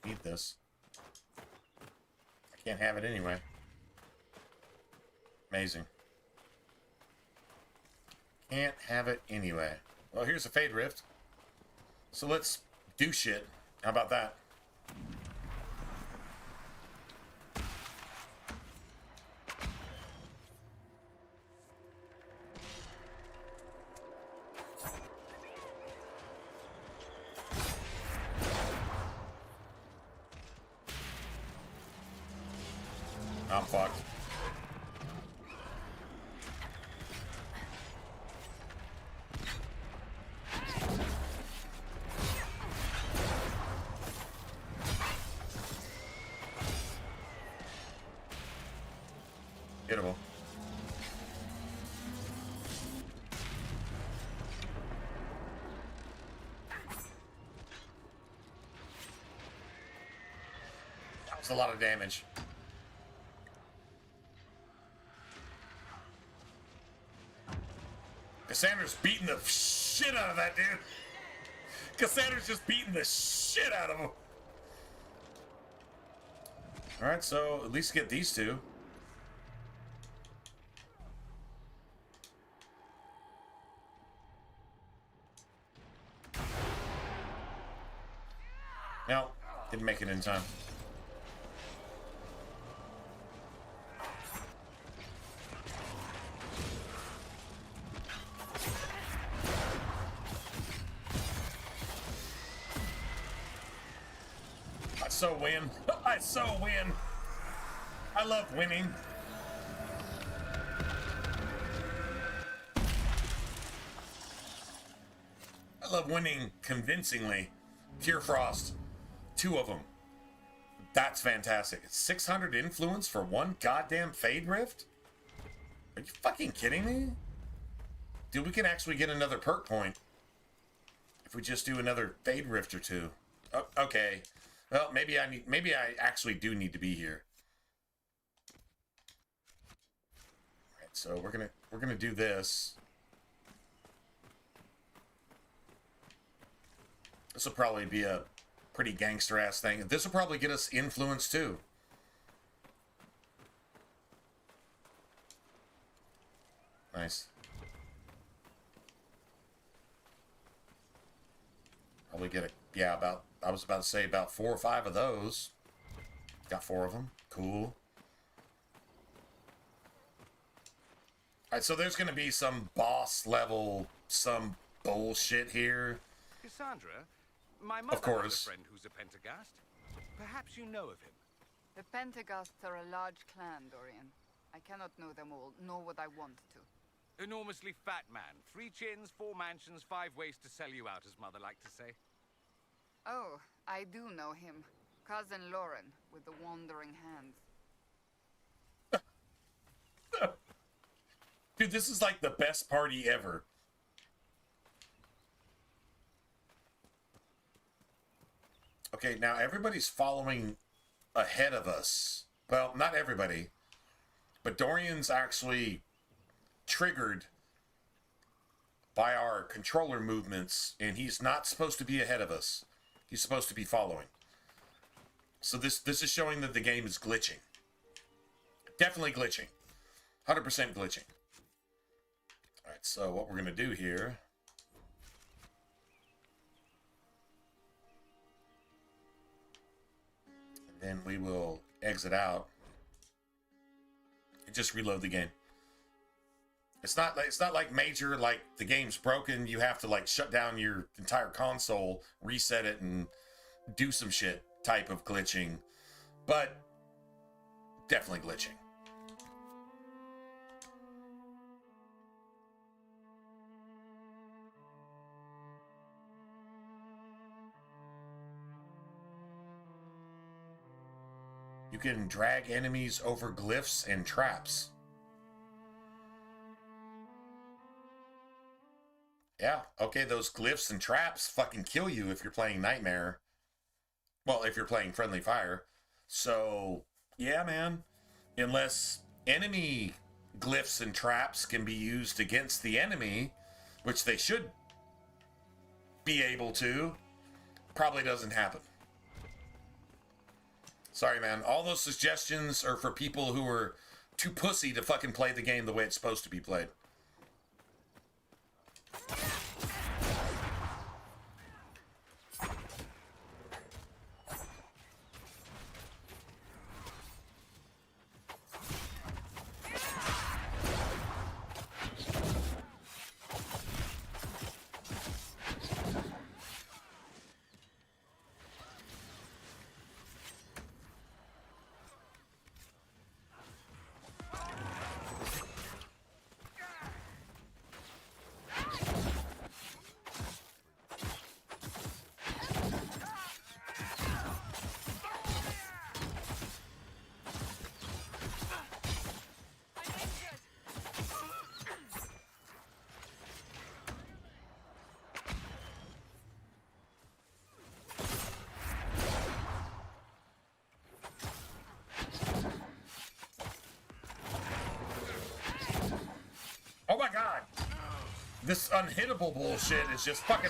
eat this. I can't have it anyway. Amazing. Can't have it anyway. Well, here's a Fade Rift. So let's do shit. How about that? I'm fucked. Hittable. That was a lot of damage. Cassandra's beating the shit out of that dude. Cassandra's just beating the shit out of him. Alright, so at least get these two. No, didn't make it in time. I so win. I so win. I love winning. I love winning convincingly. Tear Frost, 2 of them. That's fantastic. 600 influence for 1 goddamn Fade Rift? Are you fucking kidding me? Dude, we can actually get another perk point if we just do another Fade Rift or 2. Oh, okay. Well, maybe I actually do need to be here. All right, so we're gonna do this. This will probably be a pretty gangster-ass thing. This will probably get us influence, too. Nice. Probably get a... Yeah, about... I was about to say about 4 or 5 of those. Got 4 of them. Cool. Alright, so there's going to be some boss level, some bullshit here. Cassandra, my mother has a friend who's a Pentagast. Perhaps you know of him. The Pentagasts are a large clan, Dorian. I cannot know them all, nor would I want to. Enormously fat man. 3 chins, 4 mansions, 5 ways to sell you out, as mother liked to say. Oh, I do know him. Cousin Lauren, with the wandering hands. Dude, this is like the best party ever. Okay, now everybody's following ahead of us. Well, not everybody. But Dorian's actually triggered by our controller movements, and he's not supposed to be ahead of us. He's supposed to be following. So this is showing that the game is glitching. Definitely glitching. 100% glitching. Alright, so what we're going to do here... Then we will exit out and just reload the game. It's not like major, like the game's broken, you have to like shut down your entire console, reset it, and do some shit type of glitching, but definitely glitching. You can drag enemies over glyphs and traps. Yeah, okay, those glyphs and traps fucking kill you if you're playing Nightmare. Well, if you're playing Friendly Fire. So, yeah, man. Unless enemy glyphs and traps can be used against the enemy, which they should be able to, probably doesn't happen. Sorry, man. All those suggestions are for people who are too pussy to fucking play the game the way it's supposed to be played. Oh my god! This unhittable bullshit is just fucking...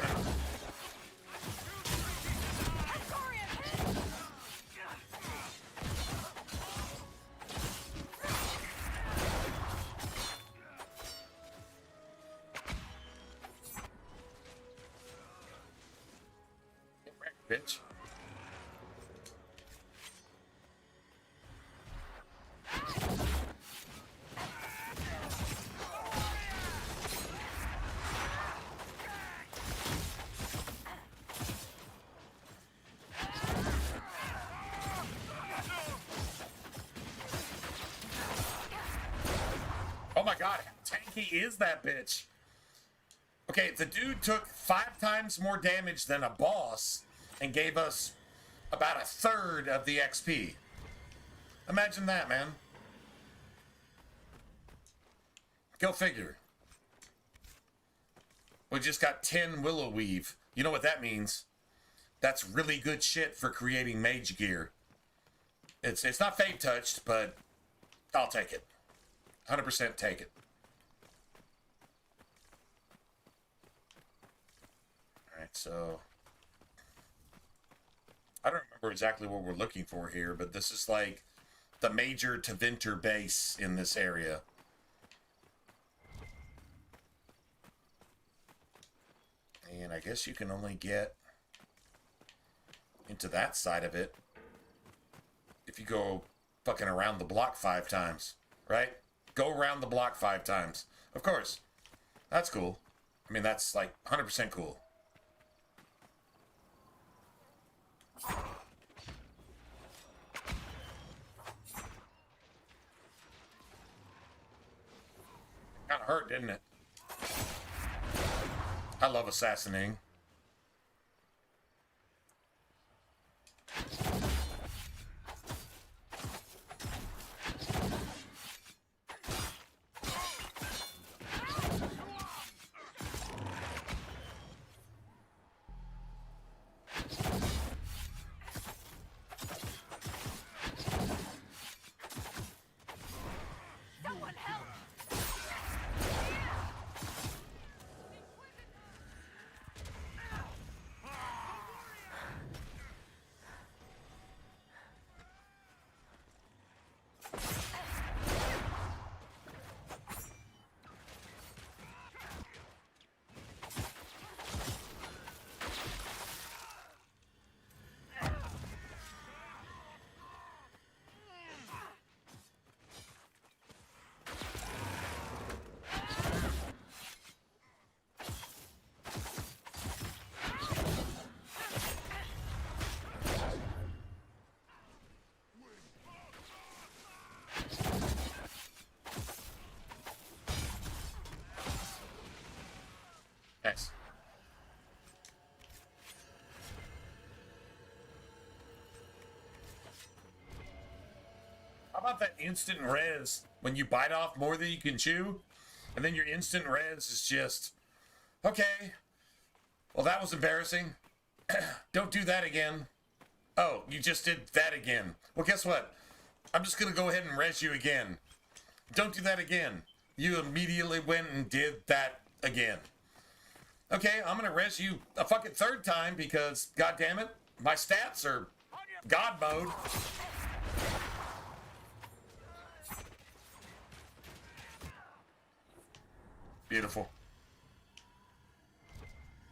Get wrecked, bitch. He is that bitch. Okay, the dude took 5 times more damage than a boss and gave us about a third of the XP. Imagine that, man. Go figure. We just got 10 Willow Weave. You know what that means? That's really good shit for creating mage gear. It's not fade touched, but I'll take it. 100% take it. Alright, so I don't remember exactly what we're looking for here, but this is like the major Tevinter base in this area. And I guess you can only get into that side of it if you go fucking around the block 5 times, right? Go around the block 5 times. Of course. That's cool. I mean, that's like 100% cool. Kind of hurt, didn't it? I love assassinating. Nice. How about that instant res when you bite off more than you can chew? And then your instant res is just, okay, well, that was embarrassing. Don't do that again. Oh, you just did that again. Well, guess what? I'm just going to go ahead and res you again. Don't do that again. You immediately went and did that again. Okay, I'm gonna res you a fucking 3rd time because, god damn it, my stats are god mode. Beautiful.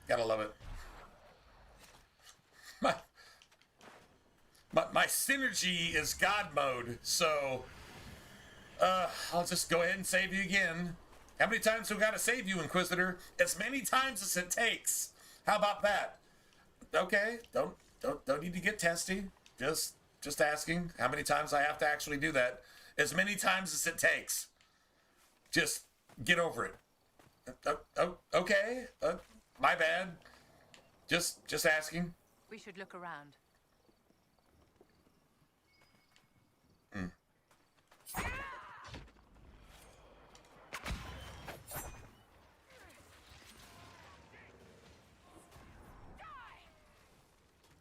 Gotta love it. My synergy is god mode, so I'll just go ahead and save you again. How many times do we gotta save you, Inquisitor? As many times as it takes. How about that? Okay, don't need to get testy. Just asking how many times I have to actually do that. As many times as it takes. Just get over it. Okay, my bad. Just asking. We should look around.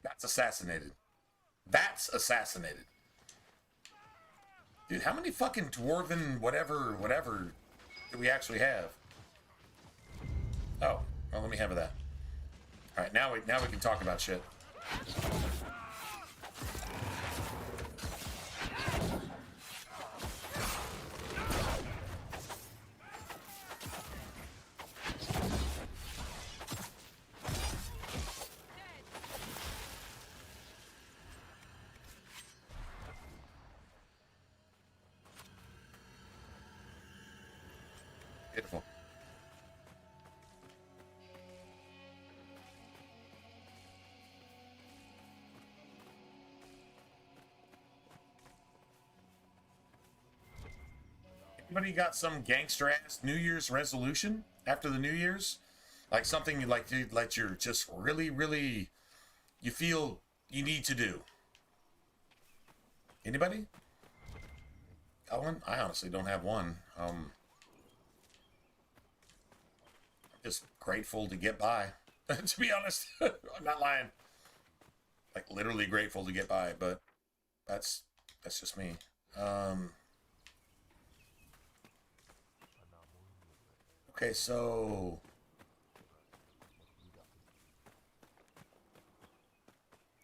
That's assassinated. That's assassinated. Dude, how many fucking dwarven whatever do we actually have? Oh, well, let me have that. All right, now we can talk about shit. Beautiful. Anybody got some gangster ass New Year's resolution after the New Year's? Like something you like you're just really, really, you feel you need to do. Anybody? Got one? I honestly don't have one. I'm just grateful to get by. To be honest, I'm not lying. Like literally grateful to get by, but that's just me. Okay, so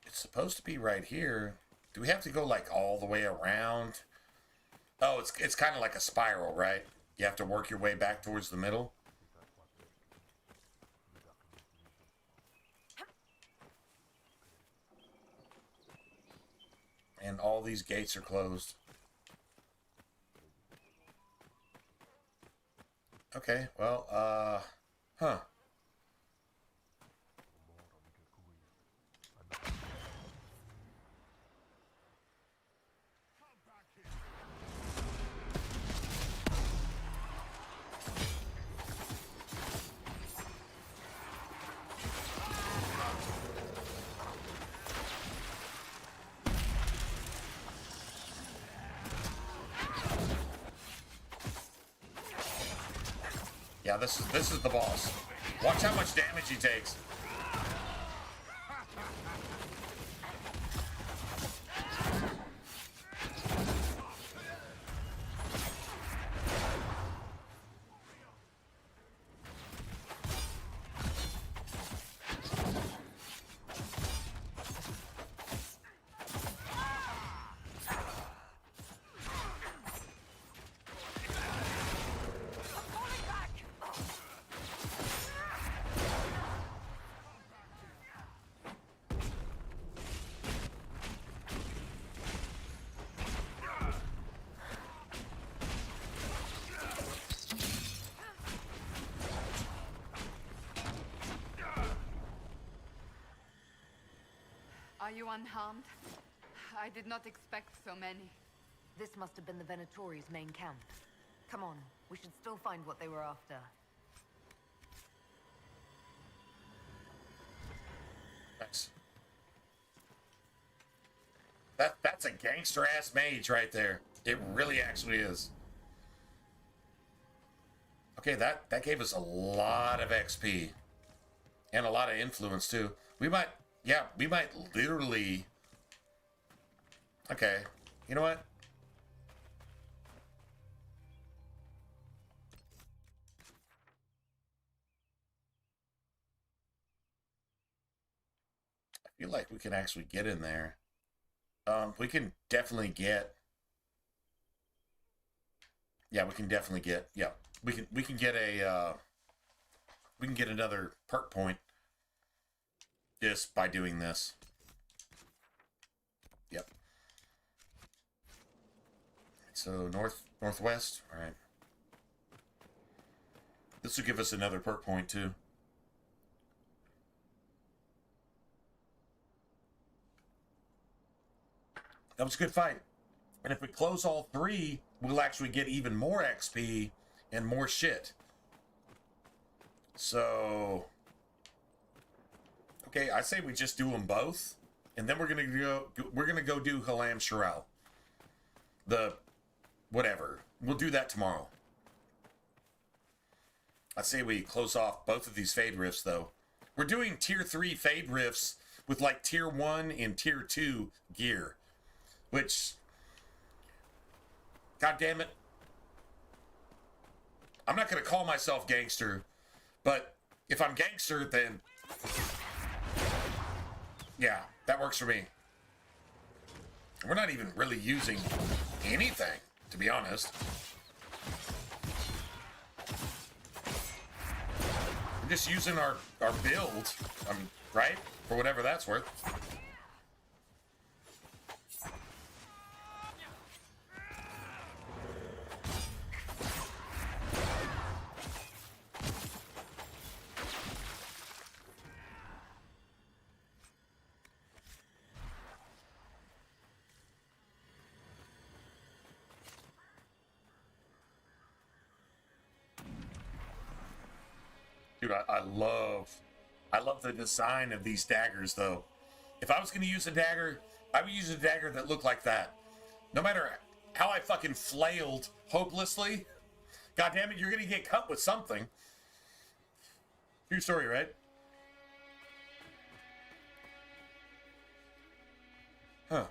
it's supposed to be right here. Do we have to go like all the way around? Oh, it's kind of like a spiral, right? You have to work your way back towards the middle. And all these gates are closed. Okay, well, huh. Yeah, this is the boss. Watch how much damage he takes. Are you unharmed? I did not expect so many. This must have been the Venatori's main camp. Come on, we should still find what they were after. Nice. That's a gangster ass mage right there. It really actually is. Okay, that gave us a lot of XP and a lot of influence too. We might literally. Okay, you know what? I feel like we can actually get in there. We can definitely get. Yeah, we can definitely get. Yeah, we can get a. We can get another perk point just by doing this. Yep. So northwest. All right. This will give us another perk point too. That was a good fight. And if we close all three, we'll actually get even more XP and more shit. So, okay, I say we just do them both, and then we're gonna go do Halam Shirel. The whatever. We'll do that tomorrow. I say we close off both of these Fade Rifts though. We're doing tier 3 Fade Rifts with like tier 1 and tier 2 gear. Which, God damn it, I'm not going to call myself gangster, but if I'm gangster, then yeah, that works for me. We're not even really using anything, to be honest. We're just using our build, right? For whatever that's worth. Dude, I love the design of these daggers, though. If I was going to use a dagger, I would use a dagger that looked like that. No matter how I fucking flailed hopelessly, God damn it, you're going to get cut with something. True story, right? Huh.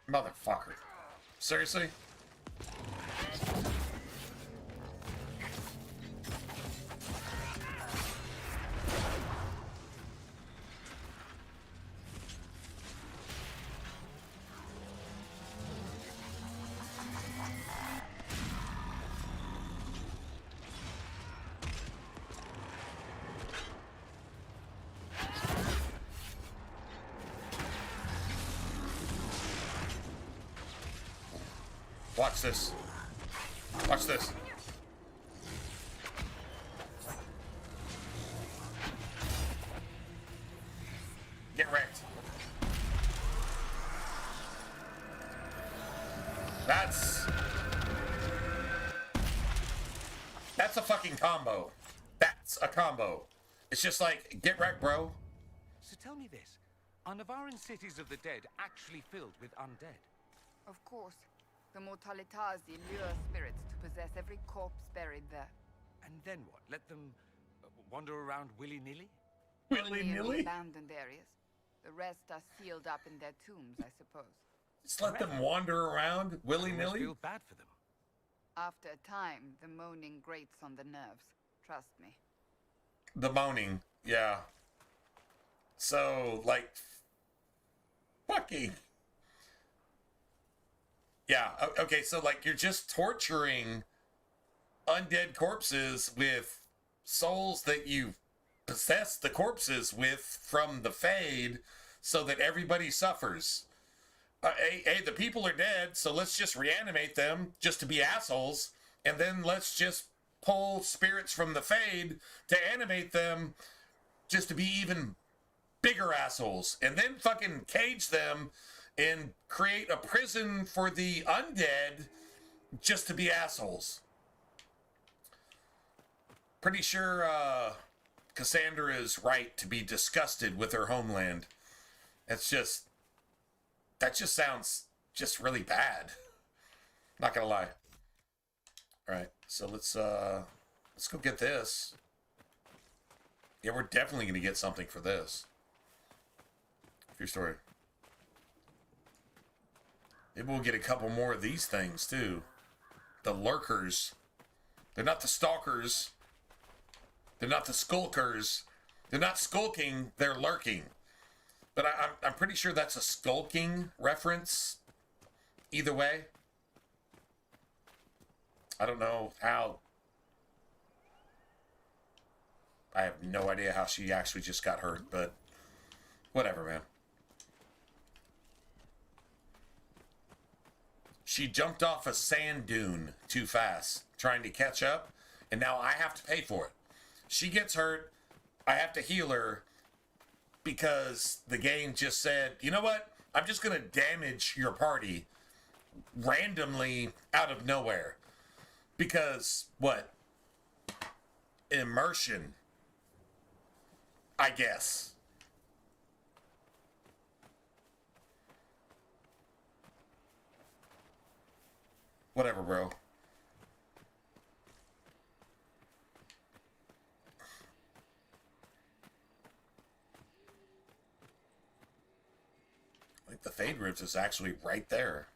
Motherfucker. Seriously? Watch this. Watch this. Get wrecked. That's a fucking combo. That's a combo. It's just like, get wrecked, bro. So tell me this. Are Navaran cities of the dead actually filled with undead? Of course. The Mortalitazi lure spirits to possess every corpse buried there. And then what? Let them wander around willy-nilly? Only in the abandoned areas. The rest are sealed up in their tombs, I suppose. Just let them wander around willy-nilly? I feel bad for them. After a time, the moaning grates on the nerves. Trust me. The moaning, yeah. So, like, fucking... Yeah, okay, so, like, you're just torturing undead corpses with souls that you possess the corpses with from the Fade so that everybody suffers. Hey, the people are dead, so let's just reanimate them just to be assholes, and then let's just pull spirits from the Fade to animate them just to be even bigger assholes, and then fucking cage them and create a prison for the undead just to be assholes. Pretty sure Cassandra is right to be disgusted with her homeland. That just sounds just really bad. Not gonna lie. All right, so let's go get this. Yeah, we're definitely gonna get something for this. True story. Maybe we'll get a couple more of these things too. The lurkers. They're not the stalkers. They're not the skulkers. They're not skulking. They're lurking. But I'm pretty sure that's a skulking reference. Either way. I don't know how. I have no idea how she actually just got hurt, but whatever, man. She jumped off a sand dune too fast, trying to catch up, and now I have to pay for it. She gets hurt, I have to heal her, because the game just said, you know what? I'm just going to damage your party randomly out of nowhere. Because, what? Immersion. I guess. Whatever, bro. I think the Fade Roots is actually right there.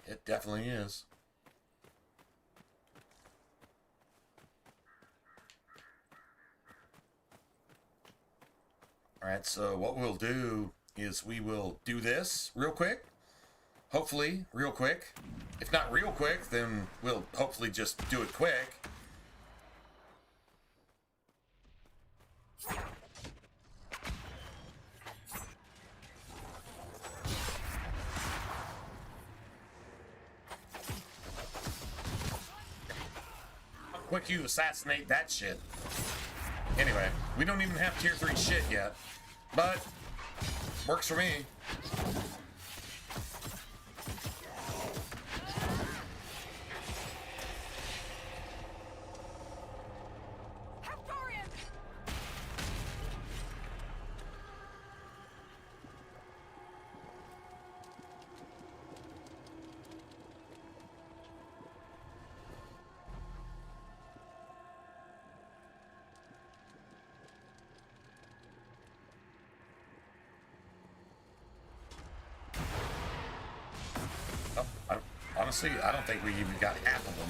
It definitely is. Alright, so what we'll do is we will do this real quick. Hopefully, real quick. If not real quick, then we'll hopefully just do it quick. How quick you assassinate that shit. Anyway, we don't even have tier 3 shit yet, but works for me. Honestly, I don't think we even got half of them.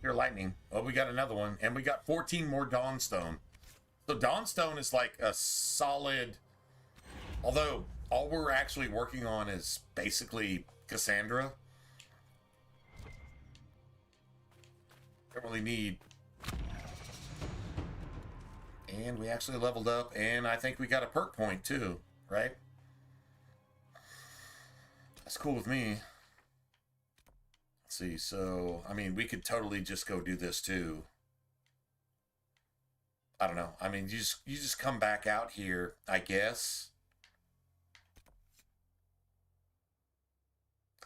Here, lightning. Oh, we got another one. And we got 14 more Dawnstone. So Dawnstone is like a solid... Although, all we're actually working on is basically Cassandra. Don't really need... And we actually leveled up, and I think we got a perk point too, right? That's cool with me. See, so I mean, we could totally just go do this too. I don't know. I mean, you just come back out here, I guess.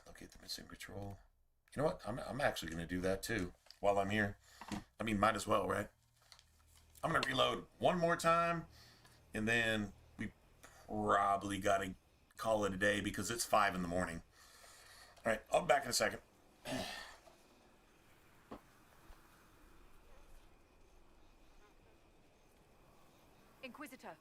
Locate the missing patrol. You know what? I'm actually going to do that too while I'm here. I mean, might as well, right? I'm going to reload one more time, and then we probably got to call it a day because it's 5 in the morning. All right, I'll be back in a second. Inquisitor.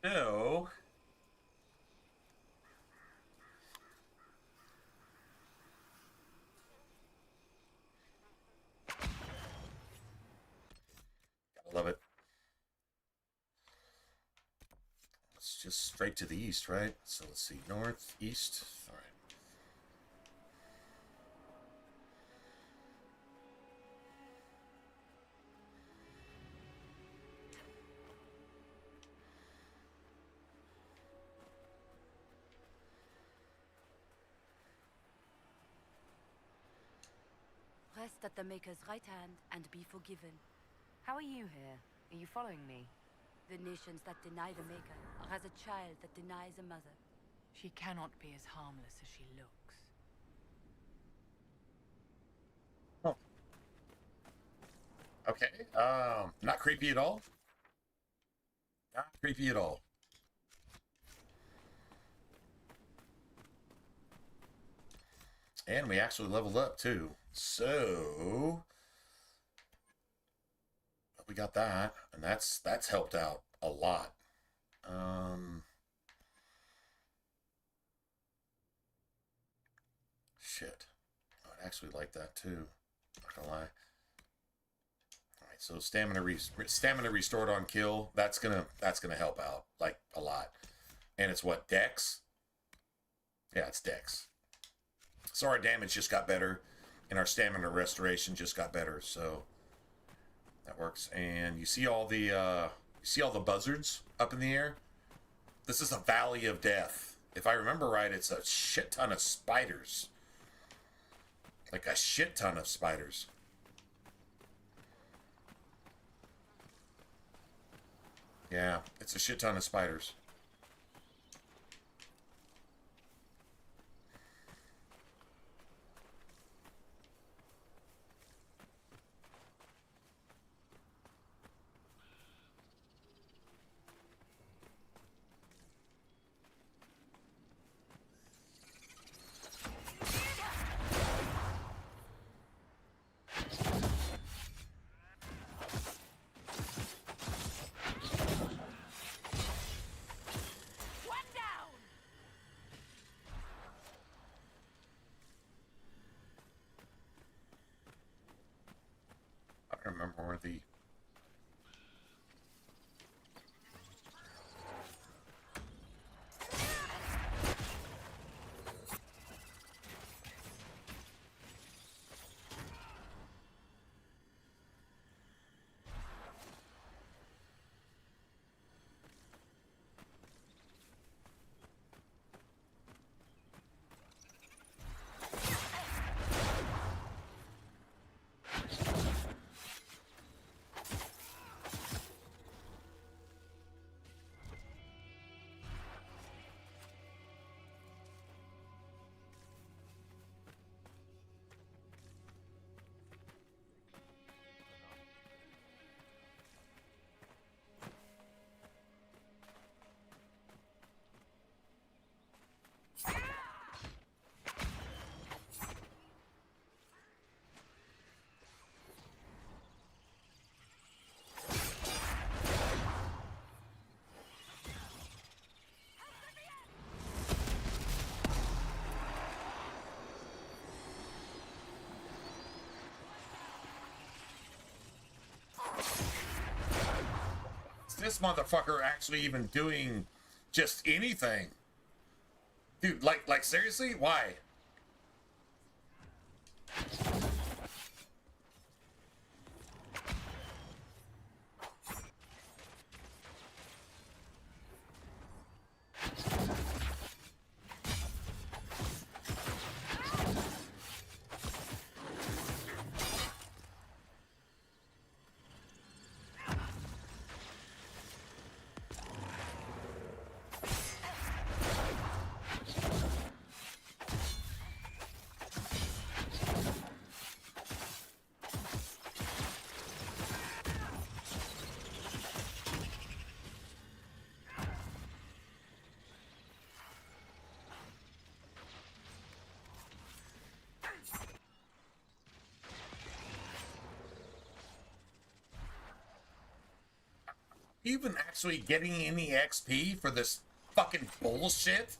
So gotta love it. It's just straight to the east, right? So let's see, north, east. All right. Rest at the Maker's right hand and be forgiven. How are you here? Are you following me? The nations that deny the Maker are as a child that denies a mother. She cannot be as harmless as she looks. Okay. Not creepy at all. Not creepy at all. And we actually leveled up too. So we got that, and that's helped out a lot. Shit. I'd actually like that too. Not gonna lie. Alright, so stamina restored on kill. That's gonna help out like a lot. And it's what, Dex? Yeah, it's Dex. So our damage just got better, and our stamina restoration just got better, so that works. And you see all the buzzards up in the air? This is a valley of death. If I remember right, it's a shit ton of spiders. Like a shit ton of spiders. Yeah, it's a shit ton of spiders. I don't remember where the... This motherfucker actually even doing just anything? Dude, like seriously? Why? even actually getting any XP for this fucking bullshit?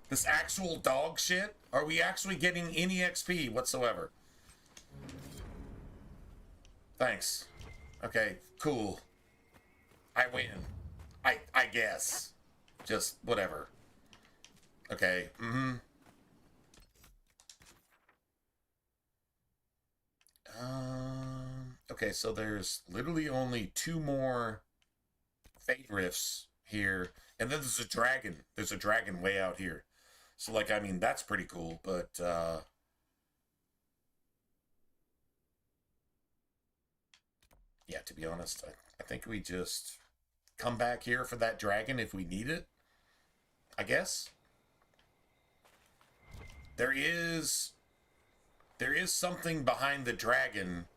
This actual dog shit? Are we actually getting any XP whatsoever? Thanks. Okay, cool. I win. I guess. Just whatever. Okay, okay, so there's literally only 2 more fade rifts here, and then there's a dragon. There's a dragon way out here. So, like, I mean, that's pretty cool, but, yeah, to be honest, I think we just come back here for that dragon if we need it, I guess. There is something behind the dragon,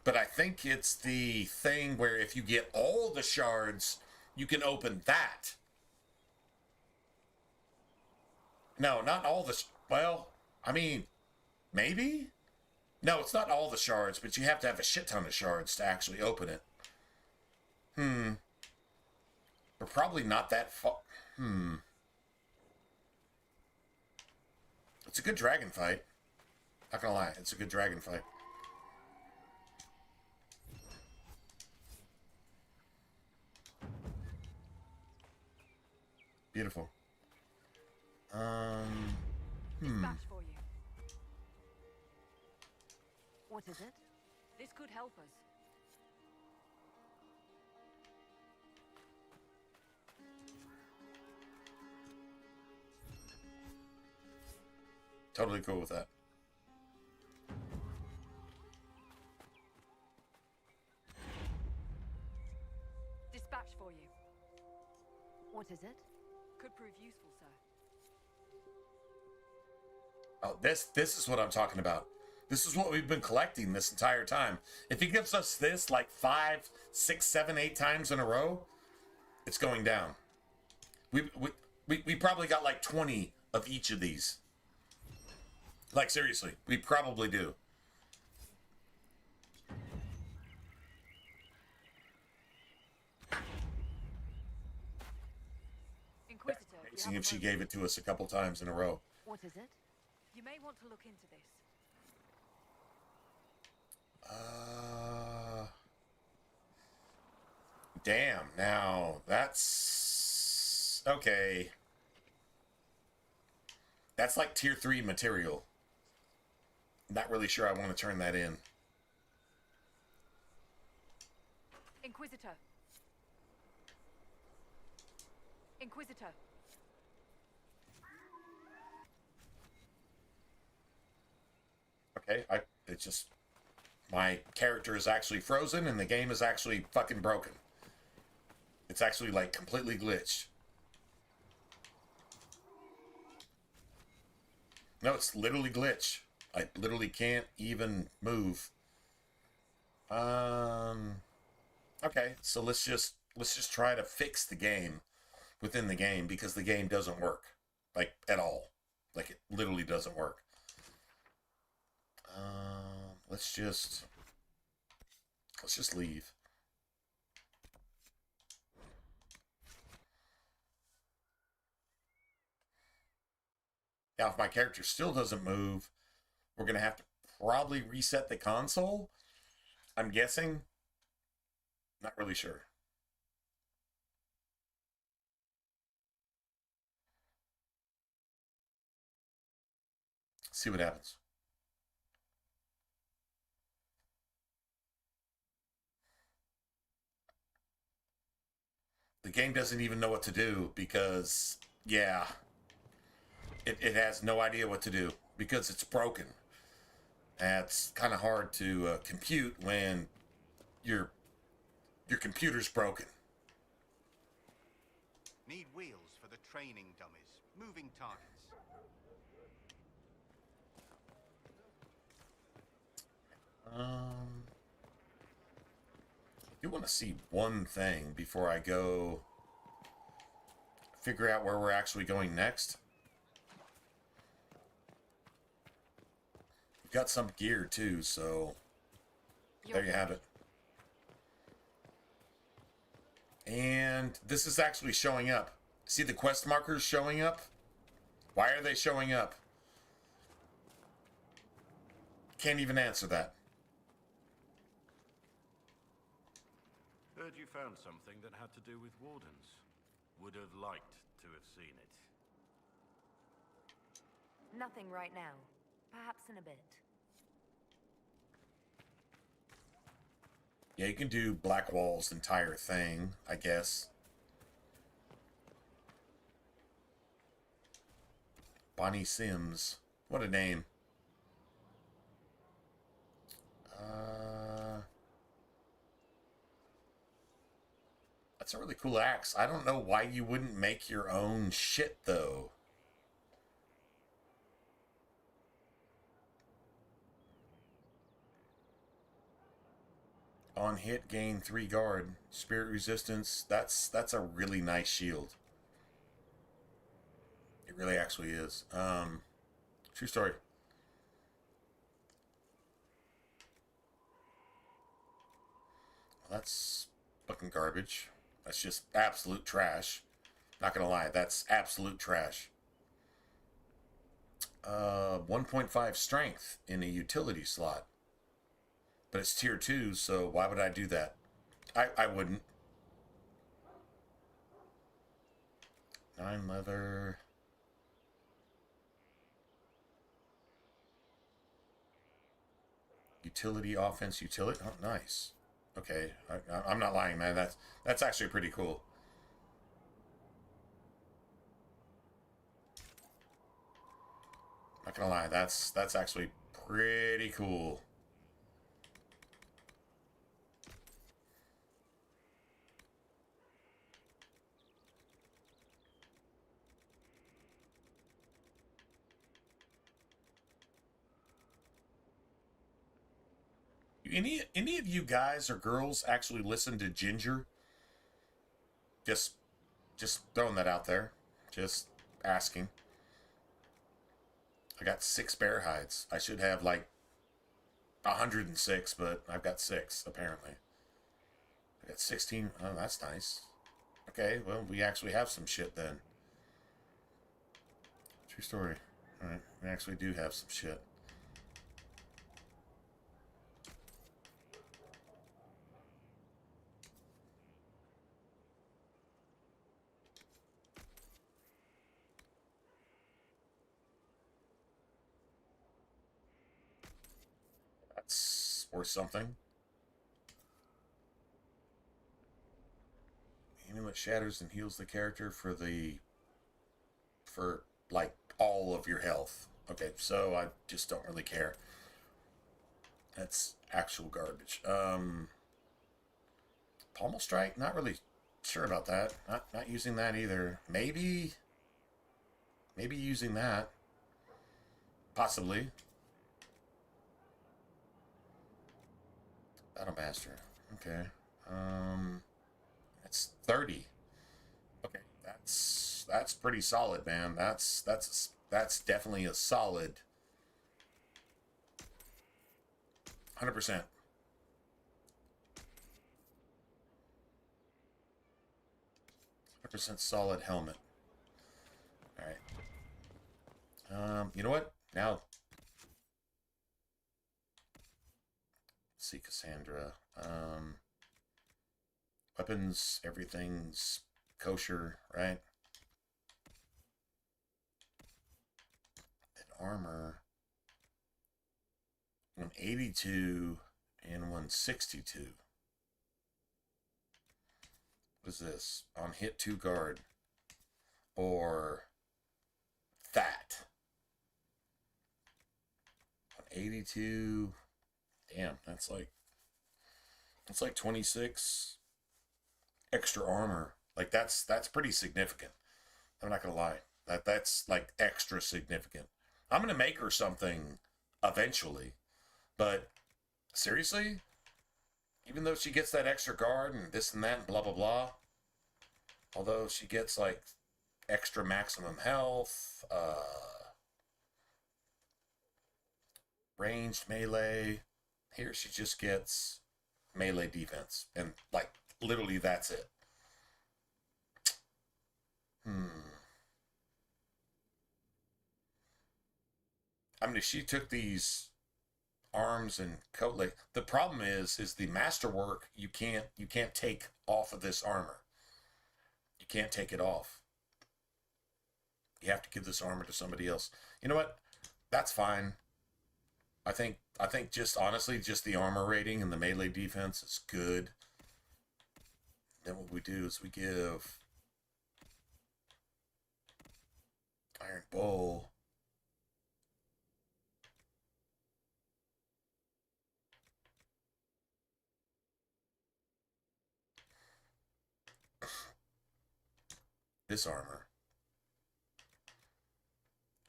but I think it's the thing where if you get all the shards, you can open that. No, not all the... Well, I mean, maybe? No, it's not all the shards, but you have to have a shit ton of shards to actually open it. We're probably not that far... It's a good dragon fight. Not gonna lie, it's a good dragon fight. Beautiful. Dispatch for you. What is it? This could help us. Totally cool with that. Dispatch for you. What is it? Could prove useful, sir. Oh, this is what I'm talking about. This is what we've been collecting this entire time. If he gives us this like 5, 6, 7, 8 times in a row, it's going down. We probably got like 20 of each of these. Like, seriously, we probably do. Inquisitor, Amazing if she gave it to us a couple times in a row. What is it? you may want to look into this. Damn, now, that's... Okay. That's like tier 3 material. Not really sure I want to turn that in. Inquisitor. Inquisitor. Okay, it's just... My character is actually frozen and the game is actually fucking broken. It's actually, like, completely glitched. No, it's literally glitch. I literally can't even move. Okay, so let's just try to fix the game within the game because the game doesn't work. Like, at all. Like, it literally doesn't work. Let's just leave. Now, if my character still doesn't move, we're going to have to probably reset the console. I'm guessing. Not really sure. See what happens. The game doesn't even know what to do because, yeah, it has no idea what to do because it's broken. That's kind of hard to compute when your computer's broken. Need wheels for the training dummies. Moving targets. You want to see one thing before I go figure out where we're actually going next. We've got some gear too, so there you have it. And this is actually showing up. See the quest markers showing up? Why are they showing up? Can't even answer that. Heard you found something that had to do with wardens. Would have liked to have seen it. Nothing right now. Perhaps in a bit. Yeah, you can do Blackwall's entire thing, I guess. Bonnie Sims. What a name. That's a really cool axe. I don't know why you wouldn't make your own shit, though. On hit, gain 3 guard. Spirit resistance. That's a really nice shield. It really actually is. True story. Well, that's fucking garbage. That's just absolute trash. Not gonna lie, that's absolute trash. 1.5 strength in a utility slot. But it's tier 2, so why would I do that? I wouldn't. 9 leather. Utility, offense, utility. Oh, nice. Okay, I'm not lying, man. That's actually pretty cool. Not gonna lie, that's actually pretty cool. Any of you guys or girls actually listen to Ginger? Just throwing that out there. Just asking. I got 6 bear hides. I should have like 106, but I've got 6 apparently. I got 16. Oh, that's nice. Okay, well, we actually have some shit then. True story. All right, we actually do have some shit. Or something. Amulet shatters and heals the character for like all of your health. Okay, so I just don't really care. That's actual garbage. Pommel strike, not really sure about that. Not using that either. Maybe using that. Possibly. Battlemaster. Okay. It's 30. Okay, that's pretty solid, man. That's definitely a solid 100%. Solid helmet. All right. You know what? Now, let's see, Cassandra. Weapons, everything's kosher, right? And armor, 182 and 162. What is this? On hit 2 guard. Or that. 182. Damn, that's like 26 extra armor. Like that's pretty significant. I'm not gonna lie. That's like extra significant. I'm gonna make her something eventually, but seriously, even though she gets that extra guard and this and that and blah blah blah, although she gets like extra maximum health, ranged melee, here she just gets melee defense, and like literally that's it. I mean, if she took these arms and coat leg, the problem is the masterwork you can't take off of this armor. You can't take it off. You have to give this armor to somebody else. You know what? That's fine. I think just honestly, just the armor rating and the melee defense is good. Then what we do is we give Iron Bowl. This armor.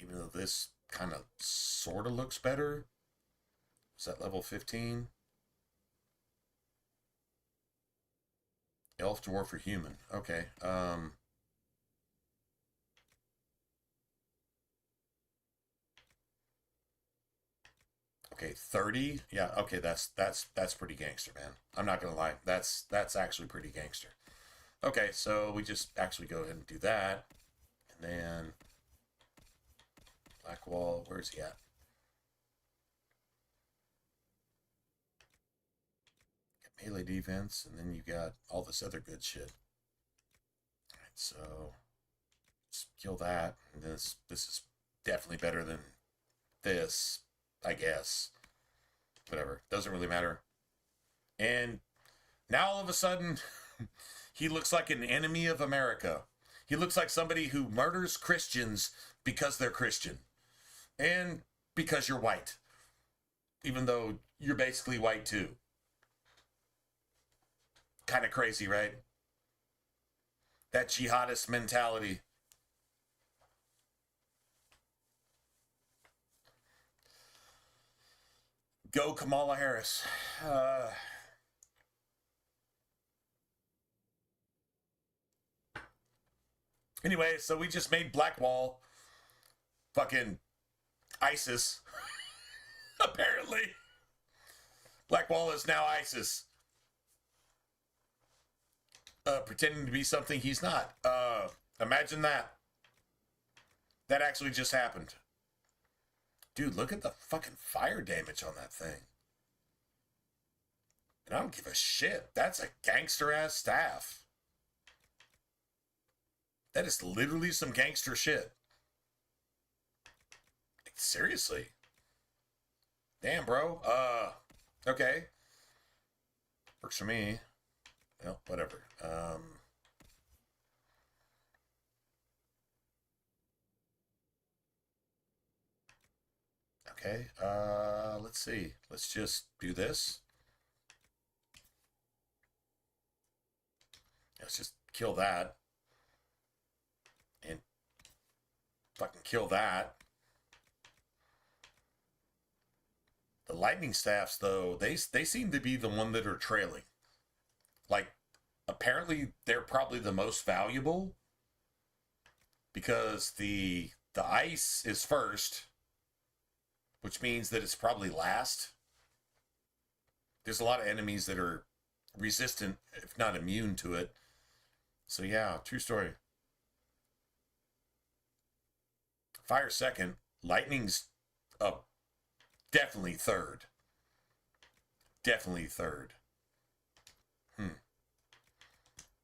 Even though this kind of sort of looks better. Is that level 15? Elf, dwarf, or human. Okay. Okay, 30. Yeah, okay, that's pretty gangster, man. I'm not gonna lie. That's actually pretty gangster. Okay, so we just actually go ahead and do that. And then Blackwall, where's he at? Got melee defense, and then you got all this other good shit. Alright, so let's kill that. And this is definitely better than this, I guess. Whatever. Doesn't really matter. And now all of a sudden, he looks like an enemy of America. He looks like somebody who murders Christians because they're Christian. And because you're white. Even though you're basically white too. Kind of crazy, right? That jihadist mentality. Go Kamala Harris. Anyway, so we just made Blackwall fucking ISIS. Apparently. Blackwall is now ISIS. Pretending to be something he's not. Imagine that. That actually just happened. Dude, look at the fucking fire damage on that thing. And I don't give a shit. That's a gangster-ass staff. That is literally some gangster shit. Like, seriously. Damn, bro. Okay. Works for me. Well, whatever. Okay, let's see. Let's just do this. Let's just kill that. And fucking kill that. The lightning staffs, though, they seem to be the one that are trailing. Like, apparently they're probably the most valuable. Because the ice is first. Which means that it's probably last. There's a lot of enemies that are resistant, if not immune to it. So yeah, true story. Fire second. Lightning's definitely third. Definitely third.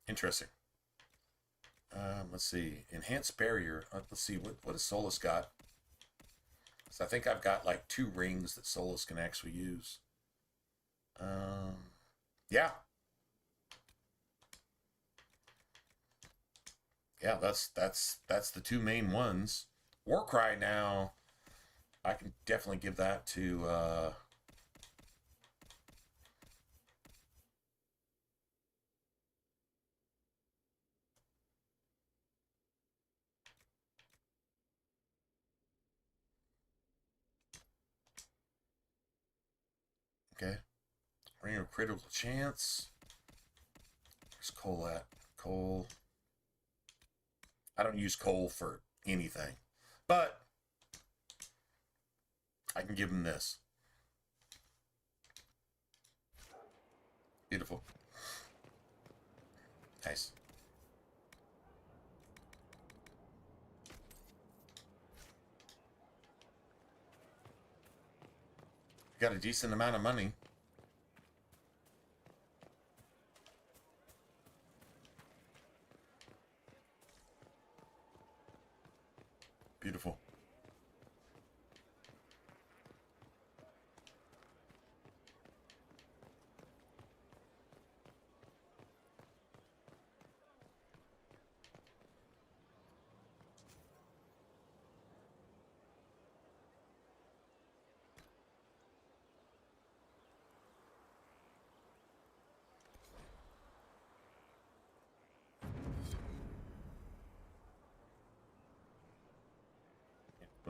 Interesting. Let's see. Enhanced barrier. Let's see. What has Solus got? So I think I've got like 2 rings that Solus can actually use. Yeah. Yeah, that's the 2 main ones. Warcry now, I can definitely give that to okay. Ring of critical chance. Where's Cole at? Cole. I don't use Cole for anything. But I can give him this. Beautiful. Nice. Got a decent amount of money. Beautiful.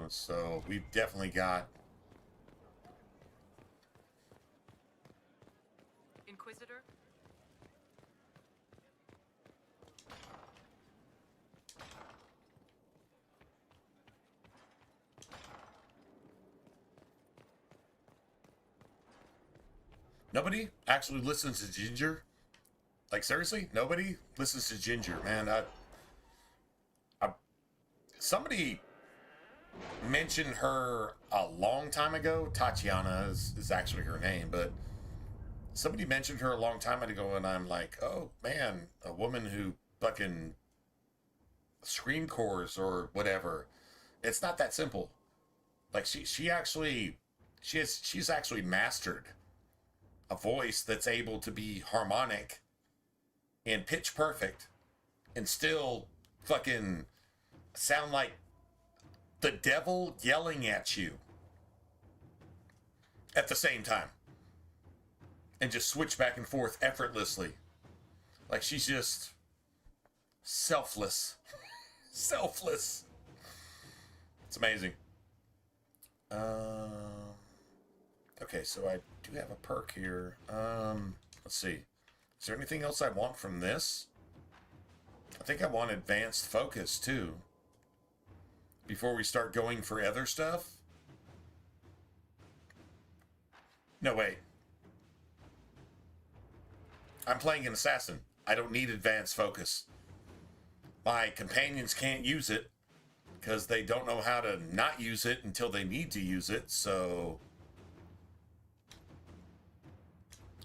So we've definitely got Inquisitor? nobody actually listens to Ginger. Like seriously, nobody listens to Ginger, man. Somebody mentioned her a long time ago. Tatiana is actually her name, but somebody mentioned her a long time ago, and I'm like, oh man, a woman who fucking scream cores or whatever. It's not that simple. Like she's actually mastered a voice that's able to be harmonic and pitch perfect and still fucking sound like the devil yelling at you at the same time, and just switch back and forth effortlessly. Like she's just selfless. Selfless. It's amazing. Okay, so I do have a perk here. Let's see. Is there anything else I want from this? I think I want advanced focus too, before we start going for other stuff. No, wait. I'm playing an assassin. I don't need advanced focus. My companions can't use it because they don't know how to not use it until they need to use it, so...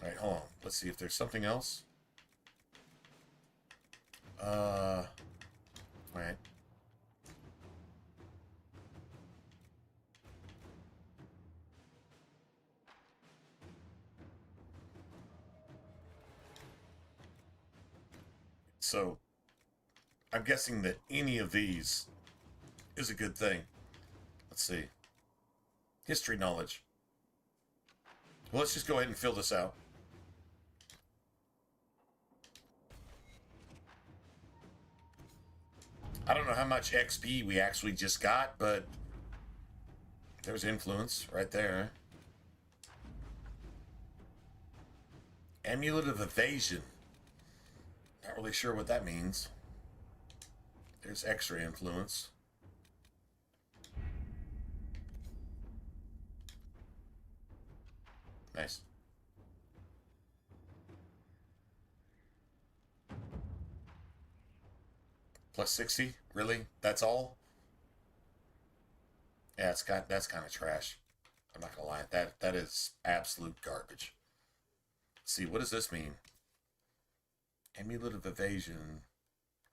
Alright, hold on. Let's see if there's something else. Alright. So, I'm guessing that any of these is a good thing. Let's see. History knowledge. Well, let's just go ahead and fill this out. I don't know how much XP we actually just got, but there's influence right there. Amulet of Evasion. Not really sure what that means. There's extra influence. Nice. Plus 60? Really? That's all? Yeah, that's kind of trash. I'm not gonna lie. That is absolute garbage. Let's see, what does this mean? Amulet of Evasion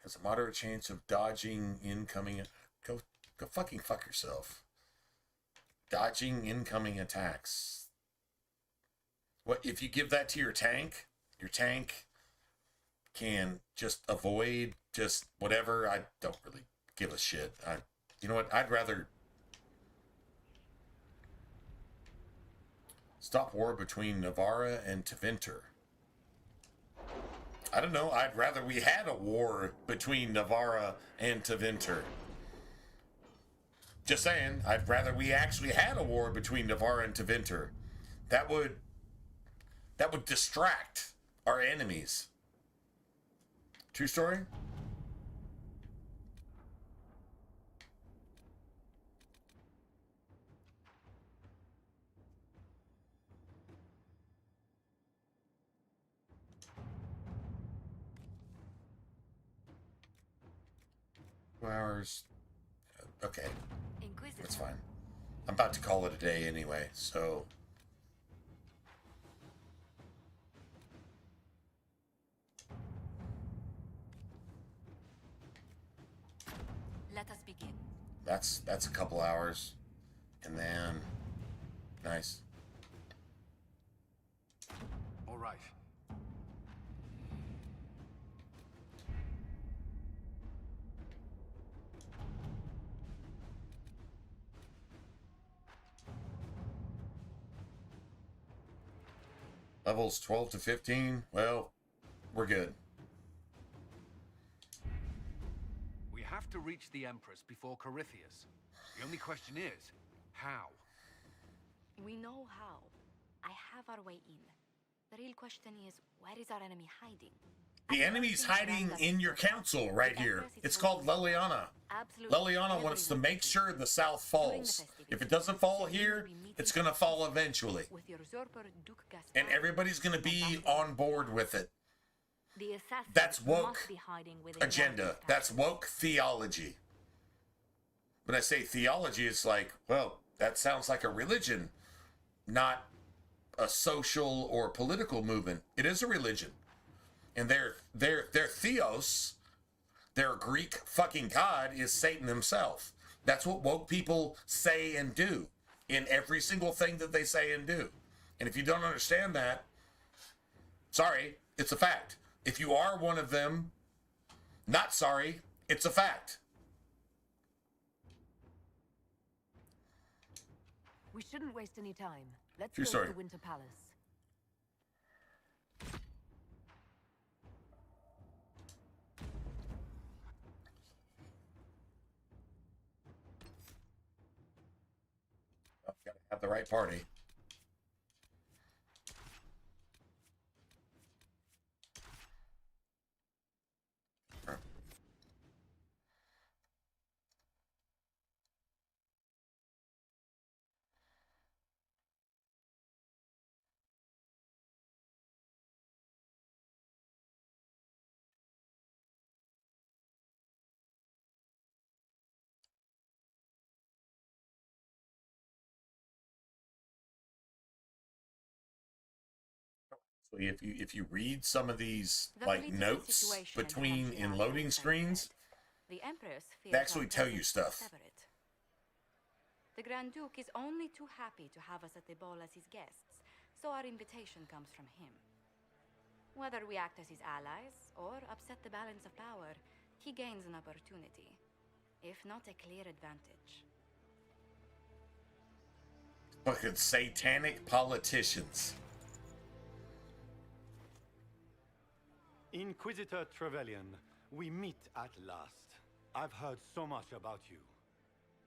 has a moderate chance of dodging incoming. Go fucking fuck yourself. Dodging incoming attacks. What if you give that to your tank? Your tank can just avoid just whatever. I don't really give a shit. You know what? I'd rather stop war between Navarra and Tevinter. I don't know. I'd rather we had a war between Navarra and Tevinter. Just saying. I'd rather we actually had a war between Navarra and Tevinter. That would distract our enemies. True story? Hours. Okay. That's fine. I'm about to call it a day anyway, so That's a couple hours. And then... Nice. All right. Levels 12 to 15. Well, we're good. We have to reach the Empress before Corypheus. The only question is, how? We know how. I have our way in. The real question is, where is our enemy hiding? The enemy's hiding in your council right here. It's called Leliana. Leliana wants to make sure the South falls. If it doesn't fall here, it's going to fall eventually. And everybody's going to be on board with it. That's woke agenda. That's woke theology. When I say theology, it's like, well, that sounds like a religion, not a social or political movement. It is a religion. And their theos, their Greek fucking god, is Satan himself. That's what woke people say and do in every single thing that they say and do. And if you don't understand that, sorry, it's a fact. If you are one of them, not sorry, it's a fact. We shouldn't waste any time. Let's True go story. to the Winter Palace. I've got to have the right party. So if you read some of these like notes between in loading screens, the Empress they actually tell you stuff. The Grand Duke is only too happy to have us at the ball as his guests, so our invitation comes from him. Whether we act as his allies or upset the balance of power, he gains an opportunity, if not a clear advantage. Fucking satanic politicians. Inquisitor Trevelyan, we meet at last. I've heard so much about you.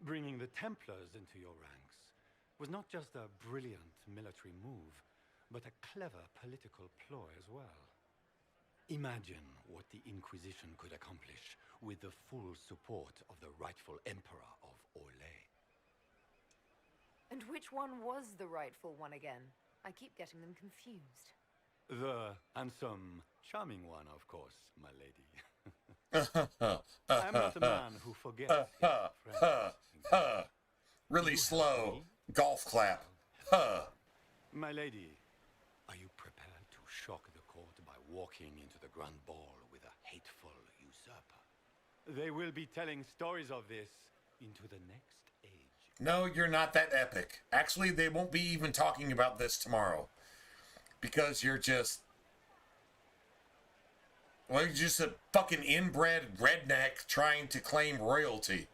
Bringing the Templars into your ranks was not just a brilliant military move, but a clever political ploy as well. Imagine what the Inquisition could accomplish with the full support of the rightful Emperor of Orlais. And which one was the rightful one again? I keep getting them confused. The handsome, charming one, of course, my lady. I'm not a man who forgets his friends. Really slow golf clap. My lady, are you prepared to shock the court by walking into the Grand Ball with a hateful usurper? They will be telling stories of this into the next age. No, you're not that epic. Actually, they won't be even talking about this tomorrow. Because you're just... Well, you're just a fucking inbred redneck trying to claim royalty.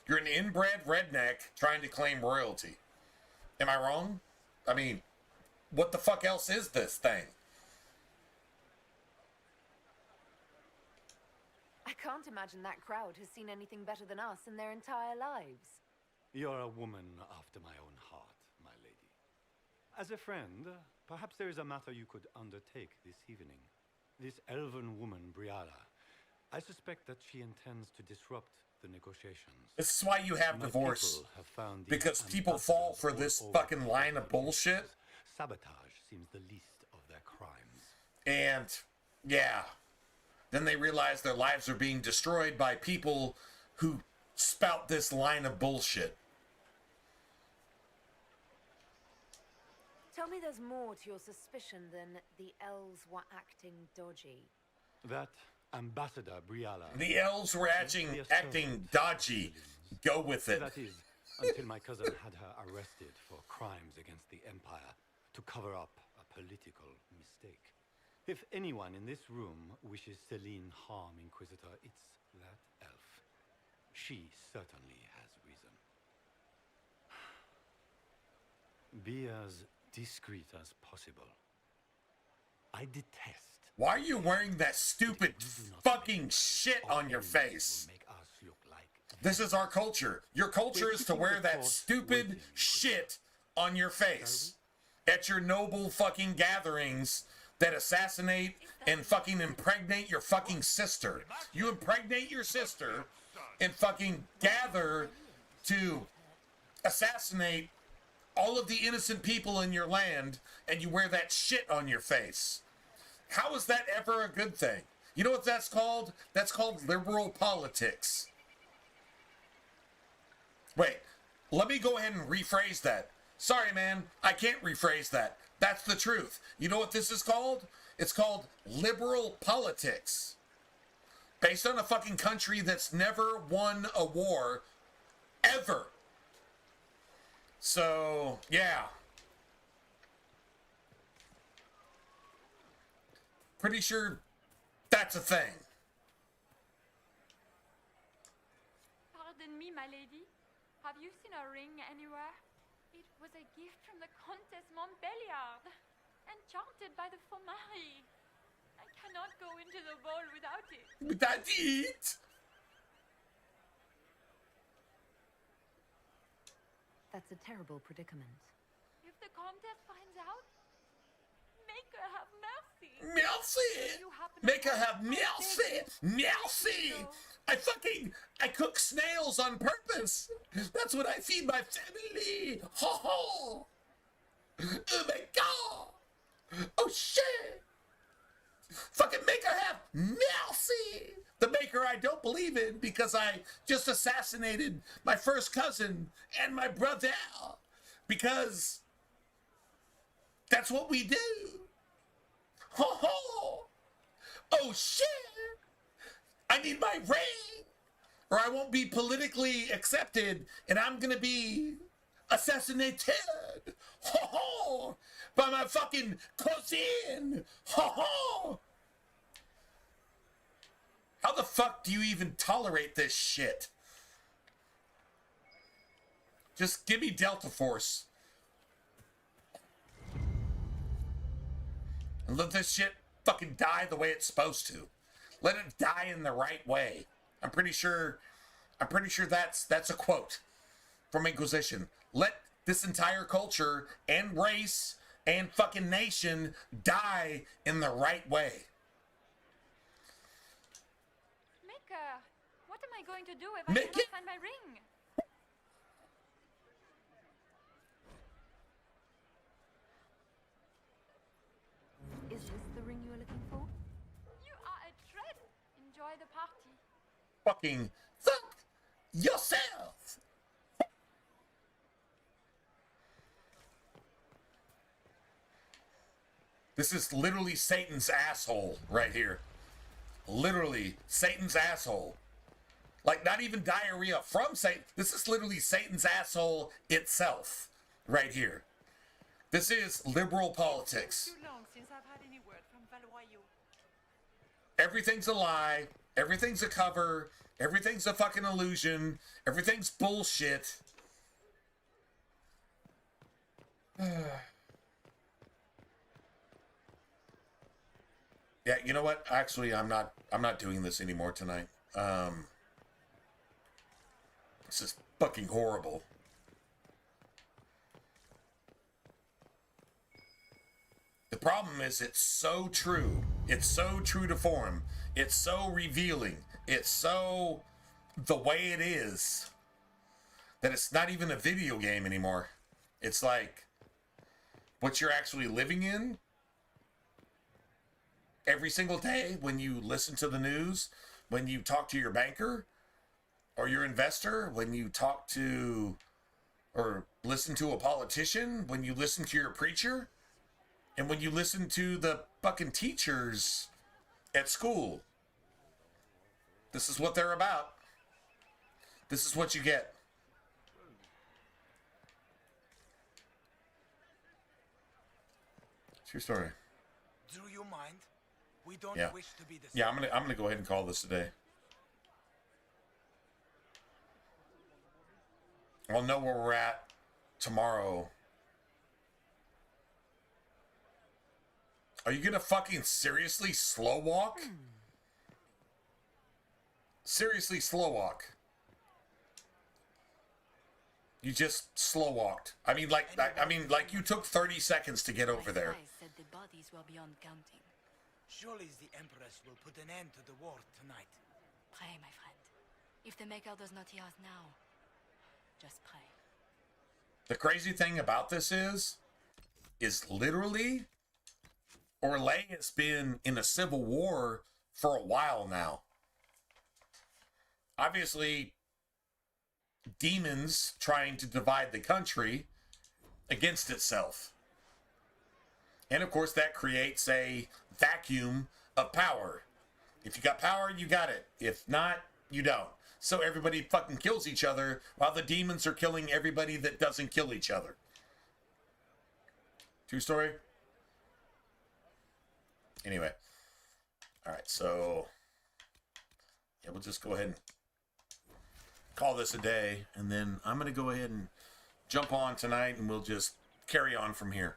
You're an inbred redneck trying to claim royalty. Am I wrong? I mean, what the fuck else is this thing? I can't imagine that crowd has seen anything better than us in their entire lives. You're a woman after my own heart, my lady. As a friend, perhaps there is a matter you could undertake this evening. This elven woman, Briala, I suspect that she intends to disrupt the negotiations. This is why you have divorce. Because people fall for this fucking line of bullshit. Sabotage seems the least of their crimes. And, yeah. Then they realize their lives are being destroyed by people who spout this line of bullshit. Tell me there's more to your suspicion than the elves were acting dodgy. That Ambassador Briala. The elves were acting dodgy. Go with it. That is, until my cousin had her arrested for crimes against the Empire to cover up a political mistake. If anyone in this room wishes Celine harm, Inquisitor, it's that elf. She certainly has reason. Be as discreet as possible. I detest. Why are you wearing that stupid fucking shit on your face? This is our culture. Your culture is to wear that stupid shit on your face at your noble fucking gatherings that assassinate and fucking impregnate your fucking sister. You impregnate your sister and fucking gather to assassinate all of the innocent people in your land, and you wear that shit on your face. How is that ever a good thing? You know what that's called? That's called liberal politics. Wait, let me go ahead and rephrase that. Sorry, man, I can't rephrase that. That's the truth. You know what this is called? It's called liberal politics. Based on a fucking country that's never won a war, ever. So, yeah. Pretty sure that's a thing. Pardon me, my lady. Have you seen a ring anywhere? It was a gift from the Countess Montbelliard, enchanted by the Fomari. I cannot go into the ball without it. Without it? That's a terrible predicament. If the Countess finds out, make her have mercy. Mercy! Make her have mercy! Mercy! I cook snails on purpose. That's what I feed my family. Ho ho! Oh my god! Oh shit! Fucking make her have mercy! The maker I don't believe in because I just assassinated my first cousin and my brother. Because that's what we do. Ho ho! Oh shit! I need my ring, or I won't be politically accepted, and I'm gonna be assassinated. Ho ho! By my fucking cousin. Ho ho! How the fuck do you even tolerate this shit? Just give me Delta Force. And let this shit fucking die the way it's supposed to. Let it die in the right way. I'm pretty sure that's a quote from Inquisition. Let this entire culture and race and fucking nation die in the right way. Maker, what am I going to do if I cannot find my ring? Is this the ring you were looking for? You are a tread. Enjoy the party. Fucking fuck yourself. This is literally Satan's asshole right here. Literally Satan's asshole. Like, not even diarrhea from Satan. This is literally Satan's asshole itself right here. This is liberal politics. Everything's a lie. Everything's a cover. Everything's a fucking illusion. Everything's bullshit. Yeah, you know what? Actually, I'm not doing this anymore tonight. This is fucking horrible. The problem is it's so true. It's so true to form. It's so revealing. It's so the way it is that it's not even a video game anymore. It's like what you're actually living in every single day when you listen to the news, when you talk to your banker or your investor, when you talk to or listen to a politician, when you listen to your preacher, and when you listen to the fucking teachers at school. This is what they're about. This is what you get. True story. Do you mind? We don't Yeah. wish to be the Yeah, I'm gonna go ahead and call this today. I'll know where we're at tomorrow. Are you gonna fucking seriously slow walk? Seriously slow walk. You just slow walked. I mean, like you took 30 seconds to get over there. I said the bodies were beyond counting. Surely the Empress will put an end to the war tonight. Pray, my friend. If the Maker does not hear us now, just pray. The crazy thing about this is literally, Orlais has been in a civil war for a while now. Obviously, demons trying to divide the country against itself. And of course, that creates a vacuum of power. If you got power, you got it. If not, you don't. So everybody fucking kills each other while the demons are killing everybody that doesn't kill each other. True story? Anyway. All right, so yeah, we'll just go ahead and call this a day, and then I'm going to go ahead and jump on tonight, and we'll just carry on from here.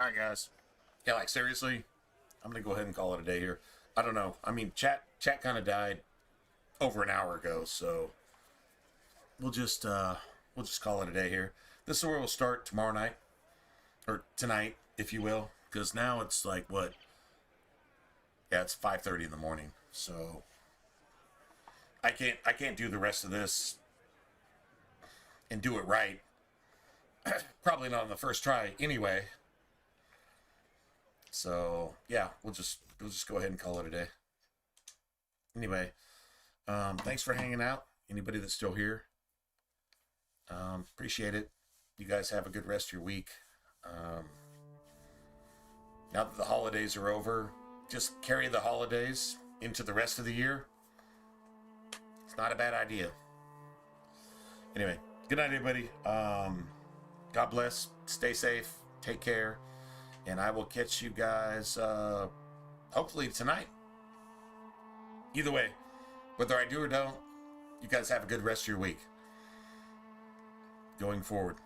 All right, guys. Yeah, like seriously, I'm gonna go ahead and call it a day here. I don't know. I mean, chat kind of died over an hour ago, so we'll just call it a day here. This is where we'll start tomorrow night, or tonight, if you will, because now it's like what? Yeah, it's 5:30 in the morning, so I can't do the rest of this and do it right. Probably not on the first try, anyway. So yeah, we'll just go ahead and call it a day. Anyway, thanks for hanging out. Anybody that's still here, appreciate it. You guys have a good rest of your week. Now that the holidays are over, just carry the holidays into the rest of the year. It's not a bad idea. Anyway, good night, everybody. God bless. Stay safe. Take care. And I will catch you guys, hopefully tonight. Either way, whether I do or don't, you guys have a good rest of your week. Going forward.